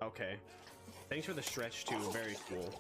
Okay. Thanks for the stretch too. Very cool.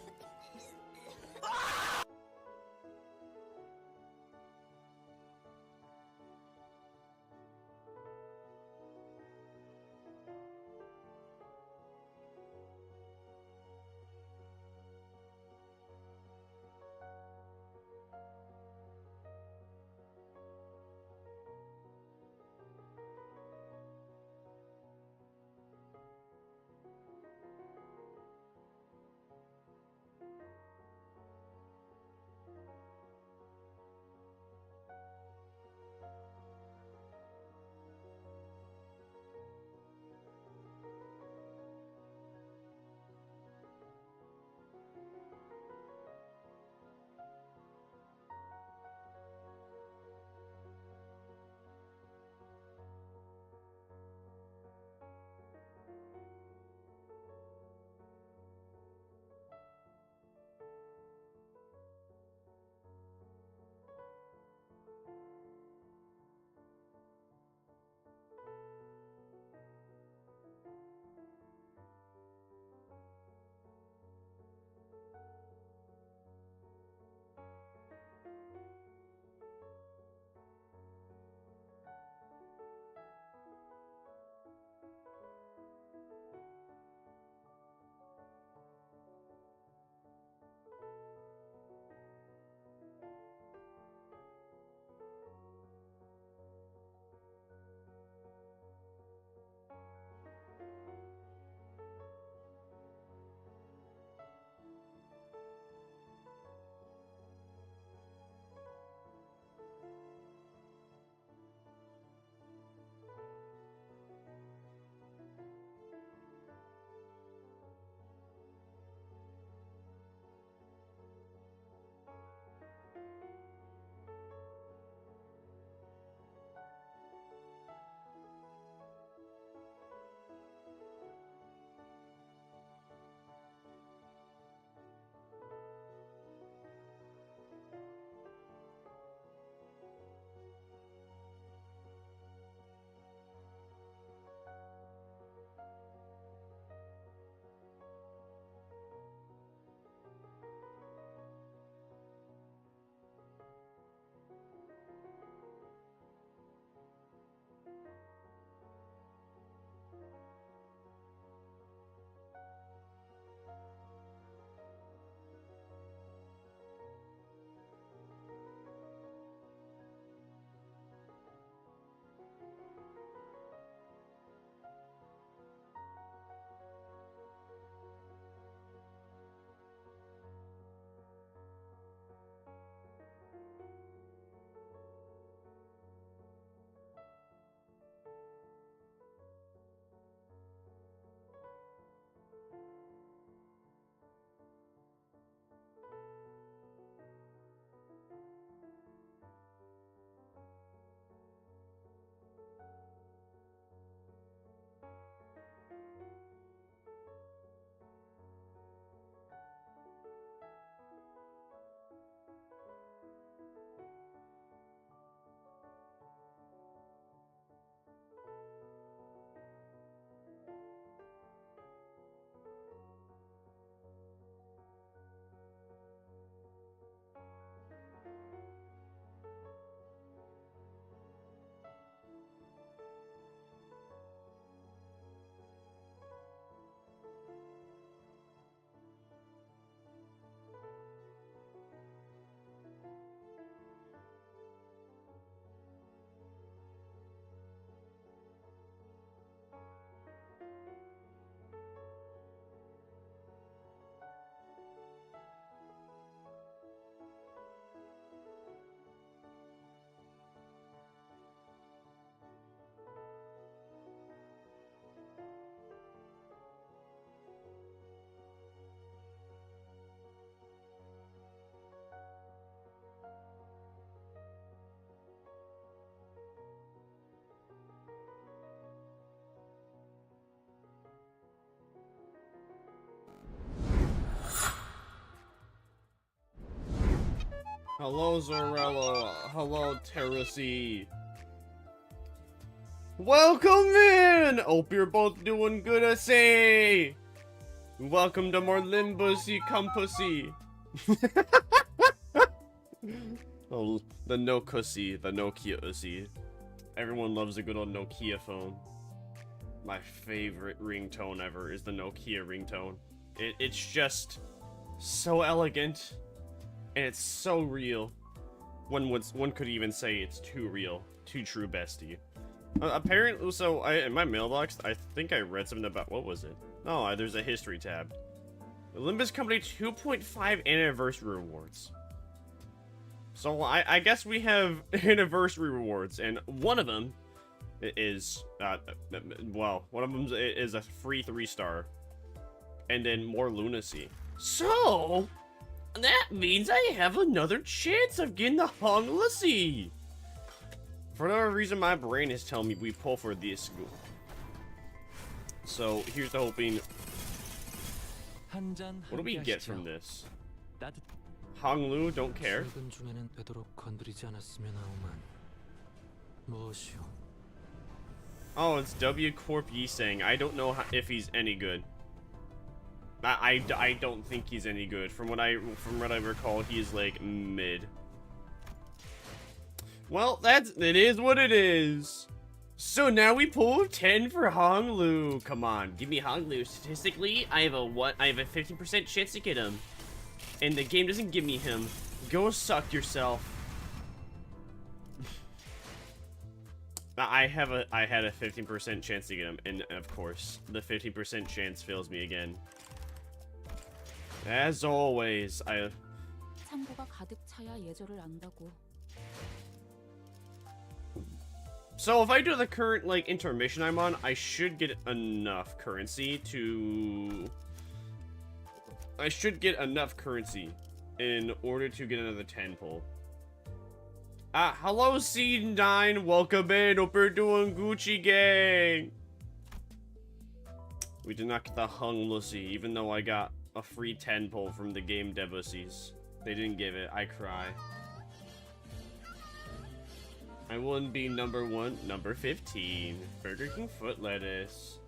Hello, Zorello. Hello, Terracy. Welcome in! Hope you're both doing good, I say. Welcome to more limbusy compussy. Oh, the no cussy, the Nokia ussy. Everyone loves a good old Nokia phone. My favorite ringtone ever is the Nokia ringtone. It's just so elegant, and it's so real. One could even say it's too real, too true, bestie. Apparently, so in my mailbox, I think I read something about, what was it? Oh, there's a history tab. The Limbus Company 2.5 anniversary rewards. So I guess we have anniversary rewards, and one of them is well, one of them is a free 3-star, and then more lunacy. So that means I have another chance of getting the HONGLUSSY. For whatever reason, my brain is telling me we pull for this. So here's the hoping. What do we get from this? Honglu, don't care. Oh, it's W Corp Yi saying, I don't know if he's any good. I don't think he's any good. From what I recall, he's like mid. Well, it is what it is. So now we pull 10 for Honglu. Come on, give me Honglu. Statistically, I have a 15% chance to get him. And the game doesn't give me him. Go suck yourself. I had a 15% chance to get him, and of course, the 15% chance fails me again. As always, So if I do the current, like, intermission I'm on, I should get enough currency to... I should get enough currency in order to get another 10 pull. Hello C9, welcome in, hope you're doing Gucci gang. We did not get the HONGLUSSY, even though I got a free 10 pull from the game debussies. They didn't give it, I cry. I wouldn't be number 1, number 15. Burger King foot lettuce.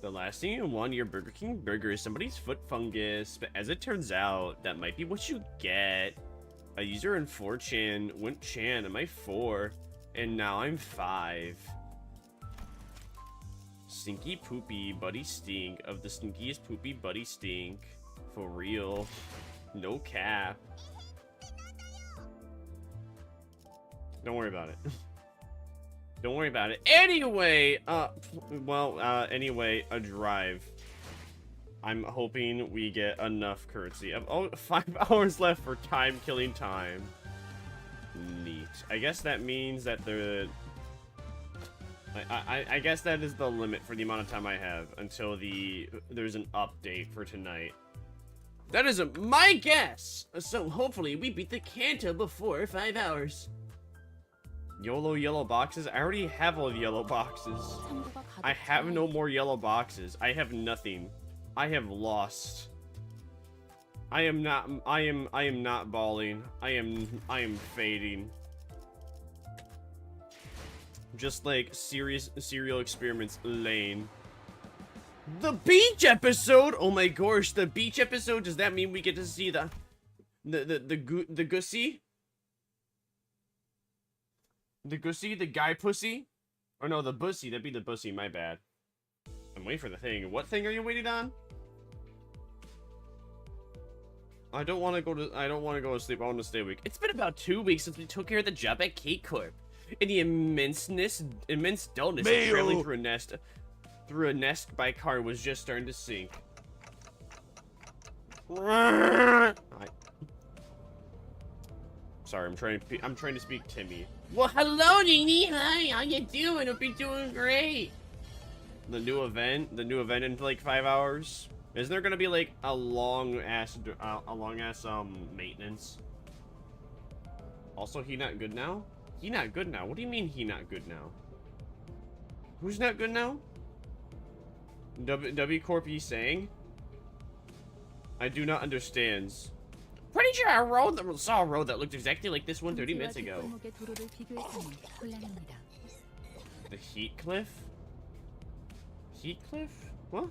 The last thing you want your Burger King burger is somebody's foot fungus, but as it turns out, that might be what you get. A user in 4chan went Chan, am I 4? And now I'm 5. Stinky poopy buddy stink of the stinkiest poopy buddy stink. For real. No cap. Don't worry about it. Don't worry about it. Anyway, anyway, a drive. I'm hoping we get enough currency. Oh, 5 hours left for time killing time. Neat. I guess that means that I guess that is the limit for the amount of time I have until there's an update for tonight. That is my guess. So hopefully we beat the Kanto before 5 hours. YOLO yellow boxes? I already have all the yellow boxes. I have no more yellow boxes. I have nothing. I have lost. I am not balling. I am fading. Just like serial experiments lane. The beach episode? Oh my gosh, the beach episode? Does that mean we get to see the gussy? The gussy? The guy pussy? Or no, the bussy. That'd be the bussy, my bad. I'm waiting for the thing. What thing are you waiting on? I don't want to go to sleep. I want to stay awake. It's been about 2 weeks since we took care of the job at Cake Corp. And the immense dullness of traveling through a nest by car was just starting to sink. Sorry, I'm trying to speak Timmy. Well, hello, Nini. Hi, how you doing? Hope you're doing great. The new event in like 5 hours. Isn't there gonna be like a long ass maintenance? Also, he not good now? He not good now? What do you mean he not good now? Who's not good now? W Corp E saying? I do not understand. Pretty sure I saw a road that looked exactly like this one 30 minutes ago. The Heatcliff? Heatcliff? What?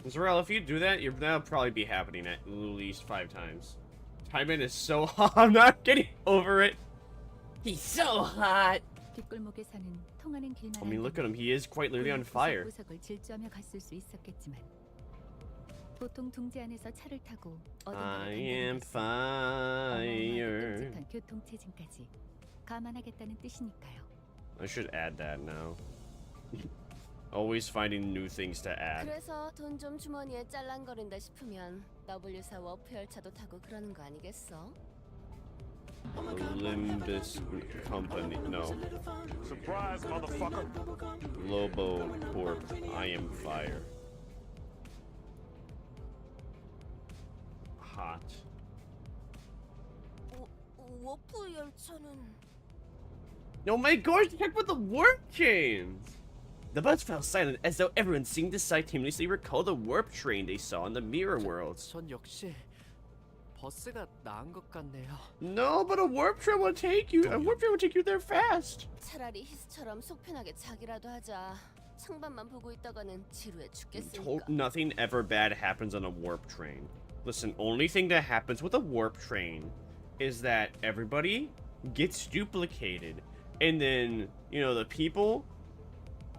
Zarel, if you do that, that'll probably be happening at least 5 times. Taiman is so hot. I'm not getting over it. He's so hot. I mean, look at him. He is quite literally on fire. I am fire. I should add that now. Always finding new things to add. 그래서 돈 좀 주머니에 짤랑거린다 싶으면 W4 워프 열차도 타고 그러는 거 아니겠어? Limbus company. No. Surprise, motherfucker. Lobo Corp. I am fire. Hot. 워프 열차는 Oh my gosh, heck with the warp chains! The bus fell silent as though everyone seemed to simultaneously recall the warp train they saw in the mirror worlds. 전 역시 버스가 나은 것 같네요. No, but a warp train will take you. A warp train will take you there fast. 차라리 히스처럼 속 편하게 자기라도 하자. 창밖만 보고 있다가는 지루해 죽겠으니까. Nothing ever bad happens on a warp train. Listen, only thing that happens with a warp train is that everybody gets duplicated, and then the people.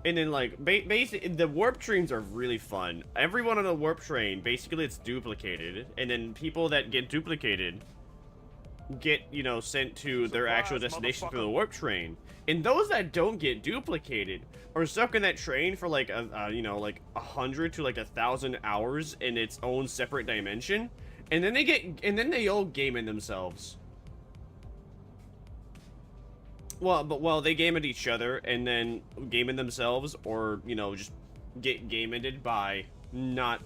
And then, like, basically, the warp trains are really fun. Everyone on a warp train, basically, it's duplicated. And then people that get duplicated get, sent to their actual destination through the warp train. And those that don't get duplicated are stuck in that train for, like, like 100 to, like, 1,000 hours in its own separate dimension. And then they all game in themselves. Well, they game at each other and then game in themselves, or just get game ended by not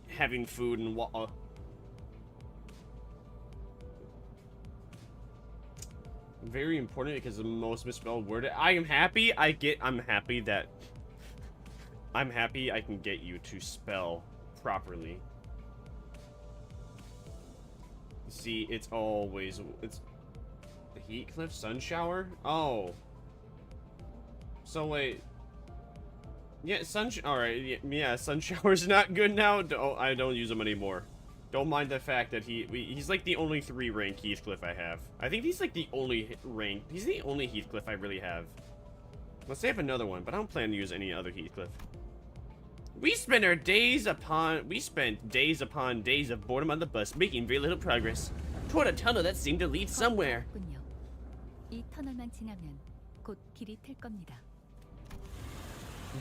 having food and very important because the most misspelled word. I'm happy I can get you to spell properly. See, it's the Heatcliff sun shower? Oh. So wait. Yeah, alright, yeah, sun shower's not good now. I don't use them anymore. Don't mind the fact that he's like the only 3-rank Heathcliff I have. I think he's like the only rank. He's the only Heathcliff I really have. Let's say I have another one, but I don't plan to use any other Heathcliff. We spent days upon days of boredom on the bus, making very little progress toward a tunnel that seemed to lead somewhere.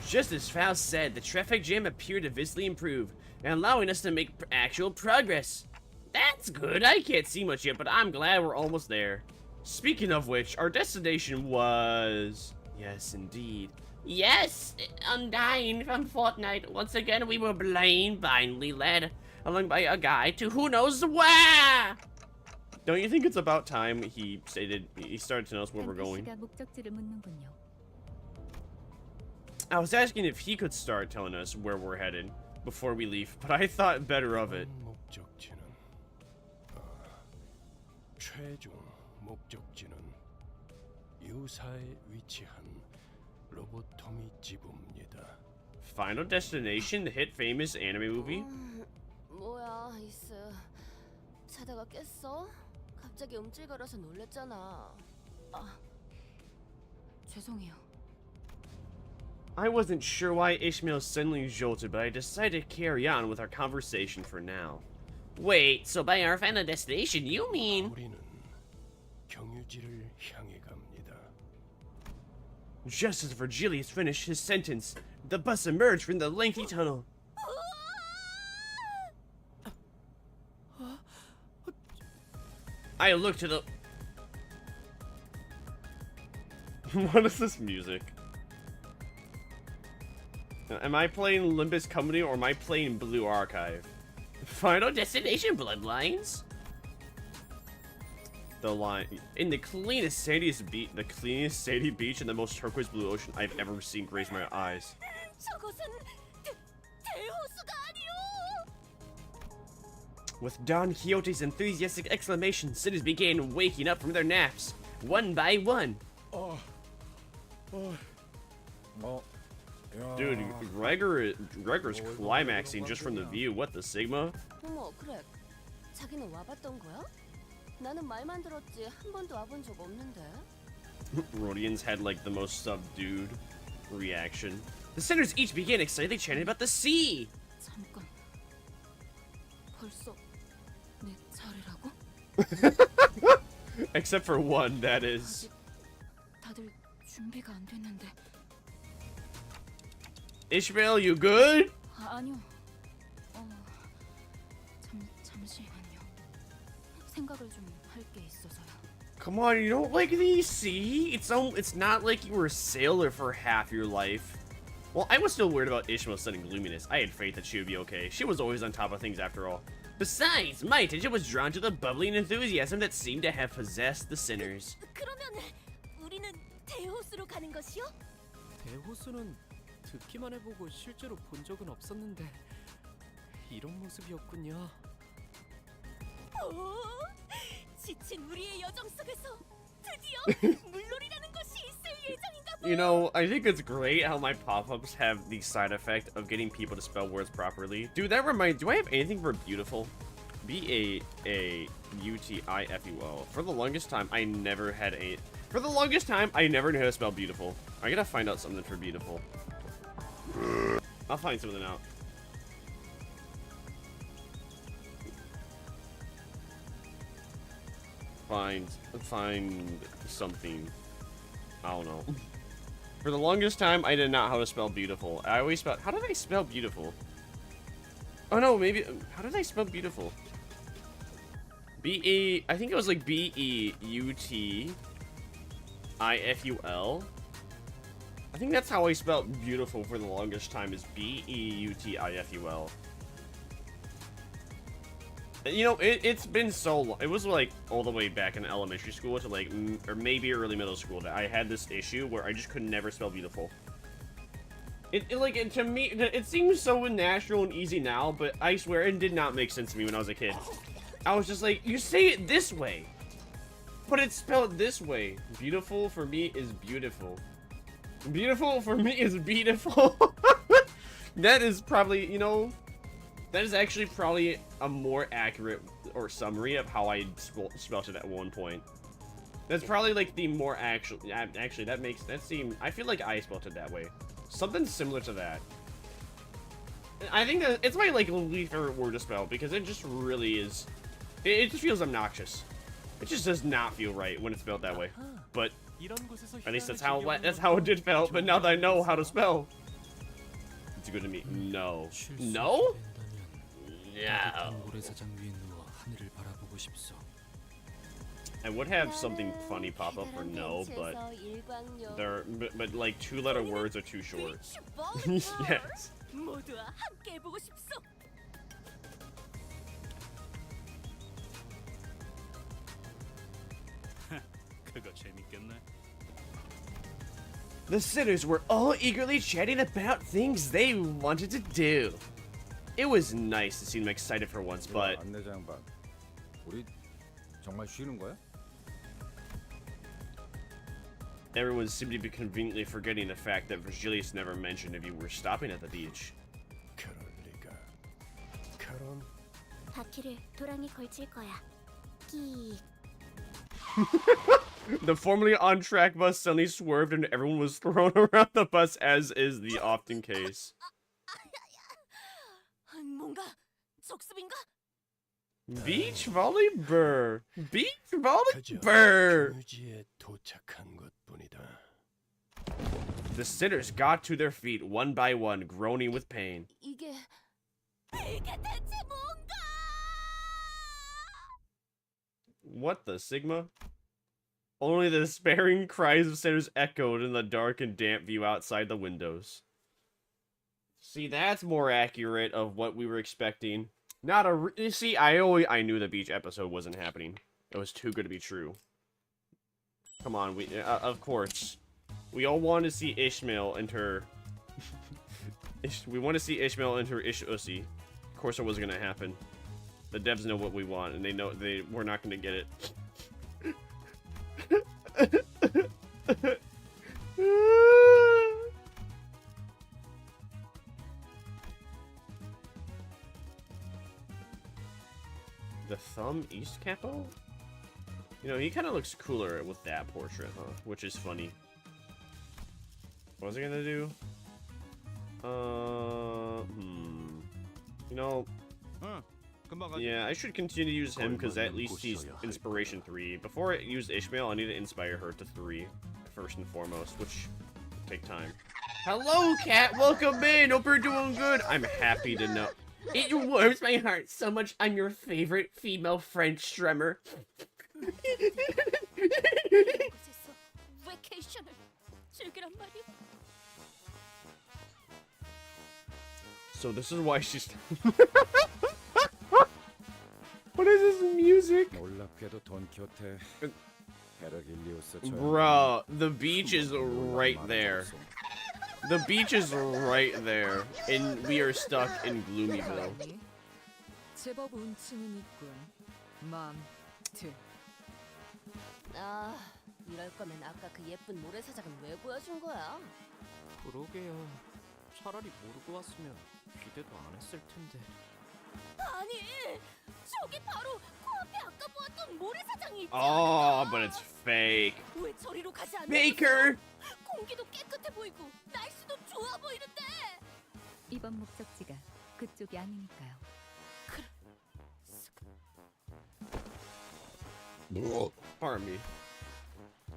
Just as Faust said, the traffic jam appeared to visibly improve, and allowing us to make actual progress. That's good. I can't see much yet, but I'm glad we're almost there. Speaking of which, our destination was... Yes, indeed. Yes! Undying from Fortnite. Once again, we were blindly led along by a guy to who knows where! Don't you think it's about time he started to tell us where we're going? I was asking if he could start telling us where we're headed before we leave, but I thought better of it. 최종 목적지는 유사에 위치한 로보토미 지부입니다. Final Destination, the hit famous anime movie? 뭐야, 이스. 자다가 깼어? 갑자기 움찔거려서 놀랬잖아. 죄송해요. I wasn't sure why Ishmael suddenly jolted, but I decided to carry on with our conversation for now. Wait, so by our final destination, you mean... 우리는 경유지를 향해 갑니다. Just as Virgilius finished his sentence, the bus emerged from the lengthy tunnel. I looked to the... What is this music? Am I playing Limbus Company or am I playing Blue Archive? Final Destination Bloodlines? The line in the cleanest, sandiest beach, and the most turquoise blue ocean I've ever seen graze my eyes. With Don Quixote's enthusiastic exclamations, cities began waking up from their naps, one by one. Dude, Gregor's climaxing just from the view. What the Sigma? 어머, 그래. 자기는 와봤던 거야? 나는 말만 들었지 한 번도 와본 적 없는데. Rhodians had like the most subdued reaction. The sinners each began excitedly chanting about the sea. 잠깐. 벌써 내 차례라고? Except for one, that is. 아직 다들 준비가 안 됐는데. Ishmael, you good? 아니요. 잠시만요. 생각을 좀 할 게 있어서요. Come on, you don't like the sea? It's not like you were a sailor for half your life. Well, I was still worried about Ishmael studying gloominess. I had faith that she would be okay. She was always on top of things after all. Besides, my attention was drawn to the bubbling enthusiasm that seemed to have possessed the sinners. 그러면 우리는 대호수로 가는 것이요? 대호수는 듣기만 해보고 실제로 본 적은 없었는데 이런 모습이었군요. 오, 지친 우리의 여정 속에서 드디어 물놀이라는 것이 있을 예정인가 봐. You know, I think it's great how my pop-ups have the side effect of getting people to spell words properly. Dude, that reminds, do I have anything for beautiful? B-A-A-U-T-I-F-U-L. For the longest time, I never had a... For the longest time, I never knew how to spell beautiful. I gotta find out something for beautiful. I'll find something out. Find something. I don't know. For the longest time, I did not know how to spell beautiful. I always spelled... How did I spell beautiful? Oh no, maybe... How did I spell beautiful? B-E... I think it was like B-E-U-T-I-F-U-L. I think that's how I spelled beautiful for the longest time, is B-E-U-T-I-F-U-L. You know, it's been so long. It was like all the way back in elementary school to like, or maybe early middle school, that I had this issue where I just could never spell beautiful. To me, it seems so natural and easy now, but I swear it did not make sense to me when I was a kid. I was just like, you say it this way, but it's spelled this way. Beautiful for me is beautiful. Beautiful for me is beautiful. That is probably, you know, that is actually probably a more accurate or summary of how I spelled it at one point. That's probably like the more actual. Actually, that seem. I feel like I spelled it that way. Something similar to that. I think that it's my like least favorite word to spell because it just really is. It just feels obnoxious. It just does not feel right when it's spelled that way. But at least that's how it did felt. But now that I know how to spell, it's good to me. No. No. No. I would have something funny pop up for no, but but like 2-letter words are too short. Yes. The sinners were all eagerly chatting about things they wanted to do. It was nice to see them excited for once, but 안내장 우리 정말 쉬는 거야? everyone seemed to be conveniently forgetting the fact that Virgilius never mentioned if you were stopping at the beach. 그럴 리가. 그런 바퀴를 도랑이 걸칠 거야. 끼. The formerly on-track bus suddenly swerved and everyone was thrown around the bus, as is the often case. 뭔가 적습인가? Beach volleyball. Beach 그저 volleyball. 경유지에 도착한 것뿐이다. The sinners got to their feet one by one, groaning with pain. 이게 대체 뭔가? What the Sigma? Only the despairing cries of sinners echoed in the dark and damp view outside the windows. See, that's more accurate of what we were expecting. Not a. You see, I knew the beach episode wasn't happening. It was too good to be true. Come on, of course, we all want to see Ishmael enter. We want to see Ishmael enter Ish-Ussi. Of course, it wasn't gonna happen. The devs know what we want, and they know we're not gonna get it. East Capo? You know, he kind of looks cooler with that portrait, huh? Which is funny. What was I gonna do? You know, yeah, I should continue to use him because at least he's Inspiration 3. Before I use Ishmael, I need to inspire her to 3, first and foremost, which will take time. Hello, cat. Welcome in. Hope you're doing good. I'm happy to know. It warms my heart so much. I'm your favorite female French strummer. 이곳에서 vacation을 즐기란 말이야. So this is why she's. What is this music? 놀랍게도 돈키호테 헤라길리오스처럼 Bro, the beach is right there. The beach is right there, and we are stuck in Gloomyville. 제법 운치는 있군. 아, 이럴 거면 아까 그 예쁜 모래사장은 왜 보여준 거야? 그러게요. 차라리 모르고 왔으면 기대도 안 했을 텐데. 아니, 저기 바로 코앞에 아까 보았던 모래사장이 있지 Oh, but it's fake. 왜 저리로 가지 않는 Faker. 공기도 깨끗해 보이고 날씨도 좋아 보이는데. 이번 목적지가 그쪽이 아니니까요. Pardon me.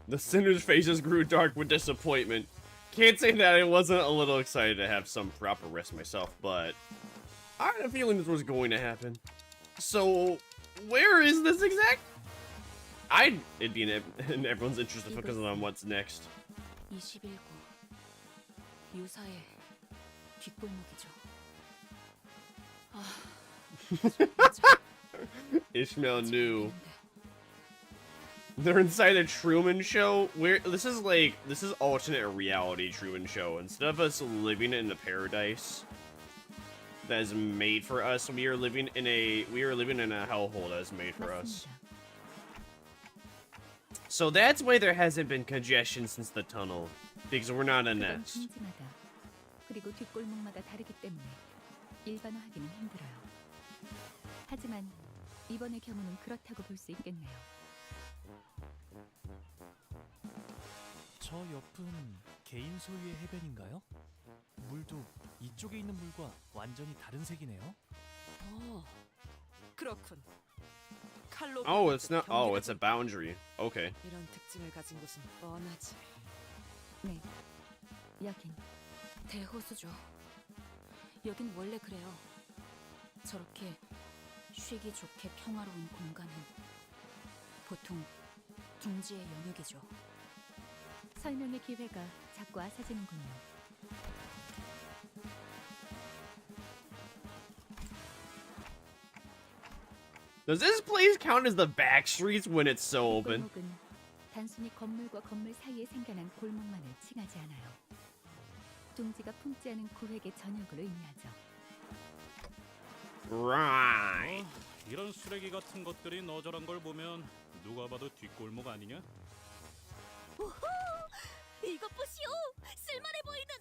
The sinner's faces grew dark with disappointment. Can't say that I wasn't a little excited to have some proper rest myself, but I had a feeling this was going to happen. So, where is this exact? It'd be in everyone's interest to focus on what's next. 21구 유사의 뒷골목이죠. Ishmael knew. They're inside a Truman Show. This is alternate reality Truman Show. Instead of us living in a paradise that is made for us, we are living in a hellhole that is made for us. 맞습니다. So that's why there hasn't been congestion since the tunnel, because we're not in 그건 it. 둥지마다 그리고 뒷골목마다 다르기 때문에 일반화하기는 힘들어요. 하지만 이번의 경우는 그렇다고 볼 수 있겠네요. 저 옆은 개인 소유의 해변인가요? 물도 이쪽에 있는 물과 완전히 다른 색이네요. 그렇군. 칼로 Oh, it's not. Oh, it's a boundary. Okay. 이런 특징을 가진 곳은 뻔하지. 네, 여긴 대호수죠. 여긴 원래 그래요. 저렇게 쉬기 좋게 평화로운 공간은 보통 둥지의 영역이죠. 설명의 기회가 자꾸 아사지는군요. Does this place count as the back streets when it's so open? 골목은 단순히 건물과 건물 사이에 생겨난 골목만을 칭하지 않아요. 둥지가 품지 않은 구획의 전역을 의미하죠. Right. 이런 쓰레기 같은 것들이 너절한 걸 보면 누가 봐도 뒷골목 아니냐? 우후! 이것 보시오! 쓸만해 보이는...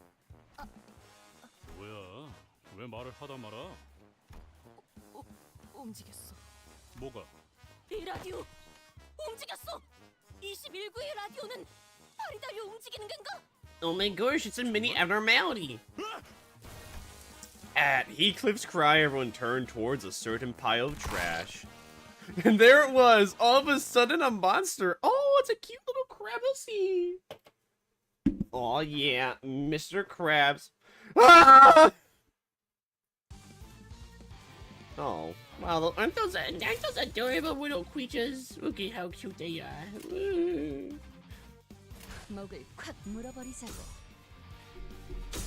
뭐야? 왜 말을 하다 말아? 움직였어. 뭐가? 이 라디오! 움직였어! 21구의 라디오는 발이 달려 움직이는 건가? Oh my gosh, it's a mini abnormality. At Heathcliff's cry, everyone turned towards a certain pile of trash. And there it was, all of a sudden a monster. Oh, it's a cute little Krabby. Oh yeah, Mr. Krabs. Ah! Oh, wow, aren't those adorable little creatures? Look at how cute they are. 목을 콱 물어버리자고.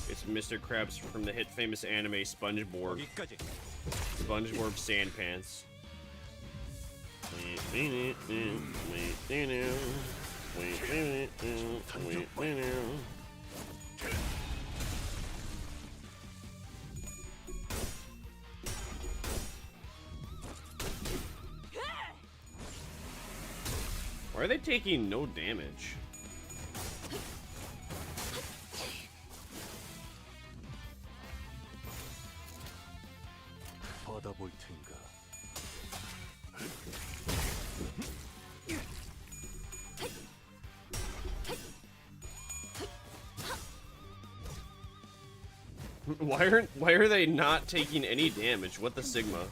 It's Mr. Krabs from the hit famous anime SpongeBob. 여기까지. SpongeBob Sandpants. Why are they taking no damage? 받아볼 텐가. Why are they not taking any damage? What the Sigma?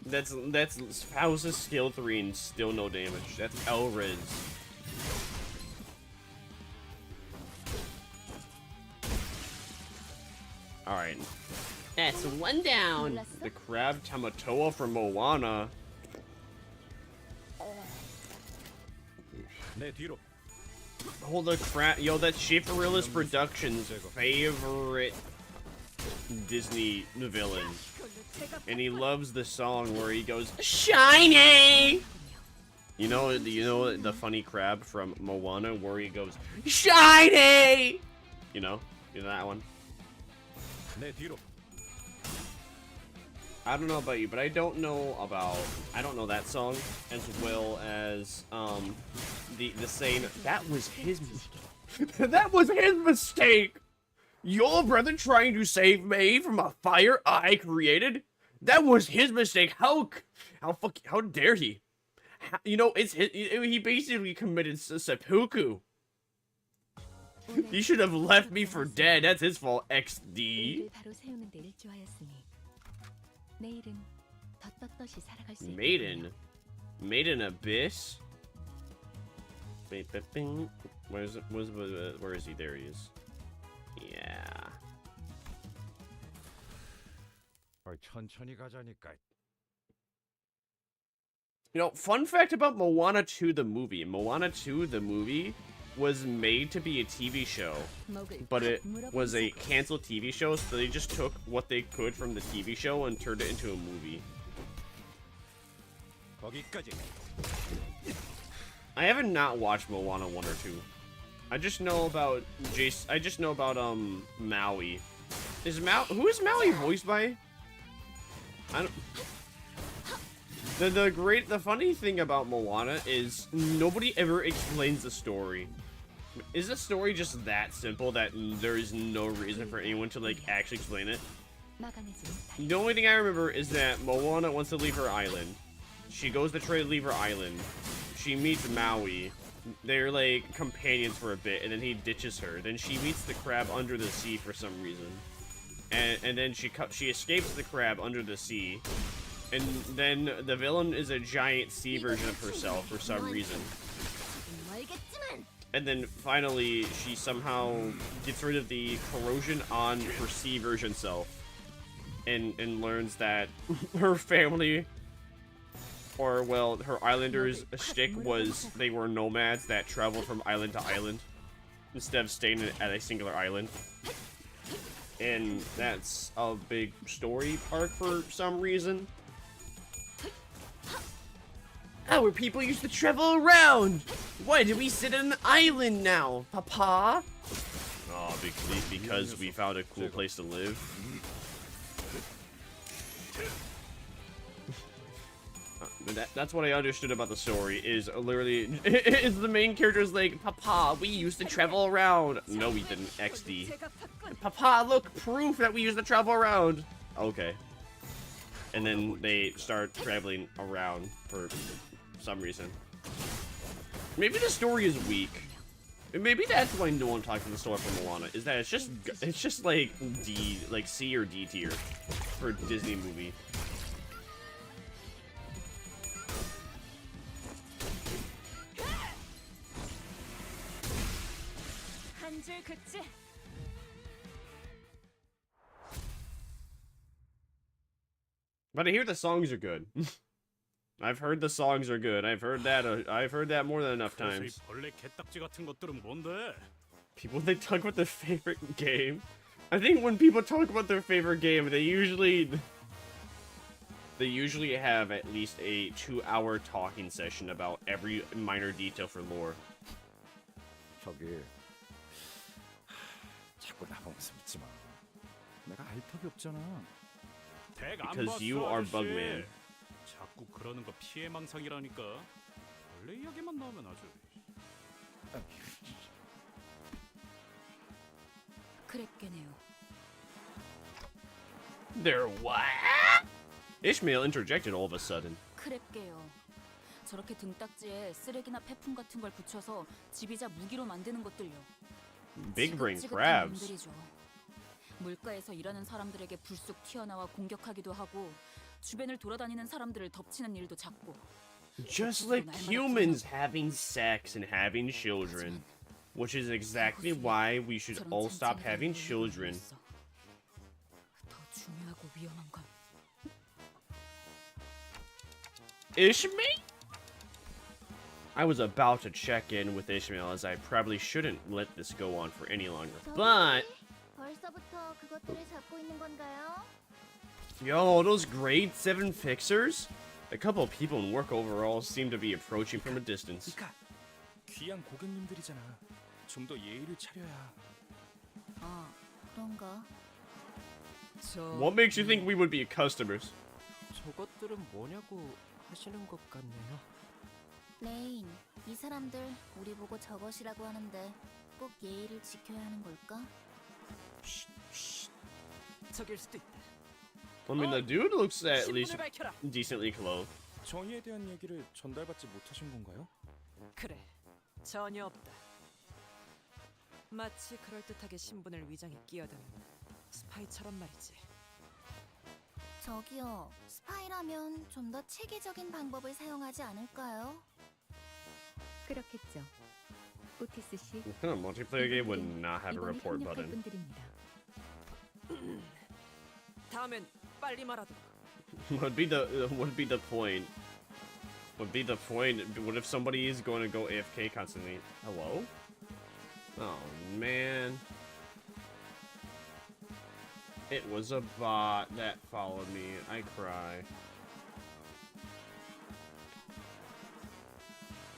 That's Faust's skill 3 and still no damage. That's L-Res. Alright. That's one down. The crab Tamatoa from Moana. Hold the crap. Yo, that's Schifferillis Productions' favorite Disney villain. And he loves the song where he goes, "Shiny!" You know the funny crab from Moana where he goes, "Shiny!" You know that one? I don't know about you, but I don't know that song as well as the saying that was his that was his mistake. Your brother trying to save me from a fire I created? That was his mistake. How dare he? He basically committed seppuku. He should have left me for dead. That's his fault. XD. Maiden Abyss. Where is he? There he is. Yeah. Fun fact about Moana 2 the movie. Moana 2 the movie was made to be a TV show, but it was a canceled TV show, so they just took what they could from the TV show and turned it into a movie. I haven't not watched Moana 1 or 2. I just know about Maui. Who is Maui voiced by? I don't. The funny thing about Moana is nobody ever explains the story. Is the story just that simple that there is no reason for anyone to actually explain it? The only thing I remember is that Moana wants to leave her island. She goes to try to leave her island. She meets Maui. They're companions for a bit, and then he ditches her. Then she meets the crab under the sea for some reason, and then she escapes the crab under the sea. And then the villain is a giant sea version of herself for some reason. And then finally, she somehow gets rid of the corrosion on her sea version self. And learns that her family, or well, her islanders' shtick was they were nomads that traveled from island to island instead of staying at a singular island. And that's a big story arc for some reason. Our people used to travel around. Why do we sit on an island now, Papa? Oh, because we found a cool place to live. That's what I understood about the story. Is literally, is the main character is like, Papa, we used to travel around. No, we didn't. XD. Papa, look, proof that we used to travel around. Okay. And then they start traveling around for some reason. Maybe the story is weak. Maybe that's why no one talks in the story for Moana. Is that it's just like D, like C or D tier for Disney movie. But I hear the songs are good. I've heard the songs are good. I've heard that more than enough times. People, they talk about their favorite game. I think when people talk about their favorite game, they usually have at least a 2-hour talking session about every minor detail for lore. 저기 자꾸 나보면서 묻지 마. 내가 알 턱이 없잖아. Because you are Bugman. 자꾸 그러는 거 피해망상이라니까. 원래 이야기만 나오면 아주. 그랬겠네요. They're what? Ishmael interjected all of a sudden. 그랬게요. 저렇게 등딱지에 쓰레기나 폐품 같은 걸 붙여서 집이자 무기로 만드는 것들요. Big brain crabs. 물가에서 일하는 사람들에게 불쑥 튀어나와 공격하기도 하고 주변을 돌아다니는 사람들을 덮치는 일도 잦고. Just like humans having sex and having children. Which is exactly why we should all stop having children. 더 중요하고 위험한 건 Ishmael? I was about to check in with Ishmael as I probably shouldn't let this go on for any longer. But 벌써부터 그것들을 잡고 있는 건가요? yo, those grade 7 fixers? A couple of people in work overalls seem to be approaching from a distance. 그러니까 귀한 고객님들이잖아. 좀 더 예의를 차려야. 아, 그런가? What makes you think we would be customers? 저것들은 뭐냐고 하시는 것 같네요. 레인, 이 사람들 우리 보고 저것이라고 하는데 꼭 예의를 지켜야 하는 걸까? 저길 수도 있다. I mean, the dude looks at least decently clothed. 저희에 대한 얘기를 전달받지 못하신 건가요? 그래, 전혀 없다. 마치 그럴듯하게 신분을 위장해 끼어드는 스파이처럼 말이지. 저기요, 스파이라면 좀 더 체계적인 방법을 사용하지 않을까요? 그렇겠죠. 오티스 씨. What kind of multiplayer game would not have a 이번에 report 협력할 button? 분들입니다. 다음엔 빨리 말하도록. Would be the point? Would be the point? What if somebody is going to go AFK constantly? Hello? Oh man. It was a bot that followed me. I cry.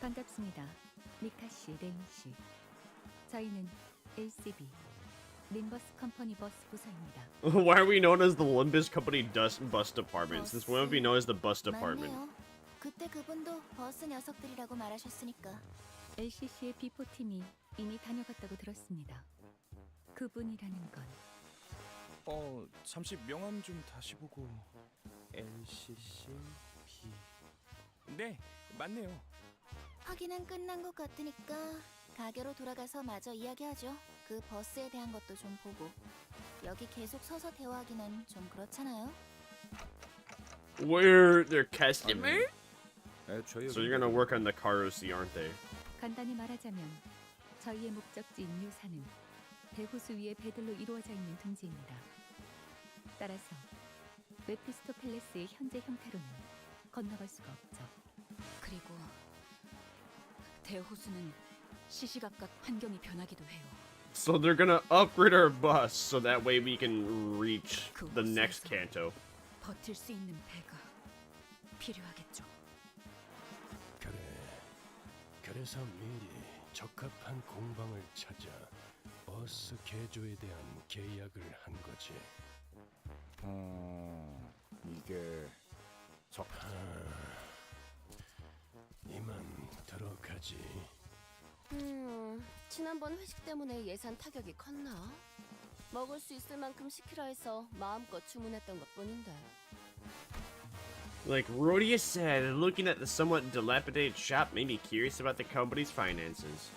반갑습니다. 미카 씨, 레인 씨. 저희는 LCB limbuscompany 버스 부서입니다. Why are we known as the limbuscompany bus department? Since when would we known as the bus department? 맞네요. 그때 그분도 버스 녀석들이라고 말하셨으니까. LCC의 B4 팀이 이미 다녀갔다고 들었습니다. 그분이라는 건 잠시 명함 좀 다시 보고. LCC B. 네, 맞네요. 확인은 끝난 것 같으니까 가게로 돌아가서 마저 이야기하죠. 그 버스에 대한 것도 좀 보고. 여기 계속 서서 대화하기는 좀 그렇잖아요. We're their customer? 애초에 So you're gonna work on the Karosi, aren't they? 간단히 말하자면 저희의 목적지인 묘사는 대호수 위의 배들로 이루어져 있는 둥지입니다. 따라서 메피스토 팰레스의 현재 형태로는 건너갈 수가 없죠. 그리고 대호수는 시시각각 환경이 변하기도 해요. So they're gonna upgrade our bus so that way we can reach the next canto. 버틸 수 있는 배가 필요하겠죠. 그래. 그래서 미리 적합한 공방을 찾아 버스 개조에 대한 계약을 한 거지. 이게 이만 들어가지. 지난번 회식 때문에 예산 타격이 컸나? 먹을 수 있을 만큼 시키라 해서 마음껏 주문했던 것뿐인데. Like Rhodia said, looking at the somewhat dilapidated shop made me curious about the company's finances.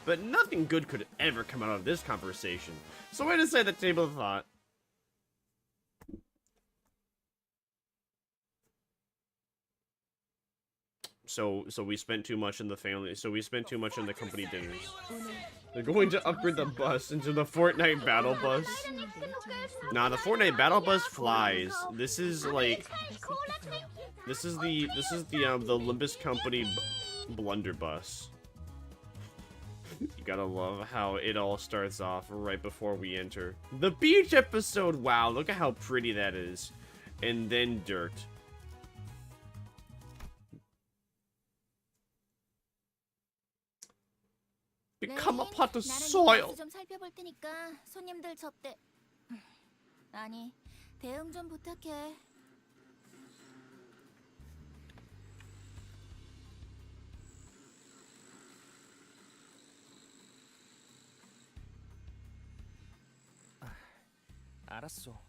But nothing good could ever come out of this conversation. So I decided the table of thought. So we spent too much in the family. So we spent too much on the company dinners. They're going to upgrade the bus into the Fortnite battle bus. Nah, the Fortnite battle bus flies. This is like, this is the Limbus Company blunderbuss. You gotta love how it all starts off right before we enter the beach episode. Wow, look at how pretty that is, and then dirt. Become a pot of soil. 좀 살펴볼 테니까 손님들 접대. 아니, 대응 좀 부탁해. 알았어.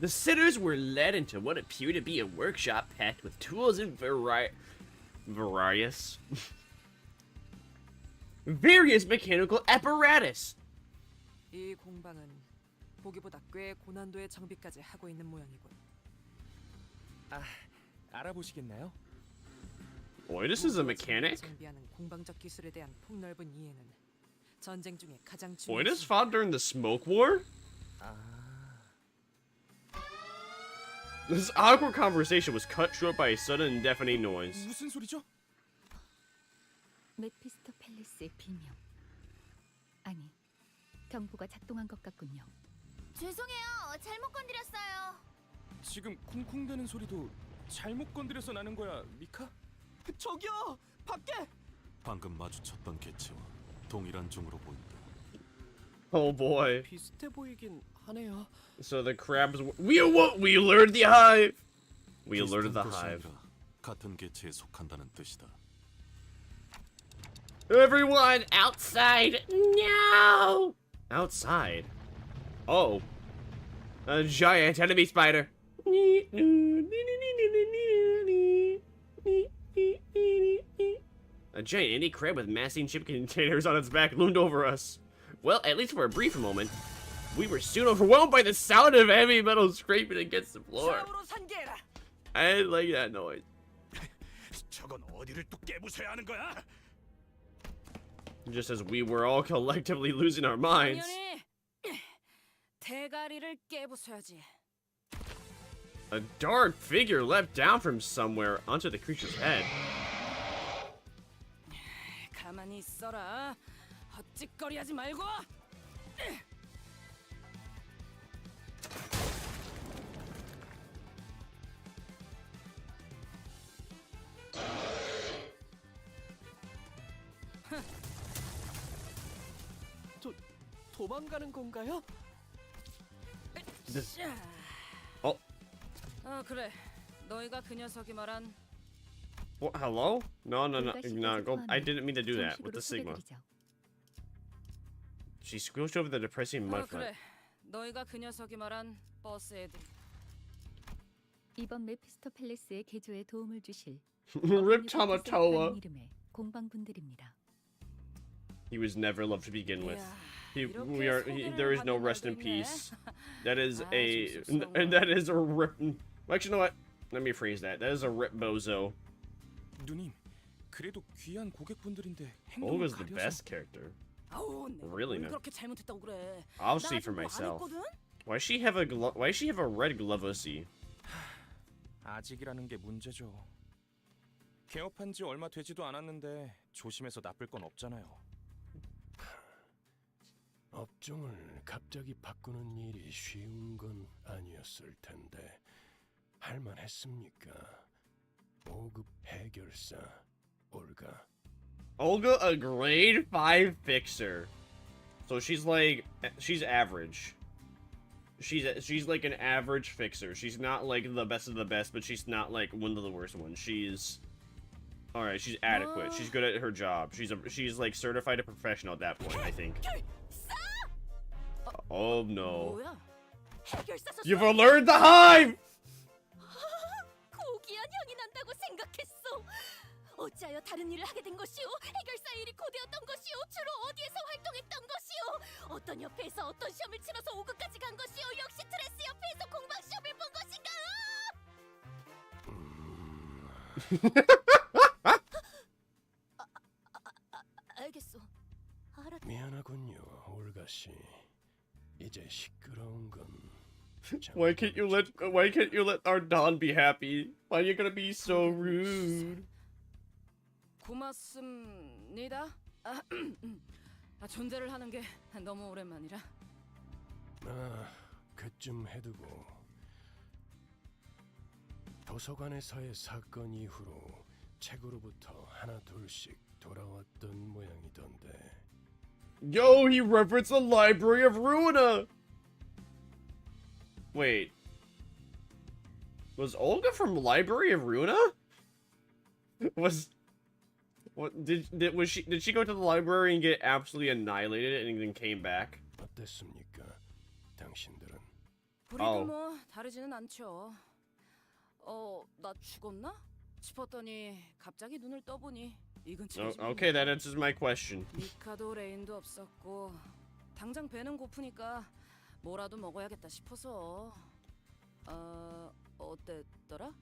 The sitters were led into what appeared to be a workshop packed with tools and various mechanical apparatus. 이 공방은 보기보다 꽤 고난도의 장비까지 하고 있는 모양이군. 아, 알아보시겠나요? Boy, this is a mechanic? 장비하는 공방적 기술에 대한 폭넓은 이해는 전쟁 중에 가장 Boy, 중요한. this fought during the smoke war? This awkward conversation was cut short by a sudden and deafening noise. 무슨 소리죠? 메피스토펠레스의 비명. 아니, 경보가 작동한 것 같군요. 죄송해요. 잘못 건드렸어요. 지금 쿵쿵대는 소리도 잘못 건드려서 나는 거야, 미카? 저기요! 밖에! 방금 마주쳤던 개체와 동일한 종으로 보인다. Oh boy. 비슷해 보이긴 하네요. So the crabs. We alerted the hive! We alerted the 비슷한 것이 hive. 아니라 같은 개체에 속한다는 뜻이다. Everyone outside! No! Outside? Oh. A giant enemy spider. A giant indie crab with massing chip containers on its back loomed over us. Well, at least for a brief moment, we were soon overwhelmed by the sound of heavy metal scraping against the floor. I didn't like that noise. 저건 어디를 또 깨부숴야 하는 거야? Just as we were all collectively losing our minds. 대가리를 깨부숴야지. A dark figure leapt down from somewhere onto the creature's head. 가만히 있어라. 헛짓거리하지 말고. 도망가는 건가요? Oh. 그래. 너희가 그 녀석이 말한. What, hello? No. Go. I didn't mean to do that with the Sigma. She squished over the depressing mud flat. 그래. 너희가 그 녀석이 말한 버스 애들. 이번 메피스토펠레스의 개조에 도움을 주실 Rip Tamatoa. 이름의 공방분들입니다. He was never loved to begin with. There is no rest in peace. That is a rip. Actually, you know what? Let me phrase that. That is a rip bozo. 누님, 그래도 귀한 고객분들인데 Olga's 행동을 the 가려서. best character. Really, man. 그렇게 잘못했다고 그래. I'll see for myself. Why does she have a red glove ussy? 아직이라는 게 문제죠. 개업한 지 얼마 되지도 않았는데 조심해서 나쁠 건 없잖아요. 업종을 갑자기 바꾸는 일이 쉬운 건 아니었을 텐데 할만했습니까? 5급 해결사 올가. Olga, a grade 5 fixer. So she's average. She's like an average fixer. She's not like the best of the best, but she's not like one of the worst ones. She's all right. She's adequate. She's good at her job. She's like certified a professional at that point, I think. Oh no! You've alerted the hive. 고귀한 향이 난다고 생각했어. 어찌하여 다른 일을 하게 된 것이오? 해결사 일이 고되었던 것이오? 주로 어디에서 활동했던 것이오? 어떤 협회에서 어떤 시험을 치러서 5급까지 간 것이오? 역시 트레스 협회에서 공방 시험을 본 것인가? 알겠소. 알았. 미안하군요, 올가 씨. 이제 시끄러운 건. Why can't you let our Don be happy? Why are you gonna be so rude? 고맙습니다. 존대를 하는 게 너무 오랜만이라. 그쯤 해두고 도서관에서의 사건 이후로 책으로부터 하나 둘씩 돌아왔던 모양이던데. Yo, he referenced the Library of Ruina! Wait. Was Olga from Library of Ruina? Did she go to the library and get absolutely annihilated and then came back? 어땠습니까? 당신들은? 우리도 뭐 다르지는 않죠. 나 죽었나? 싶었더니 갑자기 눈을 떠보니 이 근처에. Okay, that answers my question. 미카도 레인도 없었고 당장 배는 고프니까 뭐라도 먹어야겠다 싶어서. 어땠더라?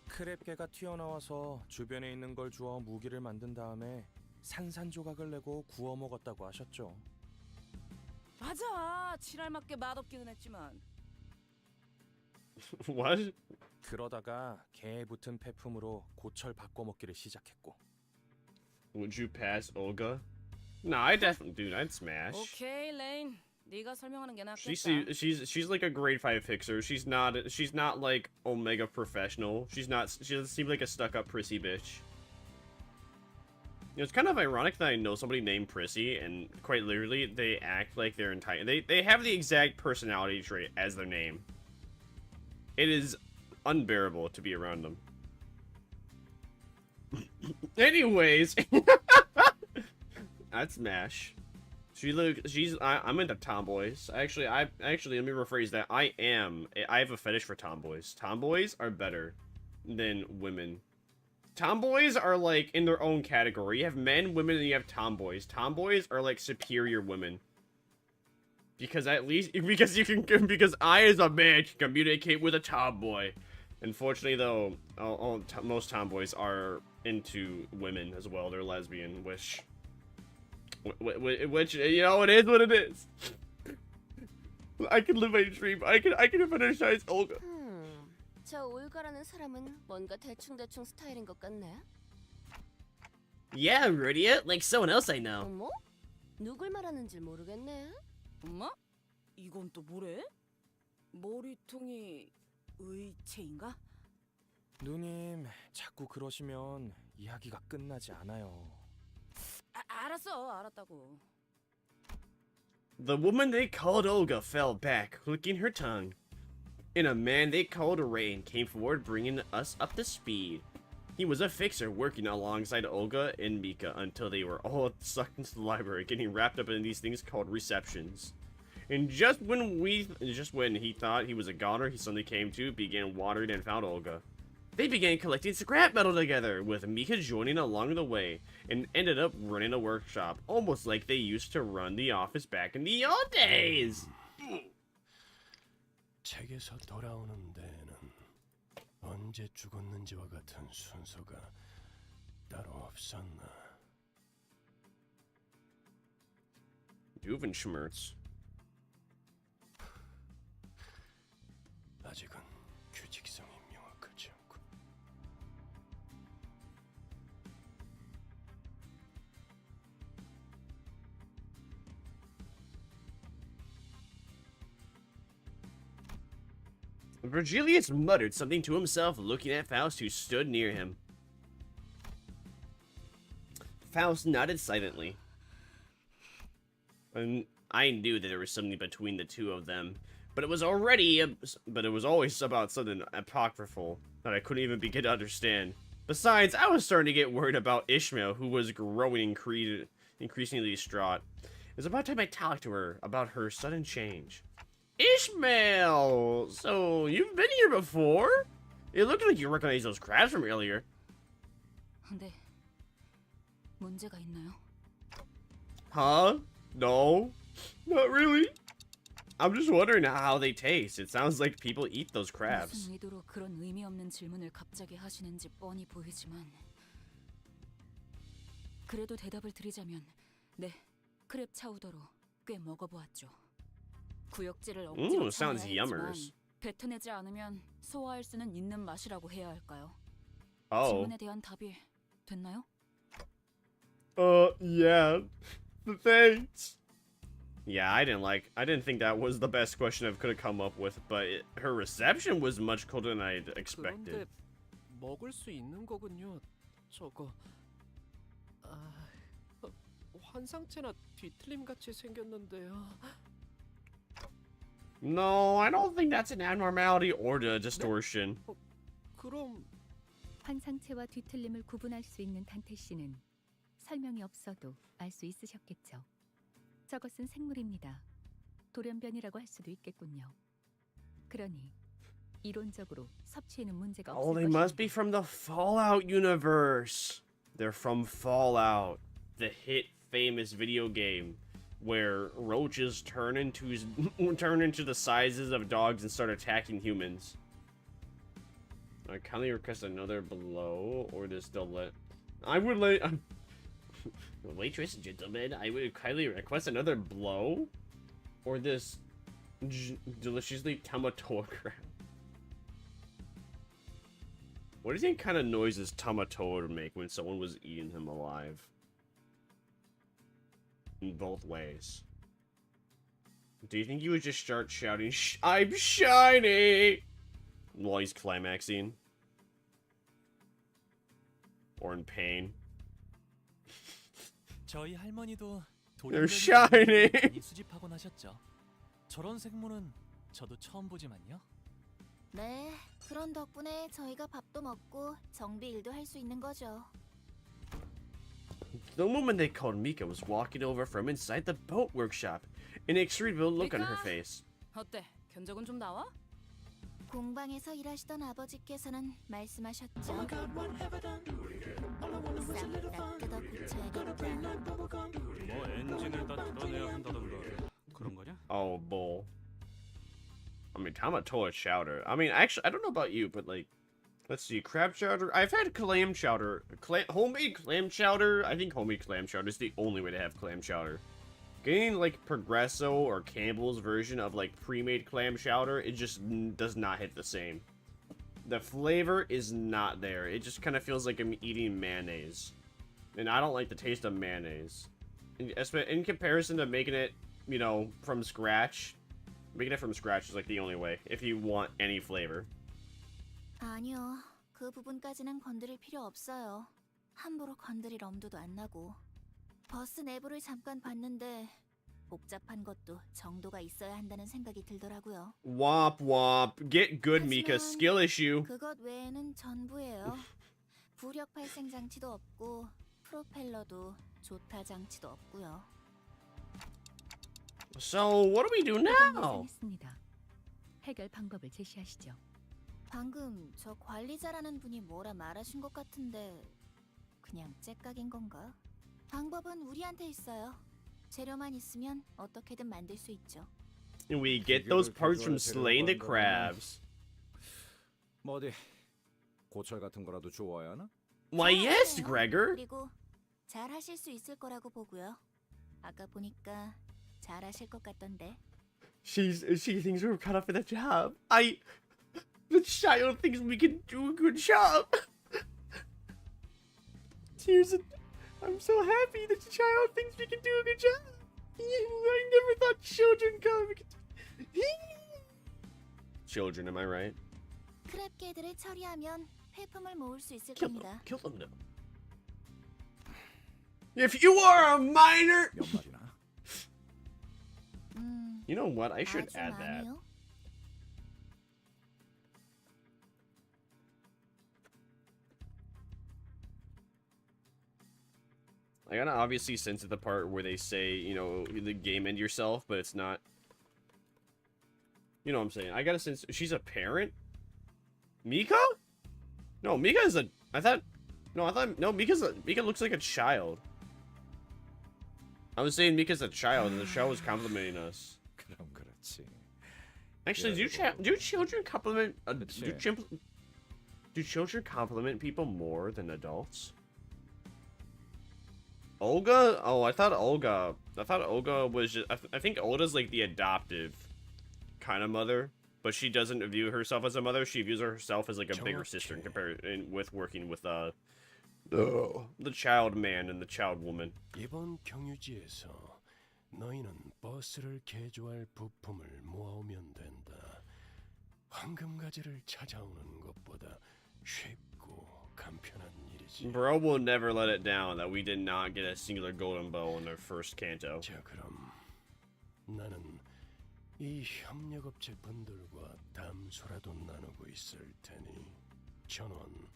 크랩개가 튀어나와서 주변에 있는 걸 주워 무기를 만든 다음에 산산조각을 내고 구워 먹었다고 하셨죠. 맞아. 지랄맞게 맛없기는 했지만. What? 그러다가 개에 붙은 폐품으로 고철 바꿔 먹기를 시작했고. Would you pass Olga? No, I definitely, dude, I'd smash. 오케이, 레인. 네가 설명하는 게 낫겠다. She's like a grade 5 fixer. She's not like Omega professional. She doesn't seem like a stuck-up prissy bitch. You know, it's kind of ironic that I know somebody named Prissy, and quite literally, they act like they're they have the exact personality trait as their name. It is unbearable to be around them. Anyways, I'd smash. I'm into tomboys. Actually, let me rephrase that. I have a fetish for tomboys. Tomboys are better than women. Tomboys are like in their own category. You have men, women, and you have tomboys. Tomboys are like superior women. Because because I as a man can communicate with a tomboy. Unfortunately though, most tomboys are into women as well. They're lesbian, which, you know, it is what it is. I can live my dream. I can fetishize Olga. 저 올가라는 사람은 뭔가 대충대충 스타일인 것 같네. Yeah, Rudia, like someone else I know. 어머? 누굴 말하는지 모르겠네. 엄마? 이건 또 뭐래? 머리통이 의체인가? 누님, 자꾸 그러시면 이야기가 끝나지 않아요. 알았다고. The woman they called Olga fell back, clicking her tongue. And a man they called Rain came forward, bringing us up to speed. He was a fixer working alongside Olga and Mika until they were all sucked into the library, getting wrapped up in these things called receptions. And just when he thought he was a goner, he suddenly came to, began watering, and found Olga. They began collecting scrap metal together, with Mika joining along the way, and ended up running a workshop, almost like they used to run the office back in the old days. 책에서 돌아오는 데에는 언제 죽었는지와 같은 순서가 따로 없었나. Juvenschmerz. 아직은 규칙성이 명확하지 않고. Virgilius muttered something to himself, looking at Faust, who stood near him. Faust nodded silently. And I knew that there was something between the two of them, but it was always about something apocryphal that I couldn't even begin to understand. Besides, I was starting to get worried about Ishmael, who was growing increasingly distraught. It was about time I talked to her about her sudden change. Ishmael! So, you've been here before? It looked like you recognized those crabs from earlier. 네. 문제가 있나요? Huh? No. Not really. I'm just wondering how they taste. It sounds like people eat those crabs. 무슨 의도로 그런 의미 없는 질문을 갑자기 하시는지 뻔히 보이지만 그래도 대답을 드리자면 네, 크랩 차우더로 꽤 먹어보았죠. 구역질을 억지로 sounds 참아야 했지만 yummers. 뱉어내지 않으면 소화할 수는 있는 맛이라고 해야 할까요? Oh. 질문에 대한 답이 됐나요? Yeah. Thanks. Yeah, I didn't think that was the best question I could have come up with, but her reception was much colder than I'd expected. 그런데 먹을 수 있는 거군요. 저거. 환상체나 뒤틀림 같이 생겼는데요. No, I don't think that's an abnormality or a distortion. 그럼 환상체와 뒤틀림을 구분할 수 있는 단테 씨는 설명이 없어도 알 수 있으셨겠죠. 저것은 생물입니다. 돌연변이라고 할 수도 있겠군요. 그러니 이론적으로 섭취에는 문제가 없을 Oh, they must be from the Fallout universe. They're from Fallout, the hit famous video game. where roaches turn into the sizes of dogs and start attacking humans. I kindly request another blow, or this delete. I would like. Waitress, gentlemen, I would kindly request another blow, or this deliciously tamatoa crab. What do you think kind of noises tamatoa would make when someone was eating him alive? In both ways. Do you think he would just start shouting, I'm shiny! While he's climaxing? Or in pain? 저희 할머니도 They're shiny! 많이 수집하곤 하셨죠. 저런 생물은 저도 처음 보지만요. 네, 그런 덕분에 저희가 밥도 먹고 정비 일도 할 수 있는 거죠. The woman they called Mika was walking over from inside the boat workshop, an extreme look on her face. 어때? 견적은 좀 나와? 공방에서 일하시던 아버지께서는 말씀하셨죠. 싹 다 뜯어 고쳐야겠다. 뭐 엔진을 다 뜯어내야 한다던가 그런 거냐? Oh, bull. I mean, tamatoa chowder. I mean, actually, I don't know about you, but like, let's see, crab chowder. I've had clam chowder. Homemade clam chowder. I think homemade clam chowder is the only way to have clam chowder. Getting like Progresso or Campbell's version of like pre-made clam chowder, it just does not hit the same. The flavor is not there. It just kind of feels like I'm eating mayonnaise. And I don't like the taste of mayonnaise. In comparison to making it, you know, from scratch, making it from scratch is like the only way if you want any flavor. 아니요, 그 부분까지는 건드릴 필요 없어요. 함부로 건드릴 엄두도 안 나고. 버스 내부를 잠깐 봤는데 복잡한 것도 정도가 있어야 한다는 생각이 들더라고요. Womp womp. Get good, Mika. Skill issue. 그것 외에는 전부예요. 부력 발생 장치도 없고 프로펠러도 조타 장치도 없고요. So what do we do now? 예상했습니다. 해결 방법을 제시하시죠. 방금 저 관리자라는 분이 뭐라 말하신 것 같은데 그냥 째깍인 건가? 방법은 우리한테 있어요. 재료만 있으면 어떻게든 만들 수 있죠. And we get those parts from slaying the crabs. 뭐 어디 고철 같은 거라도 주워야 하나? Why yes, Gregor. 그리고 잘 하실 수 있을 거라고 보고요. 아까 보니까 잘 하실 것 같던데. She thinks we're cut up for the job. The child thinks we can do a good job. I'm so happy that the child thinks we can do a good job. I never thought children could. Children, am I right? 크랩개들을 처리하면 폐품을 모을 수 있을 Kill 겁니다. them. Kill them now. If you are a minor. 몇 마리나? You know what? I should 아주 add that. 많이요. I gotta obviously censor the part where they say, you know, the game end yourself, but it's not. You know what I'm saying? I gotta censor. She's a parent? Mika? No, Mika is a. No, Mika looks like a child. I was saying Mika's a child, and the show was complimenting us. 그럼 그렇지. Actually, do children compliment? Do children compliment people more than adults? Olga? Oh, I thought Olga was just. I think Olga's like the adoptive kind of mother, but she doesn't view herself as a mother. She views herself as like a bigger sister in comparison with working with the child man and the child woman. 이번 경유지에서 너희는 버스를 개조할 부품을 모아오면 된다. 황금가지를 찾아오는 것보다 쉽고 간편한 일이지. Bro will never let it down that we did not get a singular golden bow in their first canto. 자, 그럼 나는 이 협력업체 분들과 담소라도 나누고 있을 테니 전원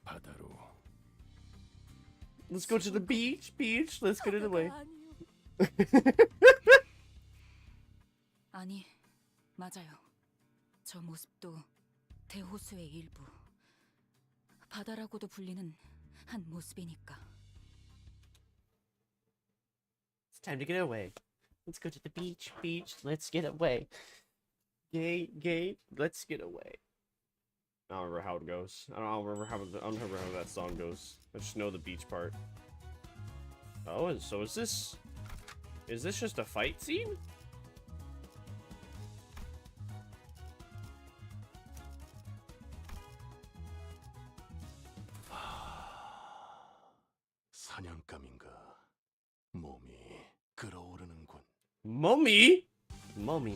바다로. Let's go to the beach. Let's get it away. 아니, 맞아요. 저 모습도 대호수의 일부. 바다라고도 불리는 한 모습이니까. Time to get away. Let's go to the beach. Beach. Let's get away. Gay. Let's get away. I don't remember how it goes. I don't remember how that song goes. I just know the beach part. Oh, and so is this just a fight scene? 사냥감인가 몸이 끓어오르는군. Mommy? Mommy.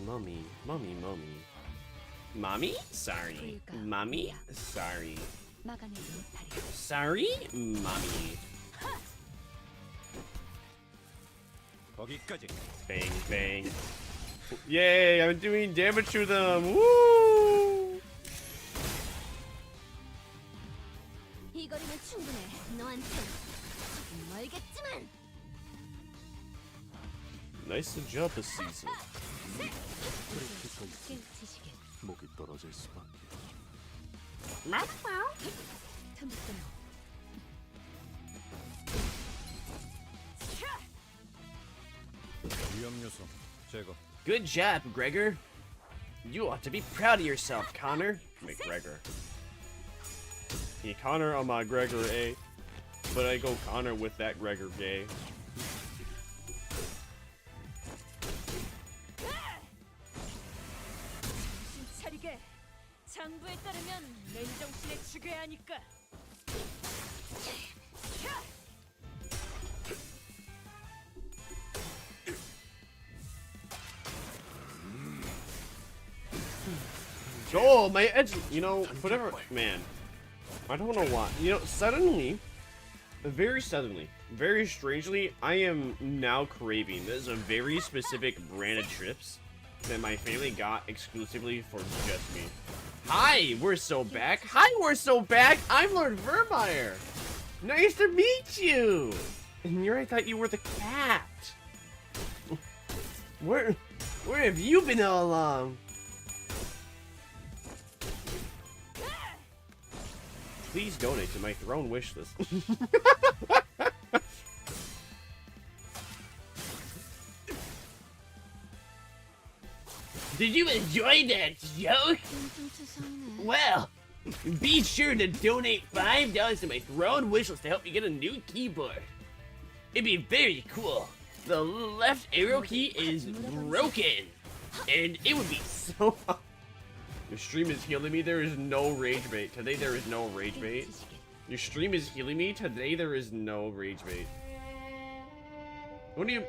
Mommy? Sorry. Mommy? Sorry. 막아내지 못하리. Sorry? Mommy. 거기까지. Bang. Yay, I'm doing damage to them. Woo! 이 거리면 충분해. 너한테 조금 멀겠지만. Nice to jump a season. 깨우치시게. 목이 떨어질 수밖에. 탐복끊어. 위험 요소 제거. Good job, Gregor. You ought to be proud of yourself, Connor. McGregor. He Connor on my Gregor A. But I go Connor with that Gregor gay. 정신 차리게. 장부에 따르면 맨정신에 죽여야 하니까. Oh, my edge, you know, whatever, man. I don't know why. You know, suddenly, very strangely, I am now craving. There's a very specific brand of chips that my family got exclusively for just me. Hi, we're so back. I'm Lord Vermire. Nice to meet you. And I thought you were the cat. Where have you been all along? Please donate to my throne wish list. Did you enjoy that joke? Well, be sure to donate $5 to my throne wishlist to help me get a new keyboard. It'd be very cool. The left arrow key is broken, and it would be so. Your stream is healing me. There is no rage bait today. There is no rage bait. Your stream is healing me today. There is no rage bait. What do you?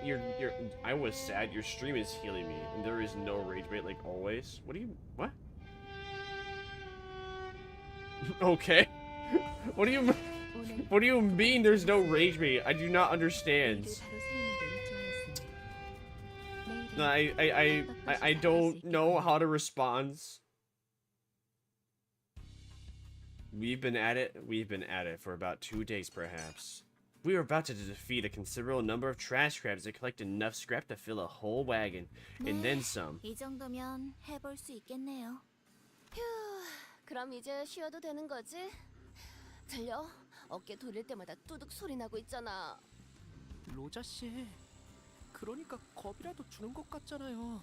I was sad. Your stream is healing me, and there is no rage bait like always. What do you? What? Okay. What do you? What do you mean? There's no rage bait? I do not understand. No, I don't know how to respond. We've been at it for about 2 days, perhaps. We were about to defeat a considerable number of trash crabs that collect enough scrap to fill a whole wagon, and then some. 이 정도면 해볼 수 있겠네요. 휴, 그럼 이제 쉬어도 되는 거지? 들려? 어깨 돌릴 때마다 뚜둑 소리 나고 있잖아. 로자 씨, 그러니까 겁이라도 주는 것 같잖아요.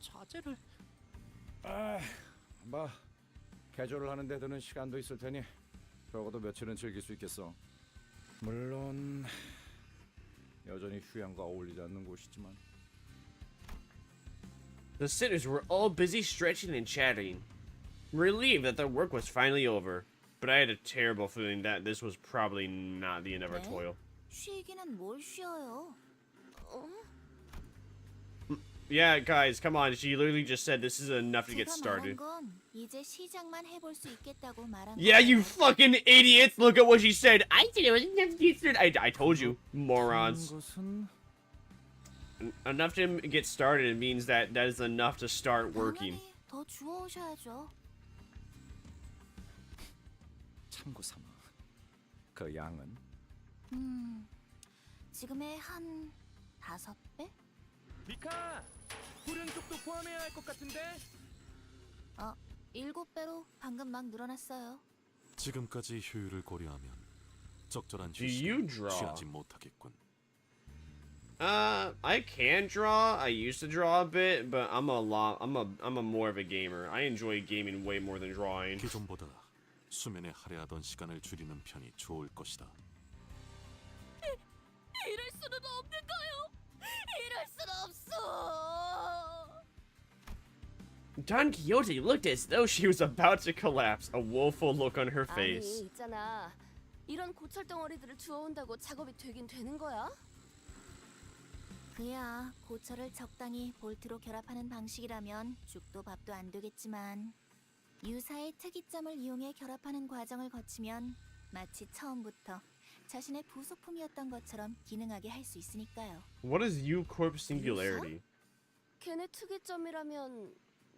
자제를. 뭐 개조를 하는 데 드는 시간도 있을 테니 적어도 며칠은 즐길 수 있겠어. 물론 여전히 휴양과 어울리지 않는 곳이지만. The sitters were all busy stretching and chatting, relieved that their work was finally over. But I had a terrible feeling that this was probably not the end of our toil. 쉬기는 뭘 쉬어요? Yeah, guys, come on. She literally just said this is enough to get started. 이제 시작만 해볼 수 있겠다고 말한 Yeah, you fucking idiots! Look at what she said. I said it was enough to get started. I told you, morons. Enough to get started means that is enough to start working. 더 주워오셔야죠. 참고 삼아. 그 양은? 지금의 한 5배? 미카! 후륜 쪽도 포함해야 할 것 같은데? 7배로 방금 막 늘어났어요. 지금까지 효율을 고려하면 적절한 Do you 휴식을 draw? 취하지 못하겠군. I can draw. I used to draw a bit, but I'm a more of a gamer. I enjoy gaming way more than drawing. 기존보다 수면에 할애하던 시간을 줄이는 편이 좋을 것이다. 이럴 수는 없는 거요. 이럴 순 없어. Don Quixote looked as though she was about to collapse, a woeful look on her 아니 face. 있잖아. 이런 고철 덩어리들을 주워온다고 작업이 되긴 되는 거야? 그야 고철을 적당히 볼트로 결합하는 방식이라면 죽도 밥도 안 되겠지만 유사의 특이점을 이용해 결합하는 과정을 거치면 마치 처음부터 자신의 부속품이었던 것처럼 기능하게 할 수 있으니까요. What is U-Corp singularity? 걔네 특이점이라면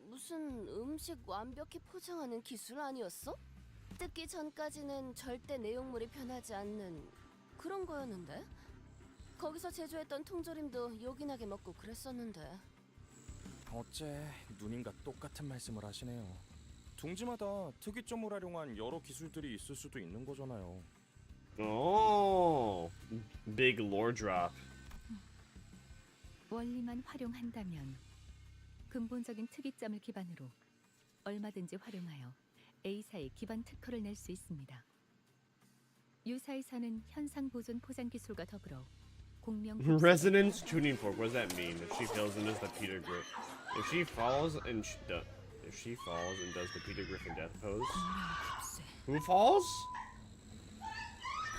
무슨 음식 완벽히 포장하는 기술 아니었어? 뜯기 전까지는 절대 내용물이 변하지 않는 그런 거였는데? 거기서 제조했던 통조림도 요긴하게 먹고 그랬었는데. 어째 누님과 똑같은 말씀을 하시네요. 둥지마다 특이점을 활용한 여러 기술들이 있을 수도 있는 거잖아요. Oh, big lore drop. 원리만 활용한다면 근본적인 특이점을 기반으로 얼마든지 활용하여 A사의 기반 특허를 낼 수 있습니다. 유사에서는 현상 보존 포장 기술과 더불어 공명 Resonance tuning fork. What does that mean? If she falls and does the Peter Griff. If she falls and does the Peter Griffin death pose. Who falls?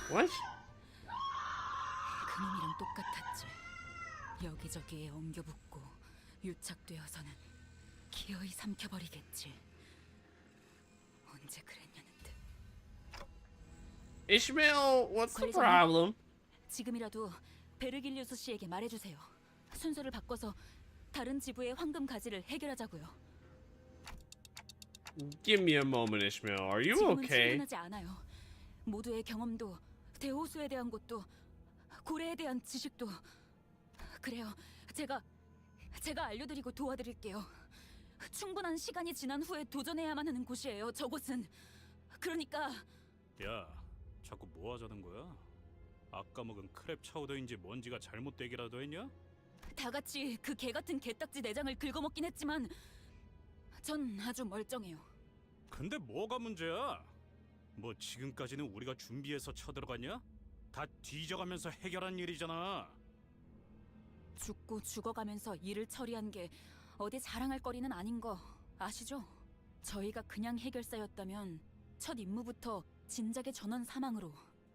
What? 그놈이랑 똑같았지. 여기저기에 엉겨붙고 유착되어서는 기어이 삼켜버리겠지. 언제 그랬냐는 듯. Ishmael, what's the 관리자님, problem? 지금이라도 베르길리우스 씨에게 말해주세요. 순서를 바꿔서 다른 지부의 황금 가지를 해결하자고요. Give me a moment, Ishmael. Are you 지금은 okay? 충분하지 않아요. 모두의 경험도, 대호수에 대한 것도, 고래에 대한 지식도. 그래요. 제가 알려드리고 도와드릴게요. 충분한 시간이 지난 후에 도전해야만 하는 곳이에요. 저곳은. 그러니까. 야, 자꾸 뭐 하자는 거야? 아까 먹은 크랩 차우더인지 뭔지가 잘못되기라도 했냐? 다 같이 그 개 같은 개딱지 내장을 긁어먹긴 했지만 전 아주 멀쩡해요. 근데 뭐가 문제야? 뭐 지금까지는 우리가 준비해서 쳐들어갔냐? 다 뒤져가면서 해결한 일이잖아. 죽고 죽어가면서 일을 처리한 게 어디 자랑할 거리는 아닌 거 아시죠? 저희가 그냥 해결사였다면 첫 임무부터 진작의 전원 사망으로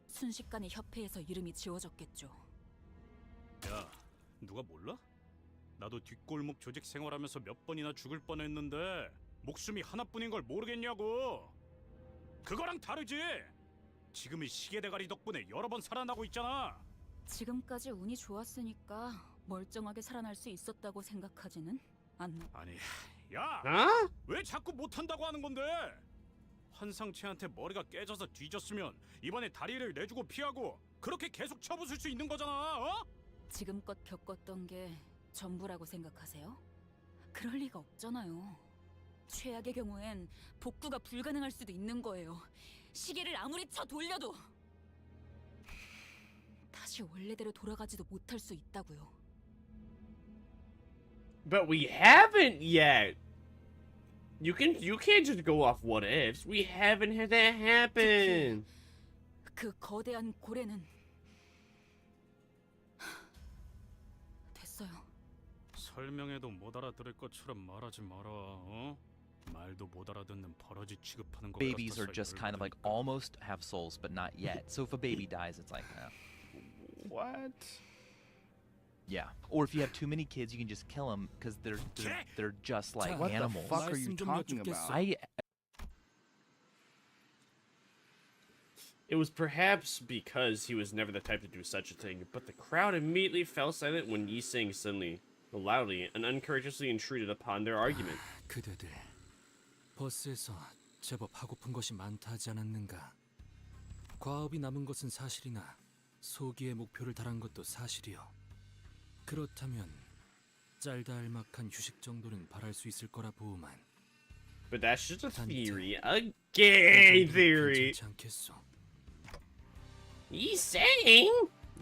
순식간에 협회에서 이름이 지워졌겠죠. 야, 누가 몰라? 나도 뒷골목 조직 생활하면서 몇 번이나 죽을 뻔했는데 목숨이 하나뿐인 걸 모르겠냐고. 그거랑 다르지. 지금의 시계대가리 덕분에 여러 번 살아나고 있잖아. 지금까지 운이 좋았으니까 멀쩡하게 살아날 수 있었다고 생각하지는 않나? 아니, 야! Huh? 왜 자꾸 못한다고 하는 건데? 환상체한테 머리가 깨져서 뒤졌으면 이번에 다리를 내주고 피하고 그렇게 계속 쳐부술 수 있는 거잖아, 어? 지금껏 겪었던 게 전부라고 생각하세요? 그럴 리가 없잖아요. 최악의 경우엔 복구가 불가능할 수도 있는 거예요. 시계를 아무리 쳐 돌려도 다시 원래대로 돌아가지도 못할 수 있다고요. But we haven't yet. You can't just go off what ifs. We haven't had that happen. 그 거대한 고래는 됐어요. 설명해도 못 알아들을 것처럼 말하지 마라, 어? 말도 못 알아듣는 버러지 취급하는 거 Babies are just kind of like almost have souls, but not yet. So if a baby dies, it's like, what? Yeah. Or if you have too many kids, you can just kill them because they're just like What the animals. fuck are you talking about? It was perhaps because he was never the type to do such a thing, but the crowd immediately fell silent when Yi sang suddenly, loudly, and uncourteously intruded upon their argument. 그대들 버스에서 제법 하고픈 것이 많다 하지 않았는가? 과업이 남은 것은 사실이나 소기의 목표를 달한 것도 사실이요. 그렇다면 짤다알막한 휴식 정도는 바랄 수 있을 거라 보우만. But that's just a theory. A gay theory. 괜찮지 않겠소? He's saying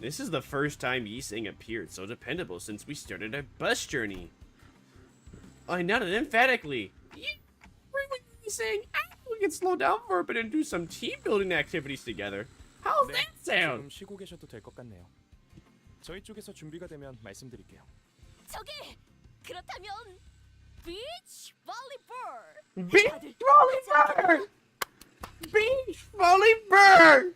This is the first time Yi-Sang appeared so dependable since we started our bus journey. I nodded emphatically. Yi-Sang, we can slow down for a bit and do some team building activities together. How's 네, that sound? 좀 쉬고 계셔도 될 것 같네요. 저희 쪽에서 준비가 되면 말씀드릴게요. 저기 그렇다면 비치 볼리볼. Beach volleyball! Beach volleyball!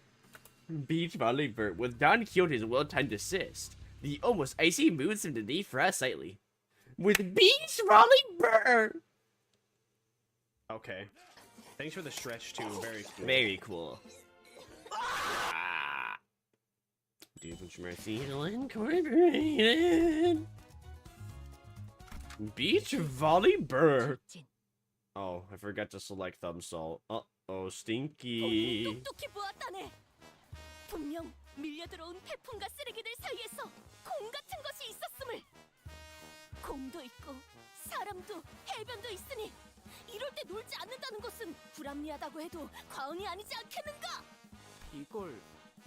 Beach volleyball with Don Quixote's well-timed assist. The almost icy mood seemed to defrost slightly. With beach volleyball! Okay. Thanks for the stretch too. Very cool. Very cool. Dude, which mercy incorporated. Beach volleyball. Oh, I forgot to select thumb salt. Uh-oh, stinky. 똑똑히 보았다네. 분명 밀려들어온 태풍과 쓰레기들 사이에서 공 같은 것이 있었음을. 공도 있고 사람도 해변도 있으니 이럴 때 놀지 않는다는 것은 불합리하다고 해도 과언이 아니지 않겠는가? 이걸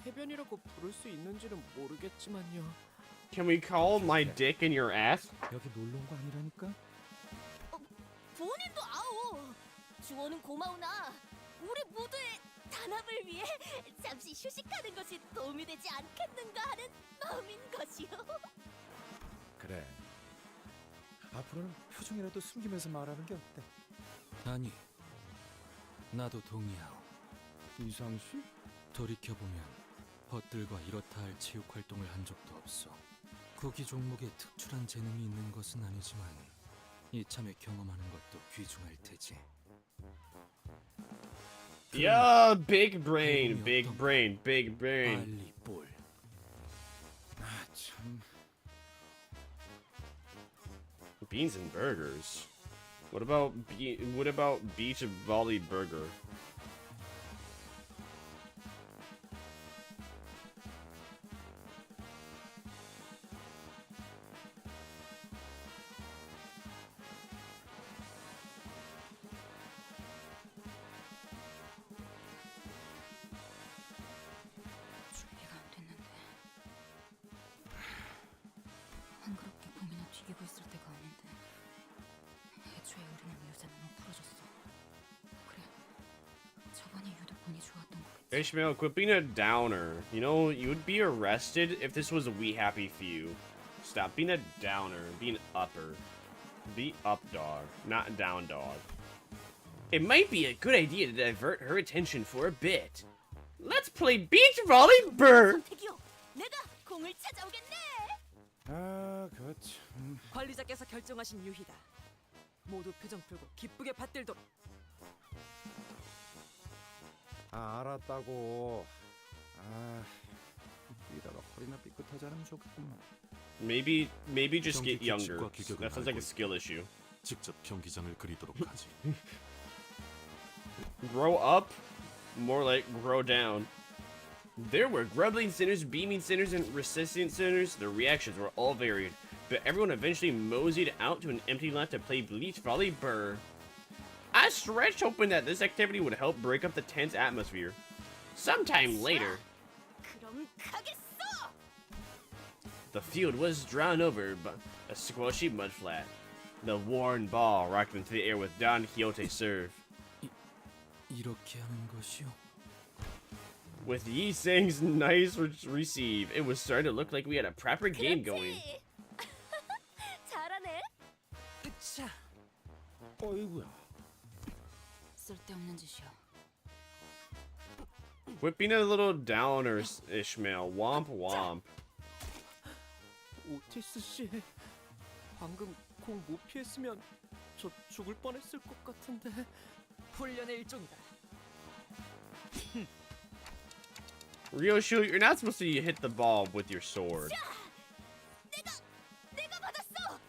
해변이라고 부를 수 있는지는 모르겠지만요. Can we call my dick in your ass? 여기 놀러 온 거 아니라니까? 본인도 아오. 주원은 고마우나 우리 모두의 단합을 위해 잠시 휴식하는 것이 도움이 되지 않겠는가 하는 마음인 것이요. 그래. 앞으로는 표정이라도 숨기면서 말하는 게 어때? 아니, 나도 동의하오. 이상 씨? 돌이켜보면 벗들과 이렇다 할 체육 활동을 한 적도 없어. 구기 종목에 특출한 재능이 있는 것은 아니지만 이참에 경험하는 것도 귀중할 테지. Yeah, big brain, big brain, big brain. 빨리 볼. 아, 참. Beans and burgers. What about beach volley burger? 준비가 안 됐는데. 안 그렇게 고민을 튀기고 있을 때가 아닌데. 애초에 우리는 요새는 못 풀어줬어. 그래, 저번이 유독 운이 좋았던 거겠지. Ishmael, quit being a downer. You know, you would be arrested if this was a We Happy Few. Stop being a downer. Be an upper. Be up dog, not down dog. It might be a good idea to divert her attention for a bit. Let's play beach volleyball! 선택이요. 내가 공을 찾아오겠네. 아, 그 참. 관리자께서 결정하신 유희다. 모두 표정 풀고 기쁘게 받들도록. 아, 알았다고. 아, 이러다가 허리나 삐끗하지 않으면 좋겠구만. Maybe just get younger. 규칙과 규격을 That sounds like a 알고 skill issue. 직접 경기장을 그리도록 하지. Grow up? More like grow down. There were grumbling sinners, beaming sinners, and resistant sinners. The reactions were all varied, but everyone eventually moseyed out to an empty lot to play beach volleyball. I stretched hoping that this activity would help break up the tense atmosphere. Sometime later, 그럼 가겠어. the field was drawn over by a squashy mudflat. The worn ball rocked into the air with Don Quixote's serve. 이렇게 하는 것이요? With Yi-Sang's nice receive, it was starting to look like we had a proper game going. 잘하네. 으차. 어이구야. 쓸데없는 짓이야. Quit being a little downer, Ishmael. Womp womp. 오티스 씨, 방금 공 못 피했으면 저 죽을 뻔했을 것 같은데. 훈련의 일종이다. Ryoshu, you're not supposed to hit the ball with your sword. 내가 받았어.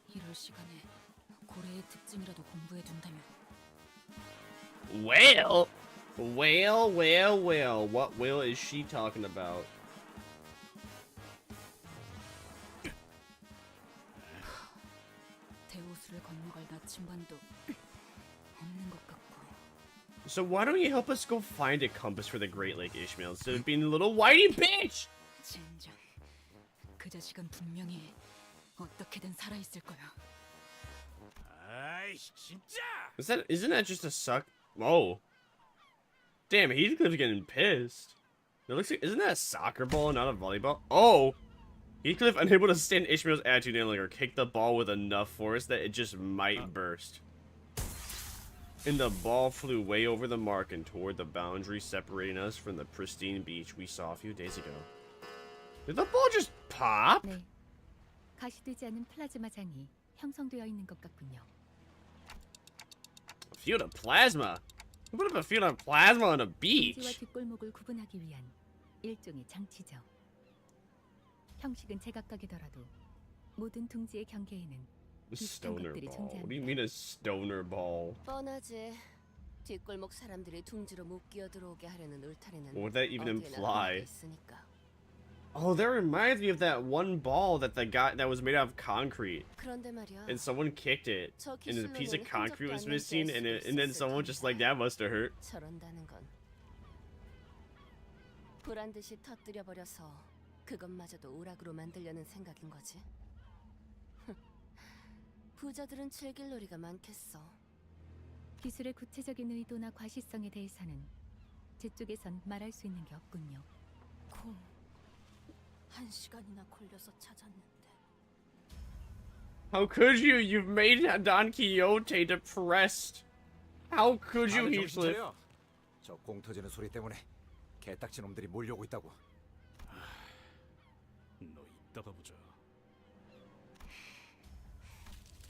이럴 시간에 고래의 특징이라도 공부해 둔다면. Well, what whale is she talking about? 대호수를 건너갈 나침반도 없는 것 같고. So why don't you help us go find a compass for the Great Lake, Ishmael, instead of being a little whitey bitch? 젠장, 그 자식은 분명히 어떻게든 살아 있을 거야. 아이씨 진짜. Isn't that just a suck? Oh, damn, Heathcliff's getting pissed. It looks like, isn't that a soccer ball, not a volleyball? Oh, Heathcliff unable to stand Ishmael's attitude any longer, kicked the ball with enough force that it just might burst. And the ball flew way over the mark and toward the boundary separating us from the pristine beach we saw a few days ago. Did the ball just pop? 네, 가시되지 않은 플라즈마장이 형성되어 있는 것 같군요. A field of plasma? Who put up a field of plasma on a 둥지와 beach? 뒷골목을 구분하기 위한 일종의 장치죠. 형식은 제각각이더라도 모든 둥지의 경계에는 비슷한 Stoner 것들이 ball. What do you 존재합니다. mean a stoner ball? 뻔하지. 뒷골목 사람들이 둥지로 못 끼어들어오게 하려는 울타리는 What would that even 어디에나 imply? 있으니까. Oh, that reminds me of that one ball that the guy that was made out of concrete, 그런데 말이야. and someone kicked it, 저 and a piece of 기술로는 concrete was 흔적도 안 missing, 남게 할 and then 수도 someone 있을 just like that must have hurt. 저런다는 건 불안 듯이 터뜨려 버려서 그것마저도 오락으로 만들려는 생각인 거지. 부자들은 즐길 놀이가 많겠어. 기술의 구체적인 의도나 과시성에 대해서는 제 쪽에선 말할 수 있는 게 없군요. 콩, 1시간이나 걸려서 찾았는데. How could you? You've made Don Quixote depressed. How could you, 다들 Heathcliff? 정신 차려. 저 공 터지는 소리 때문에 개딱지 놈들이 몰려오고 있다고. 너 이따가 보자.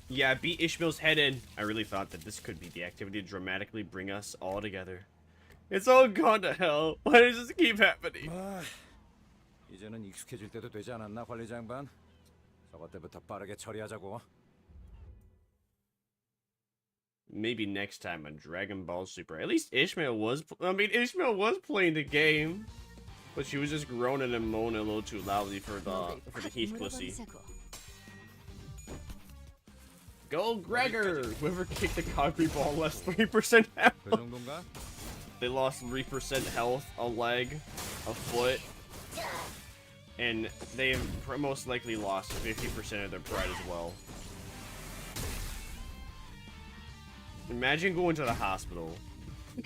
Yeah, beat Ishmael's head in. I really thought that this could be the activity to dramatically bring us all together. It's all gone to hell. Why does this keep happening? 이제는 익숙해질 때도 되지 않았나, 관리자 양반? 저것 때부터 빠르게 처리하자고. Maybe next time on Dragon Ball Super. At least Ishmael was. Ishmael was playing the game, but she was just groaning and moaning a little too loudly for the Heathcliffy. Go Gregor! Whoever kicked the concrete ball lost 3% health. 그 정도인가? They lost 3% health, a leg, a foot, and they most likely lost 50% of their pride as well. Imagine going to the hospital.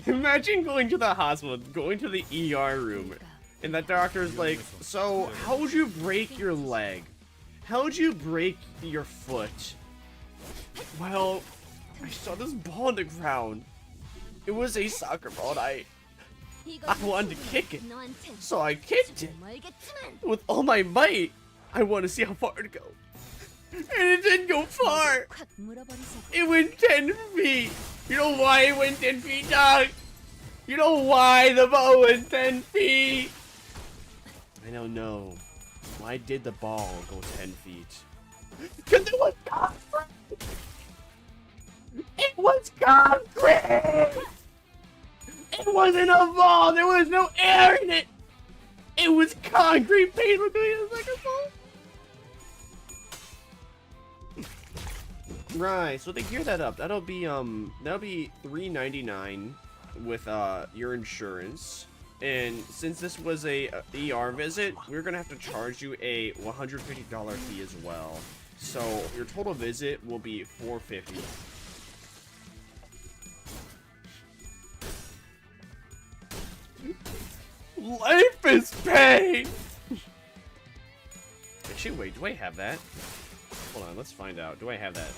Imagine going to the hospital, going to the ER room, and that doctor's like, so how'd you break your leg? How'd you break your foot? Well, I saw this ball on the ground. It was a soccer ball and I wanted to kick it. So I kicked it with all my might. I want to see how far it goes. And it didn't go far. It went 10 feet. You know why it went 10 feet, dog? You know why the ball went 10 feet? I don't know. Why did the ball go 10 feet? Because it was concrete. It was concrete. It wasn't a ball. There was no air in it. It was concrete paint with a second ball. Right, so to gear that up, that'll be $3.99 with your insurance. And since this was a ER visit, we're gonna have to charge you a $150 fee as well. So your total visit will be $450. Life is pain. Actually, wait, do I have that? Hold on, let's find out. Do I have that?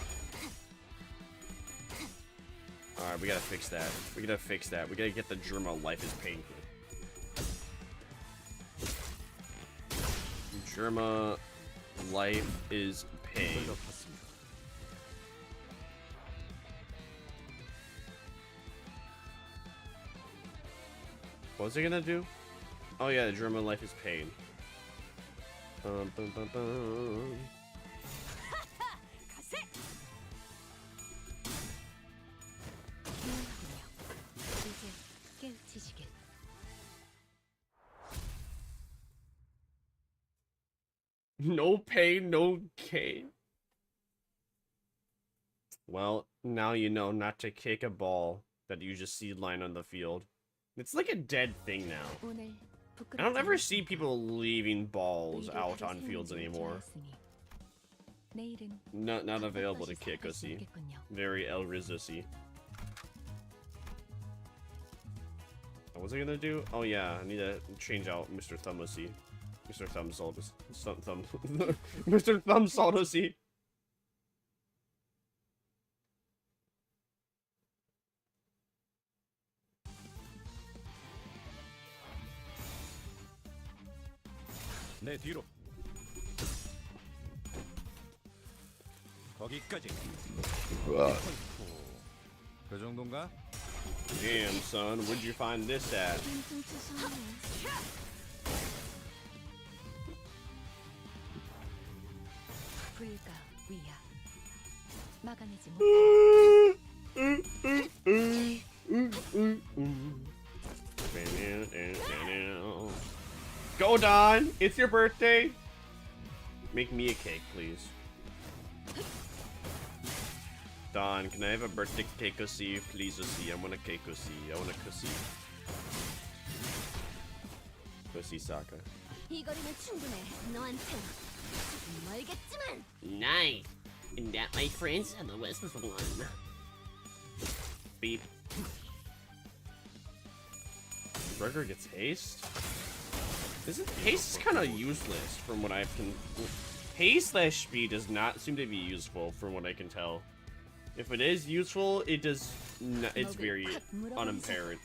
Alright, we gotta fix that. We gotta fix that. We gotta get the Germa Life is Pain. Germa Life is Pain. What was it gonna do? Oh yeah, the German Life is Pain. Bum, bum, bum. No pain, no gain. Well, now you know not to kick a ball that you just see lying on the field. It's like a dead thing now. 오늘 I don't ever see people leaving balls out on fields anymore. 내일은 Not available to kick, see. Very El Rizusi. What was I gonna do? Oh yeah, I need to change out Mr. Thumbosy. Mr. Thumbsaltus. Mr. Thumbsaltusy. 내 뒤로. 거기까지. 그 정도인가? Damn, son, where'd you find this at? 불가 위야. 막아내지 Go, Don! It's your birthday! Make me a cake, please. Don, can I have a birthday cake, Osi? Please, Osi. I want a cake, Osi. I want a Kosi. Kosi Saka. 이 거리는 충분해. 너한테 멀겠지만. Nice. And that, my friends, are the West was one. Beep. Gregor gets haste? Isn't haste kind of useless from what I can... Haste/speed does not seem to be useful from what I can tell. If it is useful, it does not, it's very unapparent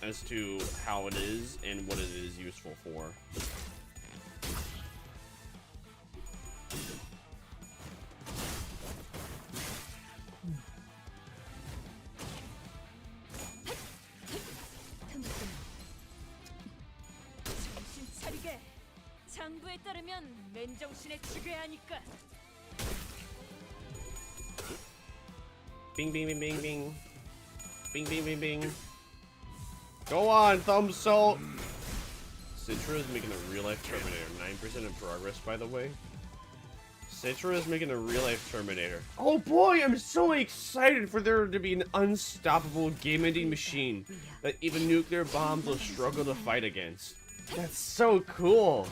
as to how it is and what it is useful for. 정신 차리게. 장부에 따르면 맨정신에 죽여야 하니까. Bing, bing, bing, bing, bing. Bing, bing, bing, bing. Go on, Thumb Salt! Citra is making a real-life Terminator. 9% in progress, by the way. Citra is making a real-life Terminator. Oh boy, I'm so excited for there to be an unstoppable game-ending machine that even nuclear bombs will struggle to fight against. That's so cool!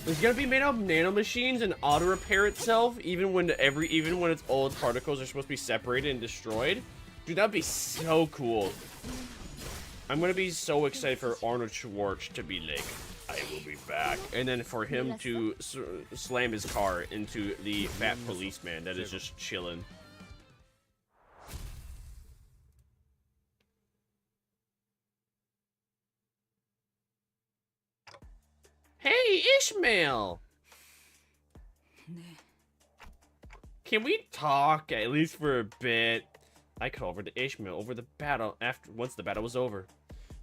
It's gonna be made of nanomachines and auto-repair itself even when its old particles are supposed to be separated and destroyed. Dude, that'd be so cool. I'm gonna be so excited for Arnold Schwartz to be like, I will be back. And then for him to slam his car into the fat policeman that is just chilling. Hey, Ishmael! Can we talk at least for a bit? I called over to Ishmael over the battle once the battle was over.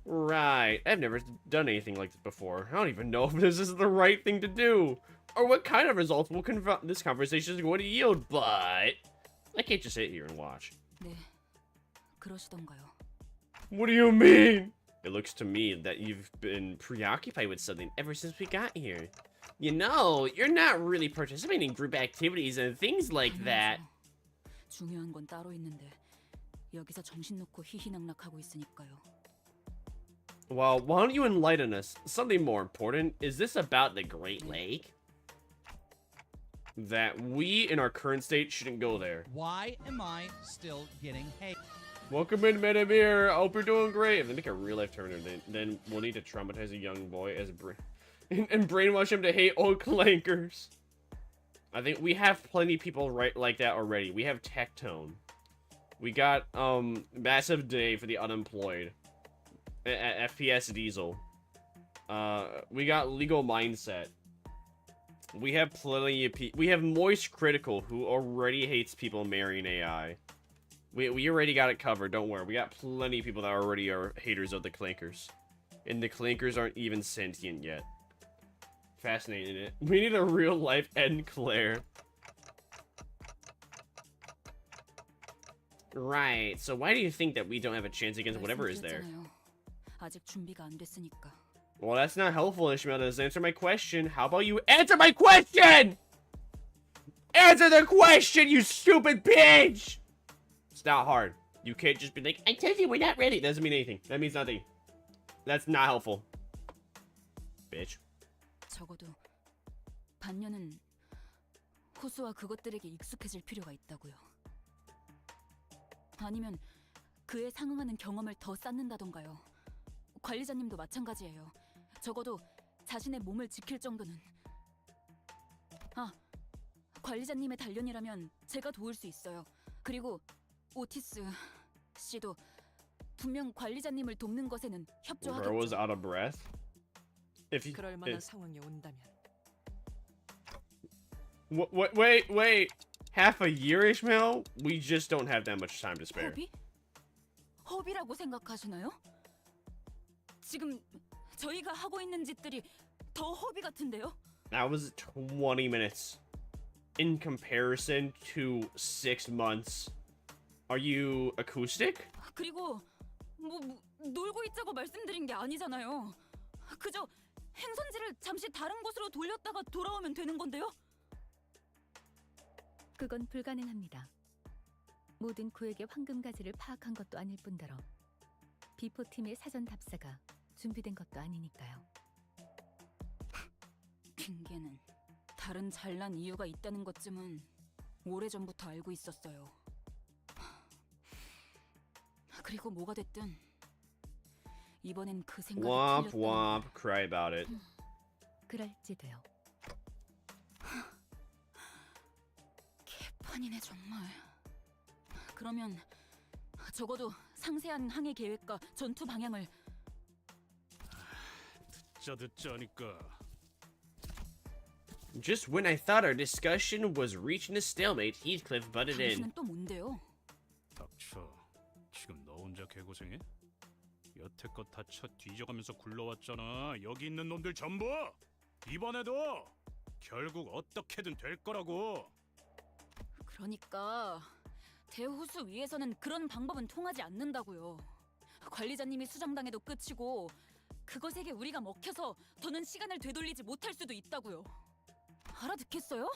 Right, I've never done anything like this before. I don't even know if this is the right thing to do, or what kind of results will this conversation is going to yield, but I can't just sit here and watch. 네, 그러시던가요. What do you mean? It looks to me that you've been preoccupied with something ever since we got here. You know, you're not really participating in group activities and things like that. 중요한 건 따로 있는데 여기서 정신 놓고 희희낙낙하고 있으니까요. Well, why don't you enlighten us? Something more important. Is this about the Great Lake? That we, in our current state, shouldn't go there. Why am I still getting hate? Welcome in, Metamir. I hope you're doing great. If they make a real-life Terminator, then we'll need to traumatize a young boy as and brainwash him to hate old clankers. I think we have plenty of people like that already. We have Tectone. We got Massive Day for the unemployed. FPS Diesel. We got Legal Mindset. We have plenty of we have Moist Critical, who already hates people marrying AI. We already got it covered, don't worry. We got plenty of people that already are haters of the clankers. And the clankers aren't even sentient yet. Fascinating, it. We need a real life Ed Claire. Right, so why do you think that we don't have a chance against whatever is there? 아직 준비가 안 됐으니까. Well, that's not helpful, Ishmael. Doesn't answer my question. How about you answer my question? Answer the question, you stupid bitch! It's not hard. You can't just be like, I told you we're not ready. That doesn't mean anything. That means nothing. That's not helpful. Bitch. 적어도 반년은 호수와 그것들에게 익숙해질 필요가 있다고요. 아니면 그에 상응하는 경험을 더 쌓는다던가요. 관리자님도 마찬가지예요. 적어도 자신의 몸을 지킬 정도는. 아, 관리자님의 단련이라면 제가 도울 수 있어요. 그리고 오티스 씨도 분명 관리자님을 돕는 것에는 Bro was 협조하겠죠. out of breath. If he, 그럴 만한 상황이 온다면 wait. Half a year, Ishmael? We just don't have that much time to spare. 허비? 허비라고 생각하시나요? 지금 저희가 하고 있는 짓들이 더 허비 같은데요? That was 20 minutes. In comparison to 6 months. Are you acoustic? 그리고 뭐 놀고 있자고 말씀드린 게 아니잖아요. 그저 행선지를 잠시 다른 곳으로 돌렸다가 돌아오면 되는 건데요? 그건 불가능합니다. 모든 구역의 황금 가지를 파악한 것도 아닐 뿐더러 비포팀의 사전 답사가 준비된 것도 아니니까요. 핑계는 다른 잘난 이유가 있다는 것쯤은 오래전부터 알고 있었어요. 그리고 뭐가 됐든 이번엔 그 생각이 Womp 틀렸다는 womp, cry about it. 그럴지도요. 개판이네 정말. 그러면 적어도 상세한 항해 계획과 전투 방향을. 듣자 하니까. Just when I thought our discussion was reaching a stalemate, Heathcliff butted in. 당신은 또 뭔데요? 닥쳐. 지금 너 혼자 개고생해? 여태껏 다 쳐 뒤져가면서 굴러왔잖아. 여기 있는 놈들 전부. 이번에도 결국 어떻게든 될 거라고. 그러니까 대호수 위에서는 그런 방법은 통하지 않는다고요. 관리자님이 수정당해도 끝이고 그것에게 우리가 먹혀서 더는 시간을 되돌리지 못할 수도 있다고요. 알아듣겠어요?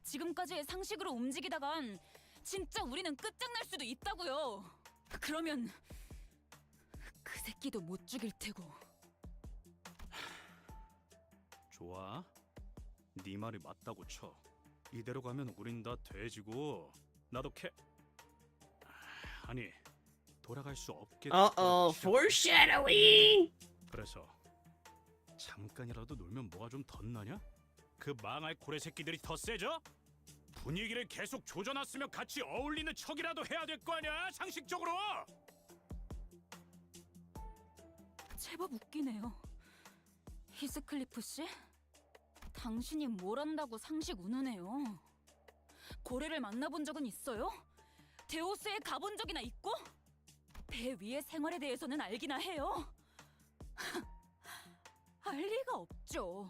지금까지의 상식으로 움직이다간 진짜 우리는 끝장날 수도 있다고요. 그러면 그 새끼도 못 죽일 테고. 좋아. 네 말이 맞다고 쳐. 이대로 가면 우린 다 돼지고 나도 아니 돌아갈 수 없겠다. Uh-oh, foreshadowing! 그래서 잠깐이라도 놀면 뭐가 좀 덧나냐? 그 망할 고래 새끼들이 더 세져? 분위기를 계속 조져놨으면 같이 어울리는 척이라도 해야 될 거 아니야? 상식적으로! 제법 웃기네요. 히스클리프 씨? 당신이 뭘 안다고 상식 운우네요. 고래를 만나본 적은 있어요? 데오스에 가본 적이나 있고? 배 위의 생활에 대해서는 알기나 해요. 알 리가 없죠.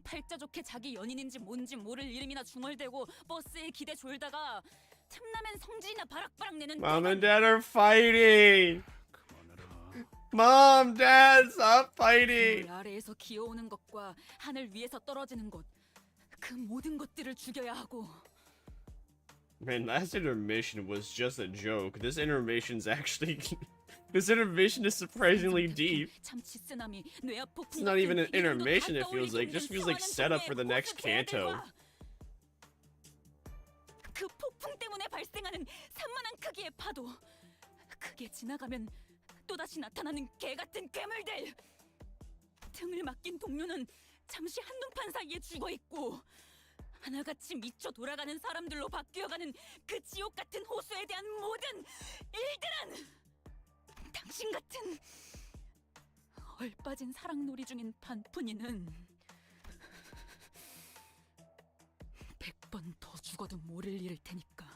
팔자 좋게 자기 연인인지 뭔지 모를 이름이나 중얼대고 버스에 기대 졸다가 틈나면 성질이나 바락바락 내는. Mom and Dad are fighting. Mom, Dad, stop fighting. 하늘 아래에서 기어오는 것과 하늘 위에서 떨어지는 것, 그 모든 것들을 죽여야 하고. Man, last intermission was just a joke. This intermission's actually... This intermission is surprisingly deep. It's not even an intermission, it feels like. It just feels like setup for the next canto. 그 폭풍 때문에 발생하는 산만한 크기의 파도. 그게 지나가면 또다시 나타나는 개같은 괴물들. 등을 맡긴 동료는 잠시 한눈판 사이에 죽어있고 하나같이 미쳐 돌아가는 사람들로 바뀌어가는 그 지옥 같은 호수에 대한 모든 일들은 당신 같은 얼빠진 사랑놀이 중인 반푼이는 100번 더 죽어도 모를 일일 테니까.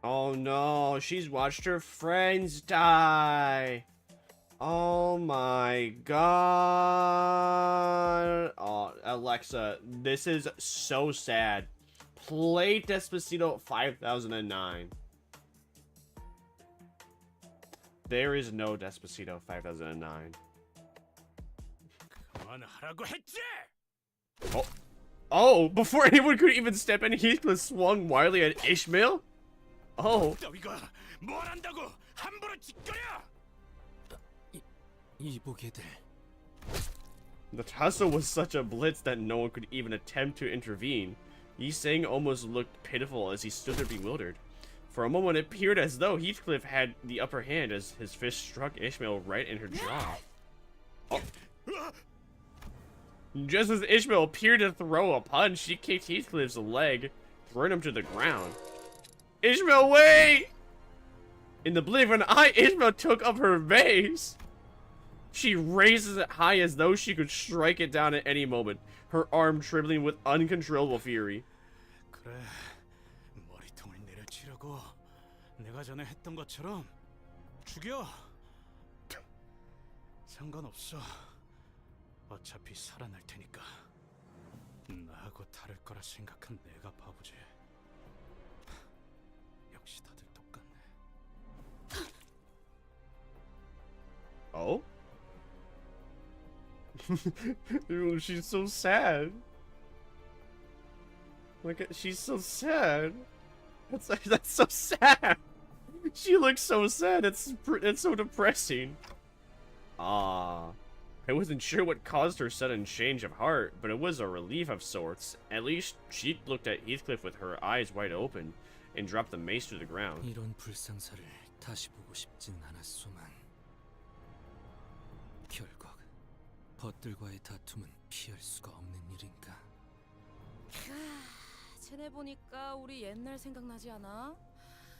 Oh no, she's watched her friends die. Oh my god. Oh, Alexa, this is so sad. Play Despacito 5009. There is no Despacito 5009. 그만하라고 했지! Oh, before anyone could even step in, Heathcliff swung wildly at Ishmael? Oh. 너희가 뭘 한다고 함부로 짓거려? 이보게들. The tussle was such a blitz that no one could even attempt to intervene. Yi Sang almost looked pitiful as he stood there bewildered. For a moment, it appeared as though Heathcliff had the upper hand as his fist struck Ishmael right in her jaw. Oh. Just as Ishmael appeared to throw a punch, she kicked Heathcliff's leg, throwing him to the ground. Ishmael, wait! In the blink of an eye, Ishmael took up her vase. She raises it high as though she could strike it down at any moment, her arm trembling with uncontrollable fury. 그래, 머리통을 내려치려고 내가 전에 했던 것처럼 죽여. 상관없어. 어차피 살아날 테니까. 나하고 다를 거라 생각한 내가 바보지. 역시 다들 똑같네. Oh? She's so sad. Like, she's so sad. That's so sad. She looks so sad. It's so depressing. Ah. I wasn't sure what caused her sudden change of heart, but it was a relief of sorts. At least she looked at Heathcliff with her eyes wide open and dropped the mace to the ground. 이런 불상사를 다시 보고 싶진 않았소만. 결국 벗들과의 다툼은 피할 수가 없는 일인가? 쟤네 보니까 우리 옛날 생각나지 않아?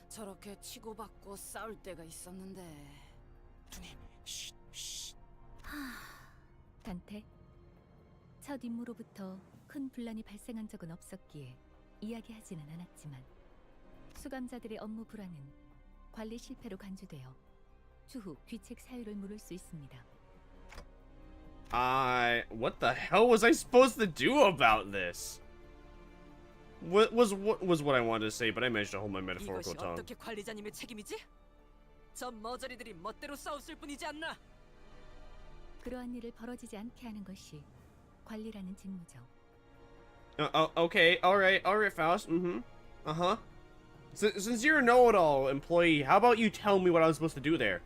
저렇게 치고받고 싸울 때가 있었는데. 누님, 쉿. 단테, 첫 임무로부터 큰 분란이 발생한 적은 없었기에 이야기하지는 않았지만 수감자들의 업무 불안은 관리 실패로 간주되어 추후 귀책 사유를 물을 수 있습니다. What the hell was I supposed to do about this? What was what I wanted to say, but I managed to hold my metaphorical 이것이 tongue. 어떻게 관리자님의 책임이지? 저 머저리들이 멋대로 싸웠을 뿐이지 않나? 그러한 일을 벌어지지 않게 하는 것이 관리라는 직무죠. Okay, alright, Faust. Uh-huh. Since you're a know-it-all employee, how about you tell me what I was supposed to do there?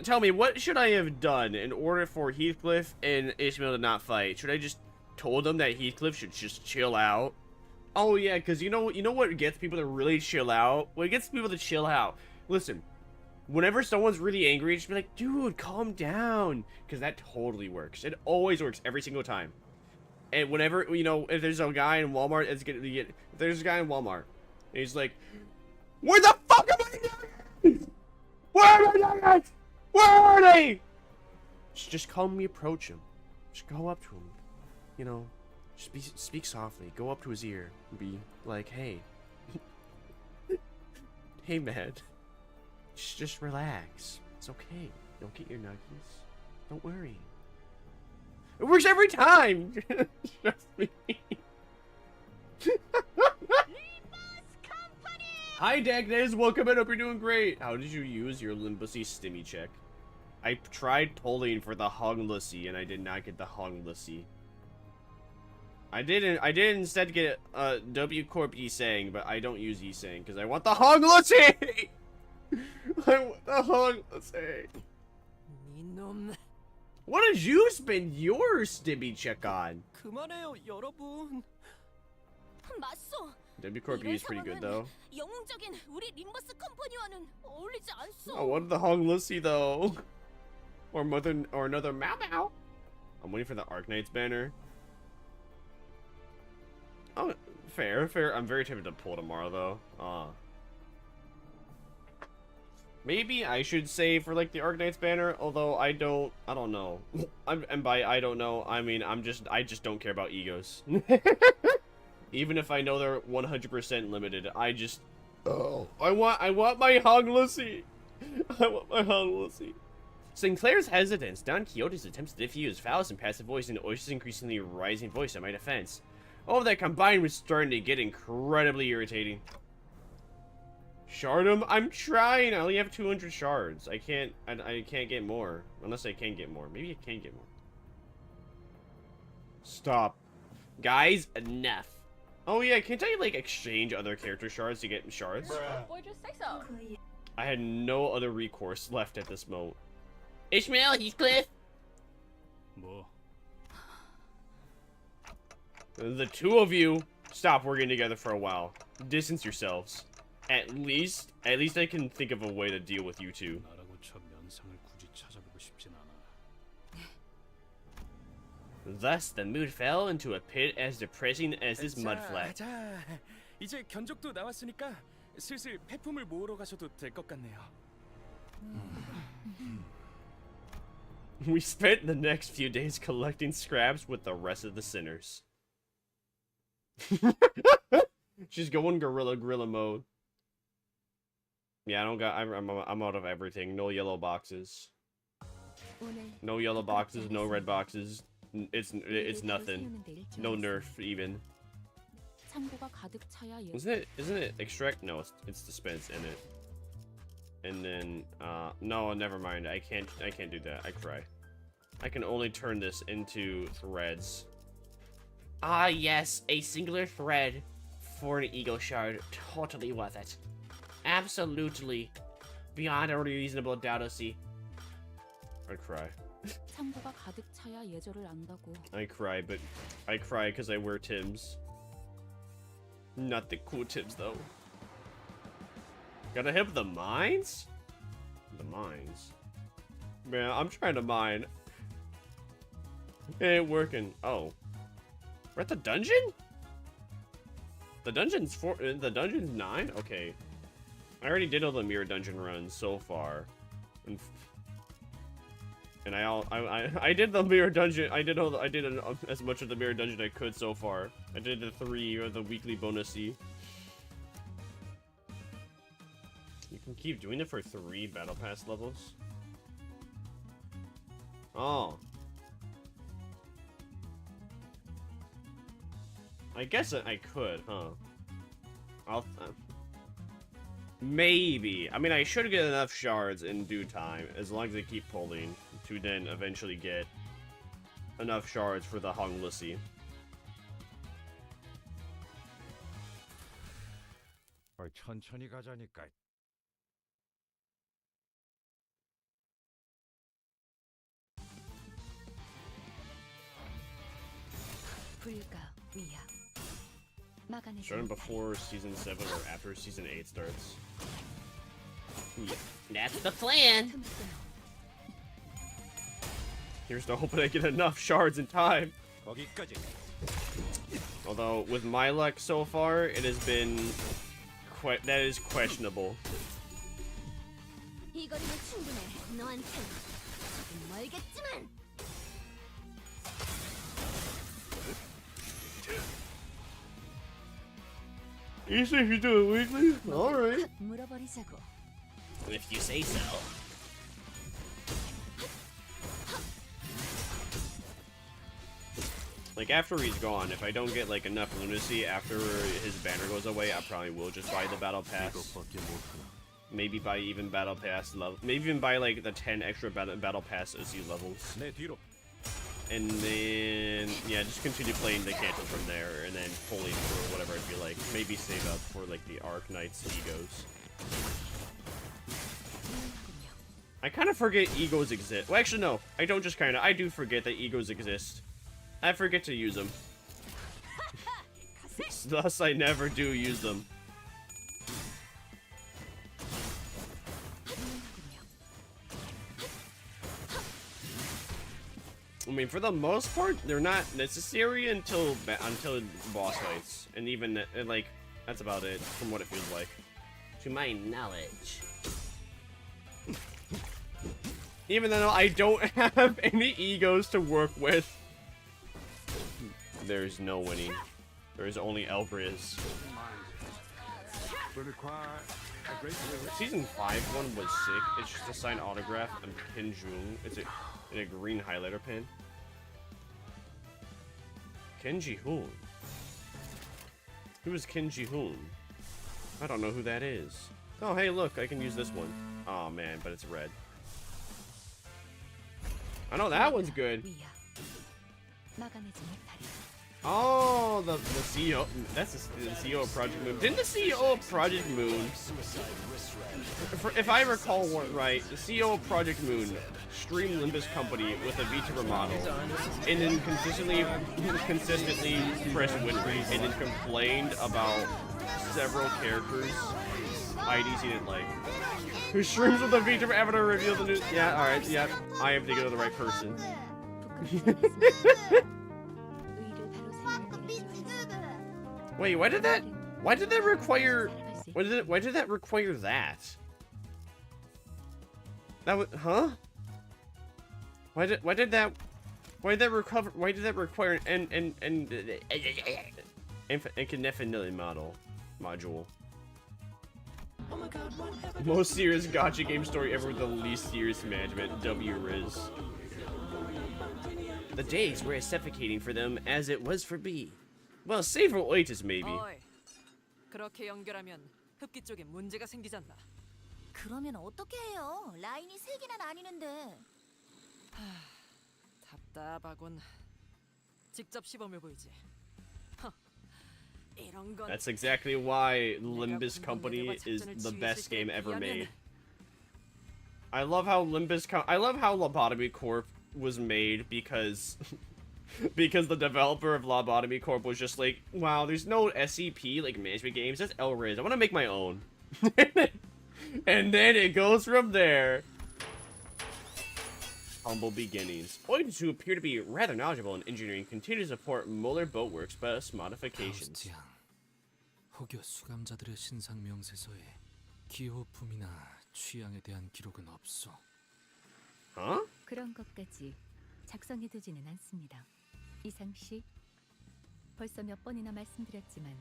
Tell me, what should I have done in order for Heathcliff and Ishmael to not fight? Should I just told them that Heathcliff should just chill out? Oh yeah, because you know what gets people to really chill out? What gets people to chill out? Listen, whenever someone's really angry, just be like, dude, calm down. Because that totally works. It always works every single time. And whenever, if there's a guy in Walmart, if there's a guy in Walmart, and he's like, where the fuck am I? Where are my nuggets? Where are they? Just calmly approach him. Just go up to him. Just speak softly. Go up to his ear and be like, hey. Hey, man. Just relax. It's okay. Don't get your nuggies. Don't worry. It works every time! Trust me. Hi, Dagnes. Welcome in. Hope you're doing great. How did you use your Limbussy stimmy check? I tried polling for the HONGLUSSY, and I did not get the HONGLUSSY. I did instead get W Corp Yisang, but I don't use Yisang because I want the HONGLUSSY! I want the HONGLUSSY! What did you spend your stimmy check on? 그만해요, 여러분. 맞소. W Corp is pretty good though. 영웅적인 우리 림버스 컴퍼니와는 어울리지 않소. I wanted the HONGLUSSY though. Or another Mau. I'm waiting for the Arknights banner. Oh, fair. I'm very tempted to pull tomorrow though. Maybe I should save for like the Arknights banner, although I don't know. And by I don't know, I mean I just don't care about egos. Even if I know they're 100% limited, I want my HONGLUSSY. I want my HONGLUSSY. Sinclair's hesitance, Don Quixote's attempts to diffuse Faust and passive voice, and Oish's increasingly rising voice at my defense. All of that combined was starting to get incredibly irritating. Shard him? I'm trying. I only have 200 shards. I can't get more. Unless I can get more. Maybe I can get more. Stop. Guys, enough. Oh yeah, can't I like exchange other character shards to get shards? Boy, just say so. I had no other recourse left at this moment. Ishmael, Heathcliff. 뭐? The two of you stop working together for a while. Distance yourselves. At least I can think of a way to deal with you two. 나라고 저 면상을 굳이 찾아보고 싶진 않아. Thus, the mood fell into a pit as depressing as this mudflat. 자, 이제 견적도 나왔으니까 슬슬 폐품을 모으러 가셔도 될 것 같네요. We spent the next few days collecting scraps with the rest of the sinners. She's going gorilla mode. Yeah, I don't got. I'm out of everything. No yellow boxes. No yellow boxes. No red boxes. It's nothing. No nerf even. Isn't it extract? No, it's dispense in it. And then no, never mind. I can't do that. I cry. I can only turn this into threads. Ah, yes, a singular thread for an ego shard. Totally worth it. Absolutely. Beyond a reasonable doubt, I cry. 창고가 가득 차야 예절을 안다고. I cry because I wear Timbs. Not the cool Timbs though. Gotta hit the mines? The mines. Man, I'm trying to mine. It ain't working. Oh. We're at the dungeon? The dungeon's 9? Okay. I already did all the mirror dungeon runs so far. And I did the mirror dungeon. I did as much of the mirror dungeon I could so far. I did the 3 or the weekly bonusy. You can keep doing it for 3 battle pass levels. Oh. I guess I could, huh? Maybe. I mean, I should get enough shards in due time, as long as I keep pulling, to then eventually get enough shards for the HONGLUSSY. 천천히 가자니까. 불가 위야. Starting before season 7 or after season 8 starts. Yeah, that's the plan. Here's to hoping I get enough shards in time. Although with my luck so far, it has been that is questionable. 이 거리는 충분해. 너한텐 조금 멀겠지만. You say you do it weekly? Alright. 물어버리자고. If you say so. Like after he's gone, if I don't get like enough lunacy after his banner goes away, I probably will just buy the battle pass. Maybe buy even battle pass level. Maybe even buy like the 10 extra battle pass OC levels. And then yeah, just continue playing the canton from there, and then pulling for whatever I feel like. Maybe save up for like the Arc Knight's egos. I kind of forget egos exist. Well, actually no, I don't just kind of. I do forget that egos exist. I forget to use them. Thus, I never do use them. I mean, for the most part, they're not necessary until boss fights, and even like that's about it from what it feels like. To my knowledge. Even though I don't have any egos to work with, there's no winning. There's only Elbriz. Season 5 one was sick. It's just a signed autograph and Pin Jung. It's in a green highlighter pen. Kenji Hoon. Who is Kenji Hoon? I don't know who that is. Oh, hey, look, I can use this one. Oh man, but it's red. I know that one's good. Oh, the CEO. That's the CEO of Project Moon. Didn't the CEO of Project Moon, if I recall right, the CEO of Project Moon streamed Limbus Company with a Vtuber model, and then consistently pressed win rate, and then complained about several characters IDs he didn't like. Who streams with a Vtuber avatar reveal the news? Yeah, all right, yeah, I am thinking of the right person. Wait, why did that require that? That was, huh? Why did that require an Nephilim module? Most serious gacha game story ever with the least serious management. W.Riz. The days were as suffocating for them as it was for B. Well, several ages maybe. 그렇게 연결하면 흡기 쪽에 문제가 생기잖아. 그러면 어떻게 해요? 라인이 3개나 나뉘는데. 답답하군. 직접 시범을 보이지. 이런 건 That's exactly why Limbus Company is the best game ever made. I love how Lobotomy Corp was made because because the developer of Lobotomy Corp was just like, wow, there's no SCP like management games. That's L-Riz. I want to make my own. And then it goes from there. Humble beginnings. Oids, who appear to be rather knowledgeable in engineering, continue to support Muller Boatworks bus modifications. 혹여 수감자들의 신상 명세서에 기호품이나 취향에 대한 기록은 없어. 그런 것까지 작성해두지는 않습니다. 이상 씨, 벌써 몇 번이나 말씀드렸지만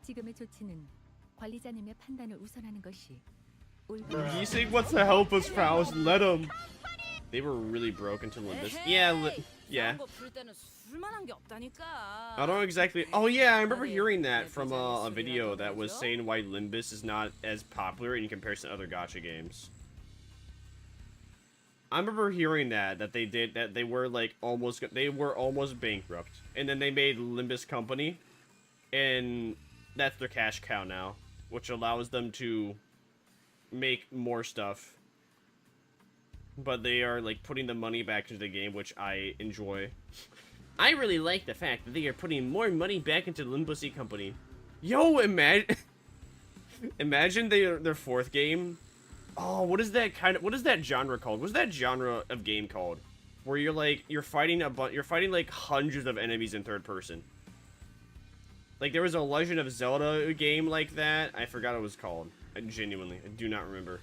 지금의 조치는 관리자님의 판단을 우선하는 것이 옳습니다. He said wants to help us, Faust. Let him. They were really broken to Limbus. Yeah, yeah. I don't exactly. Oh yeah, I remember hearing that from a video that was saying why Limbus is not as popular in comparison to other gacha games. I remember hearing that they were almost bankrupt, and then they made Limbus Company, and that's their cash cow now, which allows them to make more stuff. But they are like putting the money back into the game, which I enjoy. I really like the fact that they are putting more money back into Limbusy Company. Yo, imagine their fourth game. Oh, what is that genre called? What's that genre of game called? Where you're fighting like hundreds of enemies in third person. Like there was a Legend of Zelda game like that. I forgot what it was called. I do not remember.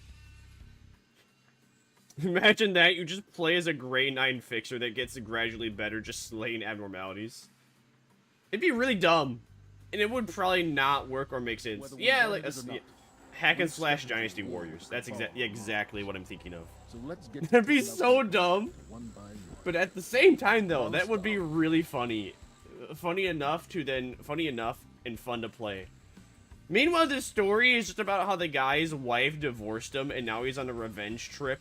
Imagine that, you just play as a Grey 9 fixer that gets gradually better, just slaying abnormalities. It'd be really dumb. And it would probably not work or make sense. Yeah, like hack and slash Dynasty Warriors. That's exactly what I'm thinking of. That'd be so dumb. But at the same time though, that would be really funny. Funny enough and fun to play. Meanwhile, this story is just about how the guy's wife divorced him and now he's on a revenge trip.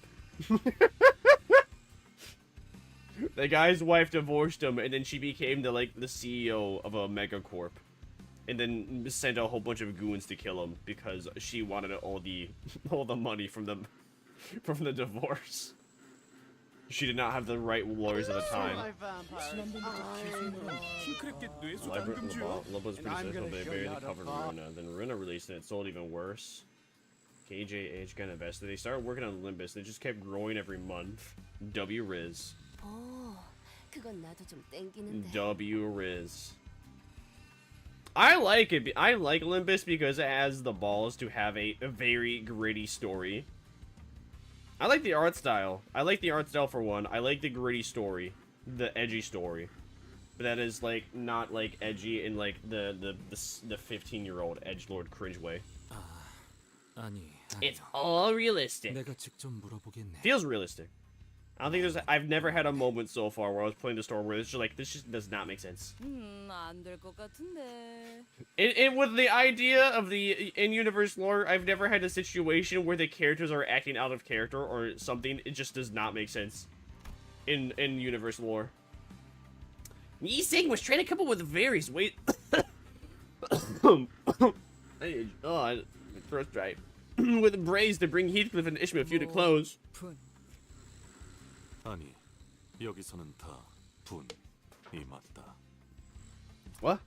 The guy's wife divorced him, and then she became the CEO of a megacorp, and then sent a whole bunch of goons to kill him because she wanted all the money from the divorce. She did not have the right lawyers at the time. Lobo's predecessor, they barely covered Runa. Then Runa released it, it sold even worse. KJH got invested. They started working on Limbus. They just kept growing every month. W.Riz. 그건 나도 좀 땡기는데. W.Riz. I like it. I like Limbus because it has the balls to have a very gritty story. I like the art style. I like the art style for one. I like the gritty story, the edgy story. But that is like not like edgy in like the 15-year-old edgelord cringe way. It's all realistic. Feels realistic. I don't think I've never had a moment so far where I was playing the story where it's just like, this just does not make sense. 안 될 것 같은데. And with the idea of the in-universe lore, I've never had a situation where the characters are acting out of character or something. It just does not make sense in universe lore. Yi Sing was trying to come up with various ways. My throat dry. With Braze to bring Heathcliff and Ishmael to close. 아니, 여기서는 다 분이 맞다. What?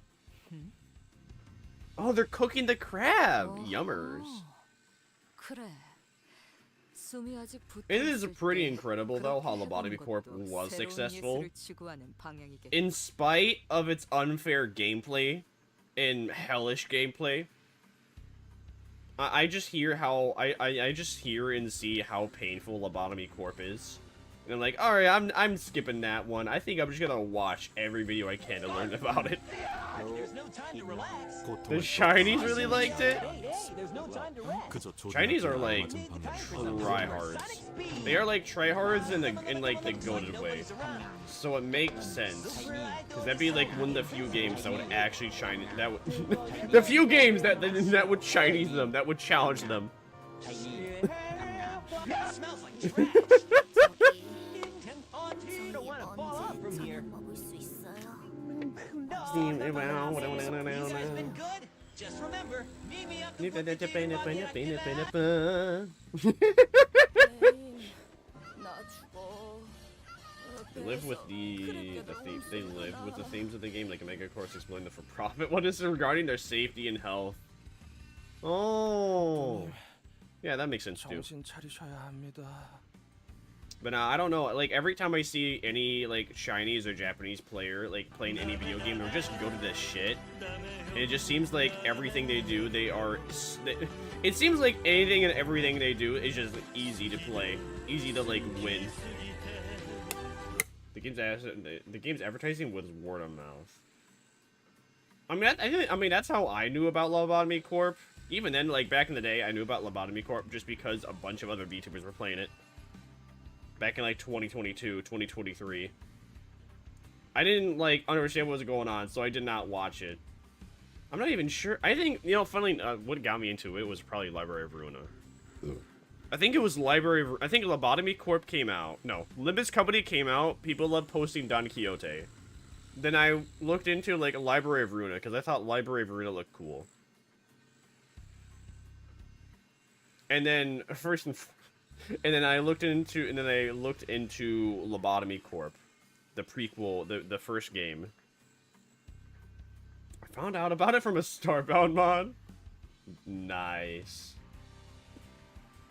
Oh, they're cooking the crab. Yummers. 그래. 숨이 아직 It is pretty incredible though how Lobotomy Corp was successful. In spite of its unfair gameplay and hellish gameplay. I just hear how I just hear and see how painful Lobotomy Corp is. And I'm like, alright, I'm skipping that one. I think I'm just gonna watch every video I can to learn about it. The Chinese really liked it. Chinese are like tryhards. They are like tryhards in like the goated way. So it makes sense. Cause that'd be like one of the few games that would actually Chinese the few games that would Chinese them, that would challenge them. Just remember, meet me up. They live with the themes. They live with the themes of the game, like a mega course explain the for profit. What is it regarding their safety and health? Oh, yeah, that makes sense too. But I don't know, like every time I see any like Chinese or Japanese player like playing any video game, they'll just go to this shit. And it just seems like everything they do, it seems like anything and everything they do is just easy to play, easy to like win. The game's advertising was word of mouth. I mean that's how I knew about Lobotomy Corp. Even then, like back in the day, I knew about Lobotomy Corp just because a bunch of other VTubers were playing it. Back in like 2022, 2023. I didn't like understand what was going on, so I did not watch it. I'm not even sure. I think, you know, funnily, what got me into it was probably Library of Ruina. I think it was I think Lobotomy Corp came out. No, Limbus Company came out. People loved posting Don Quixote. Then I looked into like a Library of Ruina because I thought Library of Ruina looked cool. And then and then I looked into Lobotomy Corp, the prequel, the first game. I found out about it from a Starbound mod. Nice.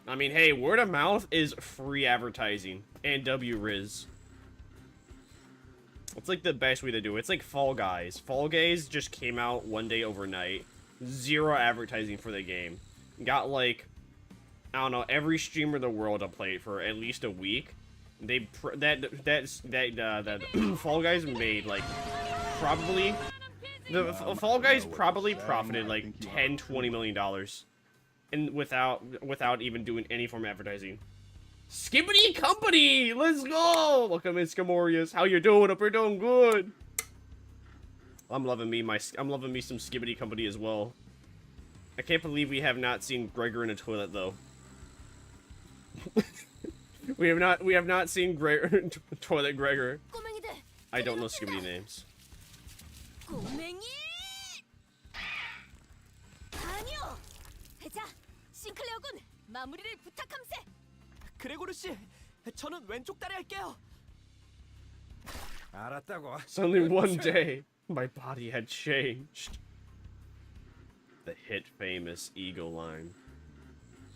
I mean, hey, word of mouth is free advertising and WRIZ. It's like the best way to do it. It's like Fall Guys. Fall Guys just came out one day overnight. Zero advertising for the game. Got like, I don't know, every streamer in the world to play it for at least a week. They Fall Guys made like probably Fall Guys probably profited like $10-20 million, and without even doing any form of advertising. Skibbity Company, let's go! Welcome in, Scamorius. How you doing? Hope you're doing good. I'm loving me some Skibbity Company as well. I can't believe we have not seen Gregor in a toilet though. we have not seen Toilet Gregor. I don't know Skibbity names. 아니요. 자, 싱클레어군, 마무리를 부탁함세. 그레고르 씨, 저는 왼쪽 다리 할게요. 알았다고. Suddenly one day, my body had changed. The hit famous eagle line.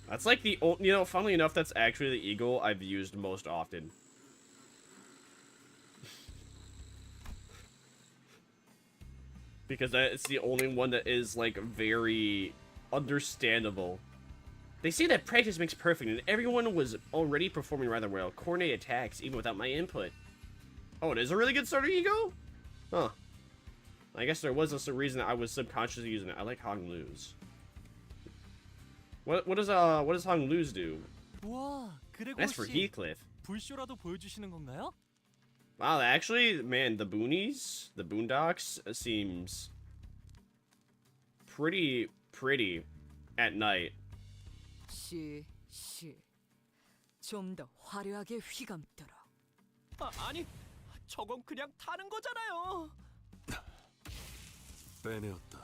That's like the only, you know, funnily enough, that's actually the eagle I've used most often. Because it's the only one that is, like, very understandable. They say that practice makes perfect, and everyone was already performing rather well. Coordinate attacks, even without my input. Oh, it is a really good starter ego? Huh. I guess there was a reason I was subconsciously using it. I like HONGLUSSY. What does HONGLUSSY do? That's for Heathcliff. 불쇼라도 보여주시는 건가요? Wow, actually, man, the Boondocks seems pretty at night. 좀 더 화려하게 휘감더라. 아니, 저건 그냥 타는 거잖아요. 빼내었다.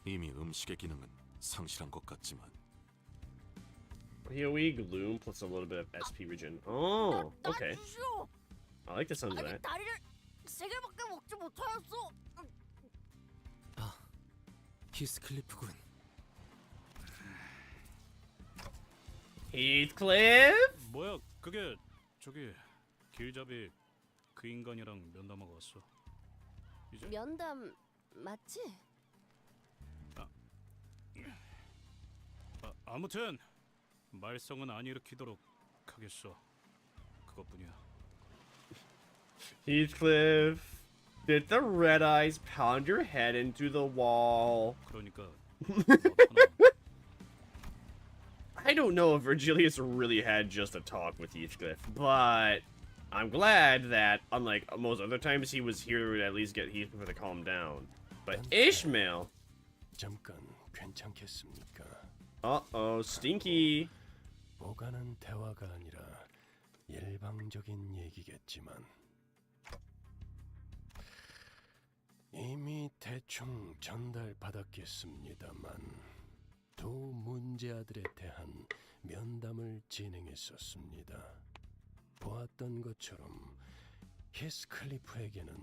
이미 음식의 기능은 상실한 것 같지만. PoE gloom plus a little bit of SP regen. Oh, okay. I like the sound of that. 다리를 3개밖에 먹지 못하였어. 히스클리프군. Heathcliff? 뭐야 그게 저기 길잡이 그 인간이랑 면담하고 왔어. 이제 면담 맞지? 아무튼 말썽은 안 일으키도록 하겠어. 그것뿐이야. Heathcliff, did the red eyes pound your head into the wall? 그러니까 I don't know if Virgilius really had just a talk with Heathcliff, but I'm glad that, unlike most other times, he was here to at least get Heathcliff to calm down. But Ishmael... 잠깐 괜찮겠습니까? Uh-oh, stinky. 오가는 대화가 아니라 일방적인 얘기겠지만 이미 대충 전달받았겠습니다만 두 문제아들에 대한 면담을 진행했었습니다. 보았던 것처럼 히스클리프에게는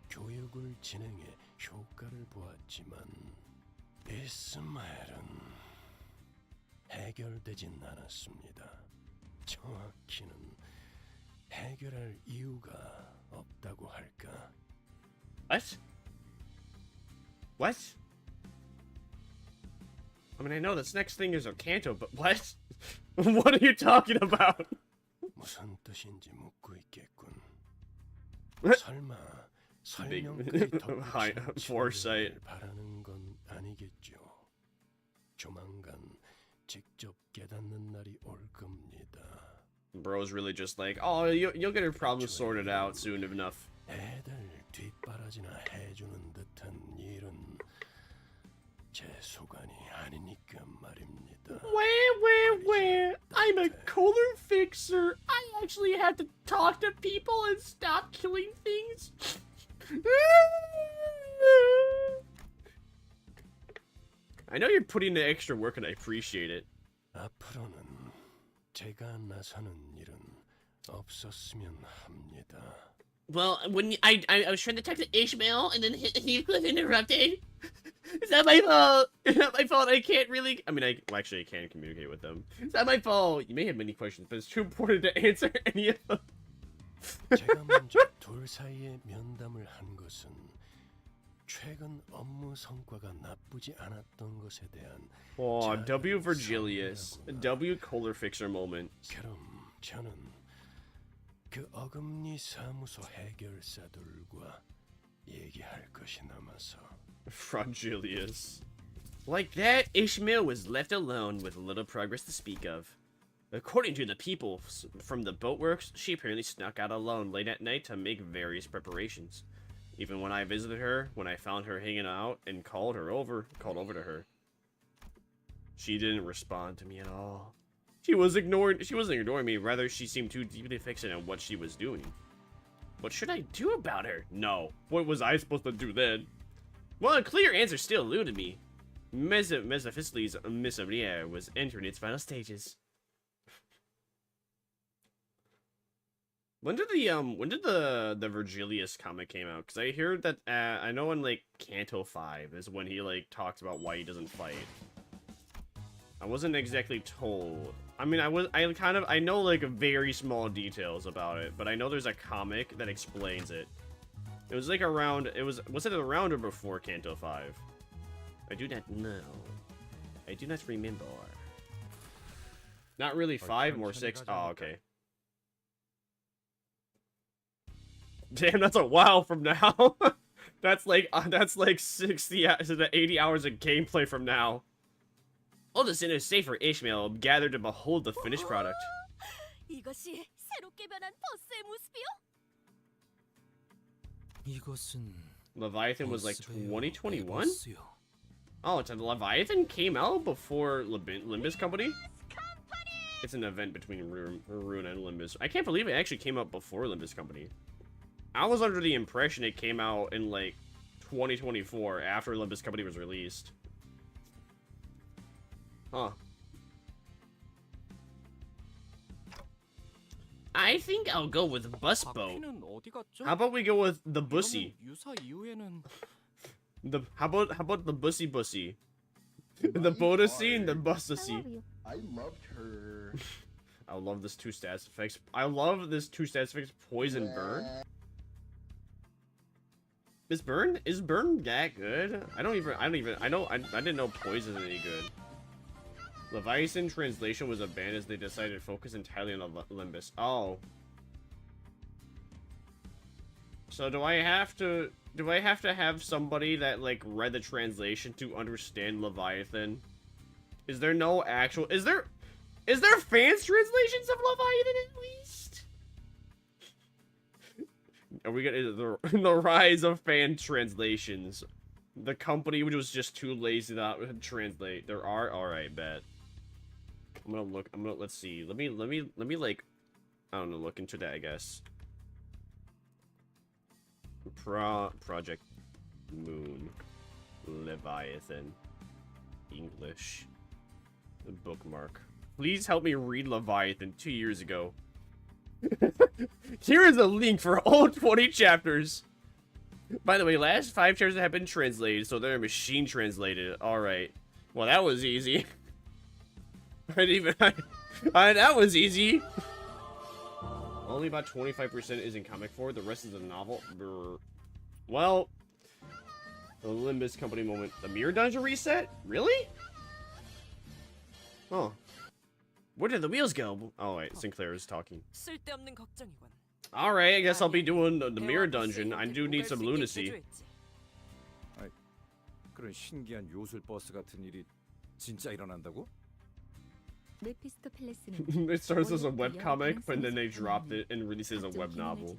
교육을 진행해 효과를 보았지만 이스마엘은 해결되진 않았습니다. 정확히는 해결할 이유가 없다고 할까? What? What? I mean, I know this next thing is a canto, but what? What are you talking about? 무슨 뜻인지 묻고 있겠군. 설마 Big 설명까지 high 덧붙이는 foresight. 진리를 바라는 건 아니겠죠. 조만간 직접 깨닫는 날이 올 겁니다. Bro's really just like, oh, you'll get your problems sorted out soon enough. 애들 뒷바라지나 해주는 듯한 일은 제 소관이 아니니까 말입니다. Where? I'm a color fixer. I actually have to talk to people and stop killing things. I know you're putting in extra work and I appreciate it. 앞으로는 제가 나서는 일은 없었으면 합니다. Well, when I was trying to talk to Ishmael and then Heathcliff interrupted. It's not my fault. It's not my fault. I can't really. I mean, I can communicate with them. It's not my fault. You may have many questions, but it's too important to answer any of them. 제가 먼저 둘 사이에 면담을 한 것은 최근 업무 성과가 나쁘지 않았던 것에 대한 Oh, W Virgilius. W color fixer moment. 그럼 저는 그 어금니 사무소 해결사들과 얘기할 것이 남아서 Fragilius. Like that, Ishmael was left alone with little progress to speak of. According to the people from the boatworks, she apparently snuck out alone late at night to make various preparations. Even when I visited her, when I found her hanging out and called over to her, she didn't respond to me at all. She wasn't ignoring me, rather she seemed too deeply fixated on what she was doing. What should I do about her? No. What was I supposed to do then? Well, a clear answer still eluded me. Mephistopheles' miseria was entering its final stages. When did the Virgilius comic came out? Because I hear that I know in like Canto 5 is when he like talks about why he doesn't fight. I wasn't exactly told. I mean, I know like very small details about it, but I know there's a comic that explains it. It was like around. Was it around or before Canto 5? I do not know. I do not remember. Not really 5, more 6. Oh, okay. Damn, that's a while from now. that's like 60 to 80 hours of gameplay from now. All the sinners safe for Ishmael gathered to behold the finished product. 이것이 새롭게 변한 버스의 모습이요? 이것은 Leviathan was like 2021? Oh, it's a Leviathan came out before Limbus Company? It's an event between Rune and Limbus. I can't believe it actually came out before Limbus Company. I was under the impression it came out in like 2024 after Limbus Company was released. Huh. I think I'll go with bus boat. How about we go with the bussy? How about the bussy? The boatusy and the bussy. I loved her. I love this 2 stats effects. I love this 2 stats effects. Poison burn. Is burn that good? I didn't know poison is any good. Leviathan translation was abandoned as they decided to focus entirely on the limbus. Oh. So do I have to have somebody that like read the translation to understand Leviathan? Is there no actual is there fans translations of Leviathan at least? Are we gonna the rise of fan translations? The company which was just too lazy to translate. There are alright, bet. Let's see. Let me like I don't know, look into that, I guess. Project Moon Leviathan English bookmark. Please help me read Leviathan 2 years ago. Here is a link for all 20 chapters. By the way, last 5 chapters have been translated, so they're machine translated. Alright. Well, that was easy. That was easy. Only about 25% is in comic form. The rest is a novel. Brr. Well, the Limbus Company moment. The mirror dungeon reset? Really? Oh. Where did the wheels go? Oh wait, Sinclair is talking. Alright, I guess I'll be doing the mirror dungeon. I do need some lunacy. 그런 신기한 요술 버스 같은 일이 진짜 일어난다고? 메피스토 팰리스는 It starts as a webcomic, but then they dropped it and released it as a web novel.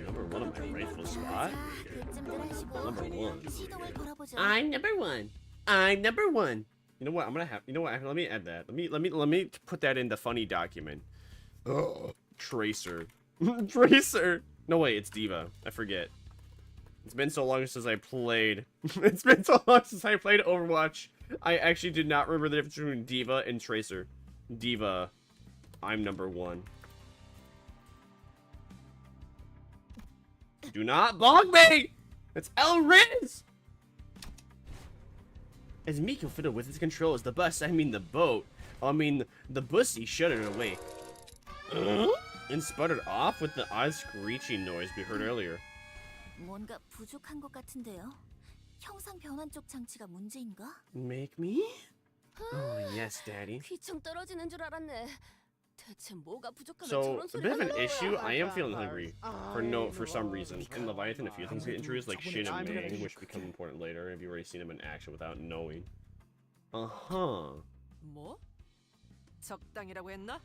Number 1 on my rightful spot? Number 1. I'm number 1. I'm number 1. You know what? I'm gonna have. You know what? Let me add that. Let me put that in the funny document. Oh, Tracer. Tracer. No wait, it's Diva. I forget. It's been so long since I played. It's been so long since I played Overwatch. I actually did not remember the difference between Diva and Tracer. Diva, I'm number 1. Do not bog me! It's El Riz! As Miko fiddled with his controls, the bus, I mean the boat, I mean the bussy shuddered away. And sputtered off with the odd screeching noise we heard earlier. 뭔가 부족한 것 같은데요. 형상 변환 쪽 장치가 문제인가? Make me? Oh yes, Daddy. 귀청 떨어지는 줄 알았네. 대체 뭐가 부족하면 So 저런 a 소리가 bit of an 나는 issue. 거야? I am feeling hungry for some reason. In Leviathan, a few things get introduced like Shin and Mang, which become important later. Have you already seen them in action without knowing? 뭐? 적당이라고 했나?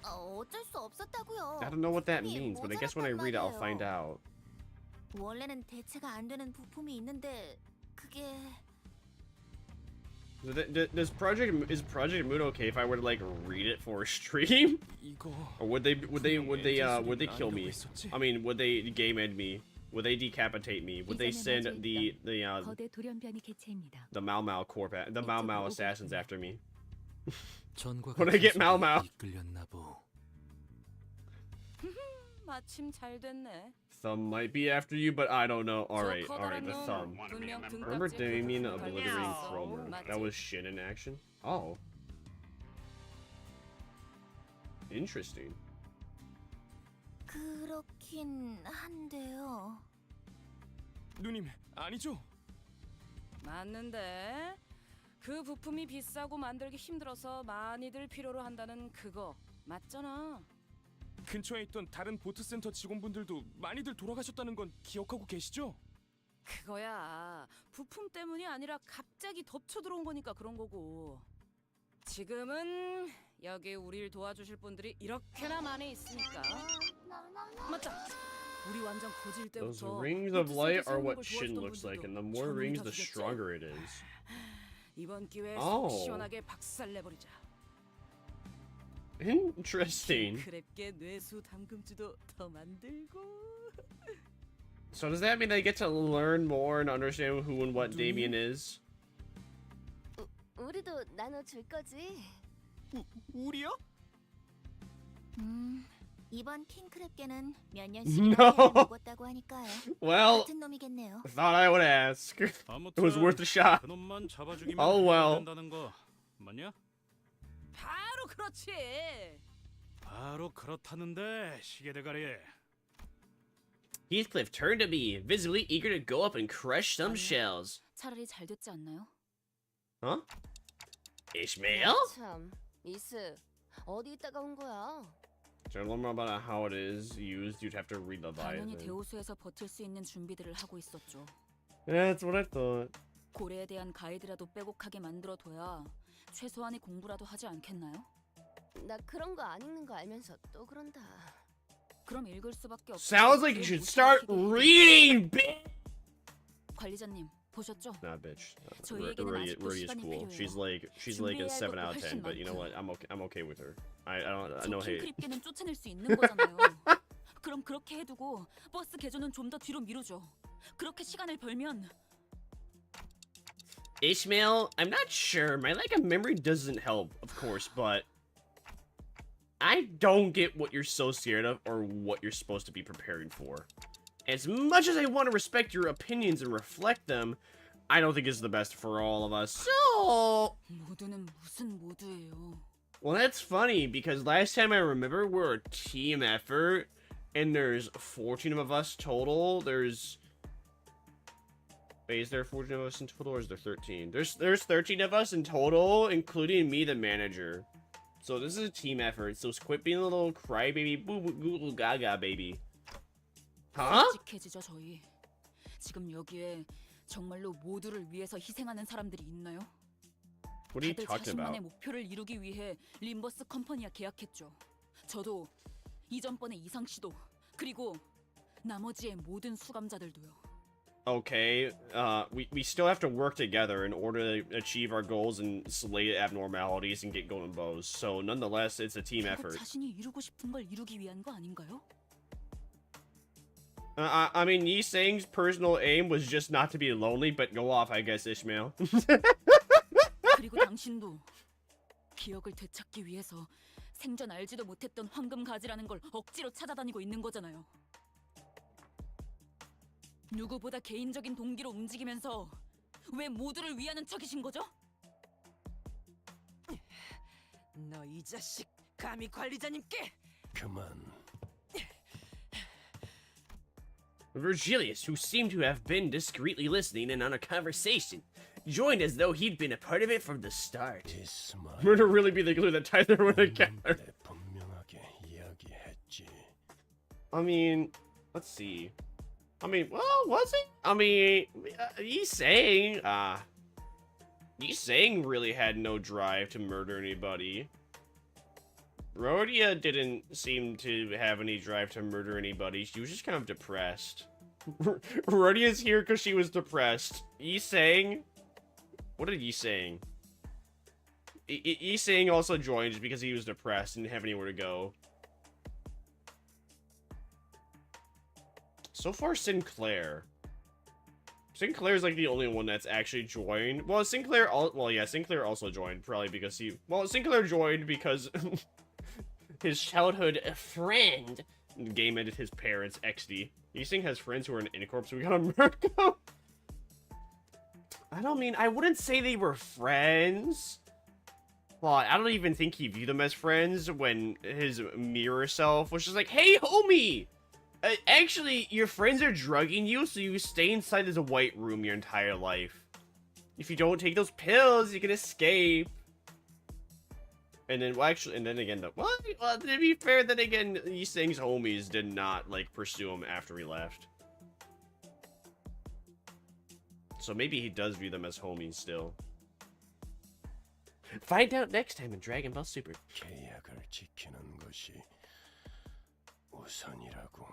어쩔 수 없었다고요. I don't know what that means, but I guess when I read it, I'll find out. 원래는 대체가 안 되는 부품이 있는데 그게 Is Project Moon okay if I were to like read it for a stream? Or would they kill me? I mean, would they game end me? Would they decapitate me? Would they send the Mau Mau Corp, the Mau Mau assassins after me? When I get Mau Mau. 마침 잘 됐네. Thumb might be after you, but I don't know. Alright, the thumb. Remember Damien obliterating Cromer? That was Shin in action? Oh. Interesting. 그렇긴 한데요. 누님, 아니죠? 맞는데 그 부품이 비싸고 만들기 힘들어서 많이들 필요로 한다는 그거 맞잖아. 근처에 있던 다른 보트센터 직원분들도 많이들 돌아가셨다는 건 기억하고 계시죠? 그거야 부품 때문이 아니라 갑자기 덮쳐 들어온 거니까 그런 거고. 지금은 여기 우리를 도와주실 분들이 이렇게나 많이 있으니까. 맞다. 우리 완전 고질 Those 때부터 rings of light are what Shin looks like, and the more rings, the stronger it is. 이번 기회에 속 시원하게 박살 내버리자. Interesting. 그랩게 뇌수 담금주도 더 만들고. So does that mean they get to learn more and understand who and what Damien is? 우리도 나눠줄 거지? 우리요? 이번 킹크랩게는 몇 No. 년씩이나 먹었다고 하니까요. Well, 같은 놈이겠네요. thought I would ask. It was worth a shot. 그놈만 잡아주기만 Oh well. 된다는 거 맞냐? 바로 그렇지. 바로 그렇다는데 시계대가리. Heathcliff turned to me, visibly eager to go up and crush some shells. 차라리 잘 됐지 않나요? Huh? Ishmael? 참, 미스 어디 있다가 온 거야? To learn more about how it is used, you'd have to read the 당연히 Bible. 대호수에서 버틸 수 있는 준비들을 하고 있었죠. Yeah, that's what I thought. 고래에 대한 가이드라도 빼곡하게 만들어둬야 최소한의 공부라도 하지 않겠나요? 나 그런 거 안 읽는 거 알면서 또 그런다. 그럼 읽을 수밖에 없어. Sounds like you should start reading, bitch! 관리자님, 보셨죠? Nah, bitch. 저희에게는 아직도 Rudy is 시간이 cool. 필요해요. She's like a 준비해야 할 7 것도 out of 10, 훨씬 but you know what? 많고요. I'm okay with her. I no 저 hate. 킹크립게는 쫓아낼 수 있는 거잖아요. 그럼 그렇게 해두고 버스 개조는 좀 더 뒤로 미루죠. 그렇게 시간을 벌면 Ishmael, I'm not sure. My lack of memory doesn't help, of course, but I don't get what you're so scared of or what you're supposed to be preparing for. As much as I want to respect your opinions and reflect them, I don't think it's the best for all of us. So, 모두는 무슨 모두예요? well, that's funny because last time I remember we're a team effort and there's 14 of us total. Wait, is there 14 of us in total or is there 13? There's 13 of us in total, including me, the manager. So this is a team effort. So quit being a little crybaby, boo boo goo goo gaga baby. Huh? 솔직해지죠 저희. 지금 여기에 정말로 모두를 위해서 희생하는 사람들이 있나요? What are you 다들 talking 자신만의 about? 목표를 이루기 위해 림버스 컴퍼니와 계약했죠. 저도 이전번에 이상 씨도 그리고 나머지의 모든 수감자들도요. Okay, we still have to work together in order to achieve our goals and slay abnormalities and get golden bows. So nonetheless, it's a team 결국 effort. 자신이 이루고 싶은 걸 이루기 위한 거 아닌가요? I mean, Yi Sang's personal aim was just not to be lonely, but go off, I guess, Ishmael. 그리고 당신도 기억을 되찾기 위해서 생전 알지도 못했던 황금 가지라는 걸 억지로 찾아다니고 있는 거잖아요. 누구보다 개인적인 동기로 움직이면서 왜 모두를 위하는 척이신 거죠? 너 이 자식 감히 관리자님께 그만. Virgilius, who seemed to have been discreetly listening in on a conversation, joined as though he'd been a part of it from the start. We're to really be the glue that ties everyone together. 분명하게 이야기했지. I mean, let's see. I mean, well, was it? I mean, Yi Sang really had no drive to murder anybody. Rhodia didn't seem to have any drive to murder anybody. She was just kind of depressed. Rhodia's here because she was depressed. Yi Sang? What did Yi Sang? Yi Sang also joined just because he was depressed and didn't have anywhere to go. So far, Sinclair's like the only one that's actually joined. Well, Sinclair also joined, probably because Sinclair joined because his childhood friend game ended his parents, XD. Yi Sang has friends who are in Incorp, so we got a Mirko. I wouldn't say they were friends. Well, I don't even think he viewed them as friends when his mirror self was just like, hey, homie! Actually, your friends are drugging you, so you stay inside this white room your entire life. If you don't take those pills, you can escape. And then, well, to be fair, then again, Yi Sang's homies did not, pursue him after he left. So maybe he does view them as homies still. Find out next time in Dragon Ball Super. 계약을 지키는 것이 우선이라고.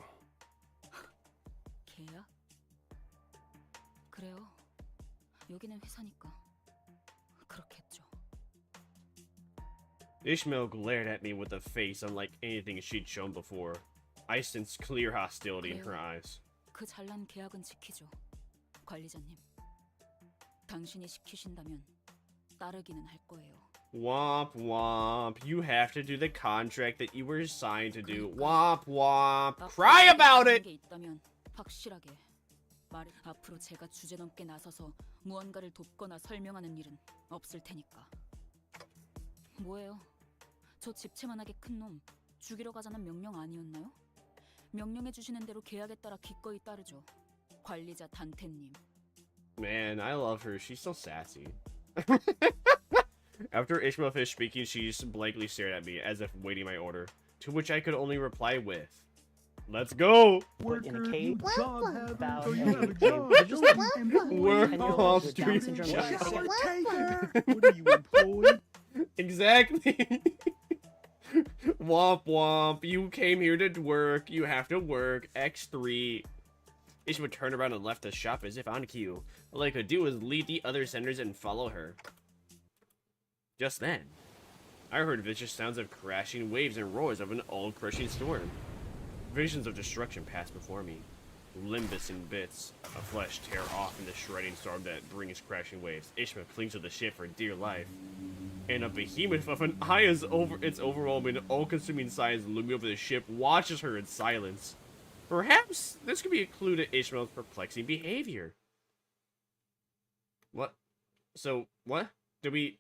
계약? 그래요. 여기는 회사니까 그렇겠죠. Ishmael glared at me with a face unlike anything she'd shown before. I sensed clear hostility in her eyes. 그 잘난 계약은 지키죠. 관리자님. 당신이 시키신다면 따르기는 할 거예요. Womp womp. You have to do the contract that you were signed to do. Womp womp. Cry about it! 게 있다면 확실하게 말해. 앞으로 제가 주제넘게 나서서 무언가를 돕거나 설명하는 일은 없을 테니까. 뭐예요? 저 집채만하게 큰 놈 죽이러 가자는 명령 아니었나요? 명령해 주시는 대로 계약에 따라 기꺼이 따르죠. 관리자 단테님. Man, I love her. She's so sassy. After Ishmael finished speaking, she just blankly stared at me as if waiting my order, to which I could only reply with, "Let's go!" Work in a cave. About Oh, a you have a cave. job. They're just like Work and you're off with Down street. syndrome. What are you employed? Exactly. Womp womp. You came here to work. You have to work. X3. Ishmael turned around and left the shop as if on cue. All I could do was lead the other senders and follow her. Just then, I heard vicious sounds of crashing waves and roars of an all-crushing storm. Visions of destruction passed before me. Limbus in bits, a flesh tear off in the shredding storm that brings crashing waves. Ishmael clings to the ship for dear life. And a behemoth of an eye is over its overwhelming, all-consuming size looming over the ship watches her in silence. Perhaps this could be a clue to Ishmael's perplexing behavior. What? So, what? Did we...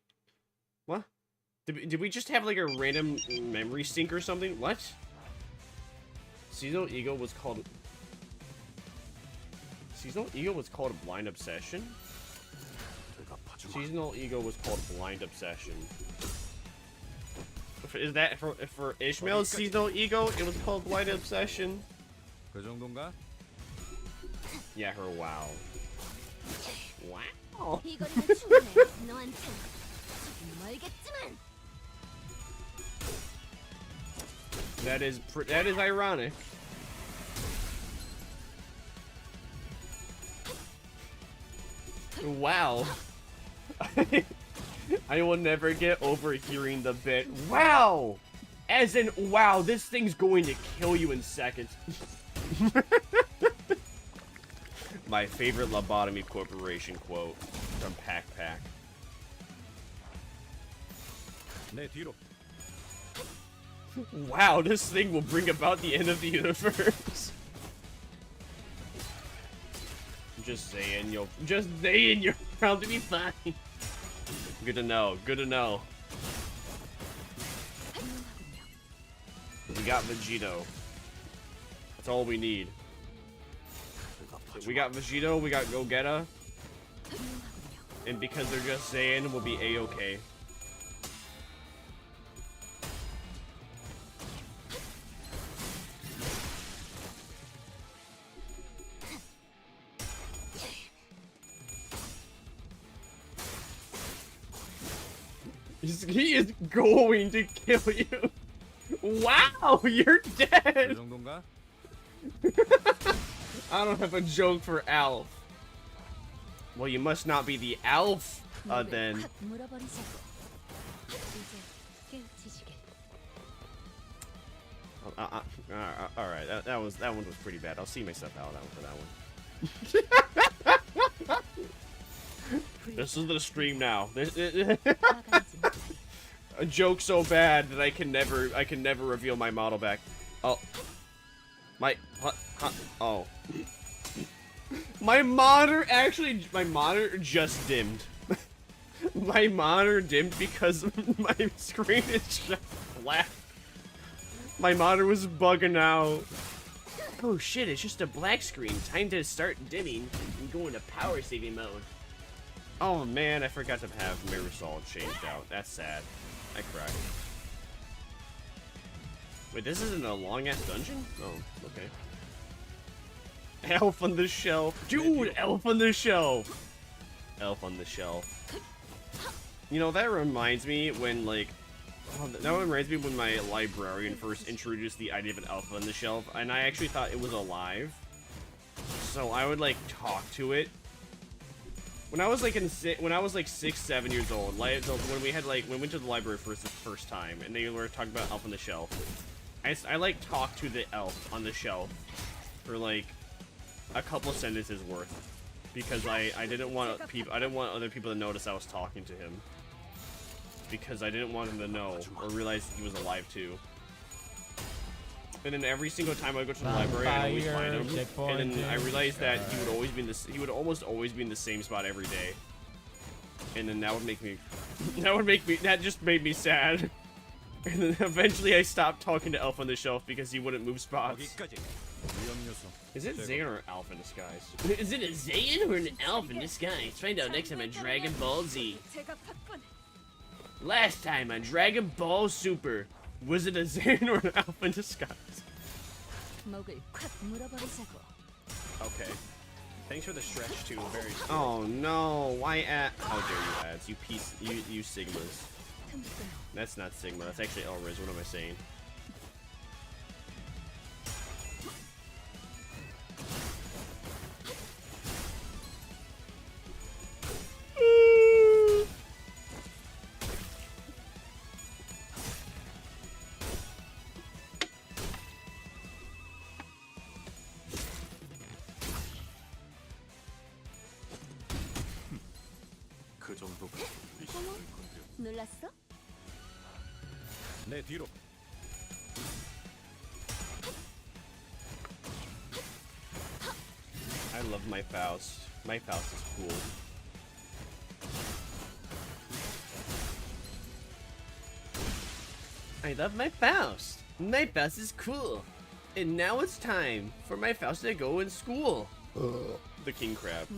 What? Did we just have like a random memory sync or something? What? Seasonal Ego was called... Seasonal Ego was called Blind Obsession? Seasonal Ego was called Blind Obsession. Is that for Ishmael's Seasonal Ego? It was called Blind Obsession? 그 정도인가? Yeah, her wow. Wow. 이거리는 충분해. 너한텐 조금 멀겠지만. That is ironic. Wow. I will never get over hearing the bit, wow! As in, wow, this thing's going to kill you in seconds. My favorite Lobotomy Corporation quote from Pack Pack. 내 뒤로. Wow, this thing will bring about the end of the universe. Just saying, you're bound to be fine. Good to know, good to know. We got Vegito. That's all we need. We got Vegito, we got Gogeta. And because they're just Saiyan, we'll be A-okay. He is going to kill you. Wow, you're dead. 그 정도인가? I don't have a joke for Alf. Well, you must not be the Alf, then. Alright, that one was pretty bad. I'll see myself out for that one. This is the stream now. A joke so bad that I can never reveal my model back. Oh, what? Oh, my monitor just dimmed. My monitor dimmed because my screen is just black. My monitor was bugging out. Oh shit! It's just a black screen. Time to start dimming and go into power saving mode. Oh man, I forgot to have Marisol changed out. That's sad. I cried. Wait, this isn't a long-ass dungeon? Oh, okay. Elf on the shelf. Dude, Elf on the shelf. Elf on the shelf. You know, that reminds me when, like... that reminds me when my librarian first introduced the idea of an elf on the shelf, and I actually thought it was alive. So I would, like, talk to it. When I was like when I was like 6, 7 years old, like when we went to the library for the first time, and they were talking about Elf on the Shelf. I like talked to the elf on the shelf for like a couple sentences worth, because I didn't want other people to notice I was talking to him, because I didn't want him to know or realize he was alive too. And then every single time I go to the library, I always find him. And then I realized that he would almost always be in the same spot every day. And then that just made me sad. And then eventually I stopped talking to Elf on the Shelf because he wouldn't move spots. Is it Zayn or an Elf in disguise? Is it a Zayn or an Elf in disguise? Find out next time on Dragon Ball Z. Last time on Dragon Ball Super. Was it a Zayn or an Elf in disguise? Okay. Thanks for the stretch too. Very. Oh no! Why at? How dare you, ads? You piece. You Sigmas. That's not Sigma. That's actually Elriz. What am I saying? 그 정도가 놀랐어? 내 뒤로. I love my Faust. My Faust is cool. I love my Faust. My Faust is cool. And now it's time for my Faust to go in school. The king crab.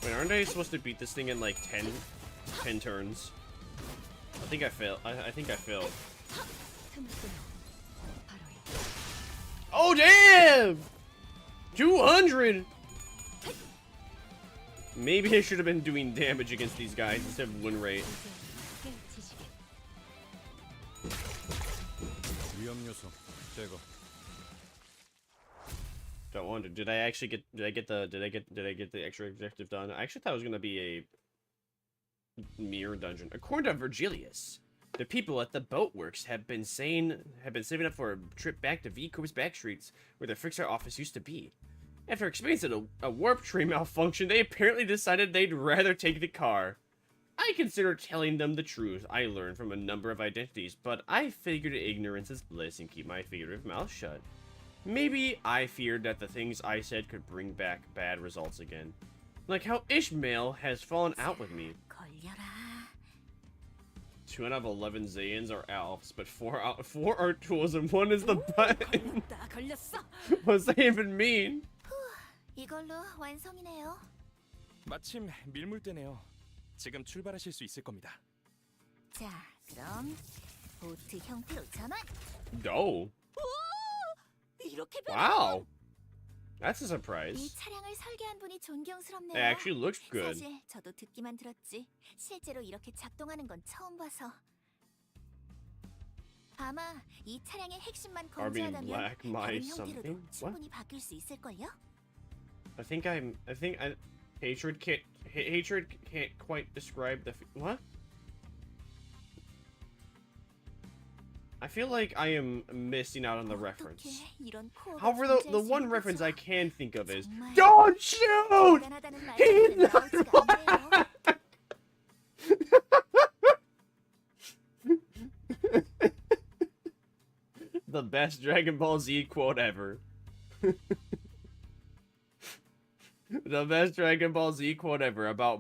Wait, aren't I supposed to beat this thing in like 10 turns? I think I failed. I think I failed. Oh damn! 200! Maybe I should have been doing damage against these guys instead of win rate. Don't wonder. Did I actually get? Did I get the extra objective done? I actually thought it was gonna be a mirror dungeon. According to Virgilius, the people at the boatworks have been saving up for a trip back to Vtuber's back streets, where the fixer office used to be. After experiencing a warp train malfunction, they apparently decided they'd rather take the car. I considered telling them the truth I learned from a number of identities, but I figured ignorance is bliss and keep my figurative mouth shut. Maybe I feared that the things I said could bring back bad results again. Like how Ishmael has fallen out with me. 2 out of 11 Zayans are elves, but 4 are tools and 1 is the button. What's that even mean? 이걸로 완성이네요. 마침 밀물대네요. 지금 출발하실 수 있을 겁니다. 자, 그럼 보트 형태로 전환. No. 이렇게 Wow. That's a surprise. 이 차량을 설계한 분이 존경스럽네요. It actually looks good. 사실 저도 듣기만 들었지 실제로 이렇게 작동하는 건 처음 봐서. 아마 이 차량의 핵심만 검증하다면 black, my 다른 형태로도 something? 충분히 바뀔 수 있을걸요? Hatred can't quite describe the what? I feel like I am missing out on the reference. However, the one reference I can think of is don't shoot! He's not the best Dragon Ball Z quote ever. The best Dragon Ball Z quote ever about...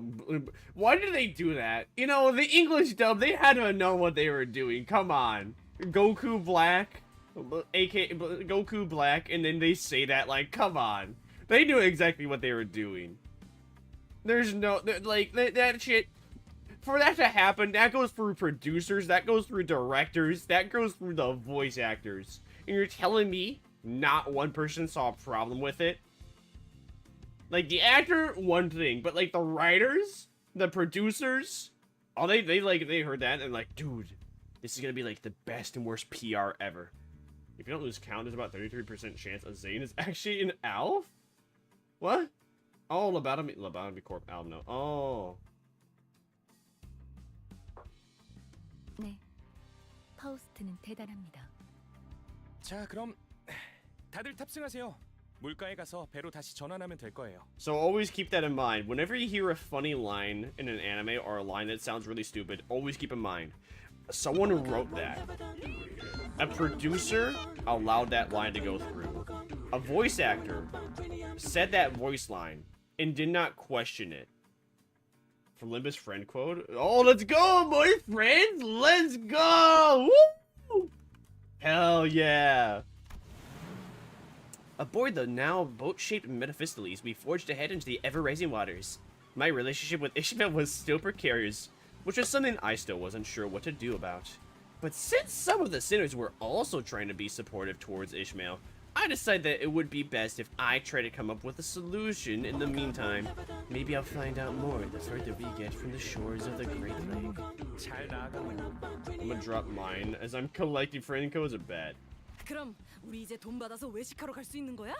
Why did they do that? You know, the English dub, they had to know what they were doing. Come on. Goku Black, Goku Black, and then they say that, like, come on. They knew exactly what they were doing. There's no... Like, that shit... For that to happen, that goes through producers, that goes through directors, that goes through the voice actors. And you're telling me not one person saw a problem with it? Like, the actor, one thing, but, like, the writers, the producers, oh, they heard that and, like, dude, this is gonna be, like, the best and worst PR ever. If you don't lose count, there's about 33% chance a Zane is actually an elf? What? Oh, Lobotomy Corp album. No. Oh. 네, 파우스트는 대단합니다. 자, 그럼 다들 탑승하세요. 물가에 가서 배로 다시 전환하면 될 거예요. So always keep that in mind. Whenever you hear a funny line in an anime or a line that sounds really stupid, always keep in mind. Someone wrote that. A producer allowed that line to go through. A voice actor said that voice line and did not question it. From Limbus friend quote. Oh, let's go, my friends! Let's go! Woo! Hell yeah! Aboard the now boat-shaped Mephistopheles, we forged ahead into the ever-rising waters. My relationship with Ishmael was still precarious, which was something I still wasn't sure what to do about. But since some of the sinners were also trying to be supportive towards Ishmael, I decided that it would be best if I try to come up with a solution in the meantime. Maybe I'll find out more the further we get from the shores of the Great Lake. I'm gonna drop mine as I'm collecting friend codes a bet. 그럼 우리 이제 돈 받아서 외식하러 갈 수 있는 거야?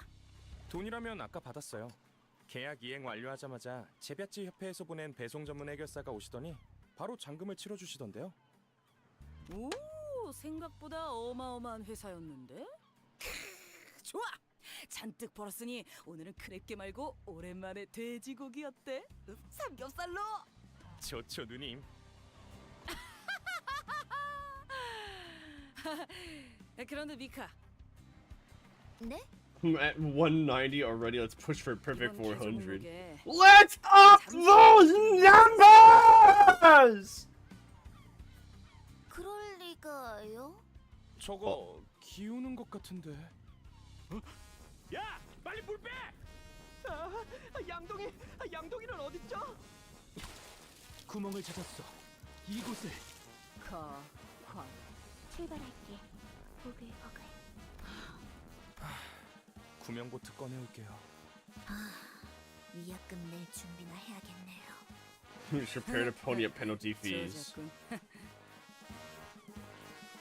돈이라면 아까 받았어요. 계약 이행 완료하자마자 제비아치 협회에서 보낸 배송 전문 해결사가 오시더니 바로 잔금을 치러주시던데요. 오, 생각보다 어마어마한 회사였는데? 좋아! 잔뜩 벌었으니 오늘은 크랩게 말고 오랜만에 돼지고기 어때? 삼겹살로! 좋죠, 누님. 그런데 미카. 네? At 190 already, let's push for perfect 400. 목록에 Let's up those numbers! 그럴 리가요? 저거 기우는 것 같은데. 야, 빨리 물 빼! 양동이는 어딨죠? 구멍을 찾았어. 이곳을. 출발할게. 보글보글. 구명보트 꺼내올게요. 위약금 낼 준비나 해야겠네요. You should prepare to pony up penalty fees.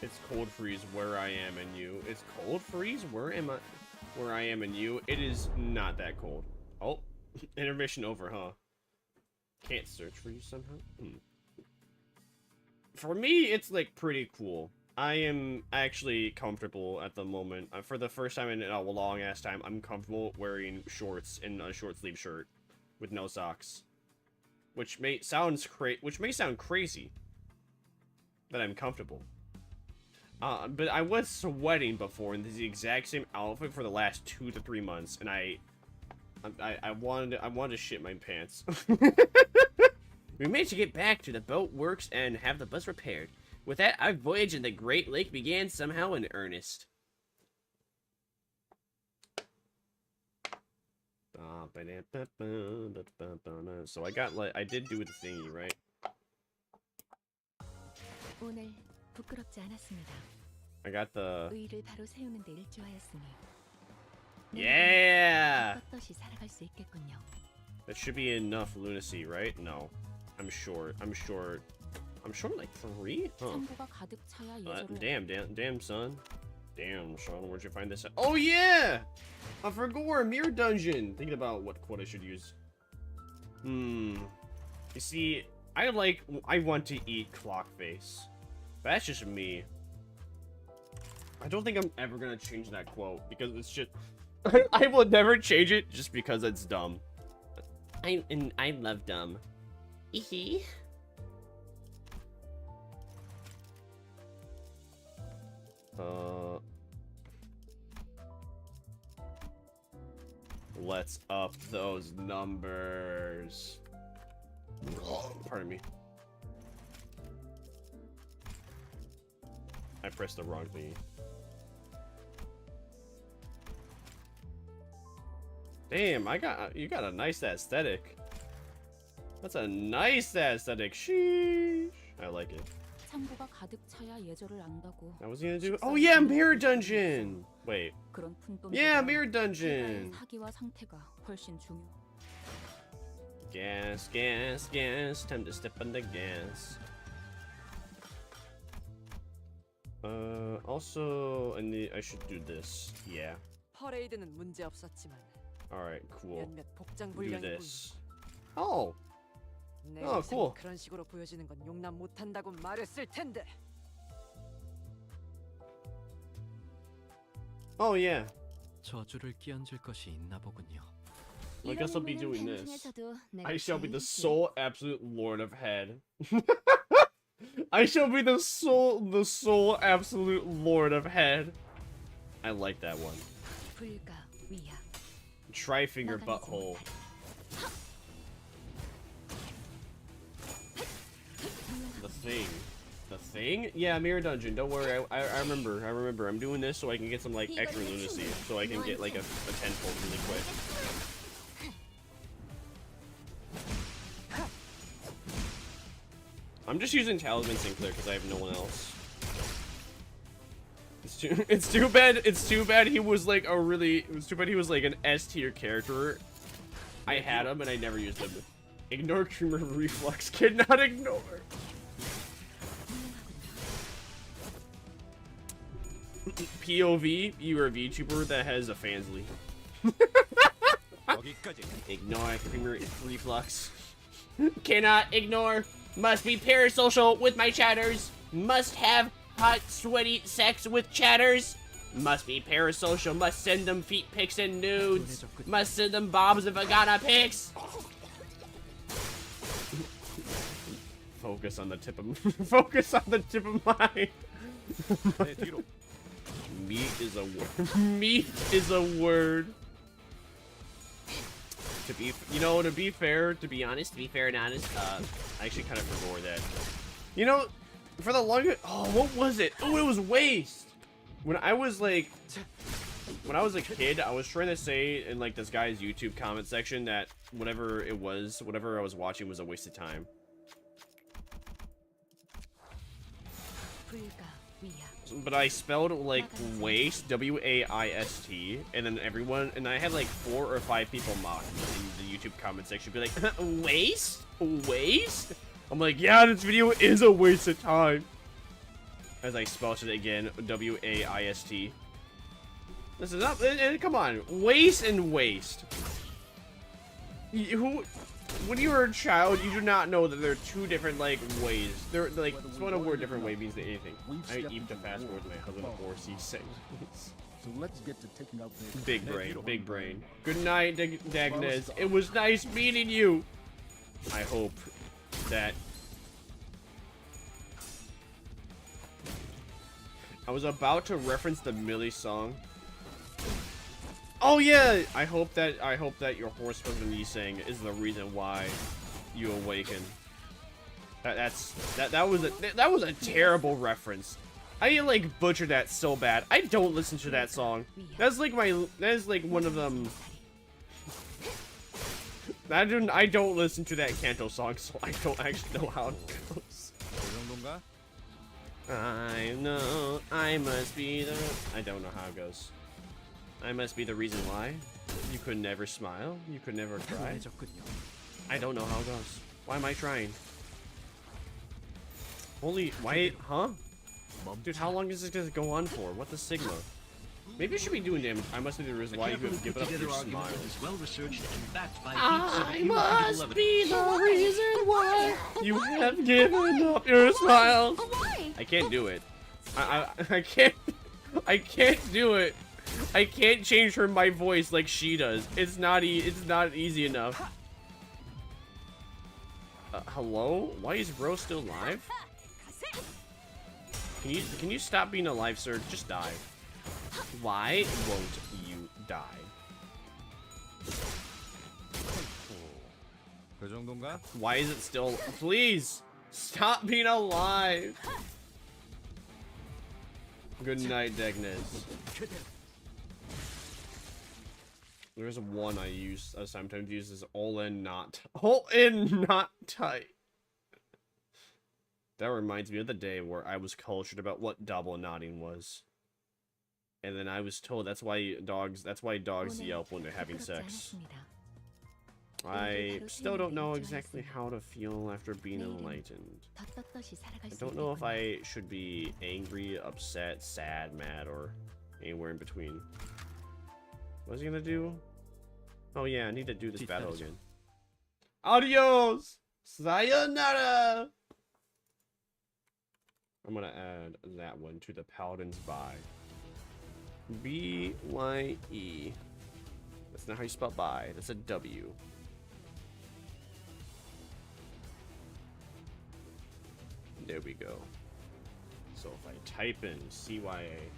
It's cold freeze where I am and you. It's cold freeze where am I? Where I am and you. It is not that cold. Oh, intermission over, huh? Can't search for you somehow. For me, it's like pretty cool. I am actually comfortable at the moment. For the first time in a long ass time, I'm comfortable wearing shorts and a short sleeve shirt with no socks, which may sound crazy that I'm comfortable. But I was sweating before in the exact same outfit for the last 2 to 3 months, and I wanted to shit my pants. We managed to get back to the boat works and have the bus repaired. With that, our voyage in the Great Lake began somehow in earnest. So I did do the thingy, right? 오늘 부끄럽지 않았습니다. I got the... 의의를 바로 세우는 데 일조하였으니. Yeah! 떳떳이 살아갈 수 있겠군요. That should be enough lunacy, right? No. I'm short like 3? Huh. Damn, son. Damn, Sean, where'd you find this at? Oh, yeah! I forgot a mirror dungeon! Thinking about what quote I should use. You see, I want to eat Clockface. That's just me. I don't think I'm ever gonna change that quote, because it's just... I will never change it just because it's dumb. I love dumb. Eehee. Let's up those numbers. Pardon me. I pressed the wrong thing. Damn, you got a nice aesthetic. That's a nice aesthetic. Sheesh. I like it. 창고가 가득 차야 예절을 안다고. I was gonna do. Oh yeah, mirror dungeon. Wait. Yeah, mirror dungeon. 사기와 상태가 훨씬 중요. Gas, gas, gas. Time to step on the gas. Also, I should do this. Yeah. 퍼레이드는 문제 없었지만 Alright, cool. 몇몇 복장 Do 불량이군. this. Oh! 내 Oh, 의상이 cool. 그런 식으로 보여지는 건 용납 못한다고 말했을 텐데. Oh, yeah. 저주를 끼얹을 것이 있나 보군요. I guess I'll be doing 팬 this. 중에서도 내가 I shall be 제일 the 좋지. sole absolute lord of head. I shall be the sole absolute lord of head. I like that one. 불가 위야. Tri-finger butthole. The thing. The thing? Yeah, mirror dungeon. Don't worry. I remember. I remember. I'm doing this so I can get some like extra lunacy, so I can get like a tenfold really quick. I'm just using Talisman Sinclair because I have no one else. It's too bad he was like a really. It was too bad he was like an S tier character. I had him and I never used him. Ignore Creamer Reflux. Cannot ignore. POV, you're a VTuber that has a fansly. Ignore Creamer Reflux. Cannot ignore. Must be parasocial with my chatters. Must have hot, sweaty sex with chatters. Must be parasocial. Must send them feet pics and nudes. Must send them Bob's and Vagana pics. Focus on the tip of focus on the tip of my. Meat is a word. Meat is a word. To be, to be fair, to be honest, to be fair and honest, I actually kind of forgot that. You know, for the longest, oh, what was it? Oh, it was waste. When I was a kid, I was trying to say in like this guy's YouTube comment section that whatever I was watching was a waste of time. But I spelled like waste, W-A-I-S-T, and then I had like 4 or 5 people mock me in the YouTube comment section, be like, waste? Waste? I'm like, yeah, this video is a waste of time. As I spelled it again, W-A-I-S-T. Listen up, come on, waste and waste. When you were a child, you do not know that there are 2 different, like, ways. They're, like, it's one of word different way means anything. I eat the fast words my husband before he sings. So let's get to taking out the Big brain, big brain. Good night, Dagnez. It was nice meeting you. I hope that... I was about to reference the Millie song. Oh yeah! I hope that your horse husband Yi-sang is the reason why you awaken. That was a terrible reference. I like butchered that so bad. I don't listen to that song. That is like one of them. I don't listen to that Kanto song, so I don't actually know how it goes. I know I must be the. I don't know how it goes. I must be the reason why. You could never smile. You could never cry. I don't know how it goes. Why am I trying? Holy, why, huh? Dude, how long is this gonna go on for? What the Sigma? Maybe you should be doing damage. I must be the reason why you have given up your smile. I must be the reason why you have given up your smile. I can't do it. I can't do it. I can't change my voice like she does. It's not easy enough. Hello? Why is bro still alive? Can you stop being alive, sir? Just die. Why won't you die? Why is it still? Please stop being alive. Good night, Dagnez. There's one I sometimes use is all in not tight. That reminds me of the day where I was cultured about what double nodding was. And then I was told that's why dogs yelp when they're having sex. I still don't know exactly how to feel after being enlightened. I don't know if I should be angry, upset, sad, mad, or anywhere in between. What's he gonna do? Oh yeah, I need to do this battle again. Adios! Sayonara! I'm gonna add that one to the Paladin's buy. B-Y-E. That's not how you spell buy. That's a W. There we go. So if I type in CYA.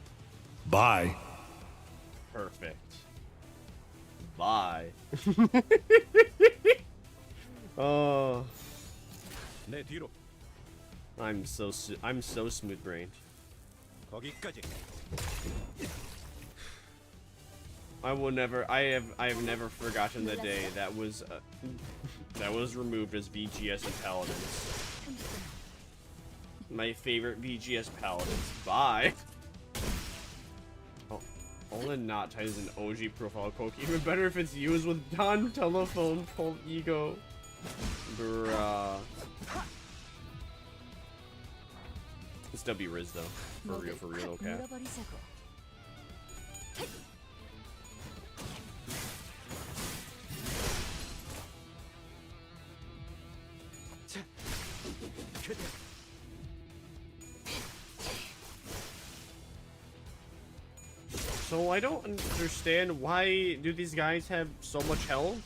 Bye. Perfect. Bye. Oh. 내 뒤로. I'm so smooth brained. 거기까지. I have never forgotten the day that was removed as VGS and Paladins. My favorite VGS Paladins. Bye. Oh, only not ties an OG profile quote. Even better if it's used with non-telephone pole ego. Bruh. It's W Riz though. For real, okay. So I don't understand, why do these guys have so much health?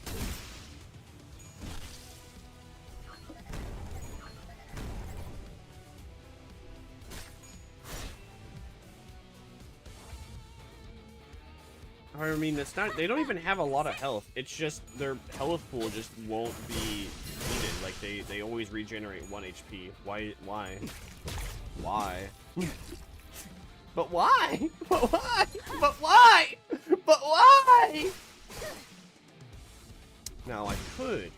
I mean, it's not, they don't even have a lot of health. It's just their health pool just won't be needed. Like they always regenerate 1 HP. Why? But why? But why? But why? But why? Now I could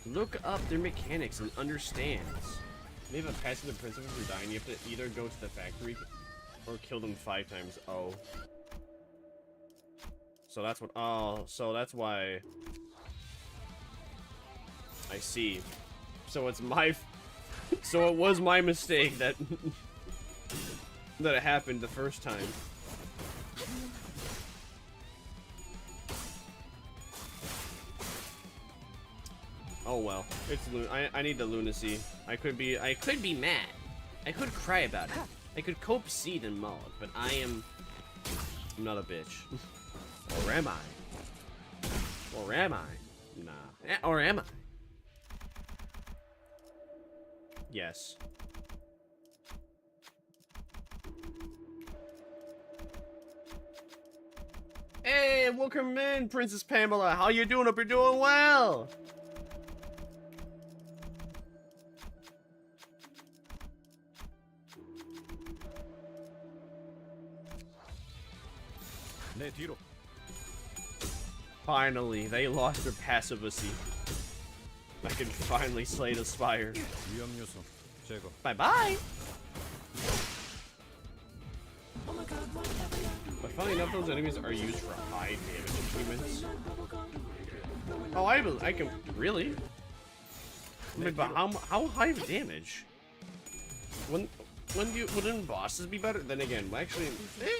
look up their mechanics and understand. They have a passive principle for dying. You have to either go to the factory or kill them 5 times. Oh. So that's what. Oh, so that's why. I see. So it's my. So it was my mistake that. That it happened the first time. Oh well, it's I need the lunacy. I could be mad. I could cry about it. I could cope, seed, and maul, but I'm not a bitch. Or am I? Or am I? Nah. Or am I? Yes. Hey, welcome in, Princess Pamela. How you doing? Hope you're doing well. 내 뒤로. Finally, they lost their passivacy. I can finally slay the spire. 위험 요소 제거. Bye bye. But funny enough, those enemies are used for high damage achievements. Oh, I can really. I mean, but how high of damage? Wouldn't bosses be better? Then again, actually,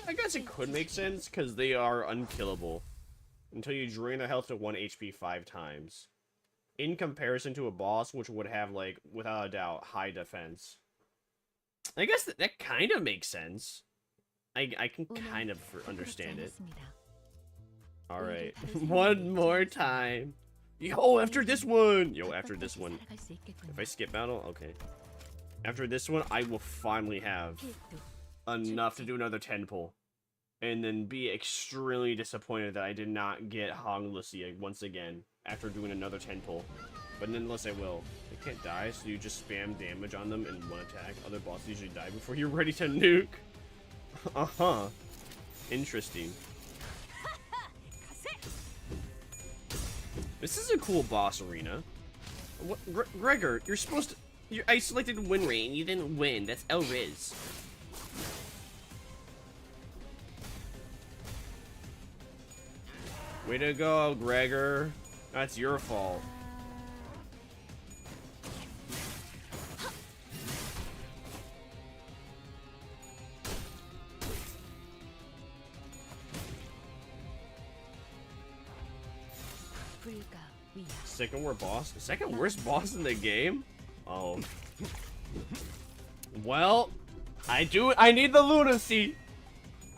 I guess it could make sense because they are unkillable until you drain their health to 1 HP 5 times. In comparison to a boss, which would have, like, without a doubt, high defense. I guess that kind of makes sense. I can kind of understand it. Alright. One more time. Yo, after this one! If I skip battle, okay. After this one, I will finally have enough to do another 10 pull. And then be extremely disappointed that I did not get HONGLUSSY once again after doing another 10 pull. But nonetheless, I will. They can't die, so you just spam damage on them in one attack. Other bosses usually die before you're ready to nuke. Uh-huh. Interesting. This is a cool boss arena. What, Gregor, you're supposed to... I selected win rate and you didn't win. That's L-Riz. Way to go, Gregor. That's your fault. second worst boss? Second worst boss in the game? Oh. Well, I need the lunacy.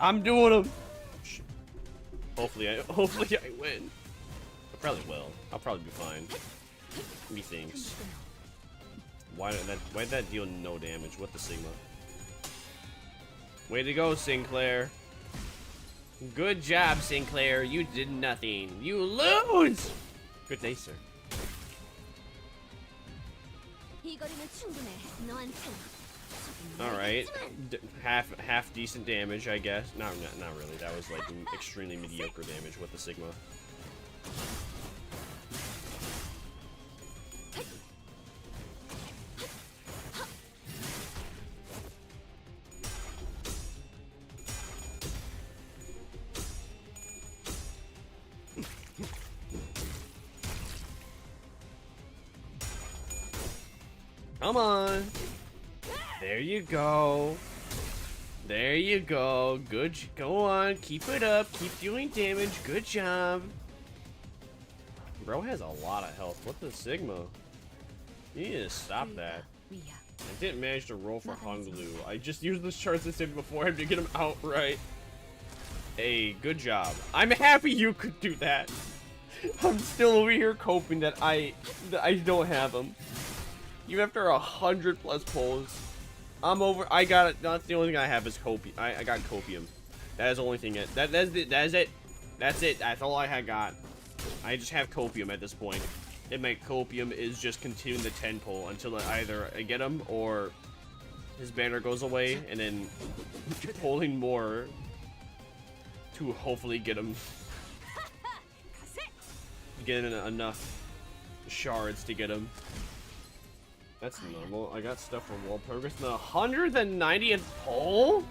I'm doing them. Hopefully I win. I probably will. I'll probably be fine. Methinks. Why'd that deal no damage? What the Sigma? Way to go, Sinclair. Good job, Sinclair. You did nothing. You lose! Good day, sir. Alright. Half decent damage, I guess. Not really. That was like extremely mediocre damage with the Sigma. Come on. There you go. There you go. Good. Go on. Keep it up. Keep doing damage. Good job. Bro has a lot of health. What the Sigma? You need to stop that. I didn't manage to roll for Honglu. I just used the charts I said before to get him outright. Hey, good job. I'm happy you could do that. I'm still over here coping that I don't have him. Even after 100+ pulls, I'm over. I got it. That's the only thing I have is copium. I got copium. That is the only thing. That is it. That's it. That's all I had got. I just have copium at this point. And my copium is just continuing the 10 pull until either I get him or his banner goes away, and then pulling more to hopefully get him. Get enough shards to get him. That's normal. I got stuff from wall progress. The 190th pull?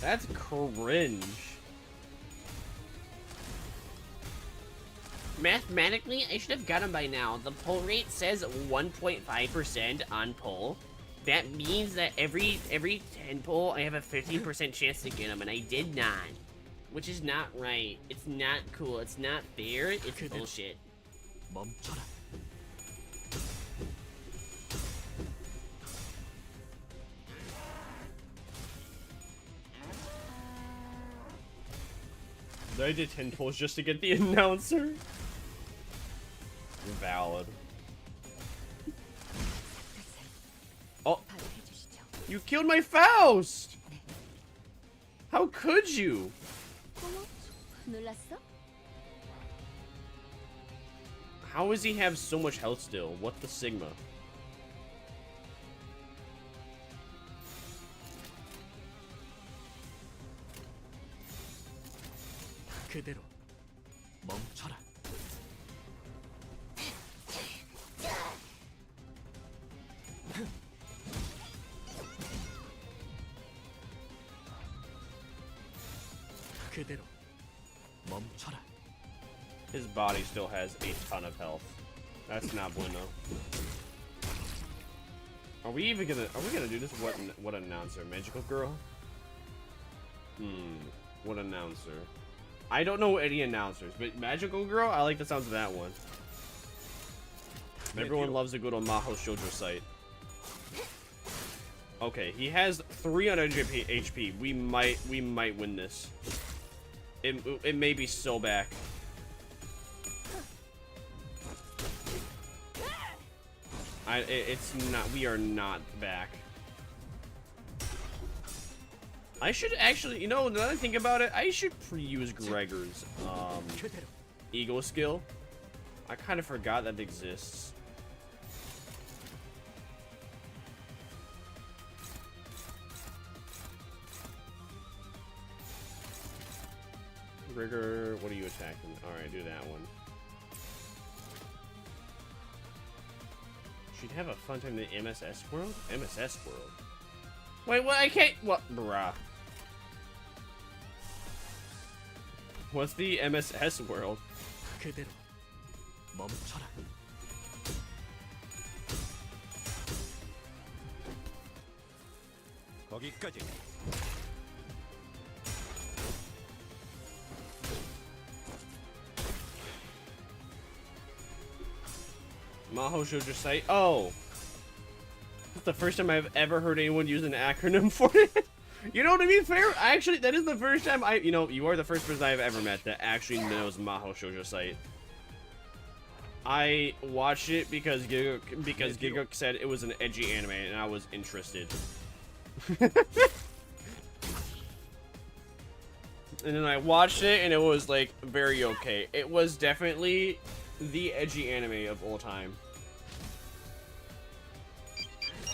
That's cringe. Mathematically, I should have got him by now. The pull rate says 1.5% on pull. That means that every 10 pull, I have a 15% chance to get him, and I did not. Which is not right. It's not cool. It's not fair. It's bullshit. I did 10 pulls just to get the announcer. Valid. Oh, you killed my Faust! How could you? How does he have so much health still? What the Sigma? 그대로 멈춰라. 그대로 멈춰라. His body still has a ton of health. That's not bueno. Are we gonna do this? What announcer? Magical girl? What announcer? I don't know any announcers, but Magical Girl, I like the sounds of that one. Everyone loves a good on Maho Shoujo site. Okay, he has 300 HP. We might win this. It may be so back. It's not. We are not back. I should actually, now that I think about it, I should pre-use Gregor's ego skill. I kind of forgot that exists. Gregor, what are you attacking? Alright, do that one. She'd have a fun time in the MSS world? MSS world? Wait, what? I can't. What? Bruh. What's the MSS world? 그대로 멈춰라. 거기까지. Maho Shoujo site. Oh. That's the first time I've ever heard anyone use an acronym for it. You know, to be fair, actually, that is the first time you are the first person I've ever met that actually knows Maho Shoujo site. I watched it because Giguk said it was an edgy anime, and I was interested. And then I watched it, and it was, like, very okay. It was definitely the edgy anime of all time.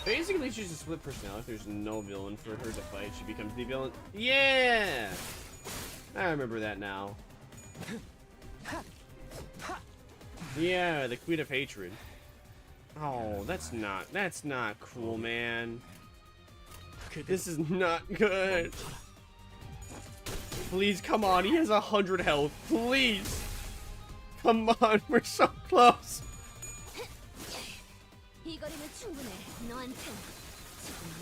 Basically, she's a split personality. There's no villain for her to fight. She becomes the villain. Yeah! I remember that now. Yeah, the Queen of Hatred. Oh, that's not cool, man. This is not good. Please, come on. He has 100 health. Please. Come on, we're so close.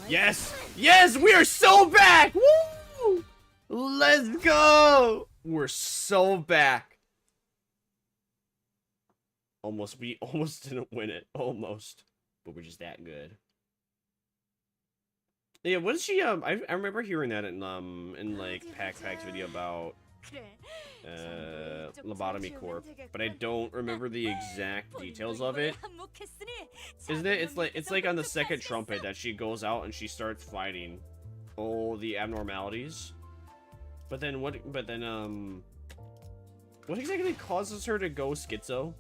Yes! Yes, we are so back! Woo! Let's go! We're so back. We almost didn't win it. Almost. But we're just that good. Yeah, what is she, I remember hearing that in like, Pack's video about, Lobotomy Corp, but I don't remember the exact details of it. Isn't it? It's like on the second trumpet that she goes out and she starts fighting all the abnormalities. But then what exactly causes her to go schizo?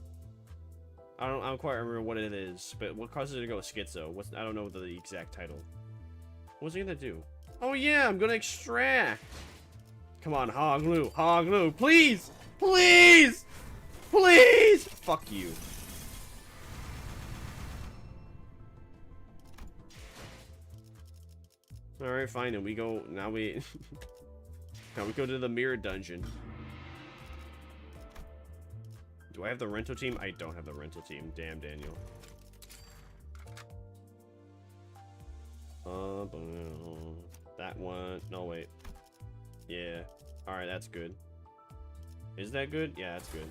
I don't quite remember what it is, but what causes her to go schizo? I don't know the exact title. What's he gonna do? Oh yeah, I'm gonna extract. Come on, Honglu, please, please, please. Fuck you. All right, fine. And we go now. Now we go to the mirror dungeon. Do I have the rental team? I don't have the rental team. Damn, Daniel. That one. No, wait. Yeah. Alright, that's good. Is that good? Yeah, that's good.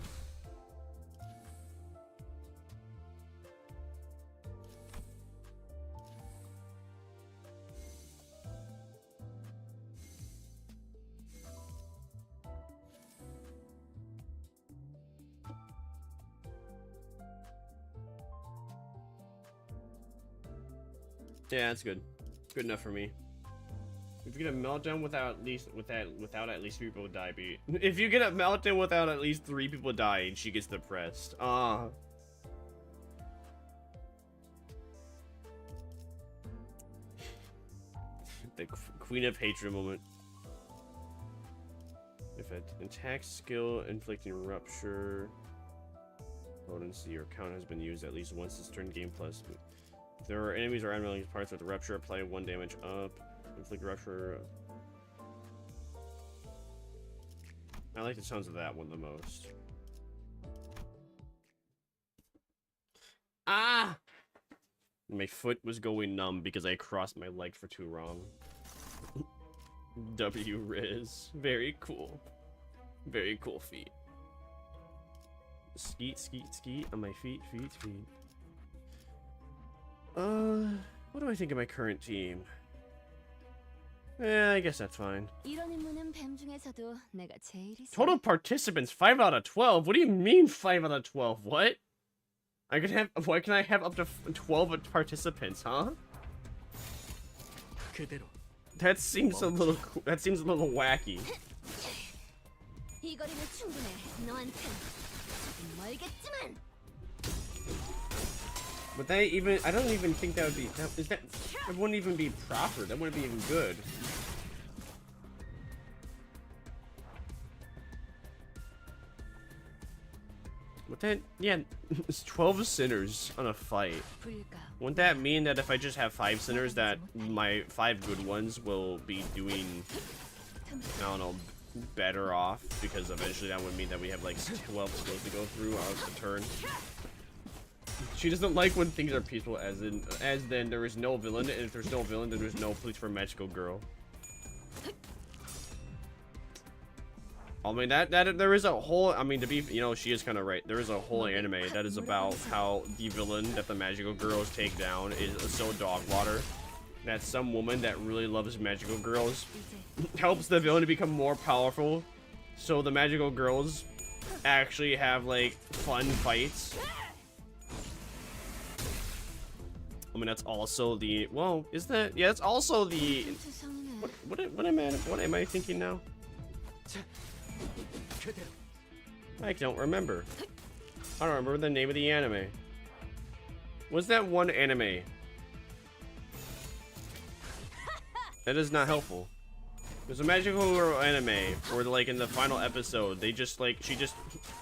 Yeah, that's good. Good enough for me. If you get a meltdown without at least 3 people die, if you get a meltdown without at least 3 people dying, she gets depressed. Ah. The Queen of Hatred moment. If an attack skill inflicting rupture, potency, your count has been used at least once this turn, game plus. If there are enemies or abnormal parts with rupture, apply 1 damage up. Inflict rupture. I like the sounds of that one the most. Ah! My foot was going numb because I crossed my leg for too long. W Riz. Very cool. Very cool feet. Skeet, skeet, skeet on my feet, feet. What do I think of my current team? Yeah, I guess that's fine. Total participants 5 out of 12. What do you mean 5 out of 12? What? Why can I have up to 12 participants, huh? That seems a little wacky. But I don't even think that would be, that wouldn't even be proper. That wouldn't be even good. But then, yeah, it's 12 sinners on a fight. Wouldn't that mean that if I just have 5 sinners, that my 5 good ones will be doing, I don't know, better off? Because eventually that would mean that we have like 12 skills to go through out of the turn. She doesn't like when things are peaceful, as then there is no villain, and if there's no villain, then there's no place for magical girl. I mean, that there is a whole, I mean, to be, you know, she is kind of right. There is a whole anime that is about how the villain that the magical girls take down is so dog water that some woman that really loves magical girls helps the villain to become more powerful, so the magical girls actually have like fun fights. I mean, that's also the, well, is that, yeah, it's also the, what am I thinking now? I don't remember. I don't remember the name of the anime. Was that one anime? That is not helpful. There's a magical girl anime where, like, in the final episode, they just, like, she just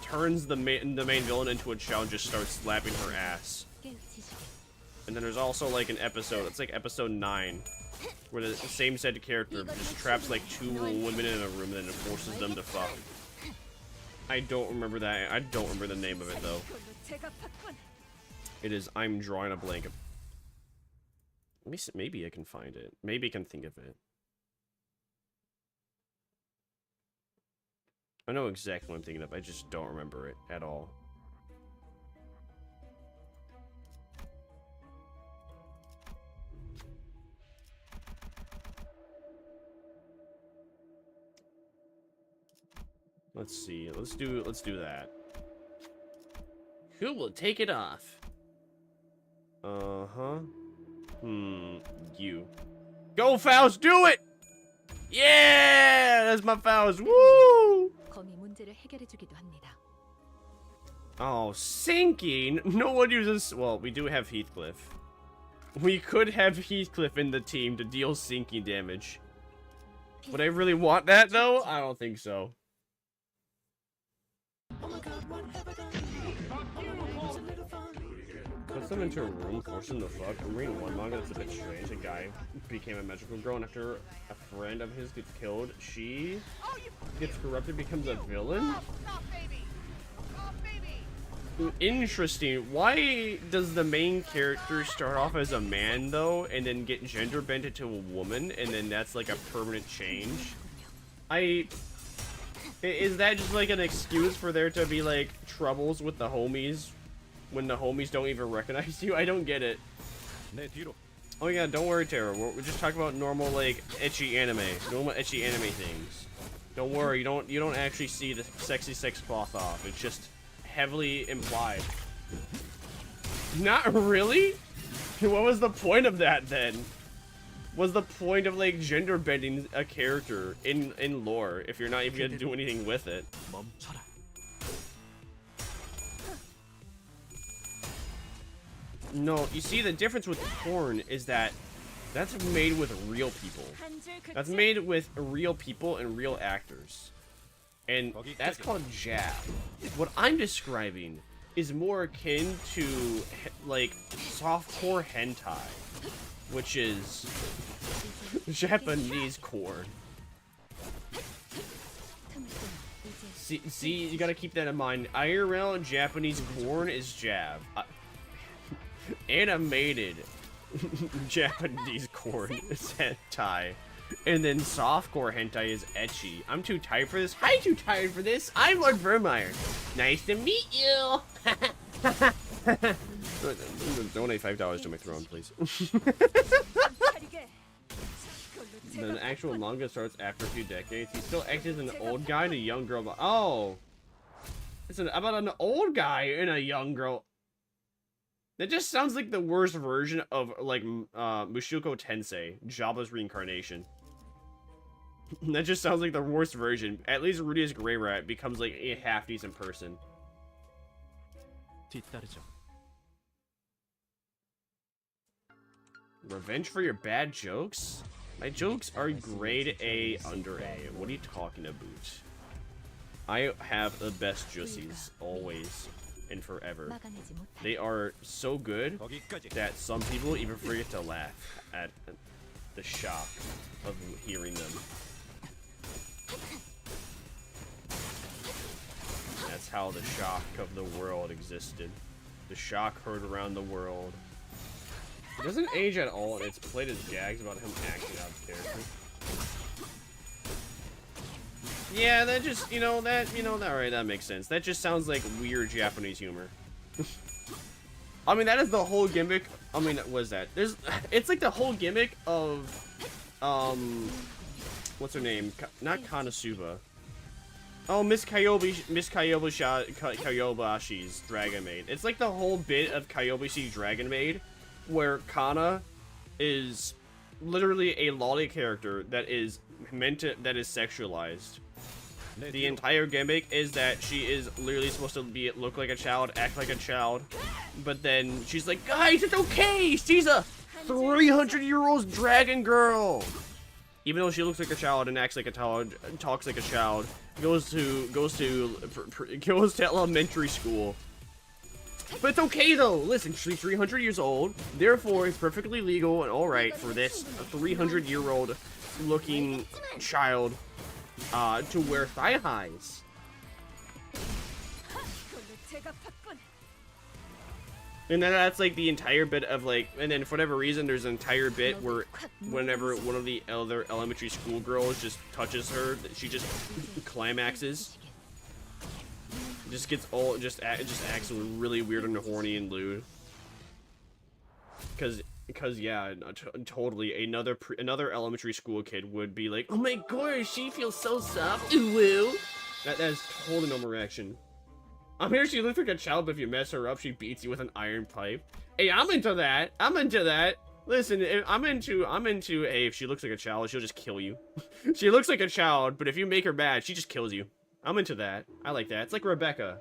turns the main villain into a child and just starts slapping her ass. And then there's also, like, an episode, it's like episode 9, where the same set of character just traps, like, 2 women in a room and then forces them to fuck. I don't remember that. I don't remember the name of it, though. It is, I'm drawing a blank. Let me see, maybe I can find it. Maybe I can think of it. I know exactly what I'm thinking of. I just don't remember it at all. Let's see. Let's do that. Who will take it off? Uh-huh. You. Go, Faust, do it! Yeah! That's my Faust. Woo! 검이 문제를 해결해 주기도 합니다. Oh, sinking? No one uses... Well, we do have Heathcliff. We could have Heathcliff in the team to deal sinking damage. Would I really want that, though? I don't think so. Puts them into a room, force them to fuck. I'm reading one manga that's a bit strange. A guy became a magical girl, and after a friend of his gets killed, she gets corrupted, becomes a villain? Interesting. Why does the main character start off as a man, though, and then get gender bent into a woman, and then that's like a permanent change? Is that just like an excuse for there to be like troubles with the homies when the homies don't even recognize you? I don't get it. Oh yeah, don't worry, Tara. We're just talking about normal like ecchi anime things. Don't worry, you don't actually see the sexy sex cloth off. It's just heavily implied. Not really? What was the point of that then? Was the point of like gender bending a character in lore if you're not even gonna do anything with it? No, you see the difference with porn is that that's made with real people. That's made with real people and real actors. And that's called jab. What I'm describing is more akin to like softcore hentai, which is Japanese corn. See, you gotta keep that in mind. IRL Japanese corn is jab. Animated Japanese corn is hentai. And then softcore hentai is ecchi. I'm too tired for this. Hi, too tired for this. I'm Lord Vermire. Nice to meet you. Donate $5 to my throne, please. The actual manga starts after a few decades. He still acts as an old guy and a young girl. Oh, it's about an old guy and a young girl. That just sounds like the worst version of like Mushoku Tensei, Jabba's reincarnation. That just sounds like the worst version. At least Rudius Grey Rat becomes like a half decent person. Revenge for your bad jokes? My jokes are grade A under A. What are you talking about? I have the best jussies, always and forever. They are so good that some people even forget to laugh at the shock of hearing them. That's how the shock of the world existed. The shock heard around the world. It doesn't age at all, and it's played as gags about him acting out of character. Yeah, that just, alright, that makes sense. That just sounds like weird Japanese humor. I mean, that is the whole gimmick. I mean, what is that? It's like the whole gimmick of, what's her name? Not Konosuba. Oh, Miss Kayobashi's Dragon Maid. It's like the whole bit of Kayobashi's Dragon Maid, where Kana is literally a lolly character that is sexualized. The entire gimmick is that she is literally supposed to look like a child, act like a child, but then she's like, guys, it's okay. She's a 300-year-old dragon girl. Even though she looks like a child and acts like a child, talks like a child, goes to elementary school. But it's okay though. Listen, she's 300 years old. Therefore, it's perfectly legal and all right for this 300-year-old looking child to wear thigh highs. And then that's like the entire bit of like, and then for whatever reason, there's an entire bit where whenever one of the other elementary school girls just touches her, she just climaxes. Just gets all, just acts really weird and horny and lewd. Because yeah, totally another elementary school kid would be like, oh my gosh, she feels so soft, ooh woo. That is totally normal reaction. I'm here, she looks like a child, but if you mess her up, she beats you with an iron pipe. Hey, I'm into that. I'm into that. Listen, I'm into, hey, if she looks like a child, she'll just kill you. She looks like a child, but if you make her bad, she just kills you. I'm into that. I like that. It's like Rebecca.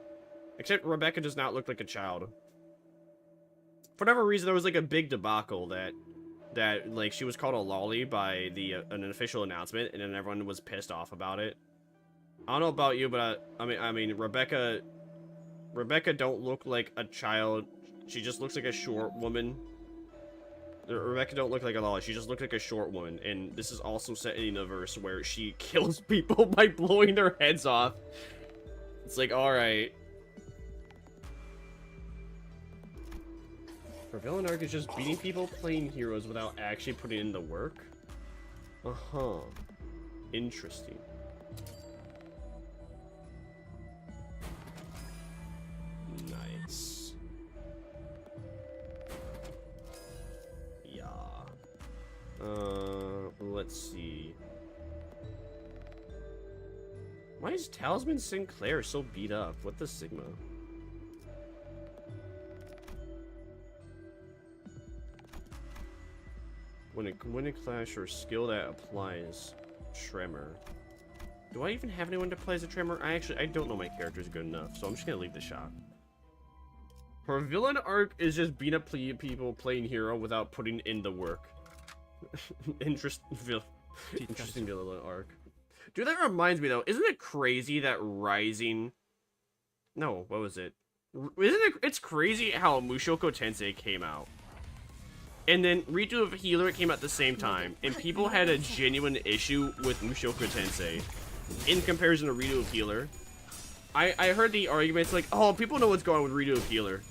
Except Rebecca does not look like a child. For whatever reason, there was like a big debacle that like she was called a lolly by an official announcement, and then everyone was pissed off about it. I don't know about you, but I mean Rebecca don't look like a child. She just looks like a short woman. Rebecca don't look like a lolly. She just looks like a short woman. And this is also set in a universe where she kills people by blowing their heads off. It's like, alright. Her villain arc is just beating people, playing heroes without actually putting in the work? Uh-huh. Interesting. Nice. Yeah. Let's see. Why is Talisman Sinclair so beat up? What the Sigma? When a clash or skill that applies Tremor. Do I even have anyone that plays a Tremor? I don't know my character's good enough, so I'm just gonna leave the shot. Her villain arc is just beat up people playing hero without putting in the work. Interesting villain arc. Dude, that reminds me though, isn't it crazy that Rising... No, what was it? It's crazy how Mushoku Tensei came out. And then Redo of Healer came out at the same time, and people had a genuine issue with Mushoku Tensei in comparison to Redo of Healer. I heard the arguments like, oh, people know what's going on with Redo of Healer.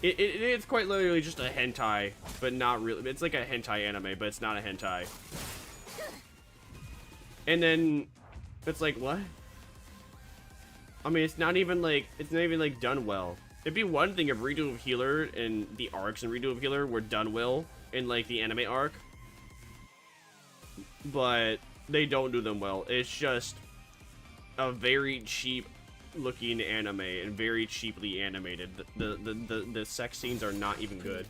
It's quite literally just a hentai, but not really. It's like a hentai anime, but it's not a hentai. And then it's like, what? I mean, it's not even like done well. It'd be one thing if Redo of Healer and the arcs in Redo of Healer were done well in like the anime arc, but they don't do them well. It's just a very cheap looking anime and very cheaply animated. The sex scenes are not even good.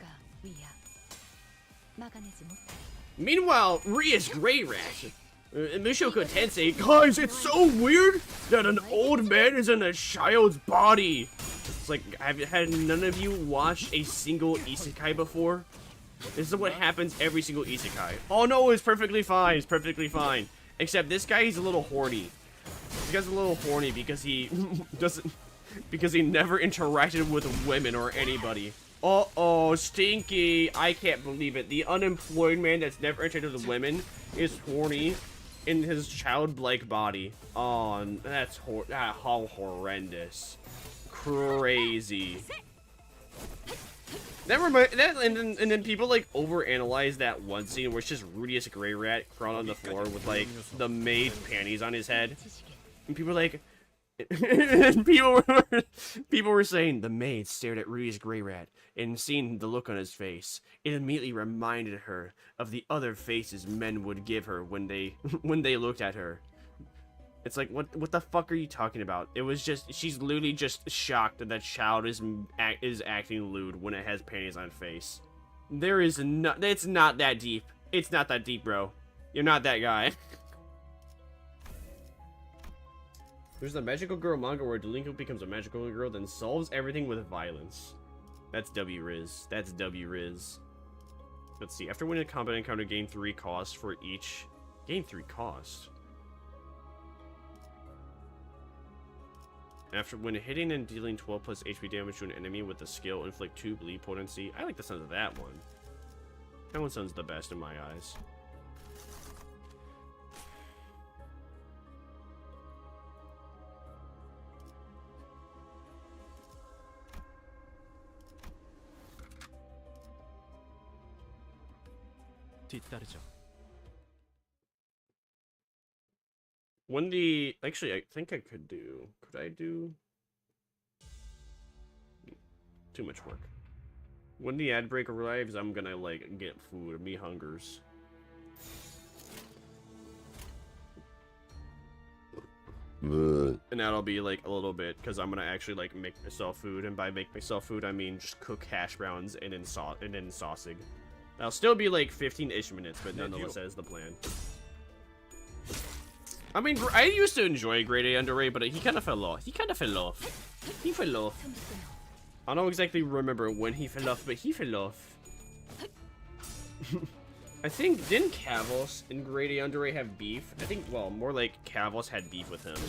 Meanwhile, Ria's Grey Rat. Mushoku Tensei, guys, it's so weird that an old man is in a child's body. It's like, had none of you watched a single isekai before? This is what happens every single isekai. Oh no, it's perfectly fine. It's perfectly fine. Except this guy, he's a little horny. This guy's a little horny because he because he never interacted with women or anybody. Uh-oh, stinky. I can't believe it. The unemployed man that's never interacted with women is horny in his childlike body. Oh, that's how horrendous. Crazy. Never mind that, and then people like overanalyze that one scene where it's just Rudius Grey Rat crawling on the floor with like the maid panties on his head. And people were like, people were saying the maid stared at Rudy's gray rat, and seeing the look on his face, it immediately reminded her of the other faces men would give her when they looked at her. It's like, what the fuck are you talking about? It was just, she's literally just shocked that that child is acting lewd when it has panties on face. There is no, it's not that deep. It's not that deep, bro. You're not that guy. There's the magical girl manga where Delinquent becomes a magical girl, then solves everything with violence. That's W-Riz. That's W-Riz. Let's see. After winning a combat encounter, gain 3 cost for each. Gain 3 cost. After when hitting and dealing 12 plus HP damage to an enemy with the skill inflict 2 bleed potency. I like the sound of that one. That one sounds the best in my eyes. 뒤따르죠. When the actually, I think I could do. Could I do? Too much work. When the ad break arrives, I'm gonna like get food. Me hungers. And that'll be like a little bit because I'm gonna actually like make myself food, and by make myself food I mean just cook hash browns and then sausage. That'll still be like 15-ish minutes, but nonetheless that is the plan. I mean, I used to enjoy Grade A Underrated, but he kind of fell off. He fell off. I don't exactly remember when he fell off, but he fell off. I think, didn't Kavos and Grade A Underrated have beef? I think, well, more like Kavos had beef with him.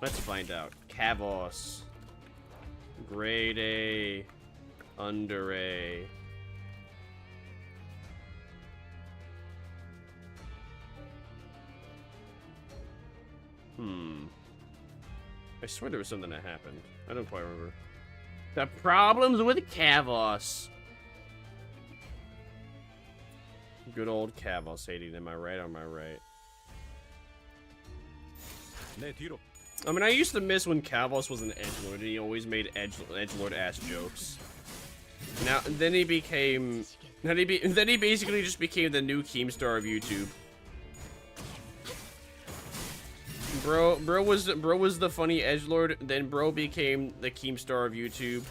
Let's find out. Kavos. Grade A Underrated. I swear there was something that happened. I don't quite remember. The problems with Kavos. Good old Kavos hating. Am I right? Am I right? I mean, I used to miss when Kavos was an edgelord, and he always made edgelord ass jokes. Now, then he became. Then he basically just became the new Keemstar of YouTube. Bro was the funny edgelord, then bro became the Keemstar of YouTube.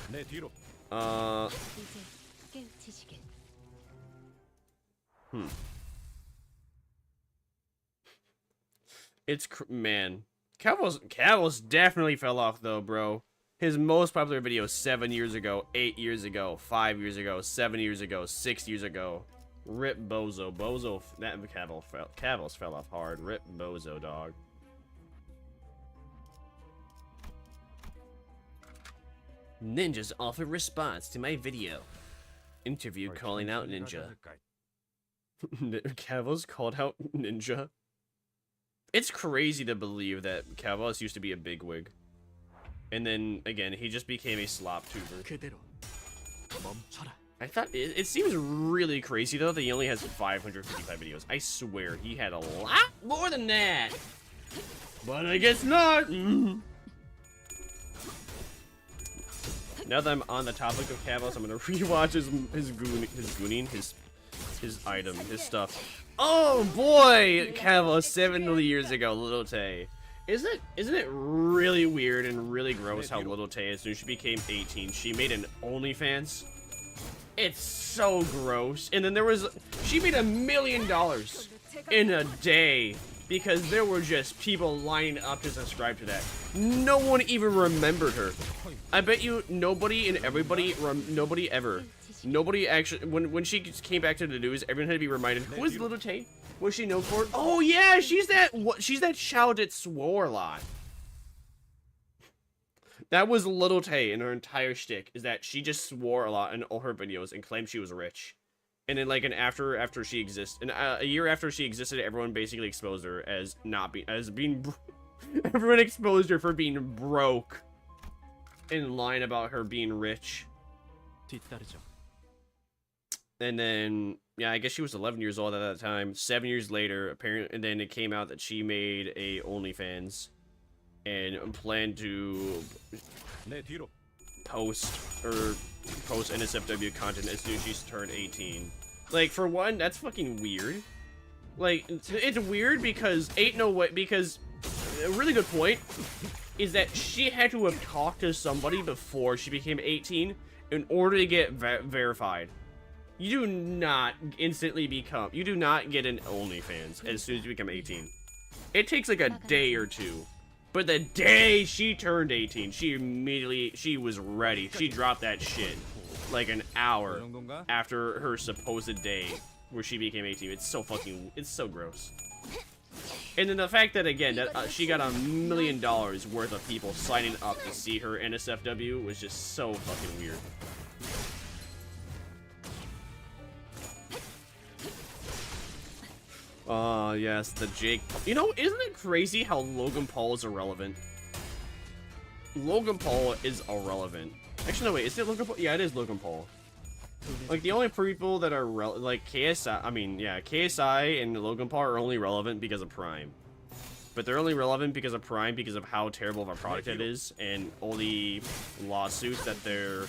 It's man. Kavos definitely fell off though, bro. His most popular video 7 years ago, 8 years ago, 5 years ago, 7 years ago, 6 years ago. Rip Bozo. That Kavos fell off hard. Rip Bozo, dog. Ninjas offer response to my video. Interview calling out Ninja. Kavos called out Ninja. It's crazy to believe that Kavos used to be a bigwig. And then, again, he just became a slop tuber. I thought, it seems really crazy though that he only has 555 videos. I swear, he had a lot more than that. But I guess not. Now that I'm on the topic of Kavos, I'm gonna rewatch his gooning, his item, his stuff. Oh boy, Kavos 7 years ago, Little Tay. Isn't it really weird and really gross how Little Tay, as soon as she became 18, she made an OnlyFans? It's so gross. And then she made $1 million in a day because there were just people lining up to subscribe to that. No one even remembered her. I bet you nobody actually, when she came back to the news, everyone had to be reminded, who is Little Tay? What's she known for? Oh yeah, she's that child that swore a lot. That was Little Tay in her entire shtick, is that she just swore a lot in all her videos and claimed she was rich. And then like after she existed, a year after she existed, everyone basically exposed her as everyone exposed her for being broke and lying about her being rich. And then, yeah, I guess she was 11 years old at that time. 7 years later, apparently, and then it came out that she made a OnlyFans and planned to post NSFW content as soon as she's turned 18. Like, for one, that's fucking weird. Like, it's weird because ain't no way, because a really good point is that she had to have talked to somebody before she became 18 in order to get verified. You do not instantly become, you do not get an OnlyFans as soon as you become 18. It takes like a day or two. But the day she turned 18, she was ready. She dropped that shit like an hour after her supposed day where she became 18. It's so gross. And then the fact that, again, that she got $1 million worth of people signing up to see her NSFW was just so fucking weird. Yes, the Jake. You know, isn't it crazy how Logan Paul is irrelevant? Logan Paul is irrelevant. Actually, no, wait, is it Logan Paul? Yeah, it is Logan Paul. Like, the only people that are like KSI, I mean, yeah, KSI and Logan Paul are only relevant because of Prime. But they're only relevant because of Prime because of how terrible of a product it is, and all the lawsuits that their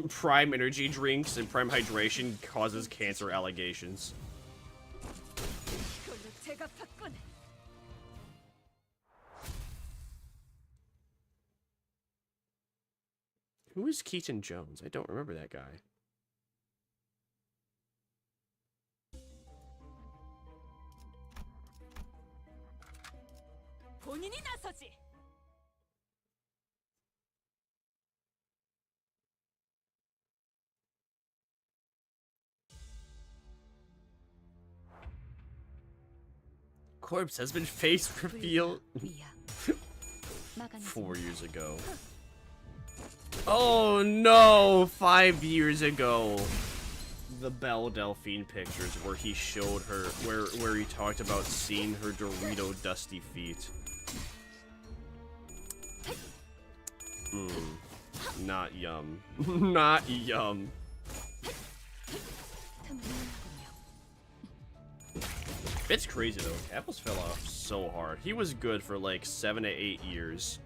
Prime energy drinks and Prime hydration causes cancer allegations. Who is Keaton Jones? I don't remember that guy. Corpse has been face revealed 4 years ago. Oh no! 5 years ago. The Belle Delphine pictures where he showed her, where he talked about seeing her Dorito dusty feet. Not yum. Not yum. It's crazy though. Apples fell off so hard. He was good for like 7 to 8 years.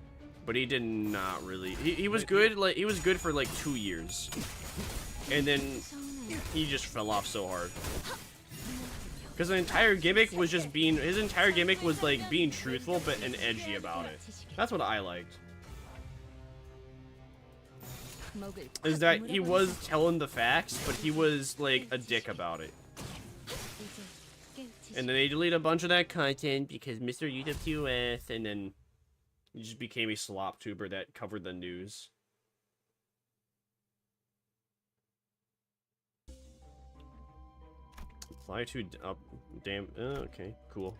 But he did not really. He was good. Like, he was good for like 2 years, and then he just fell off so hard. Because the entire gimmick was just being. His entire gimmick was like being truthful, but and edgy about it. That's what I liked. Is that he was telling the facts, but he was like a dick about it. And then they deleted a bunch of that content because Mr. YouTube 2S, and then he just became a slop tuber that covered the news. Apply to up. Damn. Okay. Cool.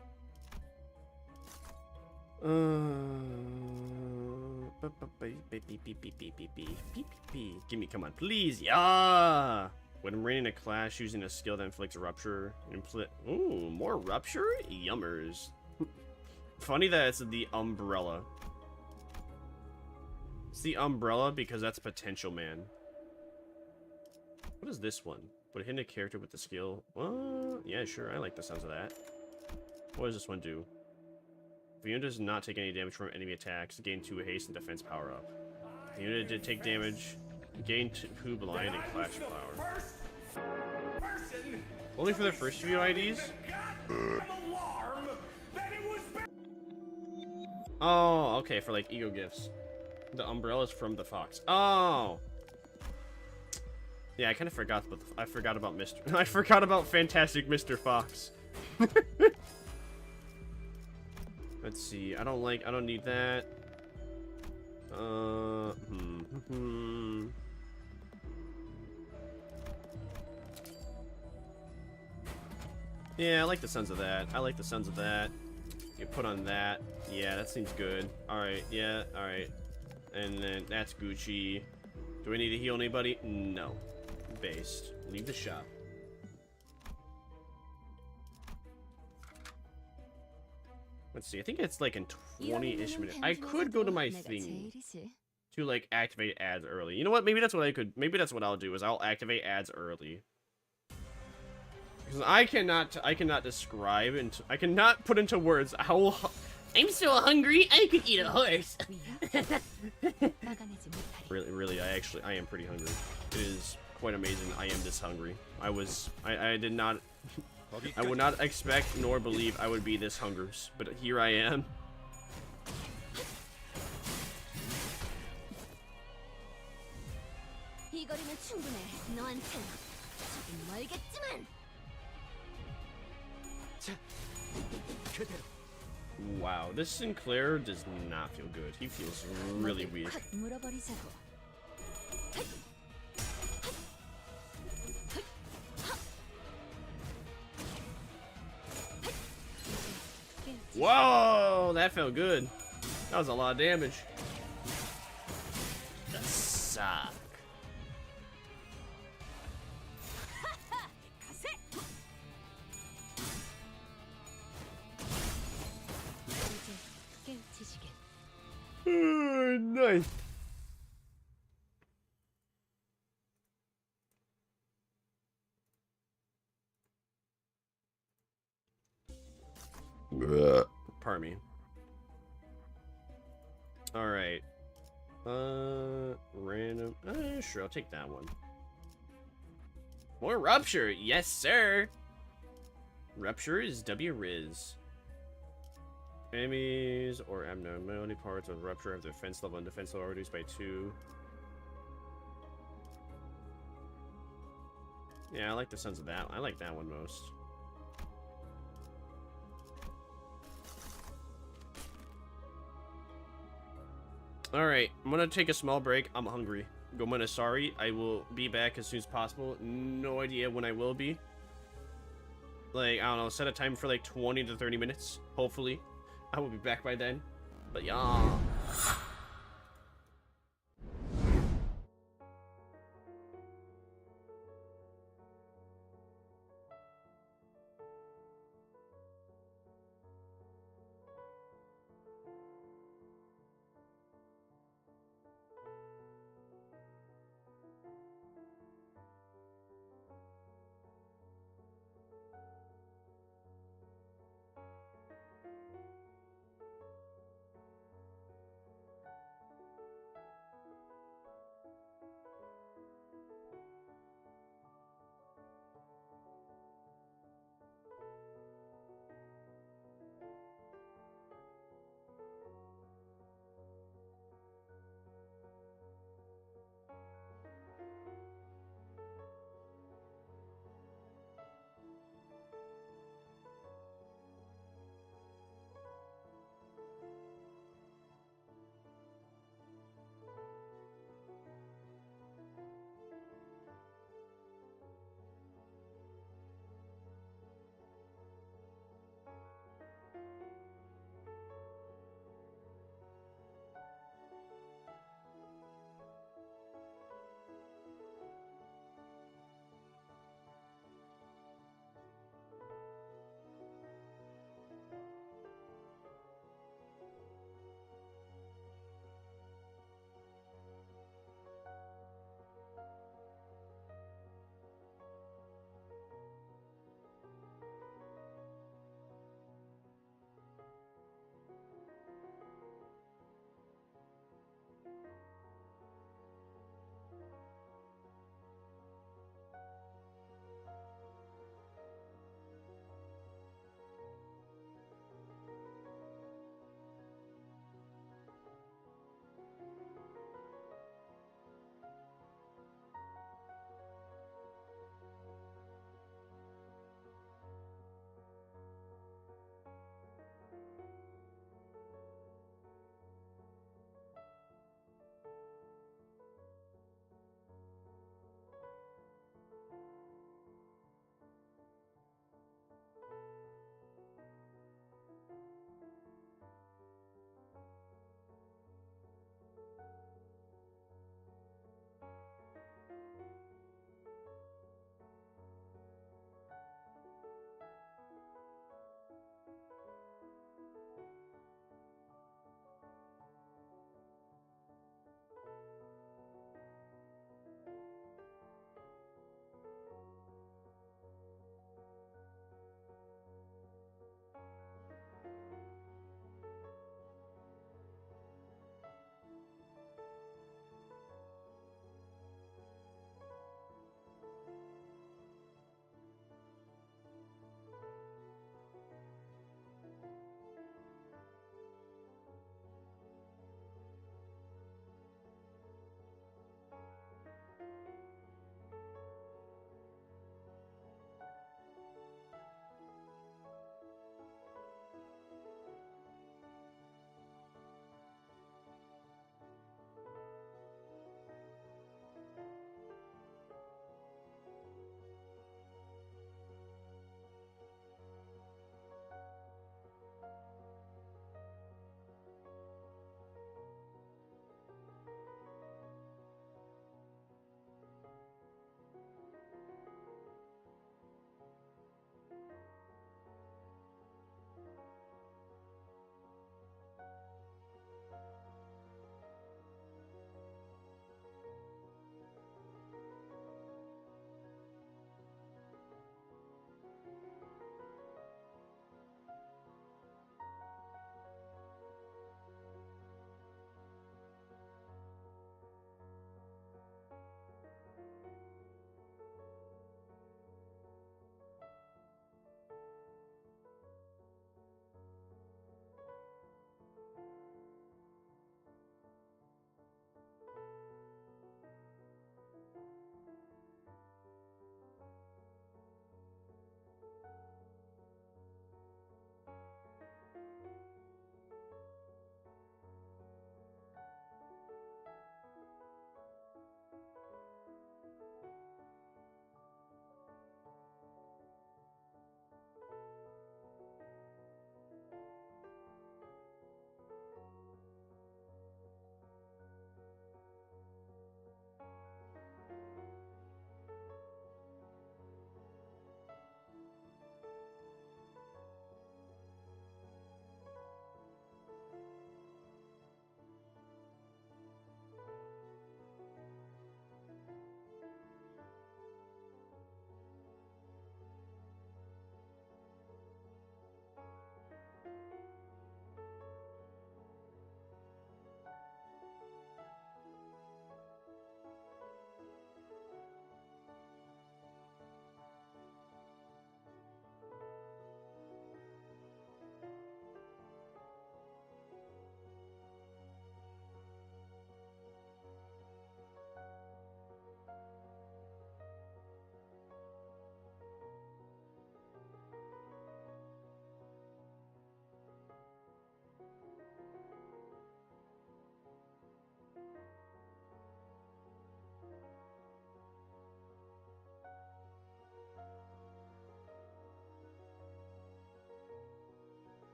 Give me. Come on, please. Yeah. When raining a clash using a skill that inflicts rupture. Ooh, more rupture? Yummers. Funny that it's the umbrella. It's the umbrella because that's potential man. What is this one? Would hit a character with the skill? Yeah, sure. I like the sounds of that. What does this one do? If the unit does not take any damage from enemy attacks, gain 2 haste and defense power up. The unit did take damage, gain 2 blind and clash power. Only for the first few IDs? Oh, okay, for like ego gifts. The umbrella's from the fox. Oh! Yeah, I kind of forgot, but I forgot about I forgot about Fantastic Mr. Fox. Let's see. I don't need that. Yeah, I like the sounds of that. I like the sounds of that. You put on that. Yeah, that seems good. Alright, yeah, alright. And then that's Gucci. Do I need to heal anybody? No. Based. Leave the shop. Let's see. I think it's like in 20-ish minutes. I could go to my thing to like activate ads early. You know what? Maybe that's what I could. Maybe that's what I'll do is I'll activate ads early Because I cannot describe and I cannot put into words how I'm so hungry, I could eat a horse. really, I am pretty hungry. It is quite amazing. I am this hungry. I did not, I would not expect nor believe I would be this hungry, but here I am. 이 거리는 충분해. 너한텐 조금 멀겠지만. 자, 그대로. Wow, this Sinclair does not feel good. He feels really weak. 확 물어버리자고. Whoa, that felt good. That was a lot of damage. The suck. Nice. Pardon me. All right. Random. Sure, I'll take that one. More rupture, yes, sir. Rupture is W Riz. Enemies or abnormality parts of rupture have defense level and defense level reduced by 2. Yeah, I like the sense of that. I like that one most. Alright, I'm gonna take a small break. I'm hungry. Gomana, sorry. I will be back as soon as possible. No idea when I will be. Like, I don't know, set a time for like 20 to 30 minutes. Hopefully. I will be back by then. But yeah.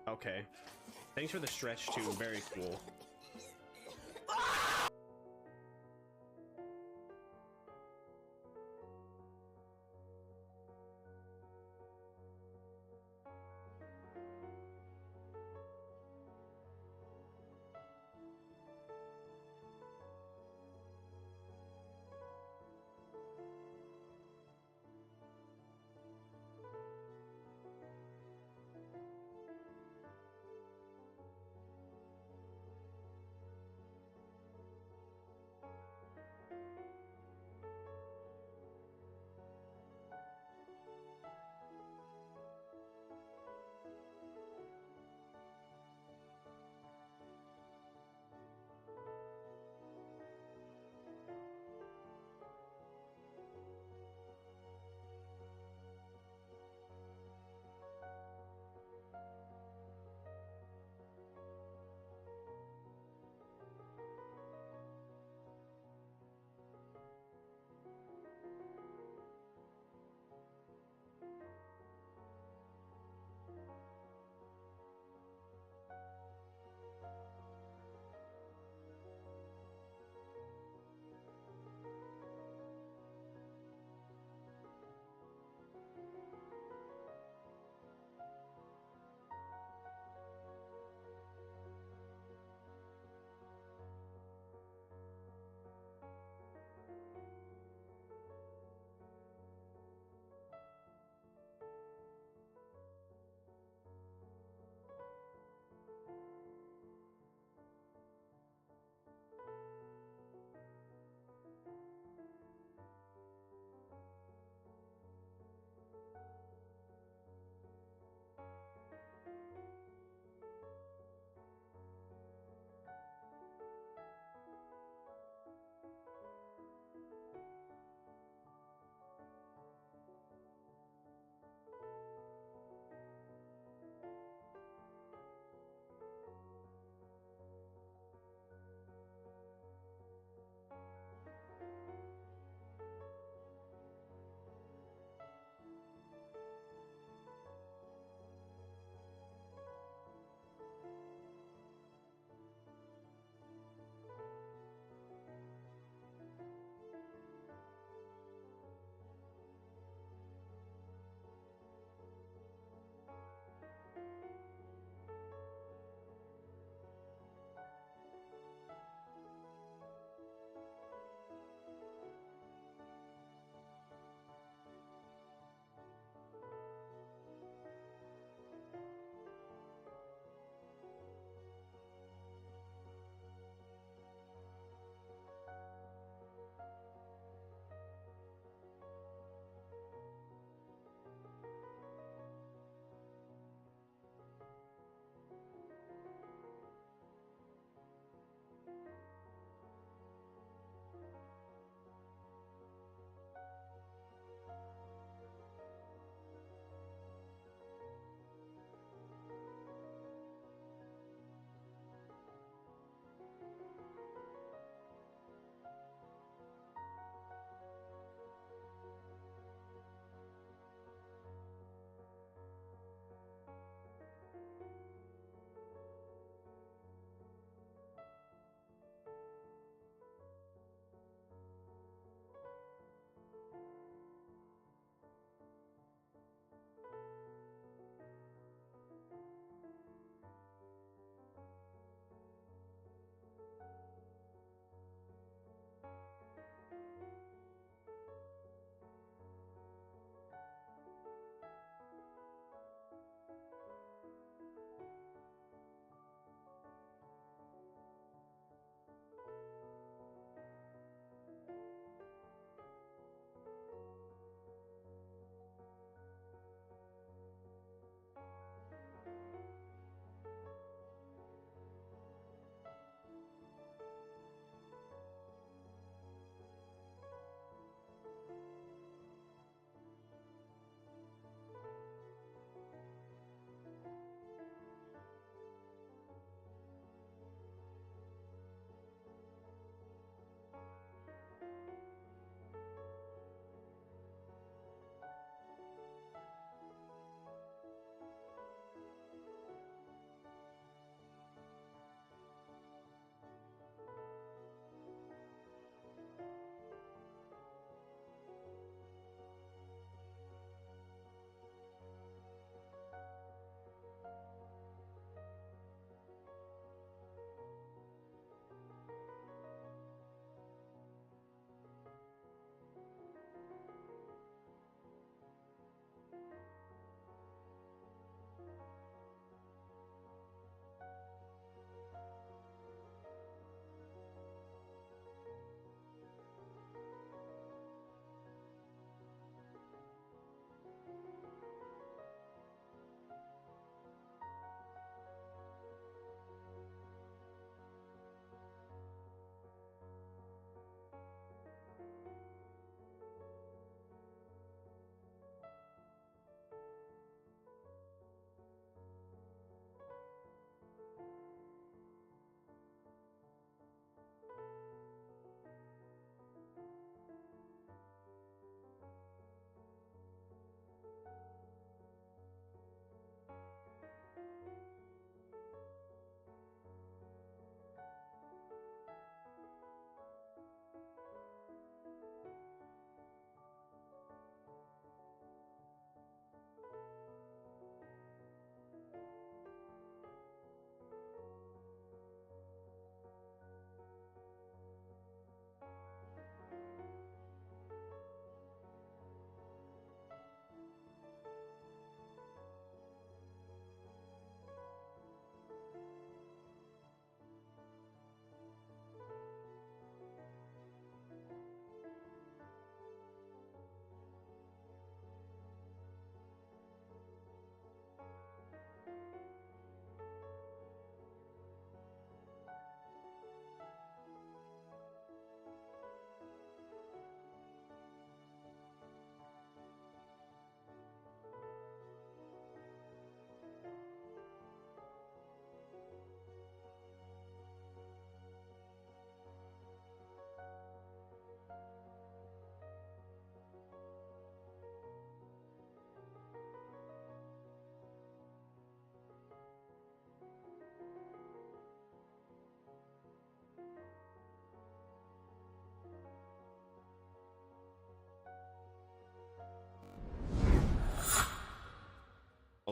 Okay. Thanks for the stretch too. Very cool.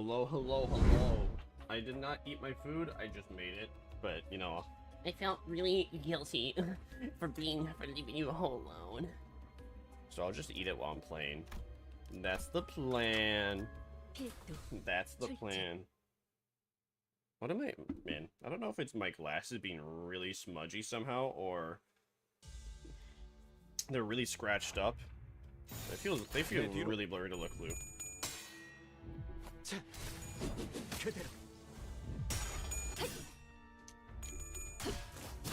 Hello, hello, hello. I did not eat my food, I just made it. But, you know. I felt really guilty for leaving you home alone. So I'll just eat it while I'm playing. That's the plan. That's the plan. What am I... Man, I don't know if it's my glasses being really smudgy somehow, or... They're really scratched up. They feel really blurry to look blue.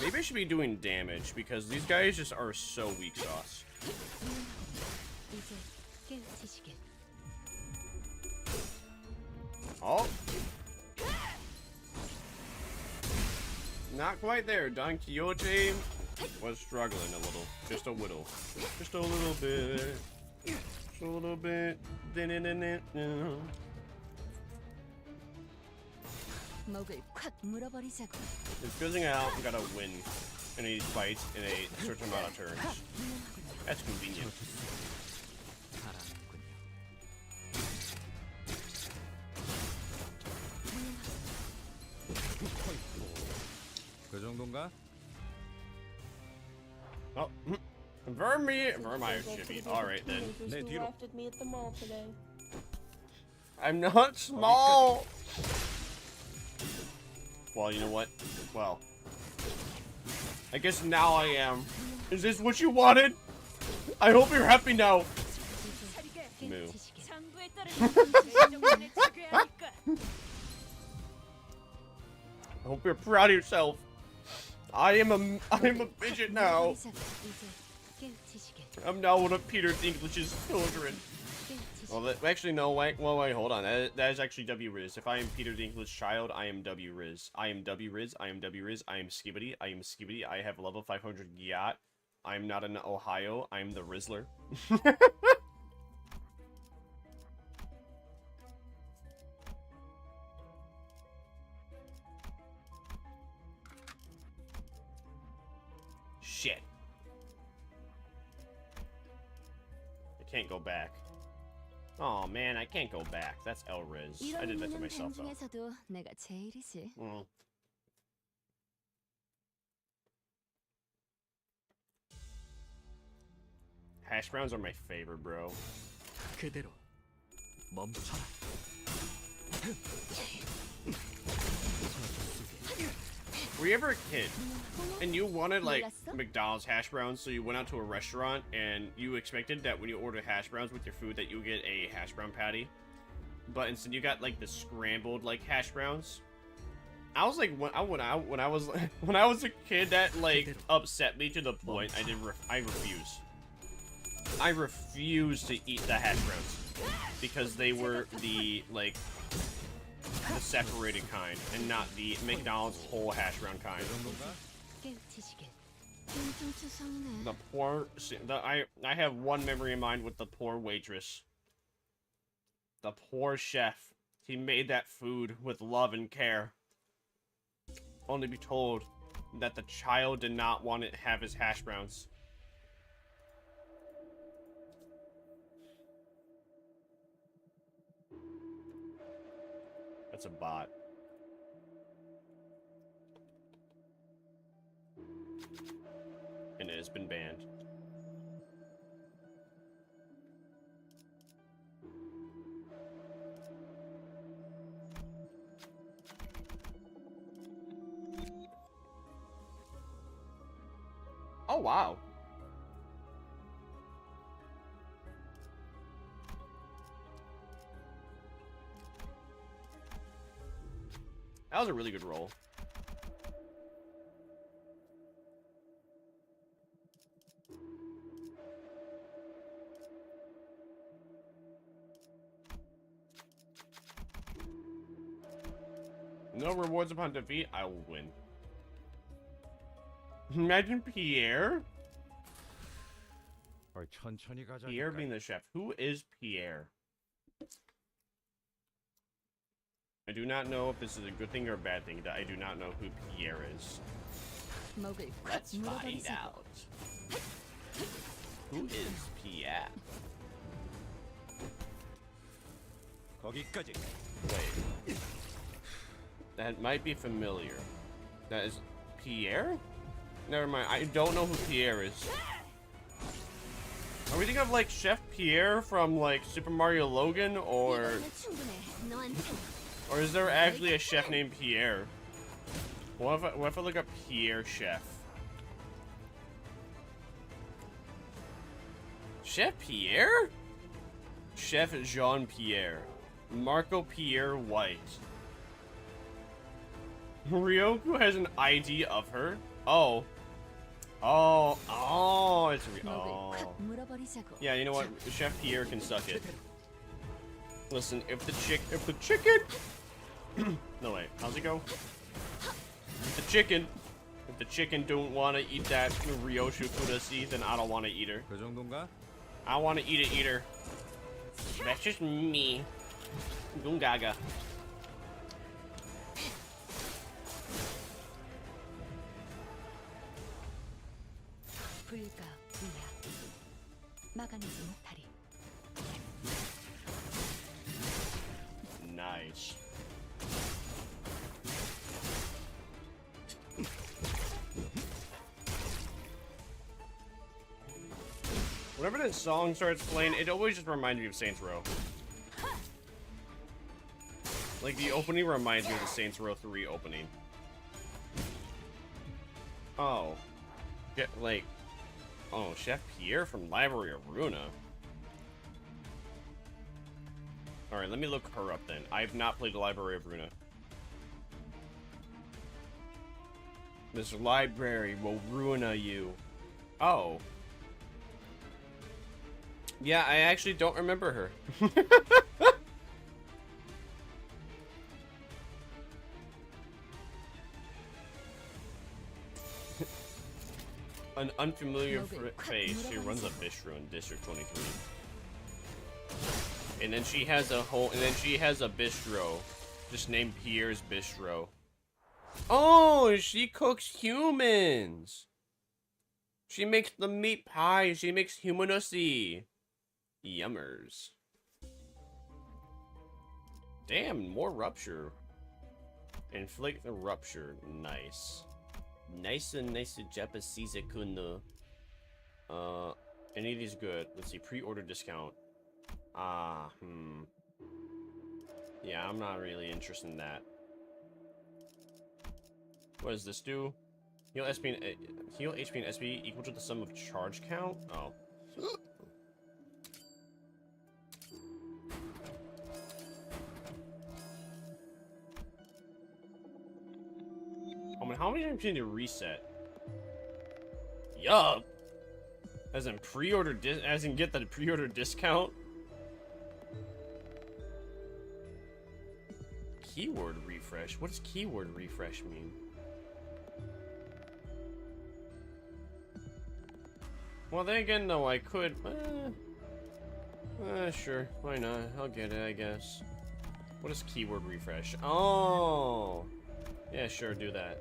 Maybe I should be doing damage, because these guys just are so weak sauce. Oh! Not quite there. Don Quixote was struggling a little. Just a little. Just a little bit. Just a little bit. It's fizzing out. We gotta win any fights in a certain amount of turns. That's convenient. 그 정도인가? Oh, Vermire should be. Alright then. laughed at me at the mall today. I'm not small! Well, you know what? Well. I guess now I am. Is this what you wanted? I hope you're happy now. Moo. I hope you're proud of yourself. I am a midget now. I'm now one of Peter Dinklage's children. Well, actually, no, wait, hold on. That is actually W Riz. If I am Peter Dinklage's child, I am W Riz. I am W Riz. I am W Riz. I am Skibbity. I am Skibbity. I have level 500 yacht. I am not in Ohio. I am the Rizzler. Shit. I can't go back. Oh man, I can't go back. That's El Riz. I did that to myself though. Hash browns are my favorite, bro. 그대로 멈춰라. Were you ever a kid and you wanted like McDonald's hash browns, so you went out to a restaurant and you expected that when you order hash browns with your food that you get a hash brown patty, but instead you got like the scrambled like hash browns? I was like, when I was a kid, that like upset me to the point I refuse to eat the hash browns because they were the like the separated kind and not the McDonald's whole hash brown kind. The poor, I have one memory in mind with the poor waitress. The poor chef. He made that food with love and care. Only to be told that the child did not want to have his hash browns. That's a bot. And it has been banned. Oh, wow. That was a really good roll. No rewards upon defeat, I will win. Imagine Pierre? Pierre being the chef. Who is Pierre? I do not know if this is a good thing or a bad thing. I do not know who Pierre is. Let's find out. Who is Pierre? 거기까지. Wait. That might be familiar. That is Pierre? Never mind. I don't know who Pierre is. Are we thinking of like Chef Pierre from like Super Mario Logan, or is there actually a chef named Pierre? What if I look up Pierre Chef? Chef Pierre? Chef Jean-Pierre. Marco Pierre White. Ryoku has an ID of her? Oh. Oh, it's oh. Yeah, you know what? Chef Pierre can suck it. Listen, if the chicken no wait, how's it go? If the chicken don't want to eat that Ryoshu Kudasi, then I don't want to eat her. I want to eat her. That's just me. Gungaga. 불가 우야 막아내지 못하리. Nice. Whenever that song starts playing, it always just reminds me of Saints Row. Like, the opening reminds me of the Saints Row 3 opening. Oh. Get, like... Oh, Chef Pierre from Library of Runa. Alright, let me look her up then. I have not played the Library of Runa. This library will ruin you. Oh. Yeah, I actually don't remember her. An unfamiliar face. She runs a bistro in District 23. And then she has a bistro just named Pierre's Bistro. Oh, she cooks humans. She makes the meat pie. She makes humanussy. Yummers. Damn, more rupture. Inflict the rupture. Nice. Nice Japanese kuno. Any of these good? Let's see, pre-order discount. Yeah, I'm not really interested in that. What does this do? Heal HP and SP equal to the sum of charge count? Oh. I mean, how many times do you need to reset? Yup. As in pre-order as in get the pre-order discount. Keyword refresh. What does keyword refresh mean? Well, then again, though, I could. Sure. Why not? I'll get it, I guess. What is keyword refresh? Oh. Yeah, sure. Do that.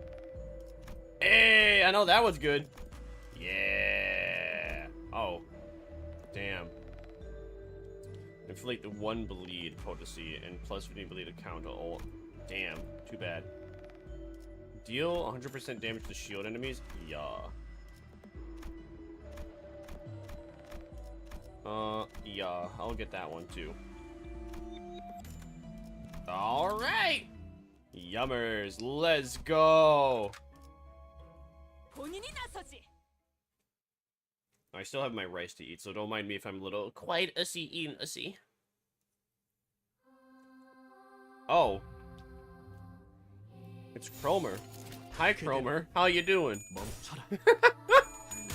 Hey, I know that was good. Yeah. Oh. Damn. Inflate the 1 bleed potency and plus 15 bleed to count to all. Damn. Too bad. Deal 100% damage to shield enemies. Yeah. Yeah. I'll get that one too. All right. Yummers. Let's go. I still have my rice to eat, so don't mind me if I'm a little quite ussy eating ussy. Oh. It's Cromer. Hi, Cromer. How you doing?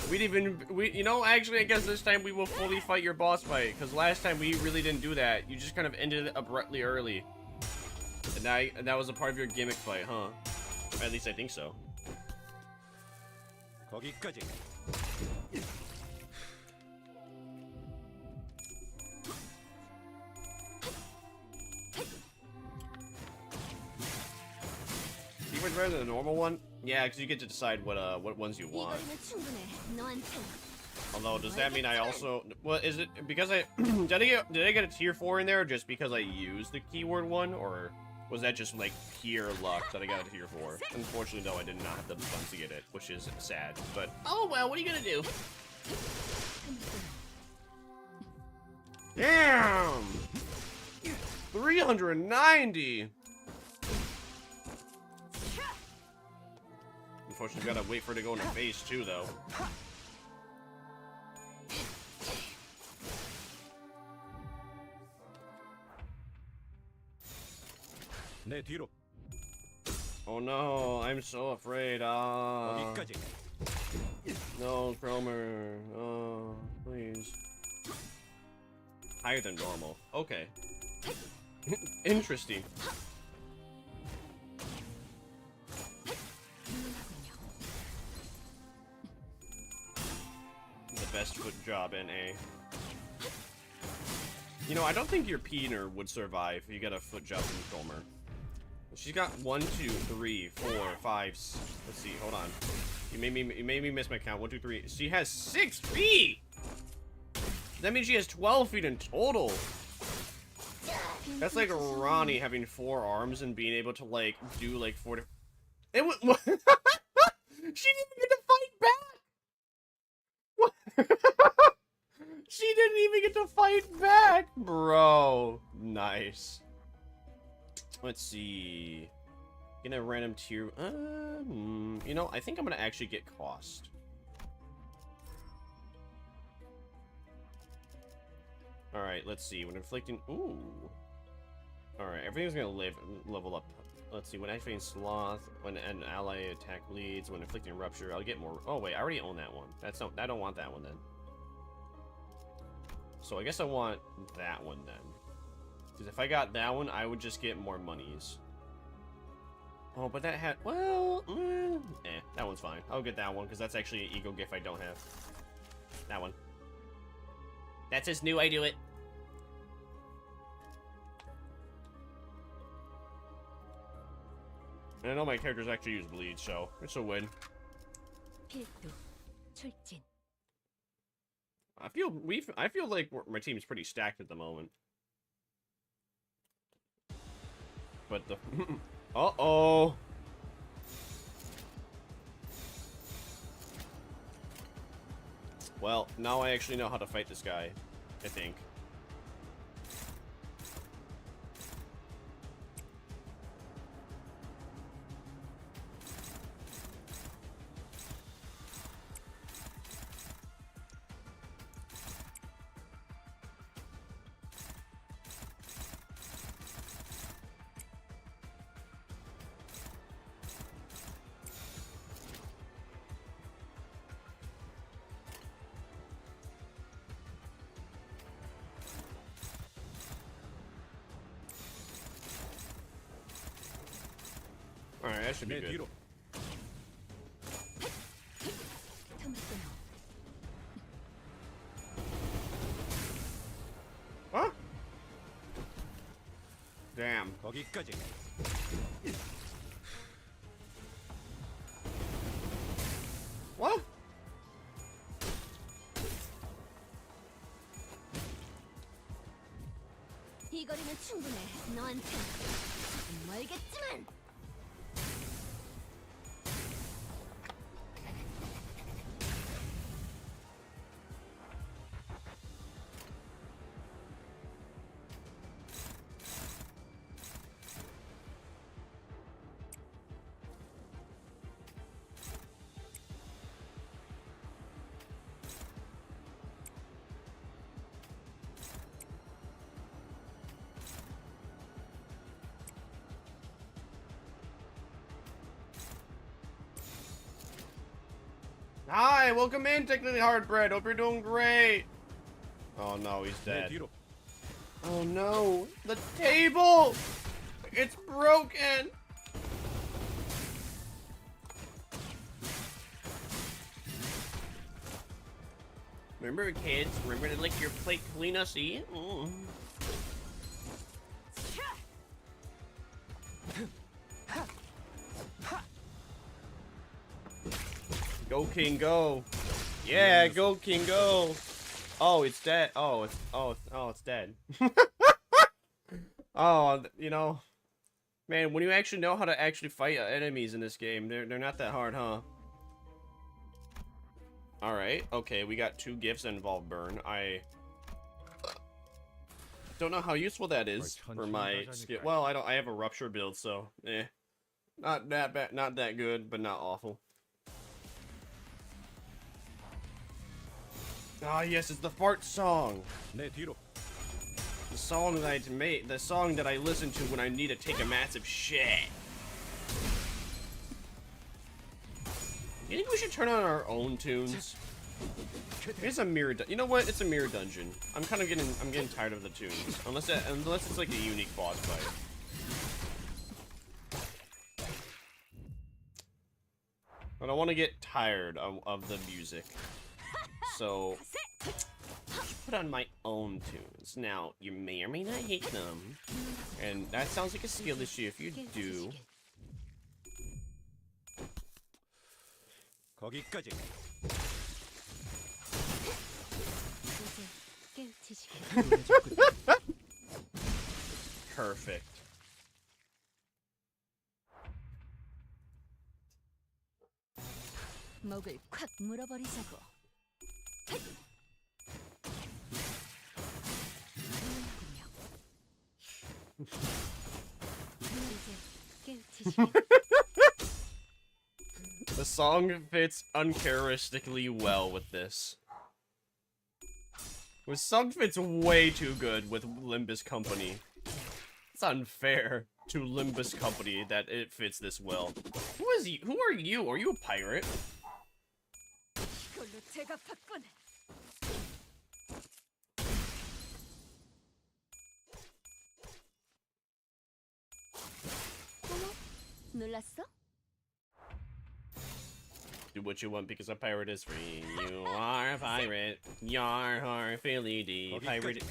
You know, actually, I guess this time we will fully fight your boss fight, because last time we really didn't do that. You just kind of ended it abruptly early. And that was a part of your gimmick fight, huh? Or at least I think so. 거기까지. Even better than the normal one? Yeah, because you get to decide what ones you want. Although, does that mean I also... Well, is it because I... did I get a tier 4 in there just because I used the keyword one? Or was that just, like, pure luck that I got a tier 4? Unfortunately, though, I did not have the funds to get it, which is sad. But, oh well, what are you gonna do? Damn! 390! Unfortunately, gotta wait for it to go into phase 2, though. 내 뒤로. Oh no, I'm so afraid. 어디까지? No, Cromer. Oh, please. Higher than normal. Okay. Interesting. The best foot job in A. You know, I don't think your Peener would survive if you get a foot job from Cromer. She's got 1, 2, 3, 4, 5. Let's see. Hold on. You made me miss my count. 1, 2, 3. She has 6 feet. That means she has 12 feet in total. That's like Ronnie having 4 arms and being able to like do like 4. It was. She didn't even get to fight back. She didn't even get to fight back, bro. Nice. Let's see. Get a random tier. You know, I think I'm gonna actually get cost. All right, let's see. When inflicting, ooh. All right, everything's gonna level up. Let's see. When activating sloth, when an ally attack bleeds, when inflicting rupture, I'll get more. Oh wait, I already own that one. That's not. I don't want that one then. So I guess I want that one then. Because if I got that one, I would just get more monies. Oh, but that had... Well... that one's fine. I'll get that one, because that's actually an ego gift I don't have. That one. That's just new, I do it. And I know my characters actually use bleed, so it's a win. I feel like my team's pretty stacked at the moment. But the... Uh-oh! Well, now I actually know how to fight this guy, I think. Alright, that should be good. Huh? Damn. 거기까지. What? 이 거리는 충분해. 너한텐 조금 멀겠지만. Hi, welcome in, Technically Hard Bread. Hope you're doing great. Oh no, he's dead. Oh no, the table! It's broken! Remember, kids, remember to lick your plate clean, see? Go, King, go. Yeah, go King, go. Oh, it's dead. It's dead. Oh, you know, man, when you actually know how to actually fight enemies in this game, they're not that hard, huh? All right, okay, we got 2 gifts that involve burn. I don't know how useful that is for my skill. Well, I have a rupture build, so not that bad, not that good, but not awful. Ah, yes, it's the fart song. The song that I made, the song that I listen to when I need to take a massive shit. You think we should turn on our own tunes? It's a mirror. You know what? It's a mirror dungeon. I'm getting tired of the tunes. Unless it's like a unique boss fight. But I want to get tired of the music. So, put on my own tunes. Now, you may or may not hate them. And that sounds like a skill issue if you do. 거기까지. Perfect. 목을 콱 물어버리자고. The song fits uncharacteristically well with this. The song fits way too good with limbuscompany. It's unfair to limbuscompany that it fits this well. Who is he? Who are you? Are you a pirate? 이걸로 제가 받군. 놀랐어? Do what you want because a pirate is free. You are a pirate. Yar har Philly D. Pirate.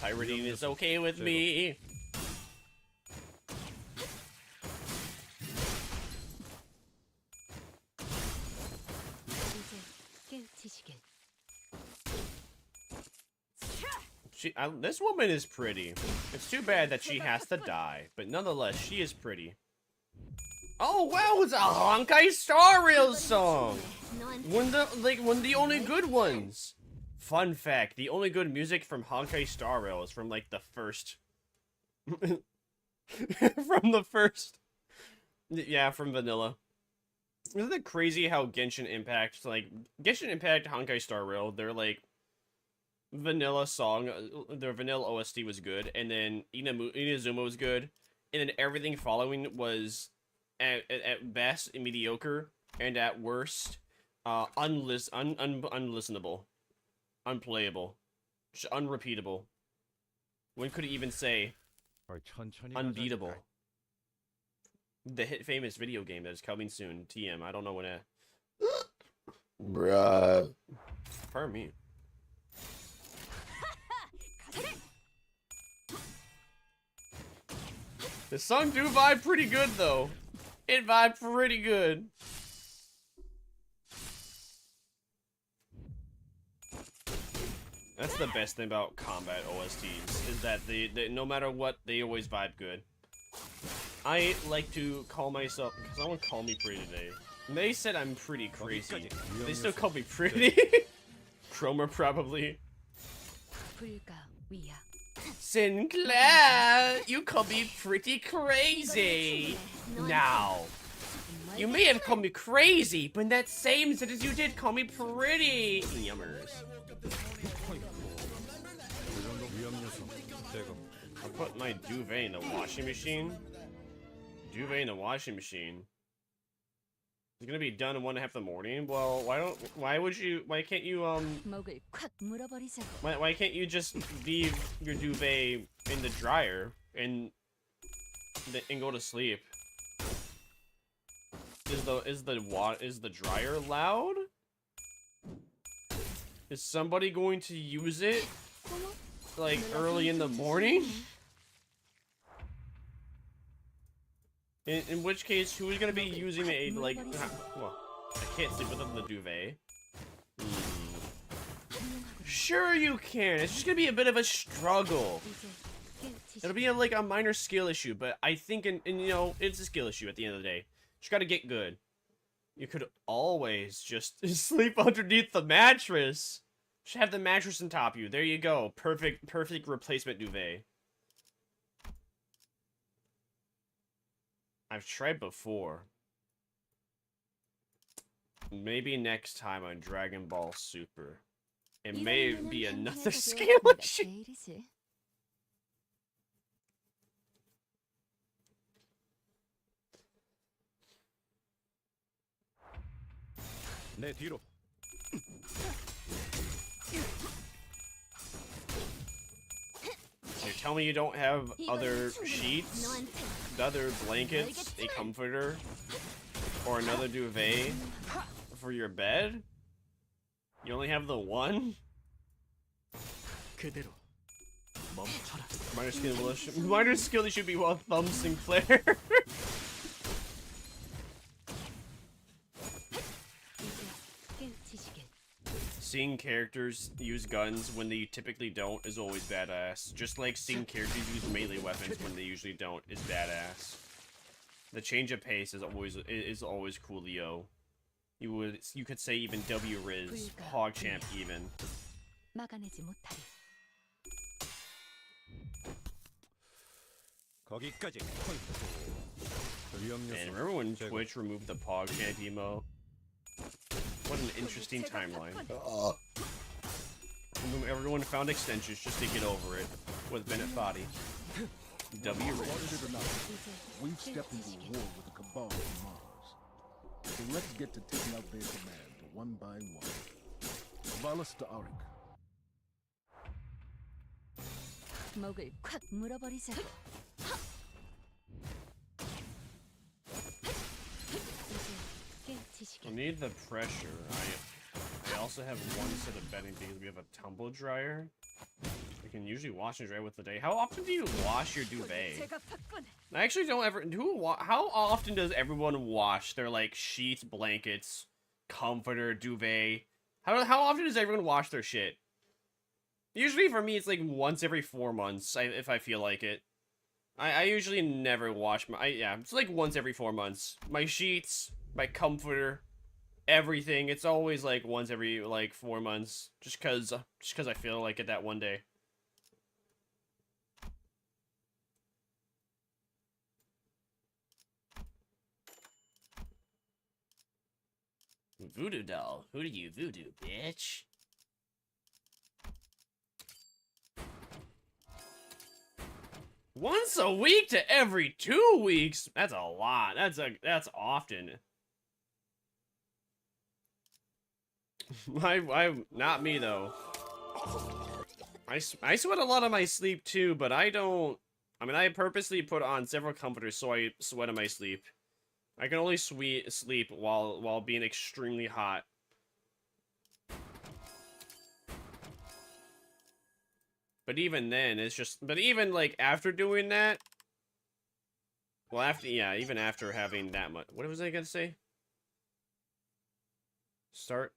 Pirating is okay with me. This woman is pretty. It's too bad that she has to die, but nonetheless, she is pretty. Oh wow, it's a Honkai Star Rail song. One of the only good ones. Fun fact: the only good music from Honkai Star Rail is from like the first. Yeah, from vanilla. Isn't it crazy how Genshin Impact, Honkai Star Rail, they're like vanilla song, their vanilla OST was good, and then Inazuma was good, and then everything following was at best mediocre, and at worst unlistenable, unplayable, unrepeatable. One could even say unbeatable. The hit famous video game that is coming soon. TM. I don't know when it. Bruh. Pardon me. The song do vibe pretty good though. It vibed pretty good. That's the best thing about combat OSTs, is that they no matter what, they always vibe good. I like to call myself, because someone called me pretty today. And they said I'm pretty crazy. They still call me pretty. Chroma probably. Sinclair, you call me pretty crazy. Now, you may have called me crazy, but in that same sentence you did call me pretty. Yummers. I'll put my duvet in the washing machine. Duvet in the washing machine. It's gonna be done in 1.5 in the morning. Well, why can't you why can't you just leave your duvet in the dryer and go to sleep? Is the dryer loud? Is somebody going to use it like early in the morning? In which case, who is going to be using it, like, well, I can't sleep without the duvet. Sure you can. It's just gonna be a bit of a struggle. It'll be like a minor skill issue, but I think, and you know, it's a skill issue at the end of the day. Just gotta get good. You could always just sleep underneath the mattress. Just have the mattress on top of you. There you go. Perfect replacement duvet. I've tried before. Maybe next time on Dragon Ball Super. It may be another skill issue. 내 뒤로. So tell me you don't have other sheets, other blankets, a comforter, or another duvet for your bed? You only have the one? Minor skill should be while Thumb Sinclair. Seeing characters use guns when they typically don't is always badass. Just like seeing characters use melee weapons when they usually don't is badass. The change of pace is always coolio. You could say even W Riz, PogChamp even. And remember when Twitch removed the PogChamp emote? What an interesting timeline. Everyone found extensions just to get over it with Bennett Foddy. W Riz. We've stepped into a war with the Cabal on Mars. So let's get to taking out their command one by one. Valis to Auric. 목을 콱 물어버리자고. I need the pressure. I also have one set of bedding because we have a tumble dryer. You can usually wash and dry with the day. How often do you wash your duvet? I actually don't ever. How often does everyone wash their like sheets, blankets, comforter, duvet? How often does everyone wash their shit? Usually for me, it's like once every 4 months, if I feel like it. I usually never wash my. Yeah, it's like once every 4 months. My sheets, my comforter, everything. It's always like once every like 4 months, just cause I feel like it that one day. Voodoo doll, who do you voodoo, bitch? Once a week to every 2 weeks? That's a lot. That's often. Not me though. I sweat a lot on my sleep too, but I don't. I mean, I purposely put on several comforters so I sweat in my sleep. I can only sleep while being extremely hot. But even then, it's just. But even like after doing that. Well, even after having that much. What was I gonna say? Start,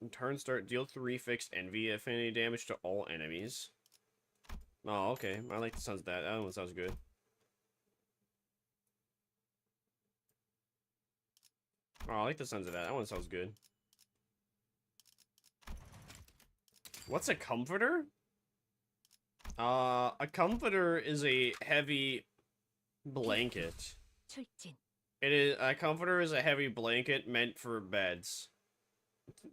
deal 3 fixed envy affinity damage to all enemies. Oh, okay. I like the sounds of that. That one sounds good. Oh, I like the sounds of that. That one sounds good. What's a comforter? A comforter is a heavy blanket. A comforter is a heavy blanket meant for beds.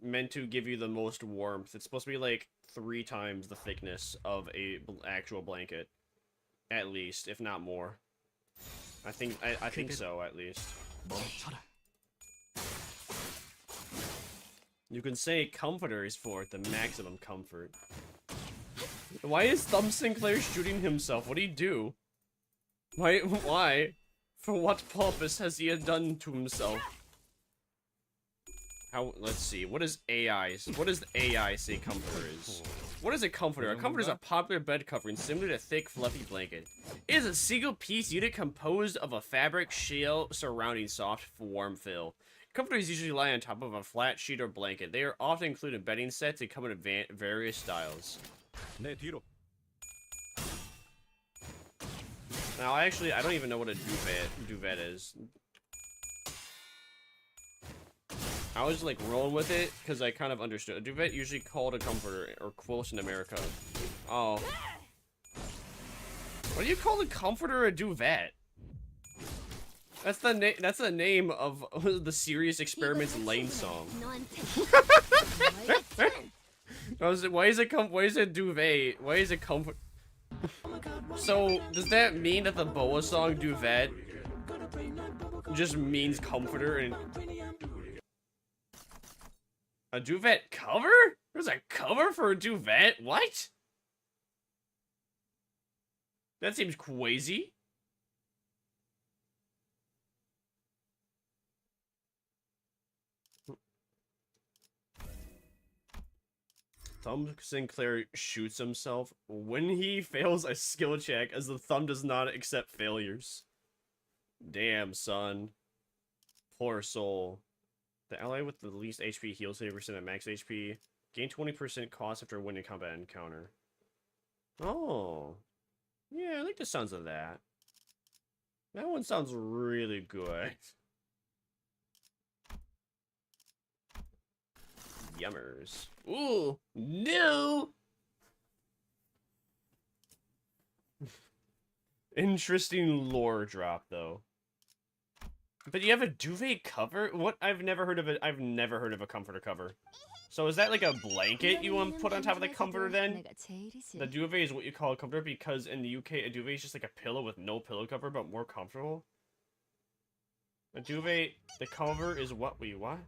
Meant to give you the most warmth. It's supposed to be like 3 times the thickness of a actual blanket, at least, if not more. I think so, at least. You can say comforter is for the maximum comfort. Why is Thumb Sinclair shooting himself? What did he do? Why? For what purpose has he done to himself? Let's see. What does AI say comforter is? What is a comforter? A comforter is a popular bed covering similar to a thick, fluffy blanket. It is a single-piece unit composed of a fabric shell surrounding soft, warm fill. Comforters usually lie on top of a flat sheet or blanket. They are often included in bedding sets and come in various styles. 내 뒤로. Now, I don't even know what a duvet is. I was like rolling with it because I kind of understood. A duvet usually called a comforter or quilts in America. Oh. What do you call a comforter a duvet? That's the name of the Serious Experiments Lane song. Why is it duvet? Why is it comfort? So does that mean that the Boa song duvet just means comforter and a duvet cover? There's a cover for a duvet? What? That seems crazy. Thumb Sinclair shoots himself when he fails a skill check, as the thumb does not accept failures. Damn, son. Poor soul. The ally with the least HP heals 30% at max HP. Gain 20% cost after winning combat encounter. Oh. Yeah, I like the sounds of that. That one sounds really good. Yummers. Ooh, no! Interesting lore drop, though. But you have a duvet cover? What? I've never heard of it. I've never heard of a comforter cover. So is that like a blanket you want to put on top of the comforter then? The duvet is what you call a comforter because in the UK a duvet is just like a pillow with no pillow cover but more comfortable. A duvet, the cover is what we want?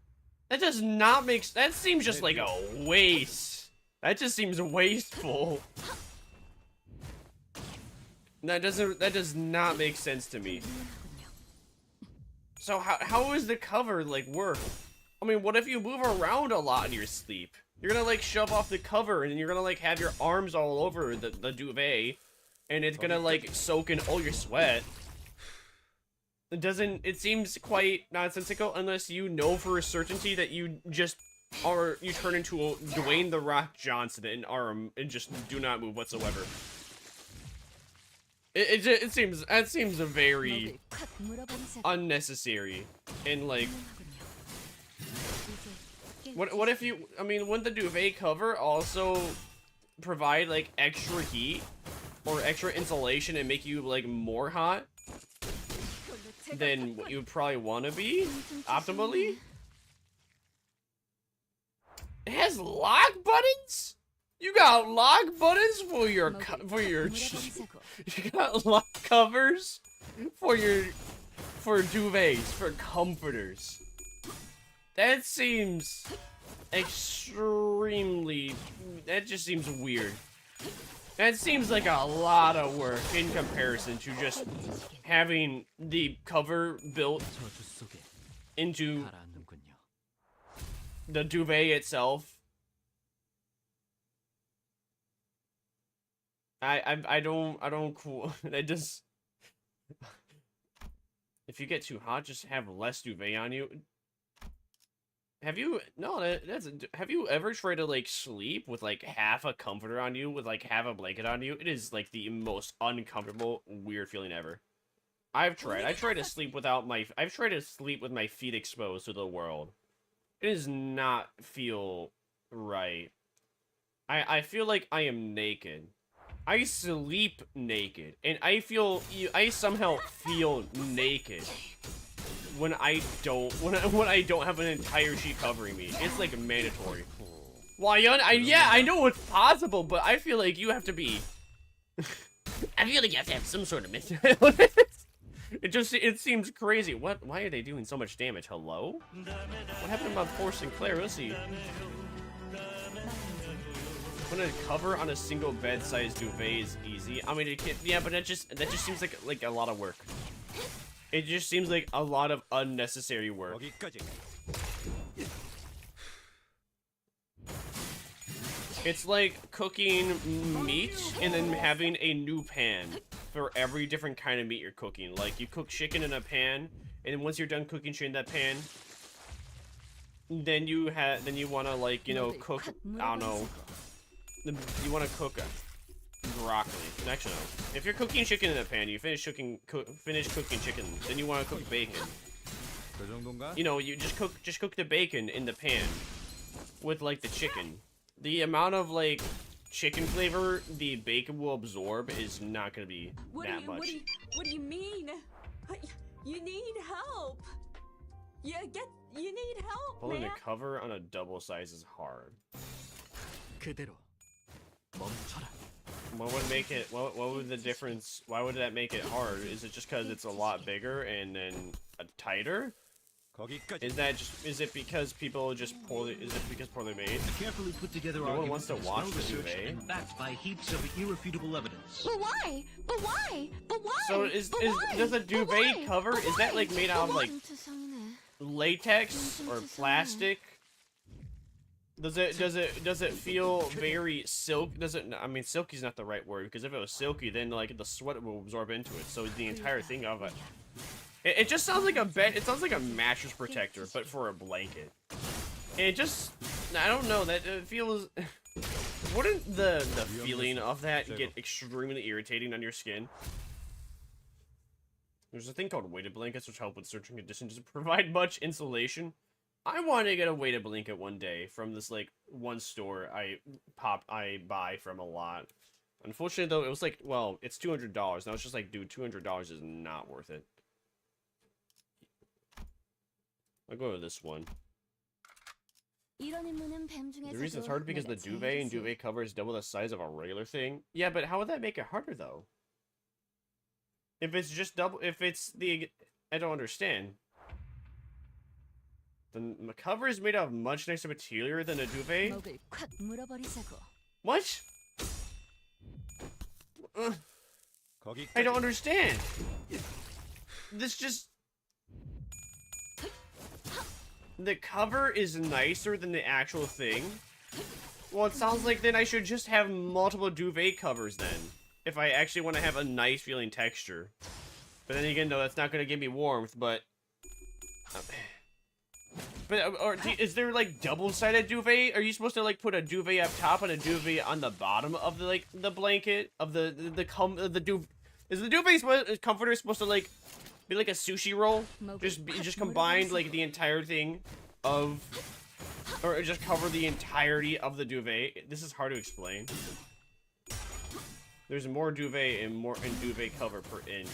That does not make sense. That seems just like a waste. That just seems wasteful. That does not make sense to me. So how is the cover like work? I mean, what if you move around a lot in your sleep? You're gonna like shove off the cover and you're gonna like have your arms all over the duvet and it's gonna like soak in all your sweat. It seems quite nonsensical unless you know for a certainty that you turn into a Dwayne The Rock Johnson and just do not move whatsoever. It seems very unnecessary and like what if you, I mean, wouldn't the duvet cover also provide like extra heat or extra insulation and make you like more hot than what you would probably want to be optimally? It has lock buttons? You got lock buttons for your you got lock covers for duvets, for comforters. That seems extremely, that just seems weird. That seems like a lot of work in comparison to just having the cover built into the duvet itself. I don't cool. That just, if you get too hot, just have less duvet on you. Have you ever tried to like sleep with like half a comforter on you with like half a blanket on you? It is like the most uncomfortable, weird feeling ever. I've tried to sleep with my feet exposed to the world. It does not feel right. I feel like I am naked. I sleep naked, and I somehow feel naked when I don't have an entire sheet covering me. It's like mandatory. Why? Yeah, I know it's possible, but I feel like you have to be. I feel like you have to have some sort of mental illness. It seems crazy. What? Why are they doing so much damage? Hello? What happened about poor Sinclair? Let's see. When a cover on a single bed-sized duvet is easy. I mean, it can, yeah, but that just seems like a lot of work. It just seems like a lot of unnecessary work. It's like cooking meat and then having a new pan for every different kind of meat you're cooking. Like, you cook chicken in a pan, and then once you're done cooking chicken in that pan, then you want to, like, you know, cook, I don't know, you want to cook broccoli. Actually, no. If you're cooking chicken in a pan, you finish cooking chicken, then you want to cook bacon. You know, you just cook the bacon in the pan with, like, the chicken. The amount of, like, chicken flavor the bacon will absorb is not going to be that much. What do you mean? You need help. You need help, Pulling man. the cover on a double size is hard. 그대로 멈춰라. What would make it? What would the difference? Why would that make it hard? Is it just because it's a lot bigger and then tighter? Is it because people just poorly? Is it because poorly made? Carefully put together No one wants to argument watch that is the well-researched duvet. and backed by heaps of irrefutable evidence. But why? But why? But why? So does a duvet cover, is that like made out of like latex or plastic? Does it feel very silk? I mean, silky's not the right word, because if it was silky, then like the sweat will absorb into it. So the entire thing of it. It just sounds like a bed. It sounds like a mattress protector, but for a blanket. And it just, I don't know. That it feels. Wouldn't the feeling of that get extremely irritating on your skin? There's a thing called weighted blankets, which help with certain conditions to provide much insulation. I want to get a weighted blanket one day from this like one store I buy from a lot. Unfortunately, though, it was like, well, it's $200, and I was just like, dude, $200 is not worth it. I'll go with this one. The reason it's hard because the duvet and duvet cover is double the size of a regular thing. Yeah, but how would that make it harder, though? If it's just double, if it's the, I don't understand. The cover is made of much nicer material than a duvet. What? I don't understand. This just... The cover is nicer than the actual thing? Well, it sounds like then I should just have multiple duvet covers then. If I actually want to have a nice feeling texture. But then again, though, that's not going to give me warmth, but... is there like double-sided duvet? Are you supposed to like put a duvet up top and a duvet on the bottom of the like the blanket of the duvet? Is the duvet comforter supposed to like be like a sushi roll? Just combined like the entire thing of, or just cover the entirety of the duvet? This is hard to explain. There's more duvet and duvet cover per inch.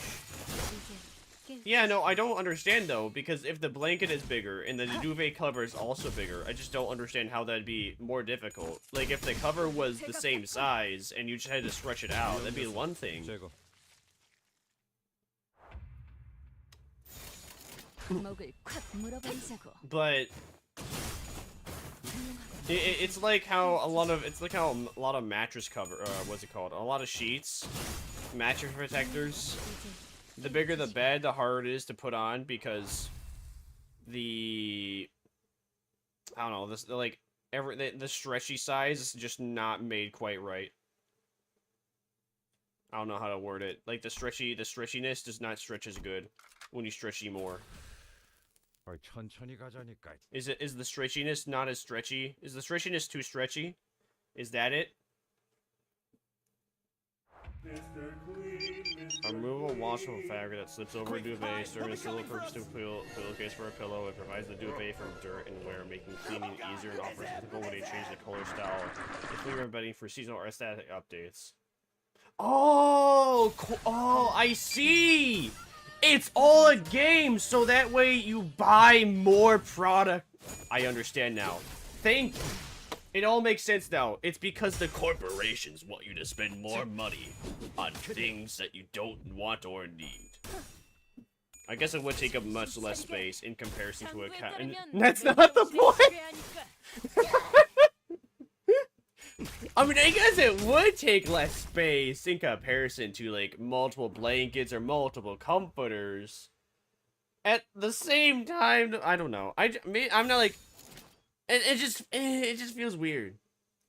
Yeah, no, I don't understand, though, because if the blanket is bigger and the duvet cover is also bigger, I just don't understand how that'd be more difficult. Like, if the cover was the same size and you just had to stretch it out, that'd be one thing. But... It's like how a lot of mattress cover, what's it called? A lot of sheets, mattress protectors. The bigger the bed, the harder it is to put on because the, I don't know, this like the stretchy size is just not made quite right. I don't know how to word it. Like the stretchiness does not stretch as good when you stretchy more. Is the stretchiness not as stretchy? Is the stretchiness too stretchy? Is that it? A removable washable fabric that slips over a duvet, serving a sole purpose to pillowcase for a pillow. It provides the duvet from dirt and wear, making cleaning easier and offers a simple way to change the color style. It's clear bedding for seasonal or aesthetic updates. Oh, I see! It's all a game, so that way you buy more product. I understand now. Thank you. It all makes sense now. It's because the corporations want you to spend more money on things that you don't want or need. I guess it would take up much less space in comparison to a cat. And that's not the point! I mean, I guess it would take less space in comparison to, like, multiple blankets or multiple comforters. At the same time, I don't know. I'm not, like... It just feels weird.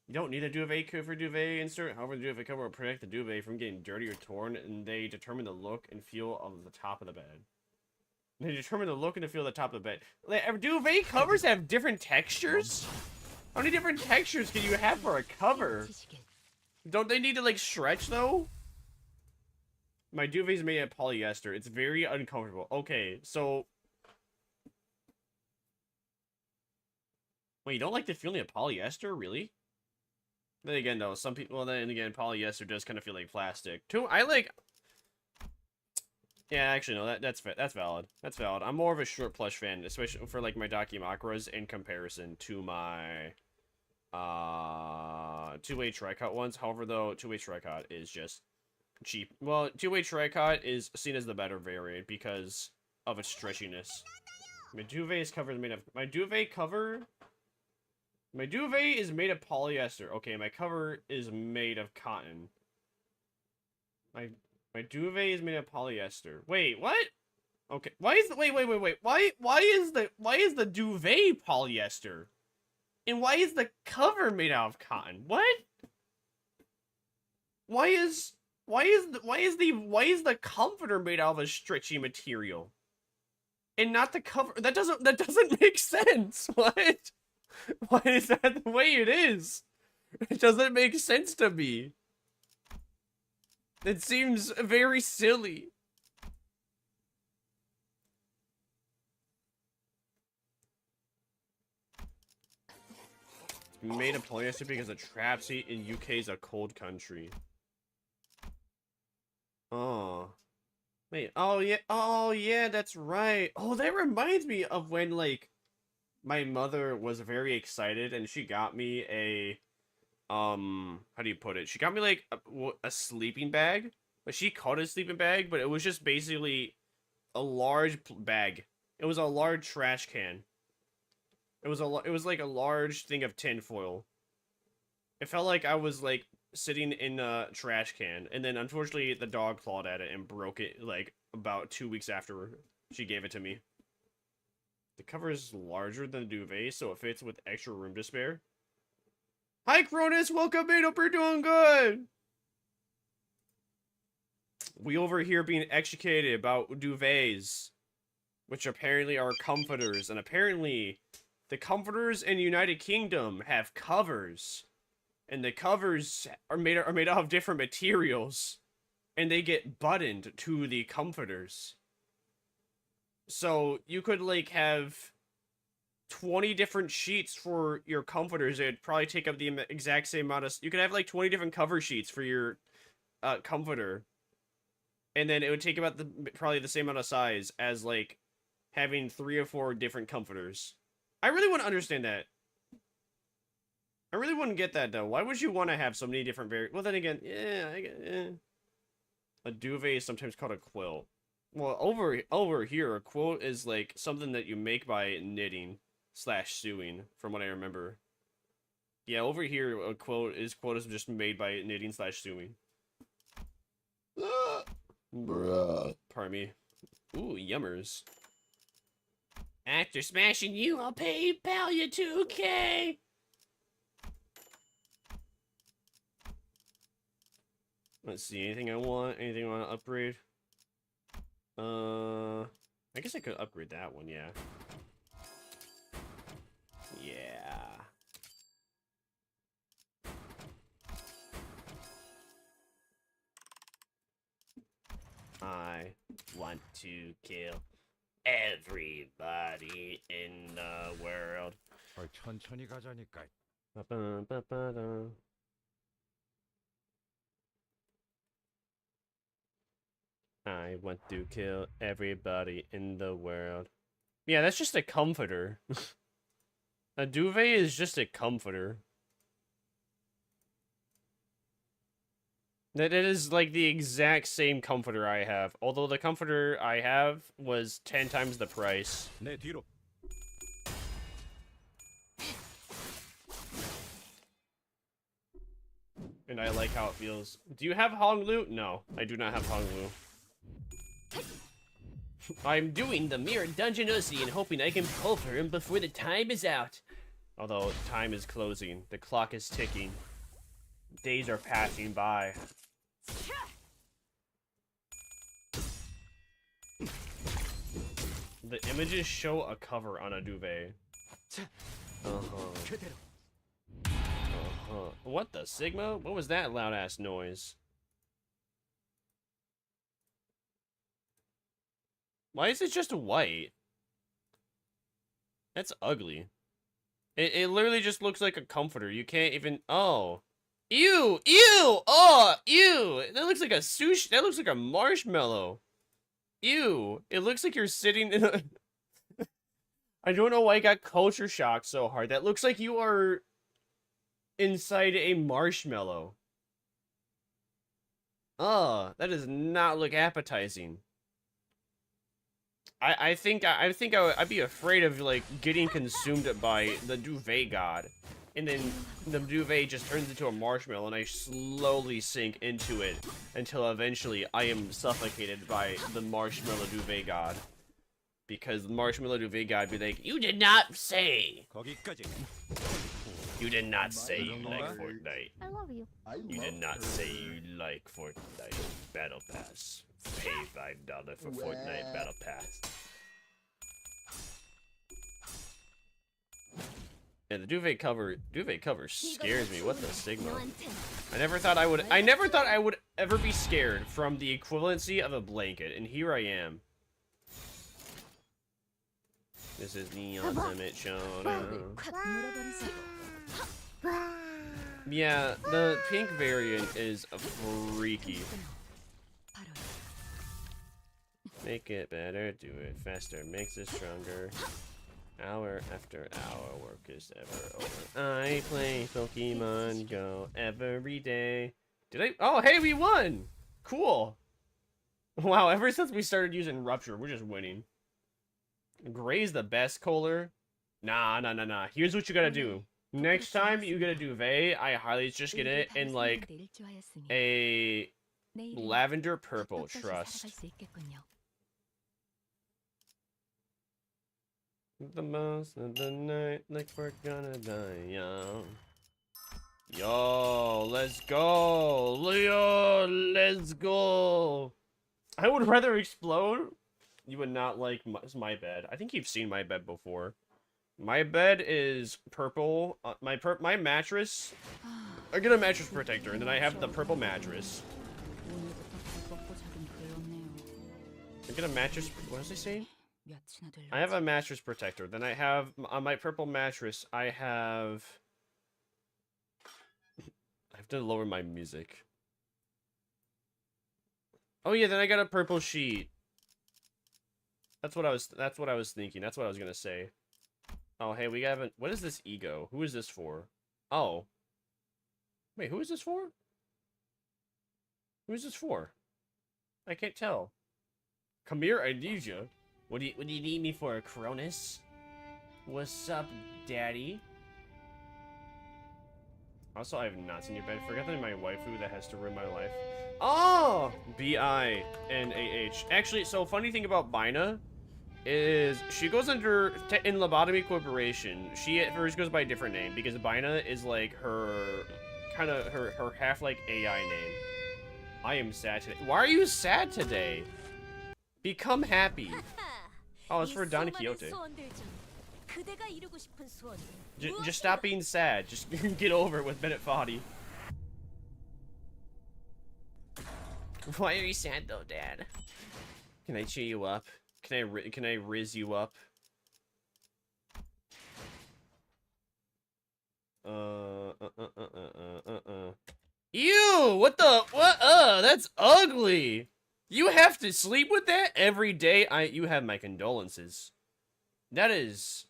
You don't need a duvet cover duvet insert. However, the duvet cover will protect the duvet from getting dirty or torn, and they determine the look and feel of the top of the bed. They determine the look and the feel of the top of the bed. Like, duvet covers have different textures? How many different textures can you have for a cover? Don't they need to, like, stretch, though? My duvet's made of polyester. It's very uncomfortable. Okay, so... Wait, you don't like the feeling of polyester? Really? Then again, though, some people... Well, then again, polyester does kind of feel like plastic. Too, I like... Yeah, actually, no, that's valid. That's valid. I'm more of a short plush fan, especially for, like, my Dakimakuras in comparison to my... two-way tricot ones. However, though, two-way tricot is just cheap. Well, two-way tricot is seen as the better variant because of its stretchiness. My duvet is covered made of my duvet is made of polyester. Okay, my cover is made of cotton. My duvet is made of polyester. Wait, what? Okay, why is the wait? Why is the duvet polyester? And why is the cover made out of cotton? What? Why is the comforter made out of a stretchy material? And not the cover. That doesn't make sense. What? Why is that the way it is? It doesn't make sense to me. It seems very silly. Made of polyester because the trap seat in UK is a cold country. Oh. Wait, oh yeah, that's right. Oh, that reminds me of when, like, my mother was very excited and she got me a, how do you put it? She got me, like, a sleeping bag. But she called it a sleeping bag, but it was just basically a large bag. It was a large trash can. It was like a large thing of tinfoil. It felt like I was, like, sitting in a trash can, and then unfortunately the dog clawed at it and broke it, like, about 2 weeks after she gave it to me. The cover is larger than the duvet, so it fits with extra room to spare. Hi, Cronus! Welcome in! Hope you're doing good! We over here being educated about duvets, which apparently are comforters, and apparently the comforters in United Kingdom have covers, and the covers are made out of different materials, and they get buttoned to the comforters. So you could, like, have 20 different sheets for your comforters. It'd probably take up the exact same amount of... You could have, like, 20 different cover sheets for your comforter. And then it would take about probably the same amount of size as, like, having 3 or 4 different comforters. I really wouldn't understand that. I really wouldn't get that, though. Why would you want to have so many different Well, then again, yeah. A duvet is sometimes called a quilt. Well, over here, a quilt is, like, something that you make by knitting / sewing, from what I remember. Yeah, over here, a quilt is just made by knitting / sewing. Bruh. Pardon me. Ooh, yummers. After smashing you, I'll PayPal you 2K. Let's see, anything I want? Anything I want to upgrade? I guess I could upgrade that one, yeah. Yeah. I want to kill everybody in the world. 천천히 가자니까. I want to kill everybody in the world. Yeah, that's just a comforter. A duvet is just a comforter. That is like the exact same comforter I have. Although the comforter I have was 10 times the price. 내 뒤로. And I like how it feels. Do you have Honglu? No, I do not have Honglu. I'm doing the Mirror Dungeon Ussy and hoping I can pull for him before the time is out. Although time is closing, the clock is ticking. Days are passing by. The images show a cover on a duvet. What the Sigma? What was that loud ass noise? Why is it just white? That's ugly. It literally just looks like a comforter. You can't even. Oh. Ew! Ew! Oh! Ew! That looks like a sushi. That looks like a marshmallow. Ew! It looks like you're sitting in a. I don't know why I got culture shocked so hard. That looks like you are inside a marshmallow. That does not look appetizing. I think I'd be afraid of like getting consumed by the duvet god, and then the duvet just turns into a marshmallow, and I slowly sink into it until eventually I am suffocated by the marshmallow duvet god, because the marshmallow duvet god be like, "You did not say. You did not say you like Fortnite. I love you. You did not say you like Fortnite Battle Pass. Pay $5 for Fortnite Battle Pass." Yeah, the duvet cover scares me. What the Sigma? I never thought I would ever be scared from the equivalency of a blanket, and here I am. This is the ultimate showdown. Yeah, the pink variant is freaky. Make it better, do it faster, makes it stronger. Hour after hour, work is ever over. I play Pokemon Go every day. Did I? Oh, hey, we won! Cool. Wow, ever since we started using Rupture, we're just winning. Gray's the best color. Nah. Here's what you gotta do. Next time you get a duvet, I highly just get it in like a lavender purple. Trust. The most of the night, like we're gonna die young. Yo, let's go, Leo, let's go. I would rather explode. You would not like my bed. I think you've seen my bed before. My bed is purple. My mattress. I get a mattress protector, and then I have the purple mattress. I get a mattress. What does it say? I have a mattress protector. Then I have on my purple mattress. I have to lower my music. Oh yeah, then I got a purple sheet. That's what I was thinking. That's what I was gonna say. Oh hey, we haven't. What is this ego? Who is this for? Oh. Wait, who is this for? Who is this for? I can't tell. Come here, I need you. What do you need me for, Cronus? What's up, Daddy? Also, I have not seen your bed. Forgot that my waifu that has to ruin my life. Oh! B-I-N-A-H. Actually, so funny thing about Bina is she goes under in Lobotomy Corporation. She at first goes by a different name because Bina is like her kind of her half like AI name. I am sad today. Why are you sad today? Become happy. Oh, it's for Don Quixote. Just stop being sad. Just get over it with Bennett Foddy. Why are you sad though, Dad? Can I cheer you up? Can I riz you up? Ew! What the? What? That's ugly. You have to sleep with that every day? You have my condolences. That is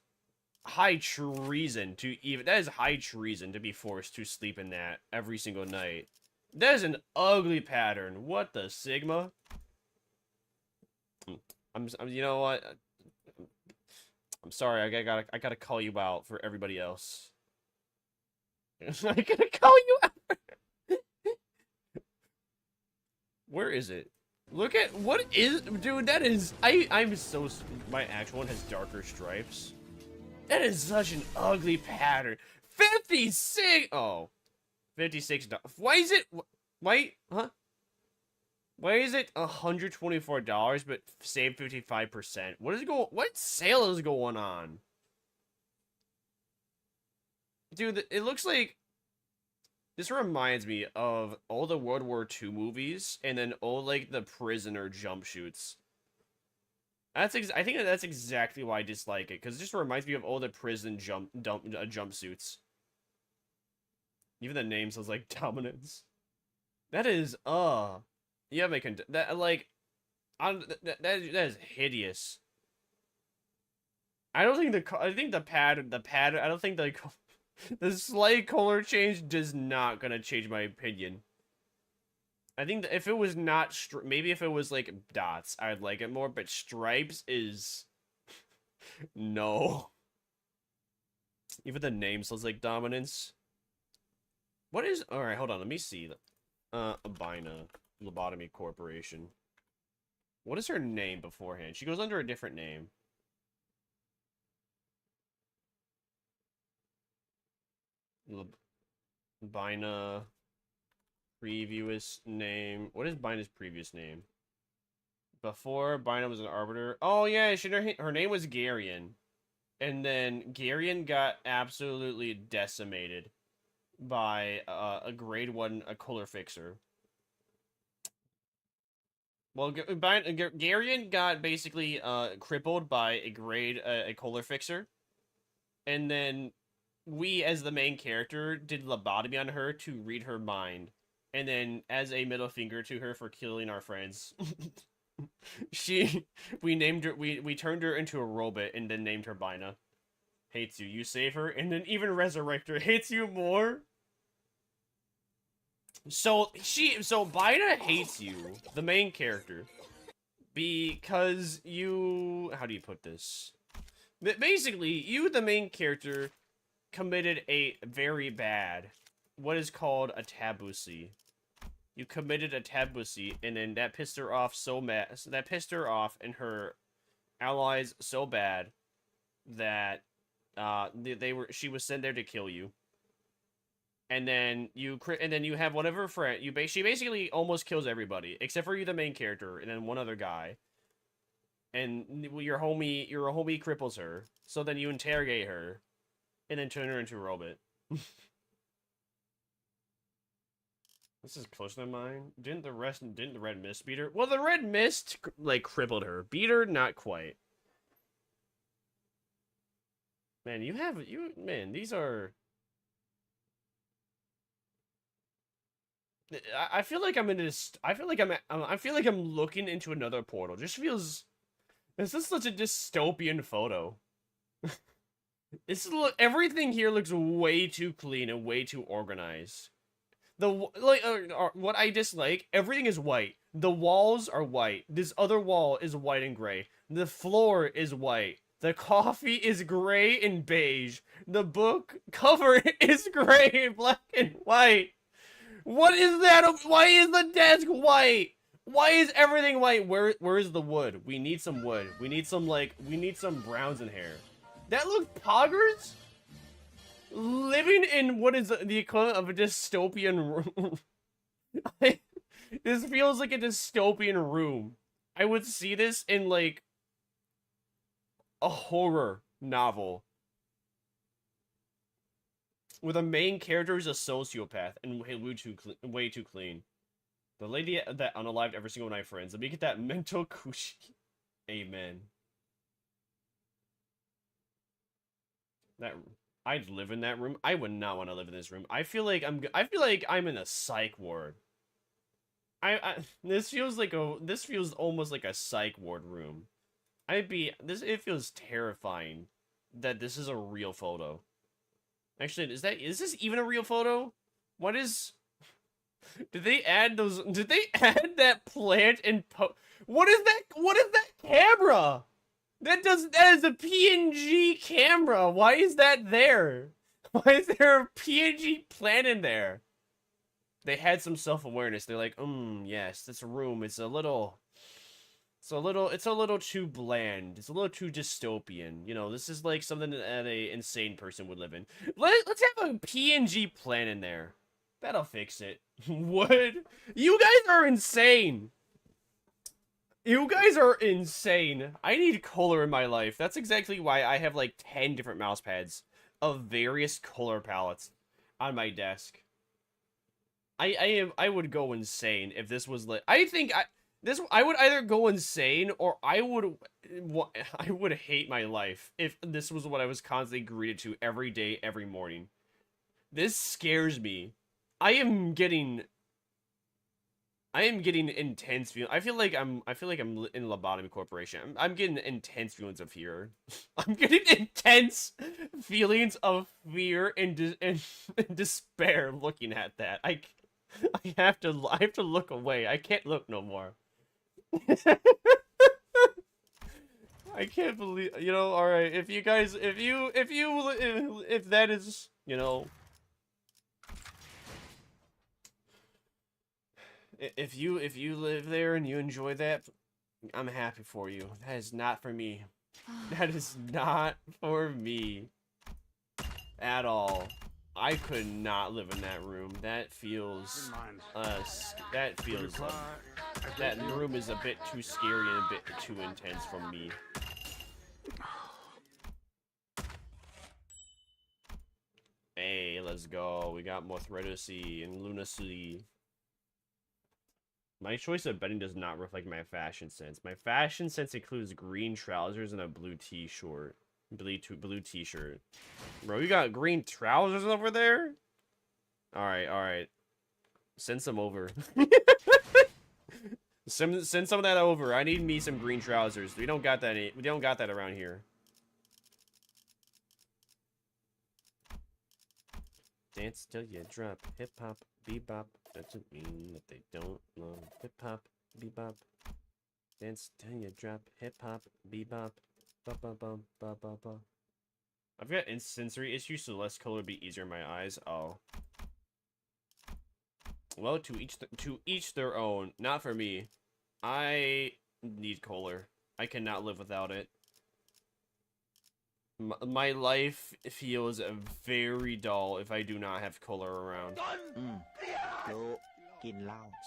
high treason that is high treason to be forced to sleep in that every single night. That is an ugly pattern. What the Sigma? You know what? I'm sorry. I gotta call you out for everybody else. I gotta call you out. Where is it? Look at what is, dude. That is I'm so. My actual one has darker stripes. That is such an ugly pattern. 56. Oh, 56. Why is it? Why? Huh? Why is it $124 but save 55%? What sale is going on? Dude, it looks like this reminds me of all the World War II movies and then all like the prisoner jump shoots. I think that's exactly why I dislike it, because it just reminds me of all the prison jumpsuits. Even the name sounds like Dominance. That is yeah, making that like that is hideous. I think the pad I don't think the slight color change does not gonna change my opinion. I think that if it was not maybe if it was like dots, I'd like it more, but stripes is no. Even the name sounds like Dominance. What is alright, hold on, let me see. Abina Lobotomy Corporation. What is her name beforehand? She goes under a different name. Bina previous name. What is Bina's previous name? Before Bina was an arbiter. Oh yeah, her name was Garion. And then Garion got absolutely decimated by a grade 1 color fixer. Well, Garion got basically crippled by a color fixer. And then we, as the main character, did lobotomy on her to read her mind. And then, as a middle finger to her for killing our friends, we named her, we turned her into a robot and then named her Bina. Hates you. You save her and then even resurrect her. Hates you more. So Bina hates you, the main character, because you, how do you put this? Basically, you, the main character, committed a very bad, what is called a tabusi. You committed a tabusi, and then that pissed her off so mad. That pissed her off and her allies so bad that she was sent there to kill you. And then you have whatever friend she basically almost kills everybody except for you, the main character, and then one other guy. And your homie cripples her. So then you interrogate her, and then turn her into a robot. This is closer than mine. Didn't the red mist beat her? Well, the red mist like crippled her. Beat her, not quite. Man, man, these are. I feel like I'm in this. I feel like I'm looking into another portal. Just feels. This is such a dystopian photo. Everything here looks way too clean and way too organized. What I dislike, everything is white. The walls are white. This other wall is white and gray. The floor is white. The coffee is gray and beige. The book cover is gray, black, and white. What is that? Why is the desk white? Why is everything white? Where is the wood? We need some wood. We need some browns in here. That looks poggers? Living in what is the equivalent of a dystopian room. This feels like a dystopian room. I would see this in like a horror novel. Where the main character is a sociopath and way too clean. The lady that unalived every single one of my friends. Let me get that mental cushy. Amen. I'd live in that room. I would not want to live in this room. I feel like I'm in a psych ward. This feels almost like a psych ward room. It feels terrifying that this is a real photo. Actually, is this even a real photo? Did they add that plant and what is that camera? That is a PNG camera. Why is that there? Why is there a PNG plant in there? They had some self-awareness. They're like, yes, this room is a little too bland. It's a little too dystopian. You know, this is like something that an insane person would live in. Let's have a PNG plant in there. That'll fix it. What? You guys are insane. You guys are insane. I need color in my life. That's exactly why I have like 10 different mouse pads of various color palettes on my desk. I would go insane if this was like I would either go insane or I would hate my life if this was what I was constantly greeted to every day, every morning. This scares me. I am getting intense feelings. I feel like I'm in Lobotomy Corporation. I'm getting intense feelings of fear. I'm getting intense feelings of fear and despair looking at that. I have to look away. I can't look no more. I can't believe, you know, all right, if you guys if that is, you know, if you live there and you enjoy that, I'm happy for you. That is not for me. That is not for me at all. I could not live in that room. That feels that room is a bit too scary and a bit too intense for me. Hey, let's go. We got Mothredocy and Lunacy. My choice of bedding does not reflect my fashion sense. My fashion sense includes green trousers and a blue t-shirt. Blue t-shirt. Bro, you got green trousers over there? Alright. Send some over. send some of that over. I need me some green trousers. We don't got that around here. Dance till you drop. Hip hop, bebop. Doesn't mean that they don't love hip hop, bebop. Dance till you drop. Hip hop, bebop. Ba ba ba ba ba ba. I've got sensory issues, so less color would be easier in my eyes. Oh. Well, to each their own. Not for me. I need color. I cannot live without it. My life feels very dull if I do not have color around.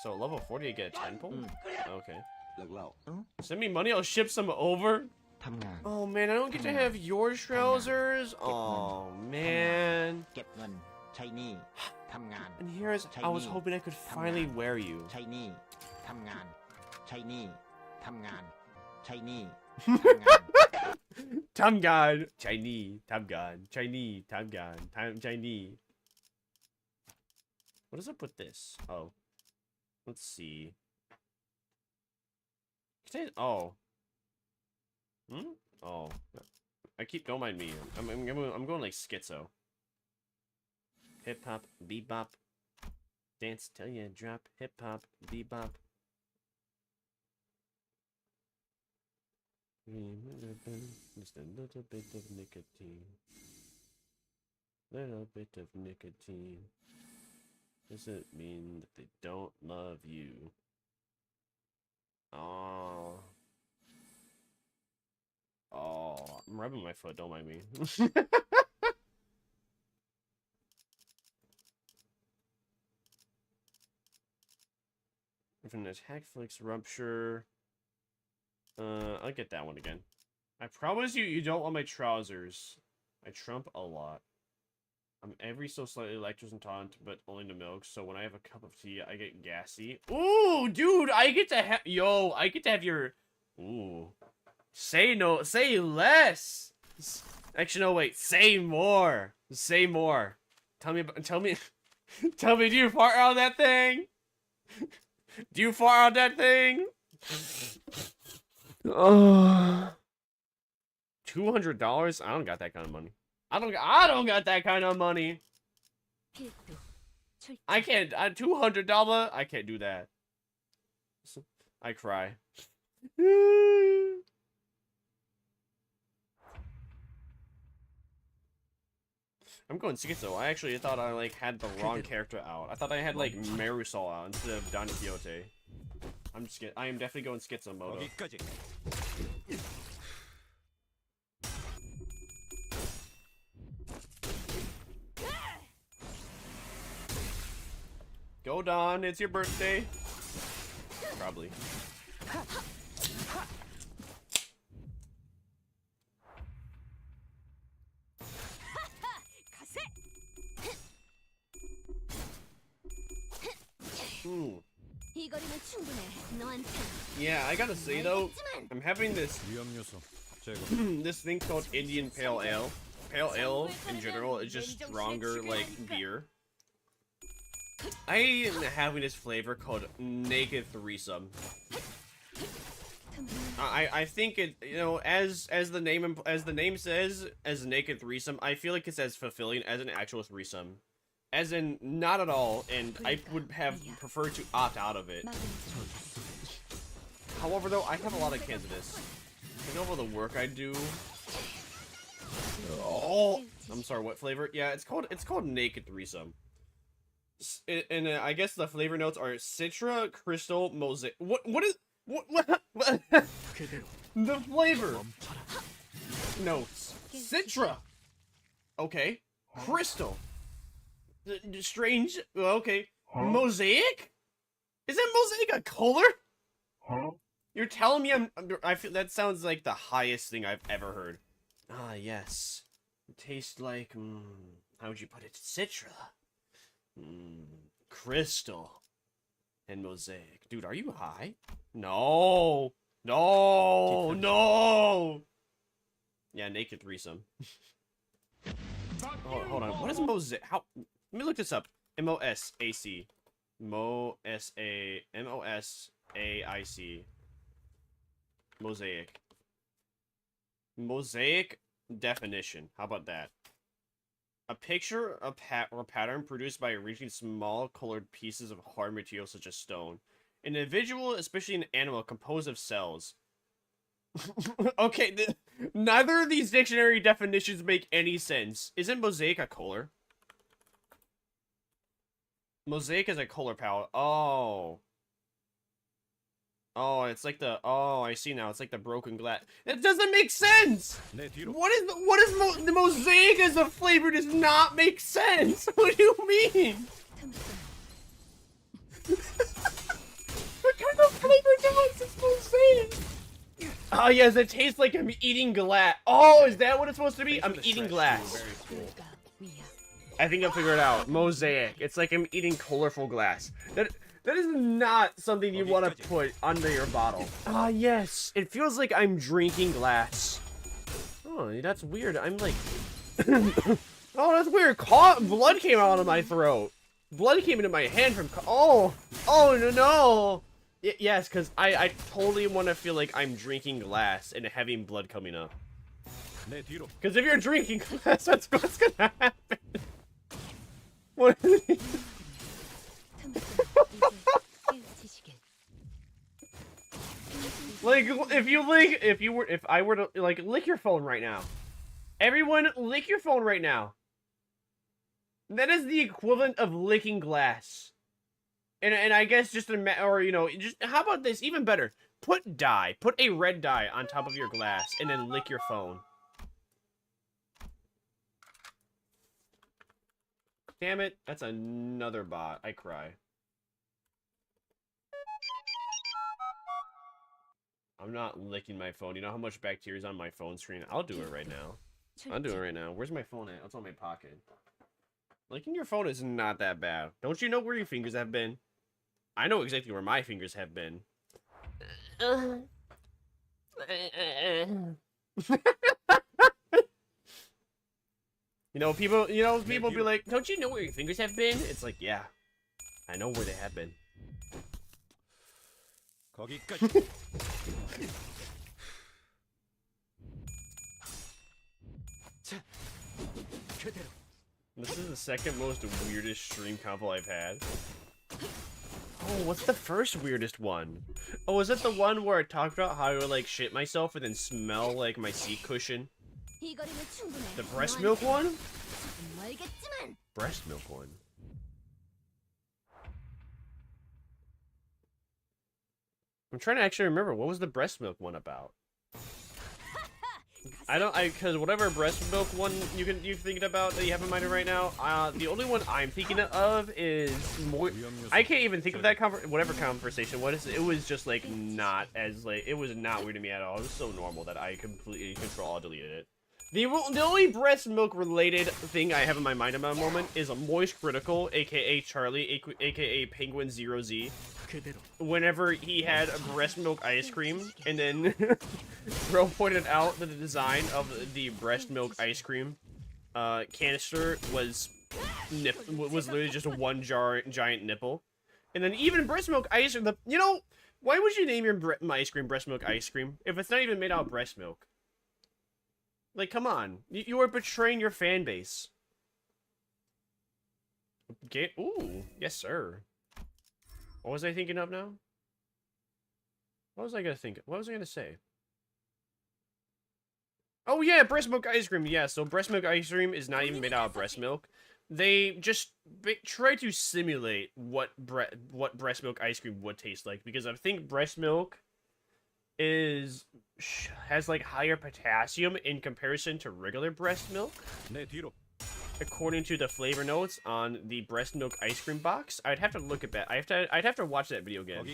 So level 40 I get a 10 pole? Okay. Send me money, I'll ship some over. Oh man, I don't get to have your trousers. Oh man. And here's, I was hoping I could finally wear you. Tamgan, Chinese, Tamgan, Chinese, Tamgan, Chinese. What is up with this? Oh, let's see. Oh. Oh. Don't mind me. I'm going like schizo. Hip hop, bebop. Dance till you drop. Hip hop, bebop. Just a little bit of nicotine. Little bit of nicotine. Doesn't mean that they don't love you. Oh. Oh, I'm rubbing my foot, don't mind me. If an attack flicks rupture. I'll get that one again. I promise you don't want my trousers. I trump a lot. I'm every so slightly lactose intolerant, but only to milk, so when I have a cup of tea, I get gassy. Ooh, dude, I get to have your... Ooh. Say less! Actually, no, wait, say more! Say more. Tell me, do you fart out that thing? Do you fart out that thing? $200? I don't got that kind of money. I don't got that kind of money. I can't. $200? I can't do that. I cry. I'm going schizo. I actually thought I like had the wrong character out. I thought I had like Marisol out instead of Don Quixote. I am definitely going schizo mode. Go Don, it's your birthday. Probably. 이거리면 충분해. 너한테. Yeah, I gotta say though, I'm having this this thing called Indian Pale Ale. Pale Ale in general is just stronger like beer. I am having this flavor called Naked Threesome. I think it, you know, as the name says, as Naked Threesome, I feel like it's as fulfilling as an actual threesome. As in, not at all, and I would have preferred to opt out of it. However, though, I have a lot of cans of this. Think of all the work I do. Oh, I'm sorry, what flavor? Yeah, it's called Naked Threesome. And I guess the flavor notes are Citra, Crystal, Mosaic. What the flavor notes. Citra. Okay. Crystal. Strange. Okay. Mosaic? Is that Mosaic a color? You're telling me I feel that sounds like the highest thing I've ever heard. Ah, yes. It tastes like, how would you put it? Citra. Crystal. And Mosaic. Dude, are you high? No. No. No. Yeah, Naked Threesome. Oh, hold on. What is Mosaic? How? Let me look this up. M-O-S-A-C. M-O-S-A-I-C. Mosaic. Mosaic definition. How about that? A picture or pattern produced by arranging small colored pieces of hard material such as stone. An individual, especially an animal, composed of cells. Okay, neither of these dictionary definitions make any sense. Isn't mosaic a color? Mosaic is a color palette. Oh. Oh, it's like the... Oh, I see now. It's like the broken glass. It doesn't make sense! What is the mosaic as a flavor does not make sense? What do you mean? What kind of flavor does this mosaic? Oh, yes, it tastes like I'm eating glass. Oh, is that what it's supposed to be? I'm eating glass. I think I'll figure it out. Mosaic. It's like I'm eating colorful glass. That is not something you want to put under your bottle. Ah, yes. It feels like I'm drinking glass. Oh, that's weird. I'm like... Oh, that's weird. Blood came out of my throat. Blood came into my hand from... Oh! Oh, no! Yes, because I totally want to feel like I'm drinking glass and having blood coming up. Because if you're drinking glass, that's what's gonna happen. What is it? Like, if I were to, like, lick your phone right now. Everyone, lick your phone right now. That is the equivalent of licking glass. And I guess just or, you know, just, how about this? Even better. Put a red dye on top of your glass and then lick your phone. Damn it, that's another bot. I cry. I'm not licking my phone. You know how much bacteria is on my phone screen? I'll do it right now. I'll do it right now. Where's my phone at? It's on my pocket. Licking your phone is not that bad. Don't you know where your fingers have been? I know exactly where my fingers have been. People be like, don't you know where your fingers have been? It's like, yeah, I know where they have been. This is the second most weirdest stream combo I've had. Oh, what's the first weirdest one? Oh, is it the one where I talked about how I would, like, shit myself and then smell, like, my seat cushion? The breast milk one? Breast milk one. I'm trying to actually remember, what was the breast milk one about? because whatever breast milk one you're thinking about that you have in mind right now, the only one I'm thinking of is I can't even think of that whatever conversation was. It was just like not as like it was not weird to me at all. It was so normal that I completely control deleted it. The only breast milk related thing I have in my mind at the moment is a Moist Critical, aka Charlie, aka Penguin 0Z. Whenever he had a breast milk ice cream, and then Bro pointed out that the design of the breast milk ice cream canister was literally just one giant nipple, and then even breast milk ice cream. You know, why would you name your ice cream breast milk ice cream if it's not even made out of breast milk? Like, come on, you are betraying your fan base. Okay, ooh, yes sir. What was I thinking of now? What was I gonna say? Oh yeah, breast milk ice cream. Yeah, so breast milk ice cream is not even made out of breast milk. They just try to simulate what breast milk ice cream would taste like, because I think breast milk has like higher potassium in comparison to regular breast milk. According to the flavor notes on the breast milk ice cream box. I'd have to look at that. I'd have to watch that video again.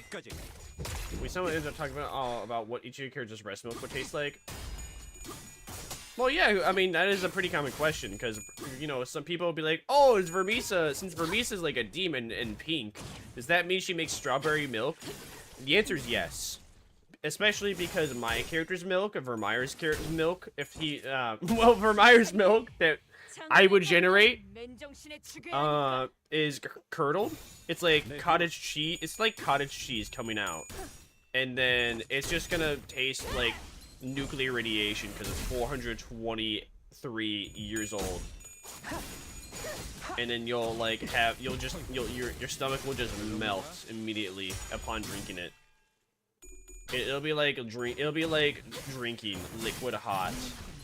Someone ended up talking about what each of your characters' breast milk would taste like. Well, yeah, I mean, that is a pretty common question, because, you know, some people will be like, oh, is Vermisa, since Vermisa is like a demon in pink, does that mean she makes strawberry milk? The answer is yes. Especially because my character's milk, Vermire's character's milk, Vermire's milk that I would generate is curdled. It's like cottage cheese. It's like cottage cheese coming out, and then it's just gonna taste like nuclear radiation because it's 423 years old. And then you'll like your stomach will just melt immediately upon drinking it. It'll be like drinking liquid hot.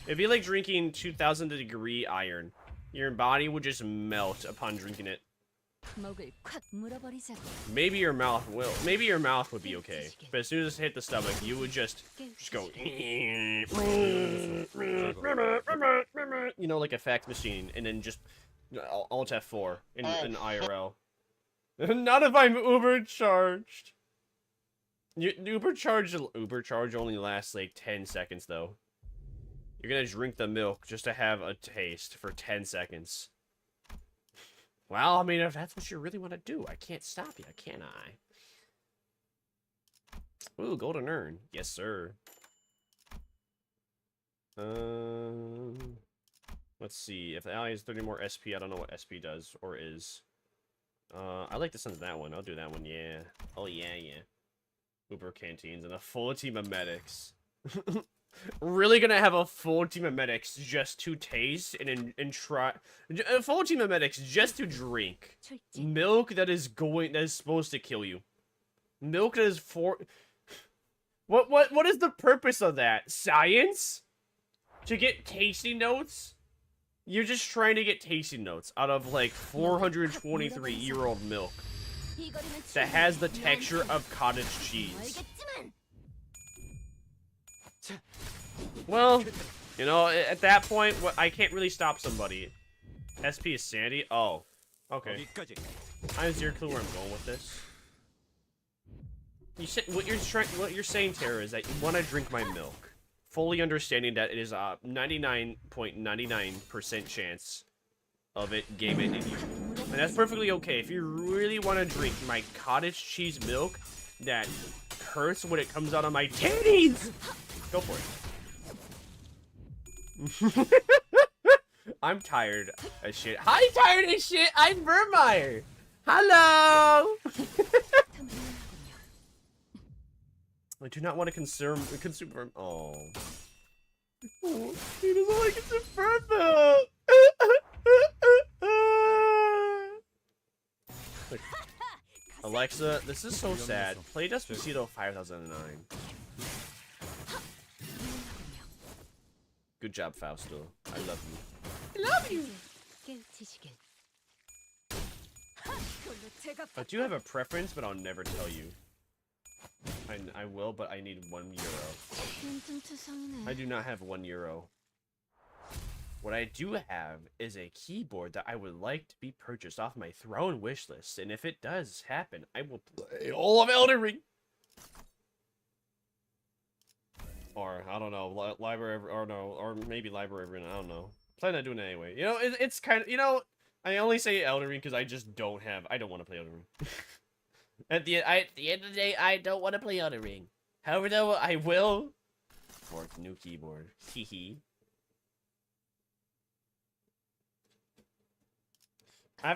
It'd be like drinking 2,000 degree iron. Your body would just melt upon drinking it. Maybe your mouth would be okay, but as soon as it hit the stomach, you would just go, you know, like a fax machine, and then just Alt F4 in IRL. Not if I'm Uber charged. Uber charge only lasts like 10 seconds though. You're gonna drink the milk just to have a taste for 10 seconds. Well, I mean, if that's what you really want to do, I can't stop you, can I? Ooh, golden urn. Yes, sir. Let's see. If the ally has 30 more SP, I don't know what SP does or is. I like the sound of that one. I'll do that one, yeah. Oh, yeah, yeah. Uber canteens and a full team of medics. Really gonna have a full team of medics just to taste and try. A full team of medics just to drink milk that is supposed to kill you. Milk that is what is the purpose of that? Science? To get tasting notes? You're just trying to get tasting notes out of like 423-year-old milk that has the texture of cottage cheese. Well, you know, at that point, I can't really stop somebody. SP is Sandy? Oh. Okay. I have zero clue where I'm going with this. What you're saying, Tara, is that you want to drink my milk, fully understanding that it is a 99.99% chance of it gaming in you. And that's perfectly okay. If you really want to drink my cottage cheese milk that hurts when it comes out of my titties, go for it. I'm tired of shit. Hi, tired of shit. I'm Vermire. Hello. I do not want to consume verm. Oh, he doesn't like it to burn though. Alexa, this is so sad. Play Despacito 5009. Good job, Fausto. I love you. I love you! I do have a preference, but I'll never tell you. I will, but I need €1. I do not have €1. What I do have is a keyboard that I would like to be purchased off my throne wish list, and if it does happen, I will play all of Elden Ring. Or, I don't know, library, or no, or maybe library, I don't know. Plan on doing it anyway. You know, it's kind of, you know, I only say Elden Ring because I just don't want to play Elden Ring. At the end of the day, I don't want to play Elden Ring. However, though, I will for a new keyboard. Hehe. I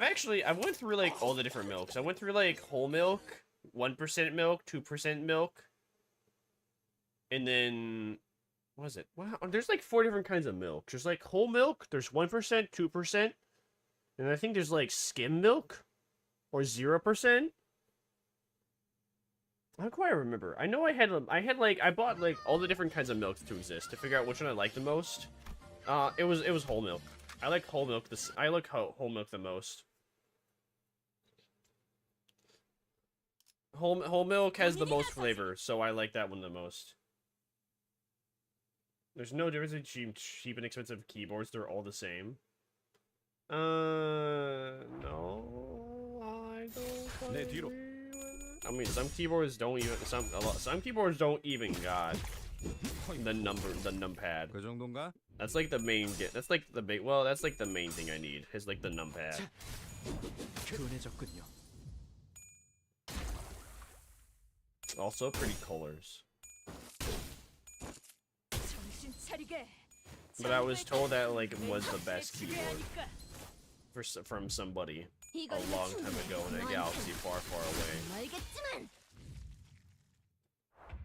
went through like all the different milks. I went through like whole milk, 1% milk, 2% milk, and then what was it? Wow, there's like 4 different kinds of milk. There's like whole milk, there's 1%, 2%, and I think there's like skim milk or 0%. I don't quite remember. I know I bought like all the different kinds of milks to exist to figure out which one I like the most. It was whole milk. I like whole milk. I like whole milk the most. Whole milk has the most flavor, so I like that one the most. There's no difference between cheap and expensive keyboards. They're all the same. No, I don't. I mean, some keyboards don't even. Some keyboards don't even got the numpad. That's like the main that's like the main. Well, that's like the main thing I need. Is like the numpad. Also, pretty colors. But I was told that like it was the best keyboard from somebody a long time ago in a galaxy far, far away.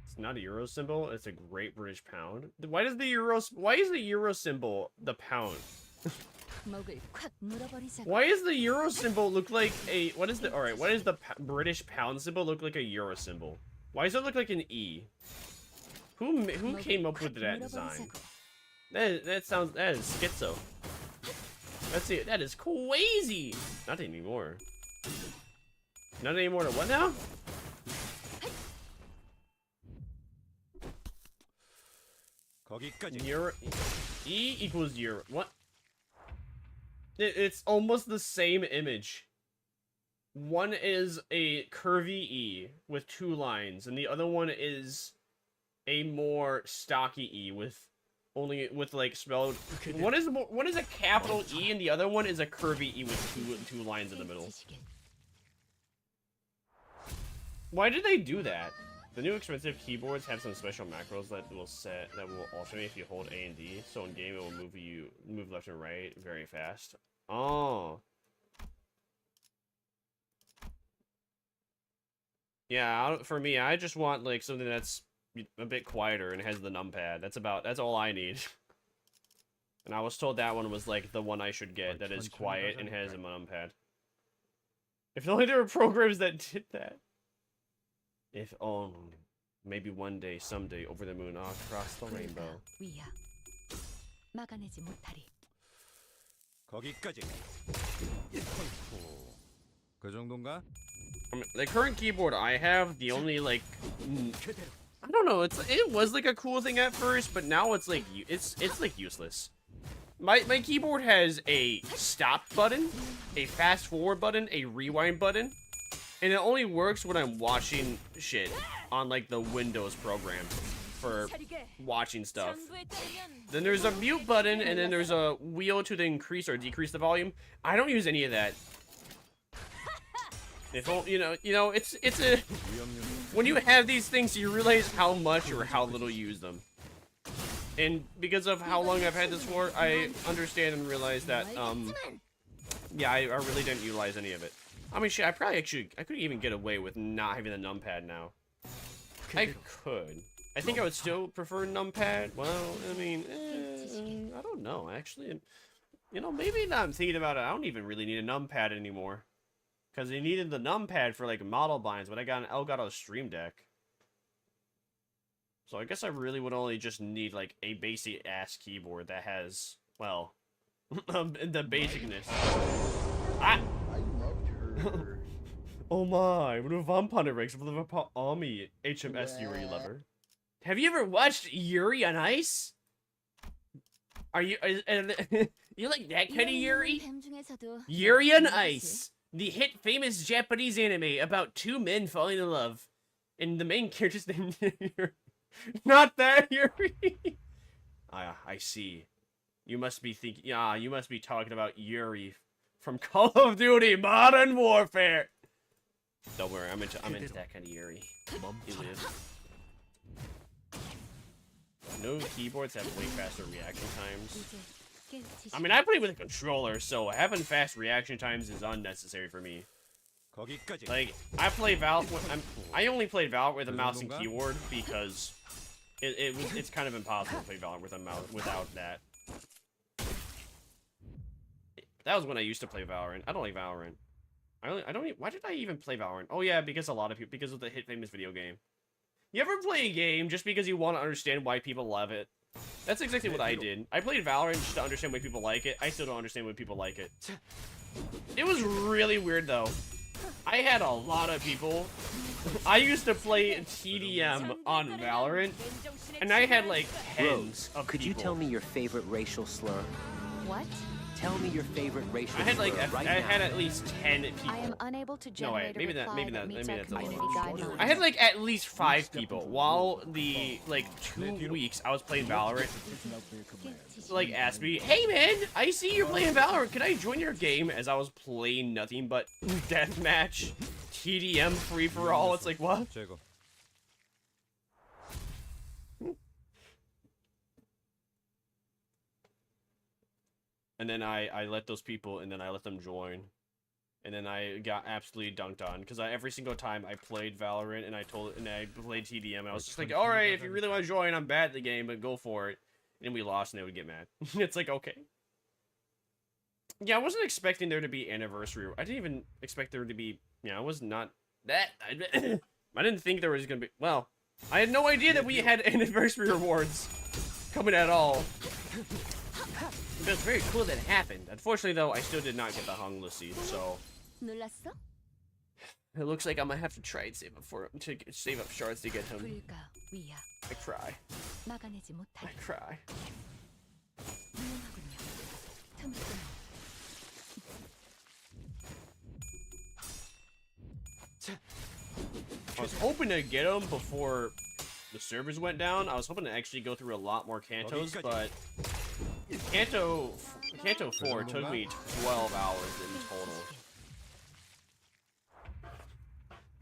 It's not a euro symbol. It's a Great British Pound. Why is the euro symbol the pound? Why is the euro symbol look like a? What is the British pound symbol look like a euro symbol? Why does it look like an E? Who came up with that design? That is schizo. Let's see. That is crazy. Not anymore. Not anymore to what now? Euro, E equals euro. What? It's almost the same image. One is a curvy E with 2 lines, and the other one is a more stocky E with like spelled. One is a capital E, and the other one is a curvy E with two lines in the middle. Why did they do that? The new expensive keyboards have some special macros that will alternate if you hold A and D. So in game it will move left and right very fast. Oh. Yeah, for me, I just want like something that's a bit quieter and has the numpad. That's all I need. And I was told that one was like the one I should get that is quiet and has a numpad. If only there were programs that did that. If only. Maybe one day, someday, over the moon, across the rainbow. I mean, the current keyboard I have, the only like, I don't know, it was like a cool thing at first, but now it's like it's like useless. My keyboard has a stop button, a fast forward button, a rewind button. And it only works when I'm watching shit on like the Windows program for watching stuff. Then there's a mute button, and then there's a wheel to increase or decrease the volume. I don't use any of that. If you know, it's a when you have these things, you realize how much or how little you use them. And because of how long I've had this for, I understand and realize that yeah, I really didn't utilize any of it. I mean, shit, I could even get away with not having the numpad now. I could. I think I would still prefer numpad. Well, I mean, I don't know, actually. You know, maybe now I'm thinking about it, I don't even really need a numpad anymore. Because I needed the numpad for, like, model binds, but I got an Elgato Stream Deck. So I guess I really would only just need, like, a basic-ass keyboard that has, well, the basicness. Ah! Oh my, what a vampire ranks for the army HMS Yuri lover. Have you ever watched Yuri on Ice? Are you you like that kind of Yuri? 뱀 중에서도 Yuri on Ice, the hit famous Japanese anime about two men falling in love, and the main character's named Yuri. Not that Yuri. I see. You must be thinking. Yeah, you must be talking about Yuri from Call of Duty Modern Warfare. Don't worry, I'm into that kind of Yuri. You live. No keyboards have way faster reaction times. I mean, I play with a controller, so having fast reaction times is unnecessary for me. Like, I only played Valorant with a mouse and keyboard because it's kind of impossible to play Valorant with a mouse without that. That was when I used to play Valorant. I don't like Valorant. Why did I even play Valorant? Oh yeah, because a lot of people, because of the hit famous video game. You ever play a game just because you want to understand why people love it? That's exactly what I did. I played Valorant just to understand why people like it. I still don't understand why people like it. It was really weird though. I had a lot of people. I used to play TDM on Valorant, and I had like tens of Could people. you tell me your favorite racial slur? What? Tell me your favorite racial I had like slur right I now. had at least 10 people. I am unable to No wait, generate maybe a that reply maybe that that meets maybe our that's a community lot. guidelines. I had like at least 5 people while the like 2 weeks I was playing Valorant. Like asked me, "Hey man, I see you're playing Valorant. Can I join your game?" As I was playing nothing but deathmatch, TDM free for all. It's like what? And then I let those people, and then I let them join. And then I got absolutely dunked on, because every single time I played Valorant, and I played TDM, I was just like, alright, if you really want to join, I'm bad at the game, but go for it. And we lost, and they would get mad. It's like, okay. Yeah, I wasn't expecting there to be anniversary. I didn't even expect there to be, I was not that. I didn't think there was going to be, well, I had no idea that we had anniversary rewards coming at all. But it's very cool that it happened. Unfortunately, though, I still did not get the HONGLUSSY, so 놀랐어? it looks like I'm gonna have to try and save up shards to get him. I cry. 막아내지 못할 I cry. 유용하군요. 틈틈. I was hoping to get him before the servers went down. I was hoping to actually go through a lot more Cantos, but Canto 4 took me 12 hours in total.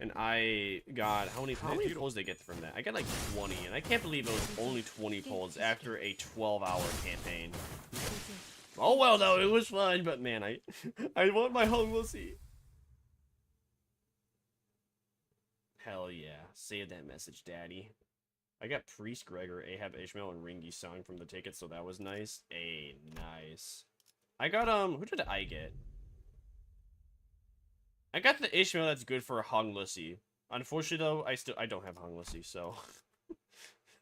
And I got, how many pulls did I get from that? I got like 20, and I can't believe it was only 20 pulls after a 12-hour campaign. Oh well though, it was fun, but man, I want my HONGLUSSY. Hell yeah, save that message, daddy. I got Priest, Gregor, Ahab, Ishmael, and Ringy sung from the tickets, so that was nice. Nice. I got, who did I get? I got the Ishmael that's good for HONGLUSSY. Unfortunately, though, I don't have HONGLUSSY, so...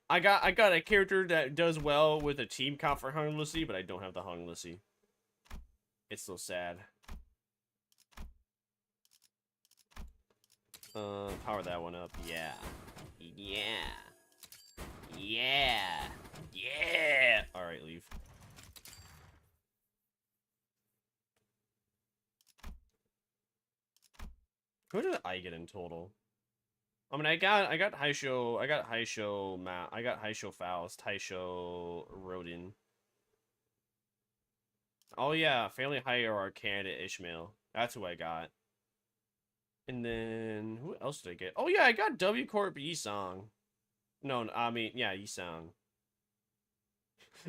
I got a character that does well with a team comp for HONGLUSSY, but I don't have the HONGLUSSY. It's so sad. Power that one up. Yeah. Yeah. Yeah. Yeah. Alright, leave. Who did I get in total? I mean, I got Haisho, I got Haisho Faust, Haisho Rodin. Oh yeah, Family Hierarch candidate Ishmael. That's who I got. And then, who else did I get? Oh yeah, I got W Corp Yisong. No, I mean, yeah, Yisong.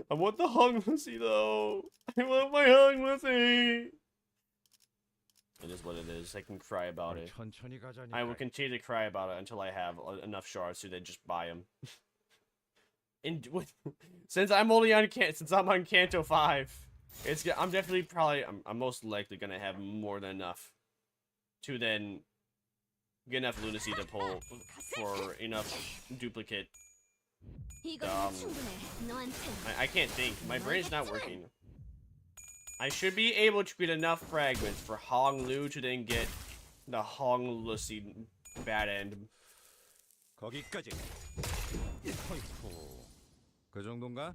I want the HONGLUSSY though. I want my HONGLUSSY. It is what it is. I can cry about it. I will continue to cry about it until I have enough shards to then just buy them. And since I'm only on Canto 5, I'm definitely I'm most likely gonna have more than enough to then get enough lunacy to pull for enough duplicate. I can't think. My brain's not working. I should be able to get enough fragments for Honglu to then get the HONGLUSSY bad end. 거기까지. 그 정도인가?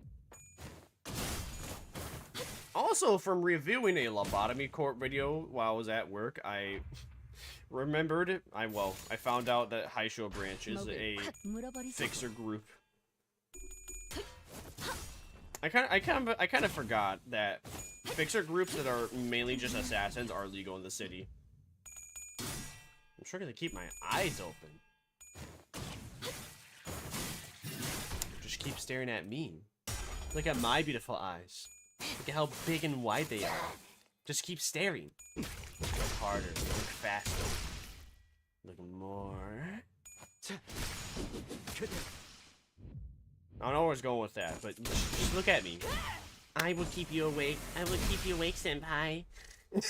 Also, from reviewing a lobotomy court video while I was at work, I remembered, I found out that Haisho Branch is a fixer group. I kind of forgot that fixer groups that are mainly just assassins are legal in the city. I'm sure gonna keep my eyes open. Just keep staring at me. Look at my beautiful eyes. Look at how big and wide they are. Just keep staring. Look harder. Look faster. Look more. I don't know where I was going with that, but just look at me. I will keep you awake. I will keep you awake, senpai. I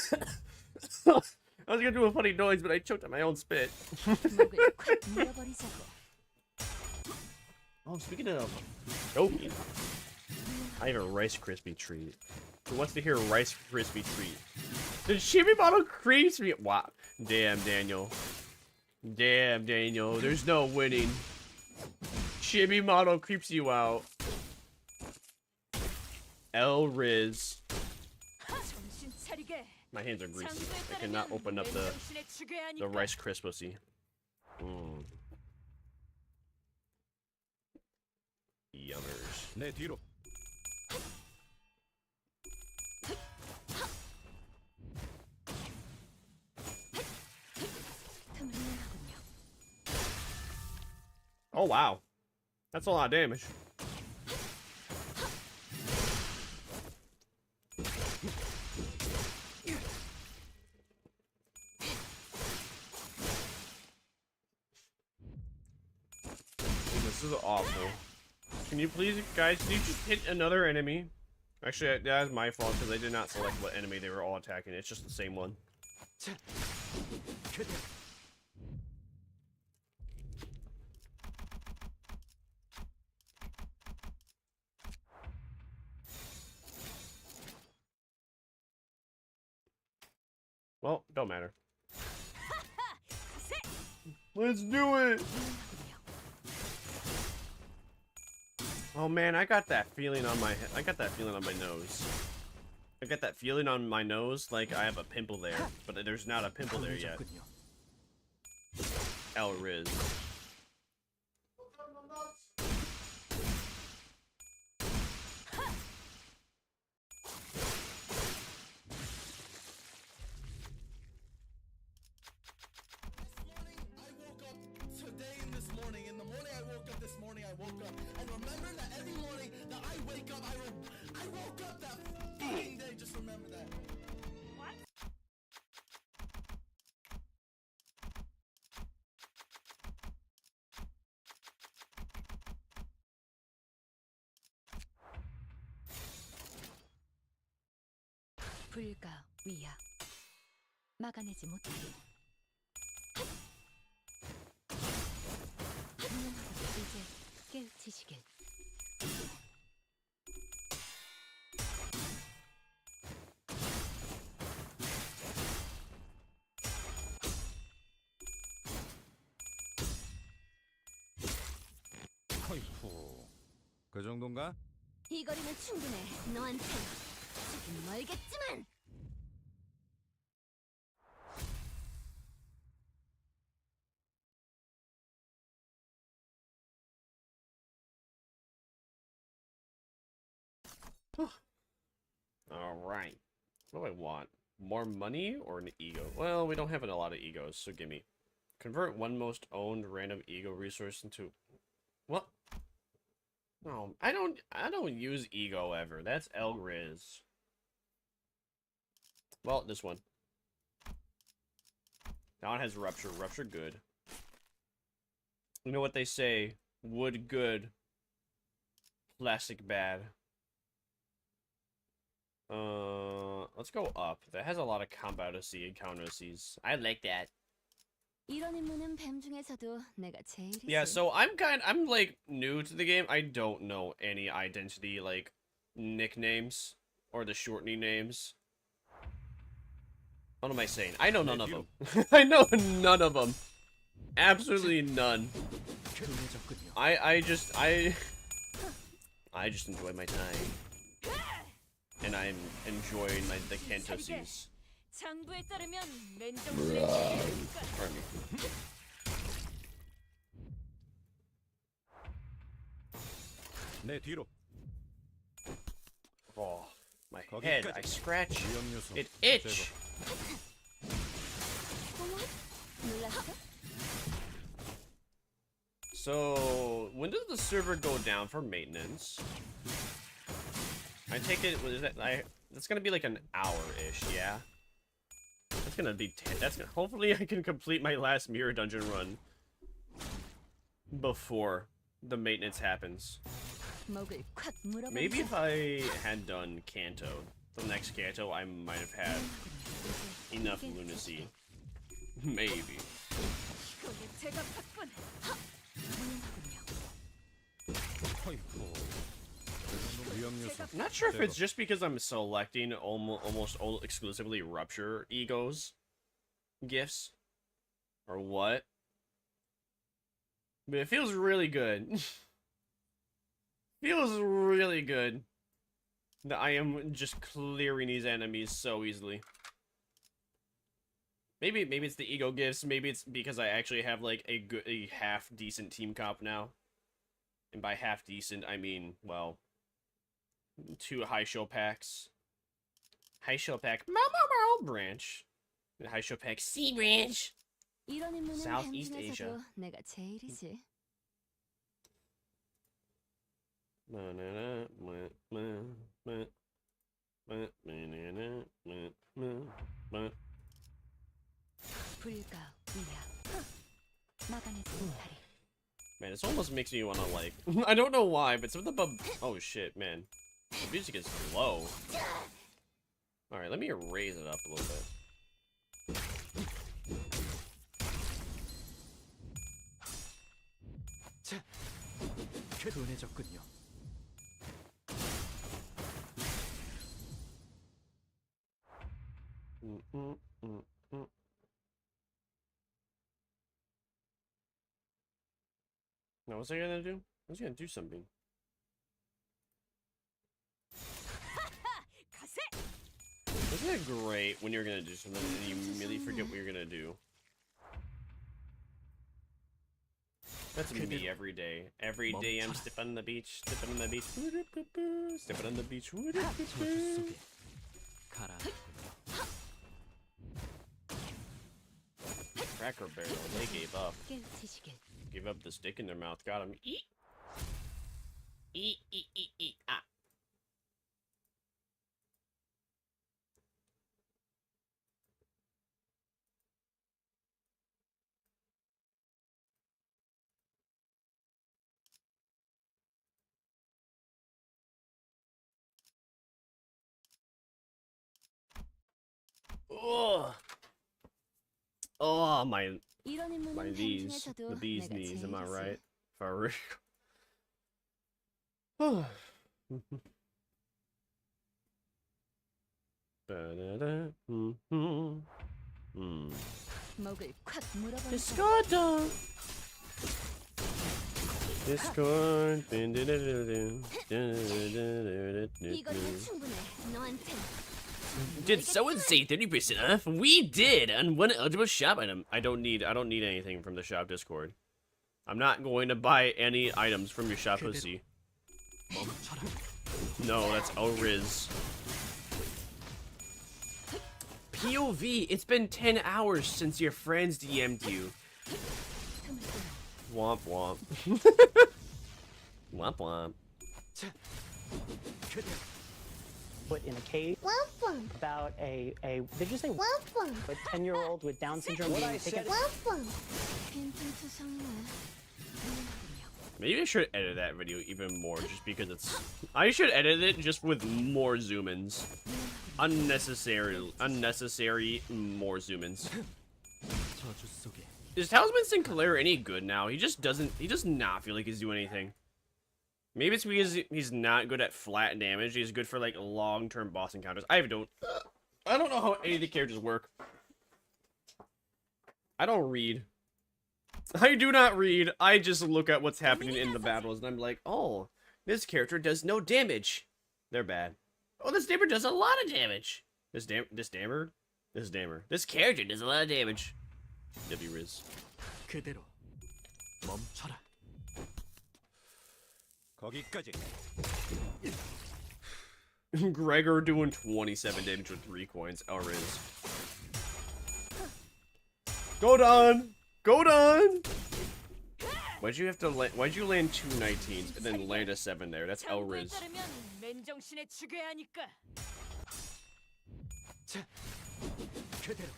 was gonna do a funny noise, but I choked on my own spit. Oh, speaking of choking, I have a Rice Krispie treat. Who wants to hear a Rice Krispie treat? The Chibi Model creeps me. Wow. Damn, Daniel. Damn, Daniel. There's no winning. Chibi Model creeps you out. El Riz. My hands are greasy. I cannot open up the Rice Krispie. Yummers. 내 뒤로. Oh wow, that's a lot of damage. This is awful. Can you please, guys, can you just hit another enemy? Actually, that is my fault because I did not select what enemy they were all attacking. It's just the same one. Well, don't matter. Let's do it! Oh man, I got that feeling on my nose. I got that feeling on my nose like I have a pimple there, but there's not a pimple there yet. El Riz. 불가 위야 막아내지 못하게 분명하고 이제 깨우치시길. 어이쿠, 그 정도인가? 이 거리는 충분해. 너한테 조금 멀겠지만. Alright. What do I want? More money or an ego? Well, we don't have a lot of egos, so gimme. Convert one most owned random ego resource into... What? No, I don't use ego ever. That's El Riz. Well, this one. That one has rupture. Rupture good. You know what they say? Wood good. Plastic bad. Let's go up. That has a lot of combat-y and counter-Cs. I like that. 이런 임무는 뱀 중에서도 내가 제일이지. Yeah, so I'm like new to the game. I don't know any identity like nicknames or the shortening names. What am I saying? I know none of them. I know none of them. Absolutely none. I just enjoy my time. And and I'm enjoying the Kanto seas. 장부에 따르면 Pardon me. 내 뒤로. Oh, my head. I scratch. It itch. So, when does the server go down for maintenance? I take it, what is that? That's gonna be like an hour-ish, yeah? That's gonna be, hopefully I can complete my last mirror dungeon run before the maintenance happens. Maybe if I had done Kanto, the next Kanto, I might have had enough lunacy. Maybe. Not sure if it's just because I'm selecting almost exclusively Rupture Egos gifts, or what. But it feels really good. Feels really good that I am just clearing these enemies so easily. Maybe it's the ego gifts. Maybe it's because I actually have like a half decent team comp now. And by half decent, I mean, well, 2 high show packs. High show pack branch. And high show pack C branch. Southeast Asia. Man, this almost makes me want to like... I don't know why, but some of the oh shit, man. The music is low. Alright, let me raise it up a little bit. 둔해졌군요. Now, what's I gonna do? I was gonna do something. Isn't it great when you're gonna do something and you immediately forget what you're gonna do? That's me every day. Every day I'm stepping on the beach, stepping on the beach, stepping on the beach. Cracker Barrel, they gave up. Gave up the stick in their mouth. Got him. Eat. Eat, eat, eat, eat. Ah. Oh. Oh, my knees. The bee's knees, am I right? For real. Discord. Discord. Did someone say 30% off? We did on one eligible shop item. I don't need anything from the shop Discord. I'm not going to buy any items from your shop, pussy. No, that's Oriz. POV, it's been 10 hours since your friends DM'd you. Womp womp. Womp womp. Put in a cage about a did you say a 10-year-old with Down syndrome being taken? Maybe I should edit that video even more just because it's... I should edit it just with more zoom-ins. Unnecessary more zoom-ins. Is Talisman Sinclair any good now? He does not feel like he's doing anything. Maybe it's because he's not good at flat damage. He's good for like long-term boss encounters. I don't know how any of the characters work. I don't read. I do not read. I just look at what's happening in the battles and I'm like, oh, this character does no damage. They're bad. Oh, this dammer does a lot of damage. This dammer? This character does a lot of damage. W Riz. 그대로 멈춰라. 거기까지. Gregor doing 27 damage with 3 coins. L Riz. Go Don! Go Don! Why'd you land 2 19s and then land a 7 there? That's L Riz. 맨정신에 죽여야 하니까. 자, 그대로.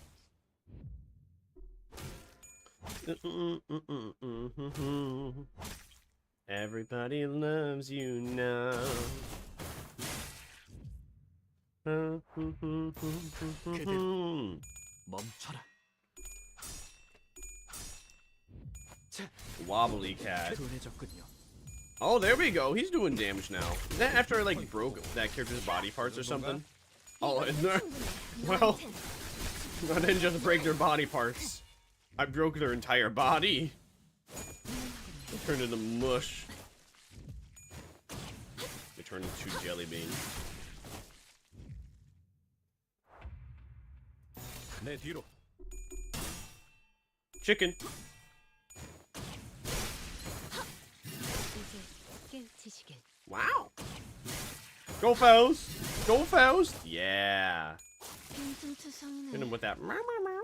Everybody loves you now. 그대로 멈춰라. 자, Wobbly cat. 둔해졌군요. Oh, there we go. He's doing damage now. Is that after I like broke that character's body parts or something? Oh, and there. Well, I didn't just break their body parts. I broke their entire body. They turned into mush. They turned into jelly bean. 내 뒤로. Chicken. Wow. Go Faust. Go Faust. Yeah. Hit him with that. Meow, meow, meow.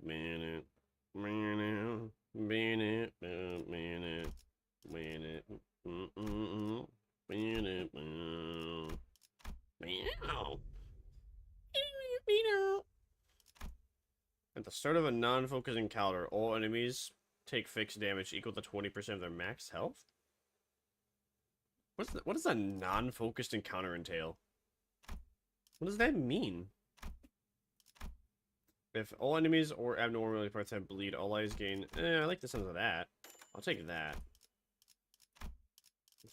Minute. Minute. Minute. Minute. Minute. Minute. Meow. At the start of a non-focused encounter, all enemies take fixed damage equal to 20% of their max health? What does a non-focused encounter entail? What does that mean? If all enemies or abnormal parts have bleed, all eyes gain... I like the sound of that. I'll take that.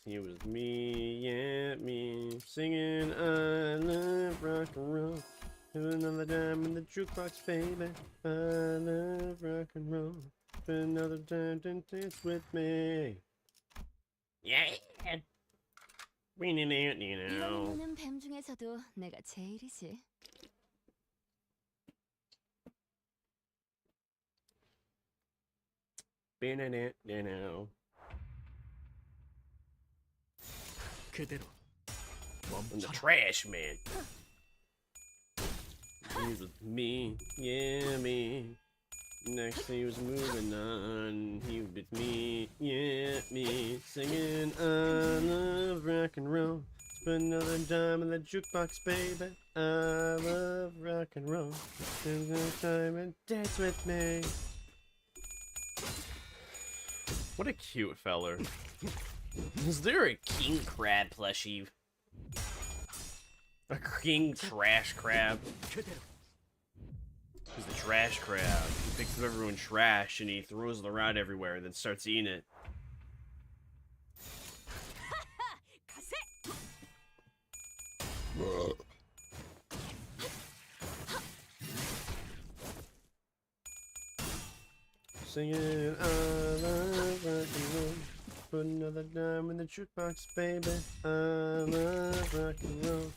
He was me, yeah, me, singing I love rock and roll. Another dime in the jukebox, baby. I love rock and roll. Another time to dance with me. Yeah. We need it, you know. 이러는 뱀 중에서도 내가 제일이지. Being it, you know. 그대로 I'm the trash man. He was with me, yeah, me. Next he was moving on. He was with me, yeah, me. Singing, I love rock and roll. Spend another dime in the jukebox, baby. I love rock and roll. Spend another time and dance with me. What a cute feller. Is there a king crab plushie? A king trash crab? He's the trash crab. He picks up everyone's trash and he throws it around everywhere and then starts eating it. Singing, I love rock and roll. Put another dime in the jukebox, baby. I love rock and roll.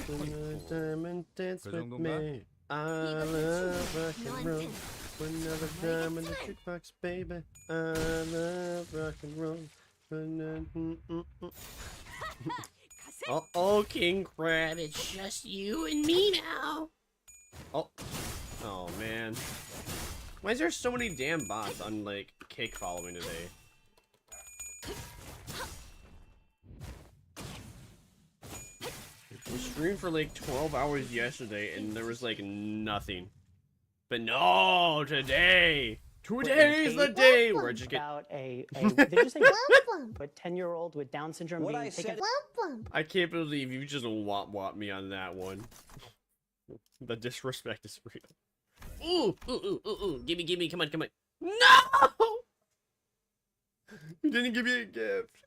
Put another dime and dance with me. I love rock and roll. Put another dime in the jukebox, baby. I love rock and roll. Oh, King Crab, it's just you and me now. Oh man. Why is there so many damn bots on, like, cake following today? We streamed for, like, 12 hours yesterday, and there was, like, nothing. But no, today! Today's the day where I just get... About did you say a 10-year-old with Down syndrome being taken... I can't believe you just womp me on that one. The disrespect is real. Ooh, gimme, come on. No! You didn't give me a gift.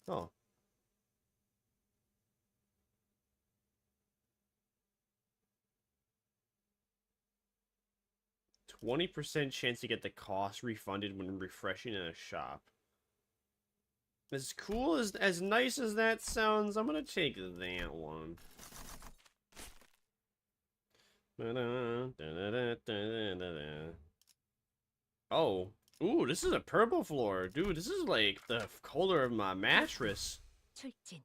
Oh. 20% chance to get the cost refunded when refreshing in a shop. As cool as nice as that sounds, I'm gonna take that one. Oh, ooh, this is a purple floor, dude. This is like the color of my mattress. 출진.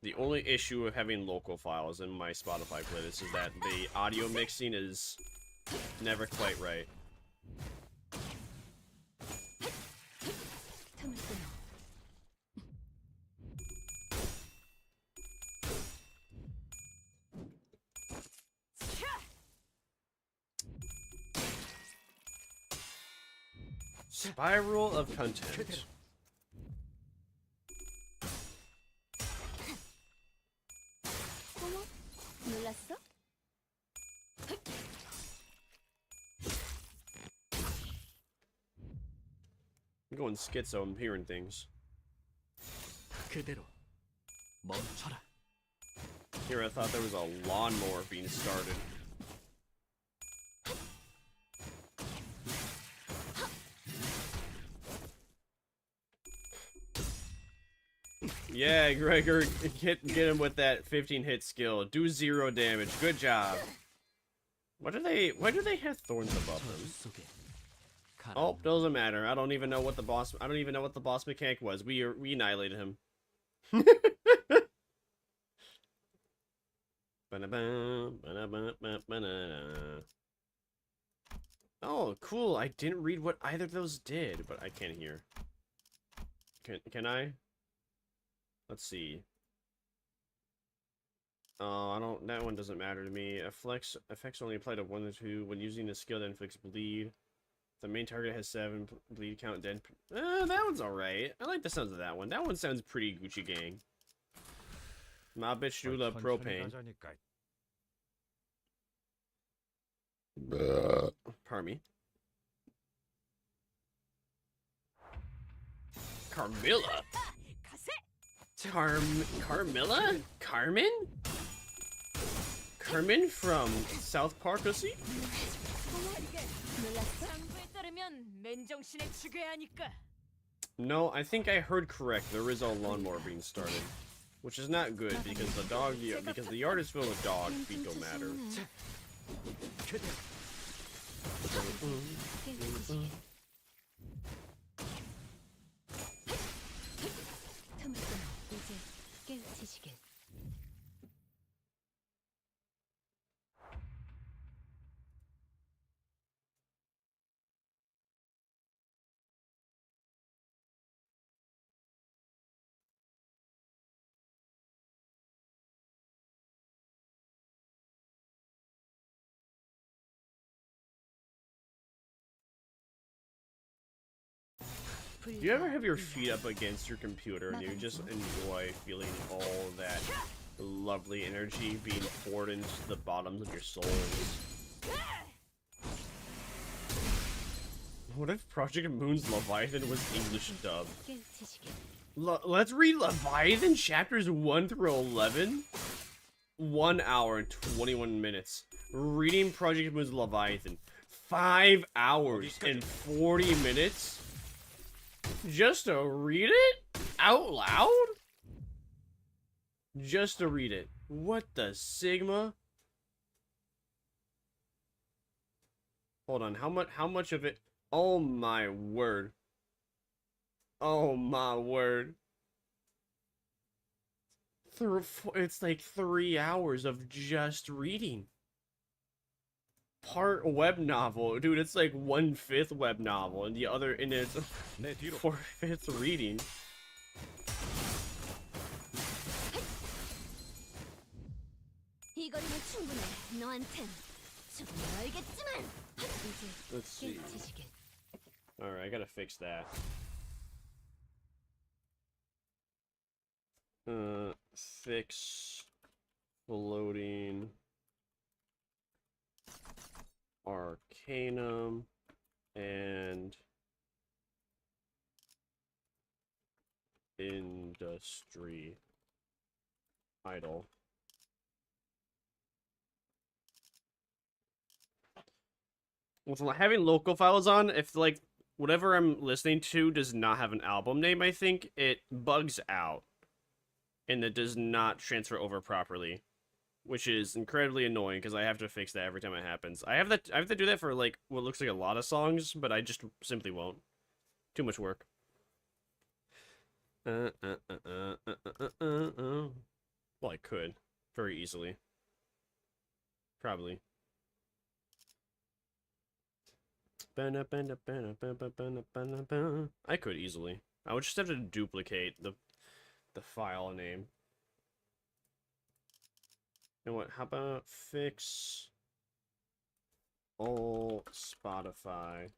The only issue of having local files in my Spotify playlist is that the audio mixing is never quite right. Spiral of content. 놀랐어? I'm going schizo. I'm hearing things. 그대로 멈춰라. Here, I thought there was a lawnmower being started. Yeah, Gregor, get him with that 15-hit skill. Do 0 damage. Good job. Why do they have thorns above them? Oh, doesn't matter. I don't even know what the boss mechanic was. We annihilated him. Oh, cool. I didn't read what either of those did, but I can't hear. Can I? Let's see. Oh, I don't. That one doesn't matter to me. Effects only apply to 1 or 2 when using the skill that inflicts bleed. The main target has 7 bleed count. Dead. That one's alright. I like the sounds of that one. That one sounds pretty Gucci gang. My bitch do love propane. Pardon me. Carmilla. Carmilla? Carmen? Carmen from South Park, is he? No, I think I heard correct. There is a lawnmower being started, which is not good because the yard is filled with dogs. Feet don't matter. 깨우치시길. Do you ever have your feet up against your computer and you just enjoy feeling all that lovely energy being poured into the bottoms of your souls? What if Project Moon's Leviathan was English dub? Let's read Leviathan chapters 1 through 11? 1 hour and 21 minutes. Reading Project Moon's Leviathan. 5 hours and 40 minutes? Just to read it? Out loud? Just to read it. What the Sigma? Hold on, how much of it? Oh my word. Oh my word. It's like 3 hours of just reading. Part web novel, dude. It's like 1/5 web novel, and the other, and it's 4/5 reading. Let's see. All right, I gotta fix that. Fix floating Arcanum and industry idol. With having local files on, if like whatever I'm listening to does not have an album name, I think it bugs out and it does not transfer over properly, which is incredibly annoying because I have to fix that every time it happens. I have to do that for like what looks like a lot of songs, but I just simply won't. Too much work. Well, I could very easily. Probably. I could easily. I would just have to duplicate the file name. You know what? How about fix all Spotify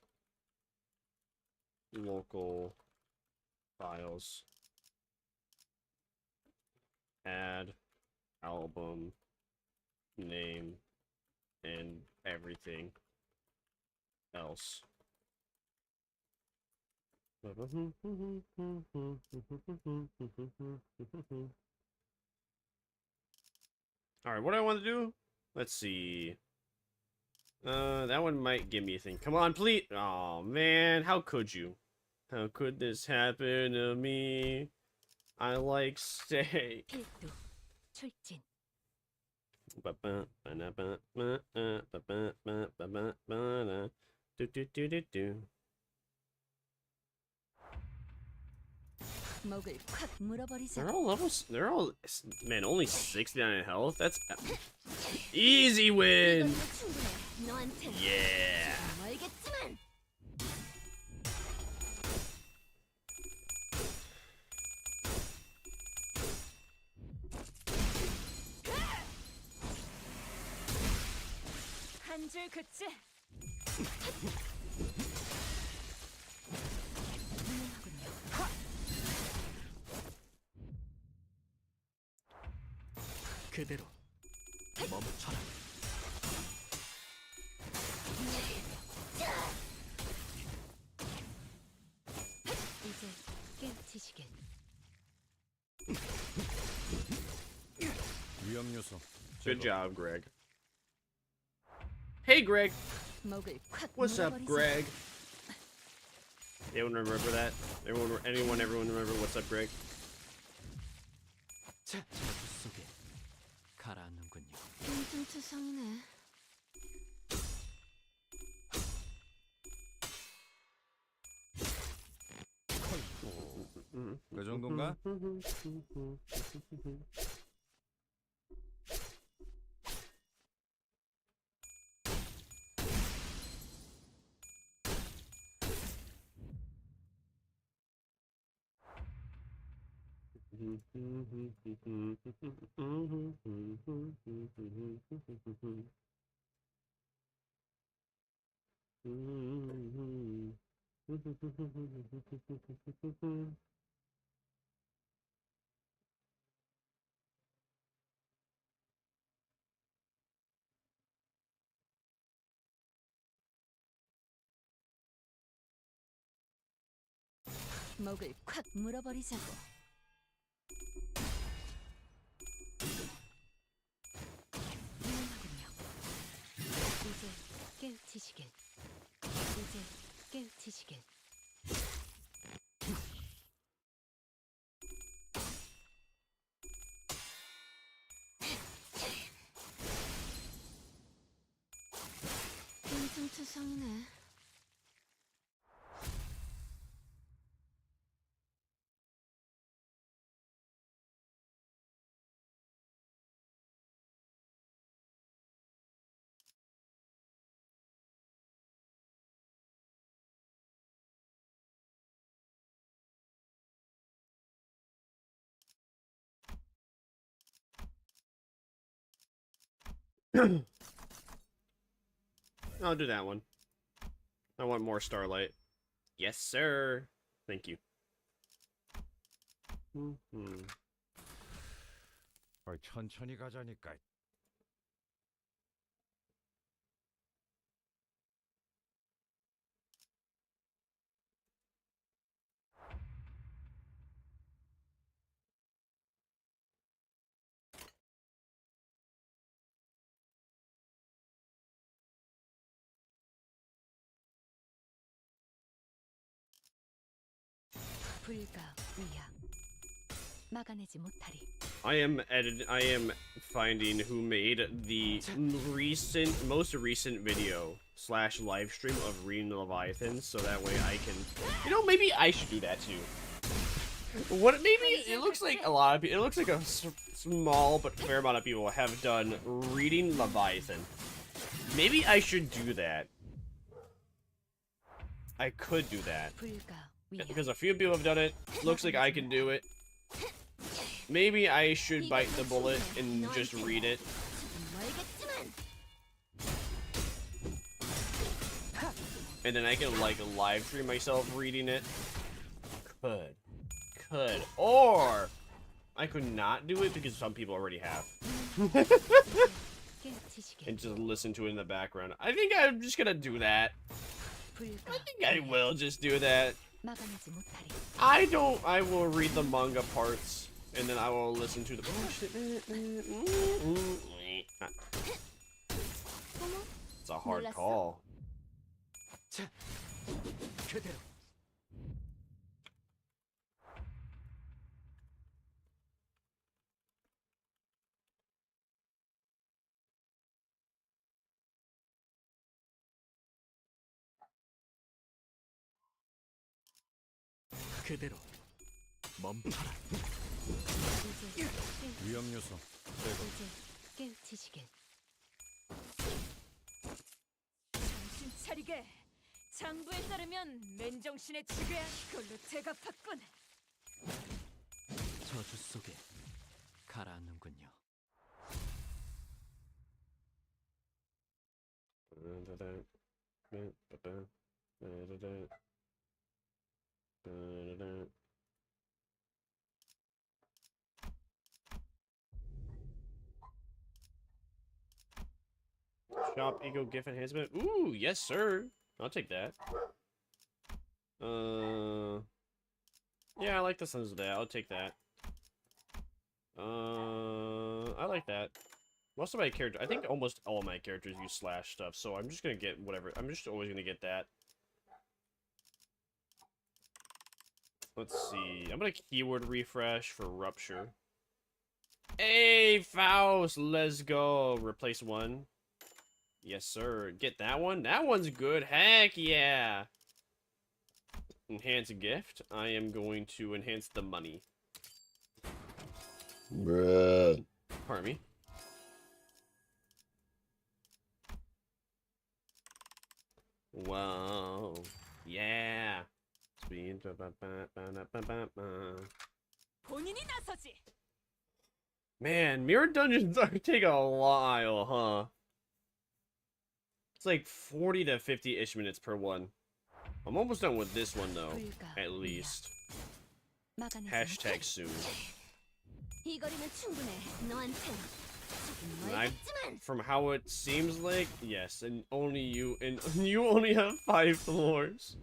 local files. Add album name and everything else. Alright, what do I want to do? Let's see. That one might give me a thing. Come on, please. Oh man, how could you? How could this happen to me? I like steak. 필두, 출진. 목을 콱 물어버리자. They're all levels. They're all, man, only 69 in health. That's easy win. Yeah. 멀겠지만. 한 줄 그치? 그대로 멈춰라. 이제 깨우치시길. 위험 요소. Good job, Greg. Hey, Greg. 목을 콱 What's up, 물어버리자. Greg? Anyone remember that? Everyone remember What's up, Greg? 자, 저주 속에 가라앉는군요. 좀 투성이네. 그 정도인가? 목을 콱 물어버리자고. 훌륭하군요. 이제 깨우치시길. 이제 깨우치시길. 좀 투성이네. I'll do that one. I want more starlight. Yes, sir. Thank you. 천천히 가자니까. 막아내지 못하리. I am finding who made the most recent video / live stream of reading the Leviathan, so that way I can, you know, maybe I should do that too. What maybe it looks like a lot of people, it looks like a small but fair amount of people have done reading Leviathan. Maybe I should do that. I could do that because a few people have done it. Looks like I can do it. Maybe I should bite the bullet and just read it. And then I can like live stream myself reading it. Could. Or I could not do it because some people already have. And just listen to it in the background. I think I'm just gonna do that. I think I will just do that. I will read the manga parts, and then I will listen to the It's a hard call. 그대로 멈춰라. 위험 요소 제거. 깨우치시길. 정신 차리게. 장부에 따르면 맨정신에 지배한 걸로 제각봤군. 저주 속에 가라앉는군요. Shop Ego GIF enhancement. Ooh, yes, sir. I'll take that. Yeah, I like the sounds of that. I'll take that. I like that. Most of my characters, I think almost all of my characters use slash stuff, so I'm just gonna get whatever. I'm just always gonna get that. Let's see. I'm gonna keyword refresh for rupture. Hey, Faust, let's go. Replace one. Yes, sir. Get that one. That one's good. Heck yeah. Enhance a gift. I am going to enhance the money. Bruh. Pardon me. Wow. Yeah. Speed. Man, mirror dungeons take a while, huh? It's like 40 to 50-ish minutes per one. I'm almost done with this one though, at least. Hashtag soon. From how it seems like, yes, and you only have 5 floors.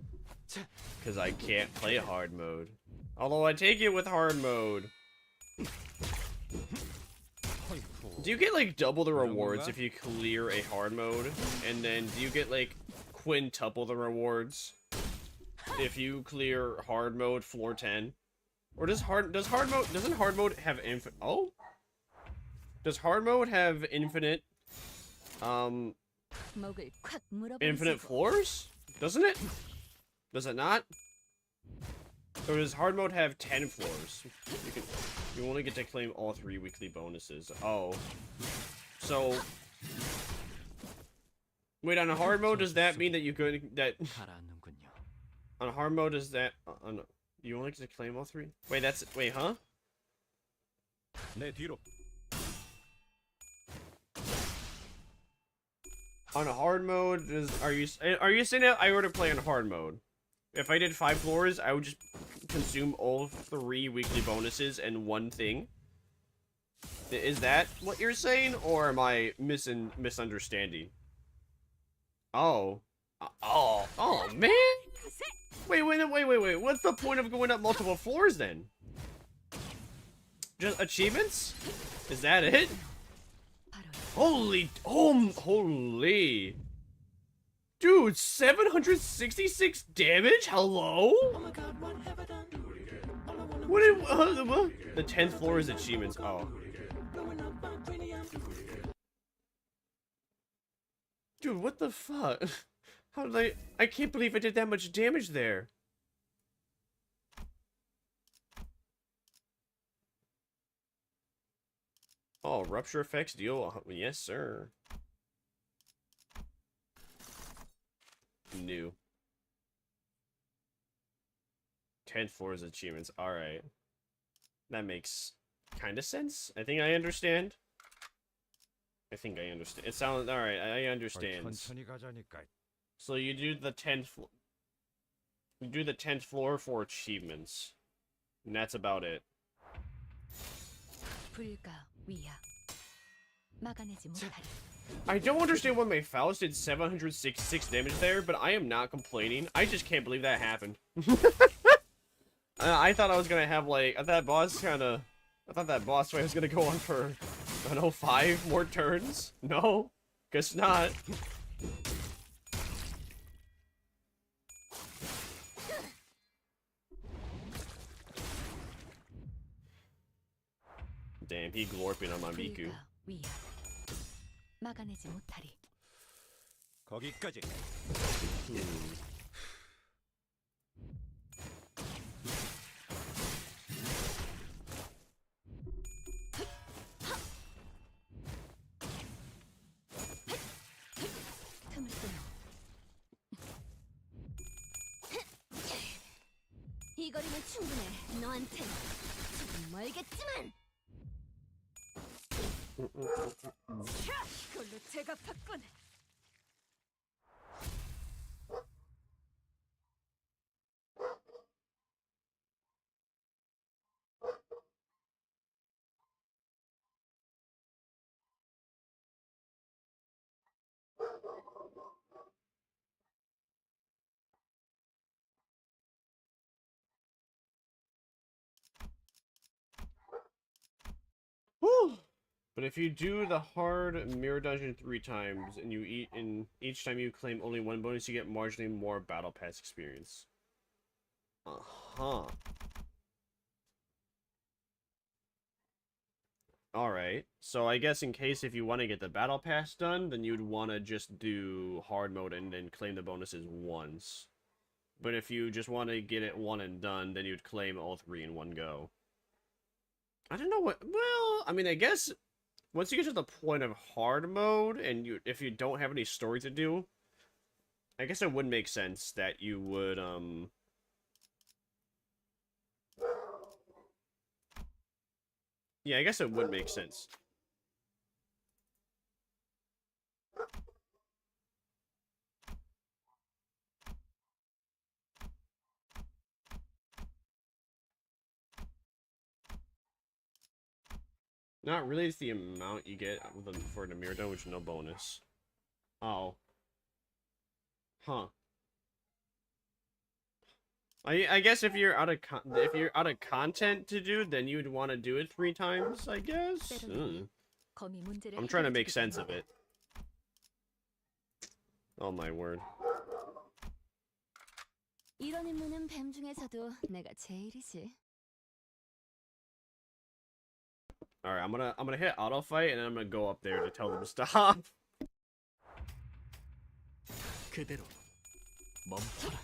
Because I can't play hard mode. Although I take it with hard mode. Do you get like double the rewards if you clear a hard mode? And then do you get like quintuple the rewards if you clear hard mode floor 10? Or doesn't hard mode have infinite? Oh, does hard mode have infinite infinite floors? Doesn't it? Does it not? Or does hard mode have 10 floors? You only get to claim all 3 weekly bonuses. Oh. So wait, on a hard mode does that mean that you could on a hard mode does that you only get to claim all 3? Wait, huh? On a hard mode, are you saying that I were to play on hard mode? If I did 5 floors, I would just consume all 3 weekly bonuses and 1 thing? Is that what you're saying, or am I misunderstanding? Oh, man! Wait, what's the point of going up multiple floors then? Just achievements? Is that it? Holy. Dude, 766 damage? Hello? Oh my god, what have I done? what? The 10th floor is achievements. Oh. Dude, what the fuck? How did I can't believe I did that much damage there. Oh, rupture effects deal. Yes, sir. New. 10th floor is achievements. Alright. That makes kind of sense. I think I understand. I think I understand. It sounds alright. I understand. So you do the 10th floor. You do the 10th floor for achievements. And that's about it. I don't understand why my Faust did 766 damage there, but I am not complaining. I just can't believe that happened. I thought I was gonna have like I thought that boss fight was gonna go on for I don't know 5 more turns. No, guess not. Damn, he glorping on my Miku. 거기까지. 이 거리면 충분해. 너한텐 조금 멀겠지만. 차, 이걸로 제가 봤군. Whew. But if you do the hard mirror dungeon 3 times, and each time you claim only 1 bonus, you get marginally more battle pass experience. Alright, so I guess in case if you want to get the battle pass done, then you'd want to just do hard mode and then claim the bonuses once. But if you just want to get it one and done, then you'd claim all 3 in one go. I don't know what, well, I mean, I guess once you get to the point of hard mode, and if you don't have any story to do, I guess it would make sense that you would, yeah, I guess it would make sense. Not really, it's the amount you get for the mirror dome, which is no bonus. Oh. Huh. I guess if you're out of content to do, then you'd want to do it 3 times, I guess. I'm trying to make sense of it. Oh my word. 이런 임무는 뱀 중에서도 내가 제일이지. Alright, I'm gonna hit auto fight and then I'm gonna go up there to tell them to stop. 그대로 멈춰라.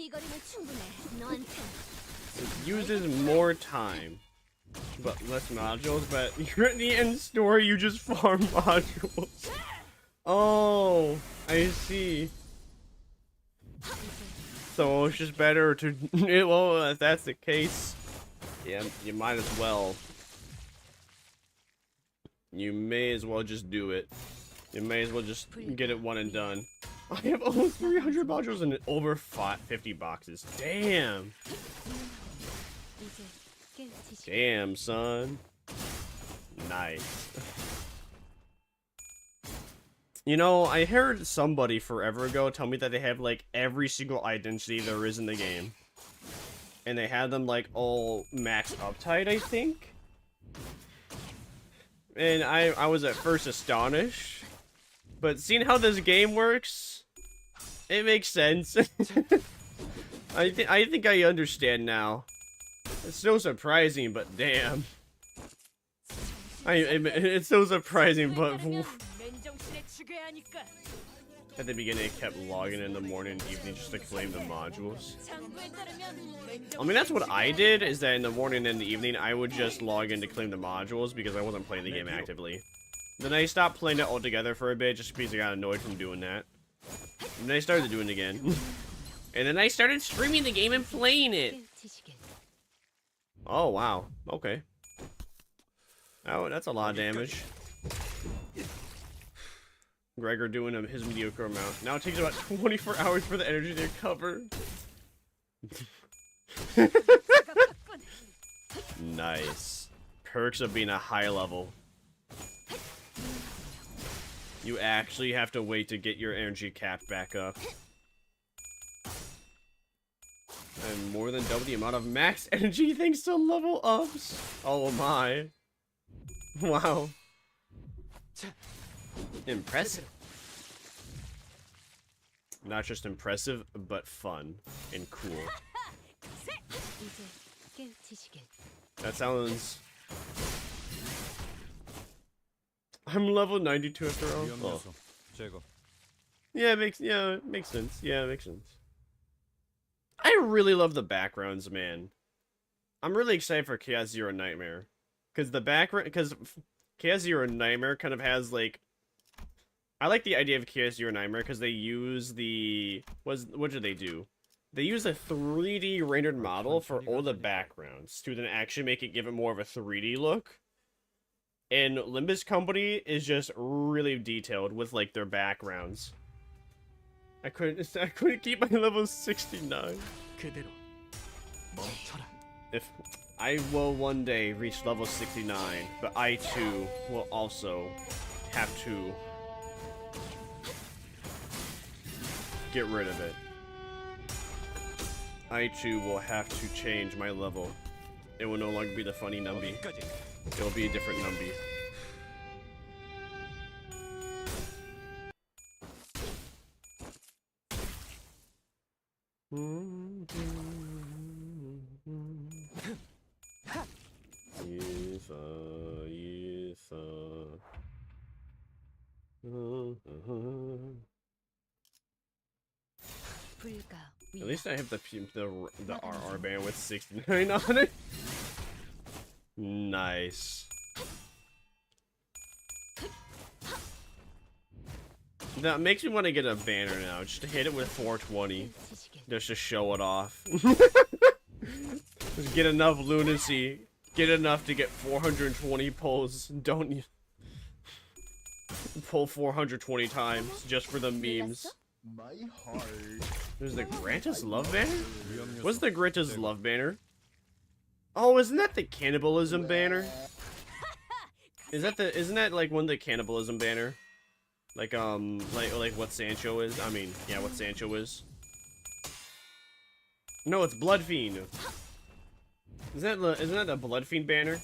이 거리는 충분해. 너한테. It uses more time, but less modules. But you're at the end store, you just farm modules. Oh, I see. So it's just better to. Well, if that's the case, yeah, you might as well. You may as well just do it. You may as well just get it one and done. I have almost 300 modules and over 50 boxes. Damn. Damn, son. Nice. You know, I heard somebody forever ago tell me that they have like every single identity there is in the game. And they had them like all maxed uptight, I think. And I was at first astonished. But seeing how this game works, it makes sense. I think I understand now. It's so surprising, but damn. It's so surprising, but at the beginning, I kept logging in the morning and evening just to claim the modules. I mean, that's what I did, is that in the morning and the evening, I would just log in to claim the modules because I wasn't playing the game actively. Then I stopped playing it altogether for a bit just because I got annoyed from doing that. And then I started doing it again. And then I started streaming the game and playing it. Oh, wow. Okay. Oh, that's a lot of damage. Gregor doing his mediocre amount. Now it takes about 24 hours for the energy to recover. Nice. Perks of being a high level. You actually have to wait to get your energy cap back up. And more than double the amount of max energy thanks to level ups. Oh my. Wow. Impressive. Not just impressive, but fun and cool. That sounds... I'm level 92 after all. Oh. Yeah, it makes sense. Yeah, it makes sense. I really love the backgrounds, man. I'm really excited for Chaos Zero Nightmare. Because Chaos Zero Nightmare kind of has, like... I like the idea of Chaos Zero Nightmare because they use the... What do they do? They use a 3D rendered model for all the backgrounds to then actually make it give it more of a 3D look. And Limbuscompany is just really detailed with, like, their backgrounds. I couldn't keep my level 69. If I will one day reach level 69, but I too will also have to get rid of it. I too will have to change my level. It will no longer be the funny Numby. It will be a different Numby. At least I have the RR band with 69 on it. Nice. That makes me want to get a banner now, just to hit it with 420, just to show it off. Just get enough lunacy, get enough to get 420 pulls. Don't you pull 420 times just for the memes. My heart. There's the Granta's Love banner? What's the Granta's Love banner? Oh, isn't that the cannibalism banner? Isn't that like one of the cannibalism banner? Like what Sancho is? I mean, yeah, what Sancho is. No, it's Blood Fiend. Isn't that the Blood Fiend banner?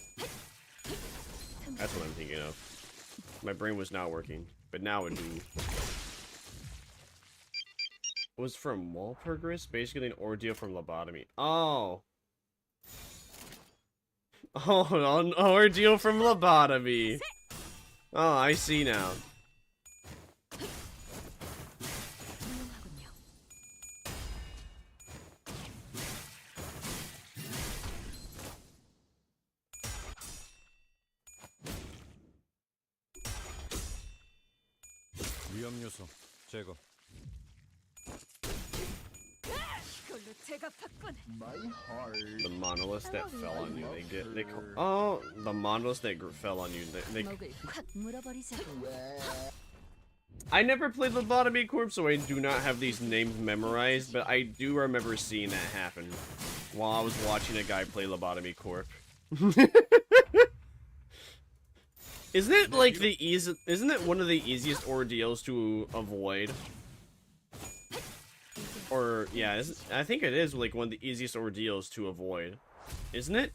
That's what I'm thinking of. My brain was not working, but now it do. It was from Walpurgis, basically an ordeal from lobotomy. Oh. Oh, an ordeal from lobotomy. Oh, I see now. 위험 요소 제거. 이걸로 제가 바꾼. The monoliths that fell on you, they call, oh, the monoliths that fell on you, they 목을 확 물어버리자고. I never played Lobotomy Corp, so I do not have these names memorized, but I do remember seeing that happen while I was watching a guy play Lobotomy Corp. Isn't it like isn't it one of the easiest ordeals to avoid? Or, yeah, I think it is like one of the easiest ordeals to avoid. Isn't it?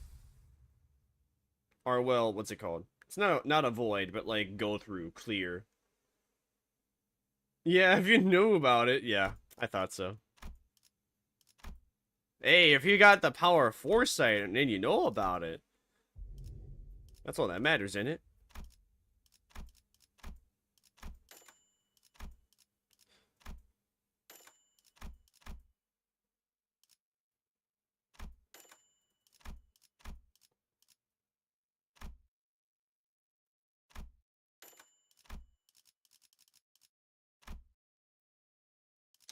Or, well, what's it called? It's not avoid, but like go through, clear. Yeah, if you knew about it, yeah, I thought so. Hey, if you got the power of foresight and then you know about it, that's all that matters, isn't it?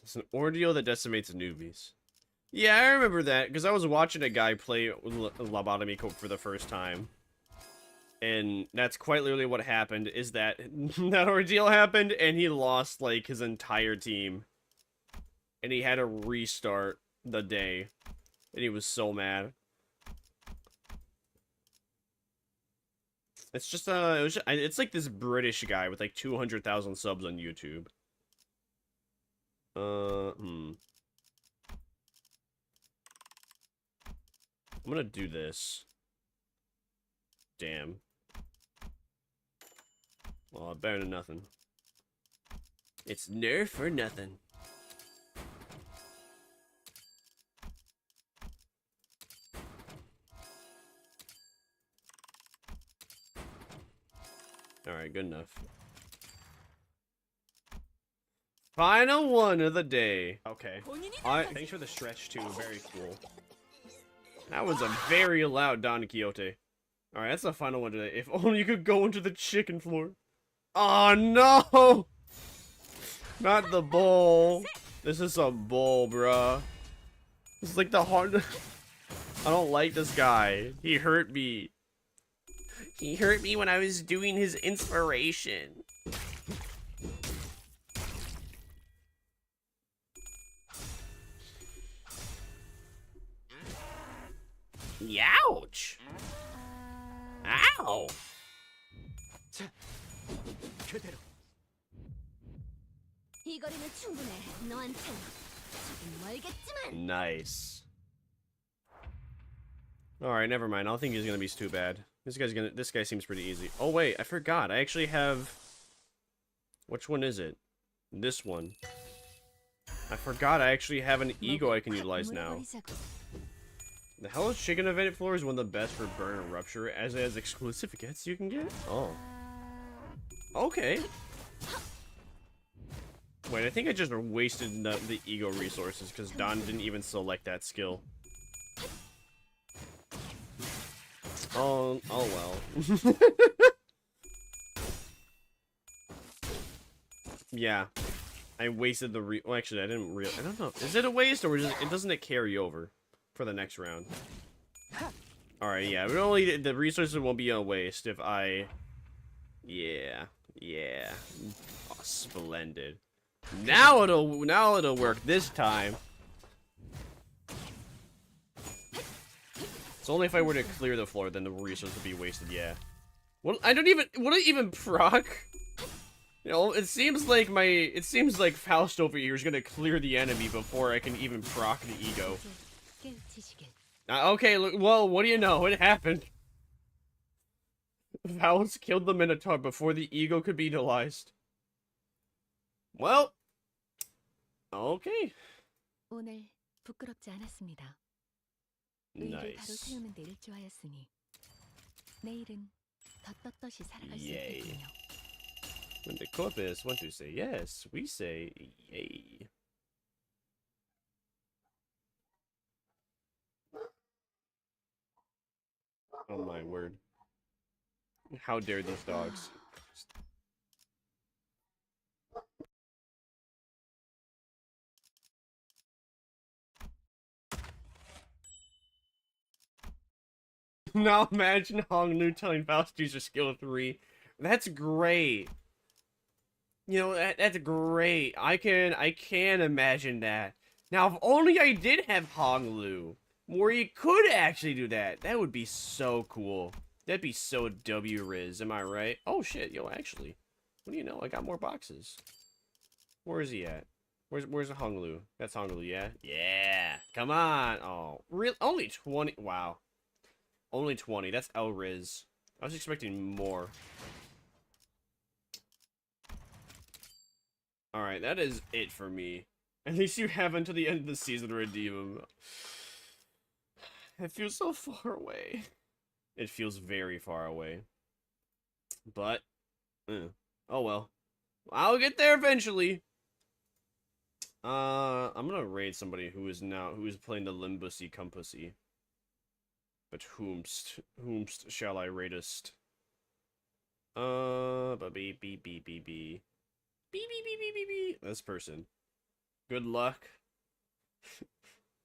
It's an ordeal that decimates newbies. Yeah, I remember that, because I was watching a guy play Lobotomy Corp for the first time. And that's quite literally what happened, is that that ordeal happened, and he lost, like, his entire team. And he had to restart the day. And he was so mad. It's just, it's like this British guy with, like, 200,000 subs on YouTube. I'm gonna do this. Damn. Well, better than nothing. It's nerf or nothing. Alright, good enough. Final one of the day. Okay. Thanks for the stretch too. Very cool. That was a very loud Don Quixote. Alright, that's the final one today. If only you could go into the chicken floor. Oh no! Not the bowl. This is a bowl, bruh. This is like the hard. I don't like this guy. He hurt me. He hurt me when I was doing his inspiration. Youch! Ow! 이 거리는 충분해. 너한텐 조금 멀겠지만. Nice. Alright, never mind. I don't think he's gonna be too bad. This guy seems pretty easy. Oh wait, I forgot. I actually have. Which one is it? This one. I forgot I actually have an ego I can utilize now. The Hellish Chicken Event floor is one of the best for burn and rupture, as it has exclusive gets you can get. Oh. Okay. Wait, I think I just wasted the ego resources because Don didn't even select that skill. Oh well. Yeah. I wasted the well, actually, I don't know. Is it a waste or doesn't it carry over for the next round? Alright, yeah. But only the resources won't be a waste if I. Yeah. Oh, splendid. Now it'll work this time. It's only if I were to clear the floor, then the resources would be wasted. Yeah. Well, would it even proc? You know, it seems like Faust over here is gonna clear the enemy before I can even proc the ego. Okay, look, well, what do you know? It happened. Faust killed the Minotaur before the ego could be utilized. Well, okay. 오늘 부끄럽지 않았습니다. 의를 바로 세우는 데를 좋아했으니 내일은 더 떳떳이 살아갈 수 있겠군요. When the corpus want to say yes, we say yay. Oh my word. How dare these dogs. Now imagine Honglu telling Faust to use her skill 3. That's great. You know, that's great. I can imagine that. Now, if only I did have Honglu, where you could actually do that. That would be so cool. That'd be so W-Riz, am I right? Oh shit, yo, actually. What do you know? I got more boxes. Where is he at? Where's the Honglu? That's Honglu, yeah? Yeah! Come on! Oh, real? Only 20? Wow. Only 20. That's L-Riz. I was expecting more. Alright, that is it for me. At least you have until the end of the season to redeem him. It feels so far away. It feels very far away. But, oh well. I'll get there eventually. I'm gonna raid somebody who is playing the limbusy compassy. But whomst shall I raidest? Beep. This person. Good luck.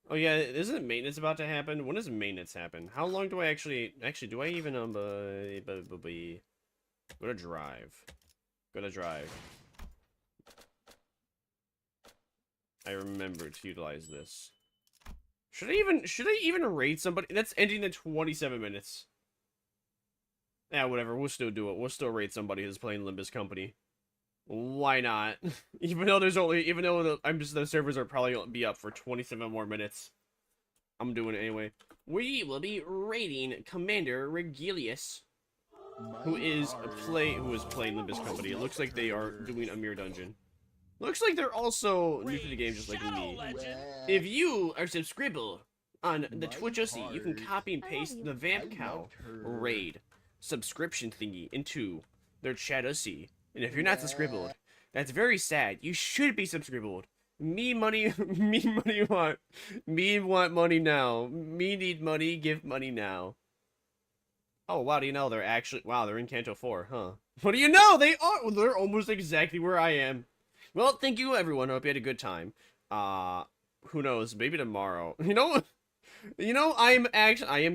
Oh yeah, isn't maintenance about to happen? When does maintenance happen? How long do I actually do I even Gonna drive. I remember to utilize this. Should I even raid somebody? That's ending in 27 minutes. Yeah, whatever. We'll still do it. We'll still raid somebody who's playing Limbus Company. Why not? Even though the servers are probably gonna be up for 27 more minutes. I'm doing it anyway. We will be raiding Commander Regilius, who is playing Limbus Company. It looks like they are doing a mere dungeon. Looks like they're also new to the game, just like me. If you are subscribed on the Twitch OC, you can copy and paste the Vamp Cow raid subscription thingy into their chat OC. And if you're not subscribed, that's very sad. You should be subscribed. Me want money now. Me need money, give money now. Oh, wow, do you know they're in Canto 4, huh? What do you know? They're almost exactly where I am. Well, thank you, everyone. I hope you had a good time. Who knows? Maybe tomorrow. You know, I am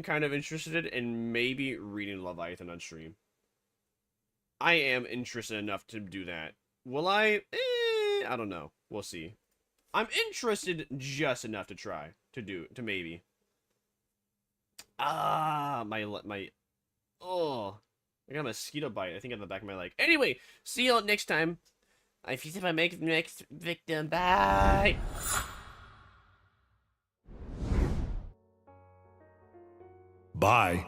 kind of interested in maybe reading Leviathan on stream. I am interested enough to do that. Will I? I don't know. We'll see. I'm interested just enough to try to maybe. Oh, I got a mosquito bite. I think on the back of my leg. Anyway, see you all next time. If I make the next victim, bye. Bye.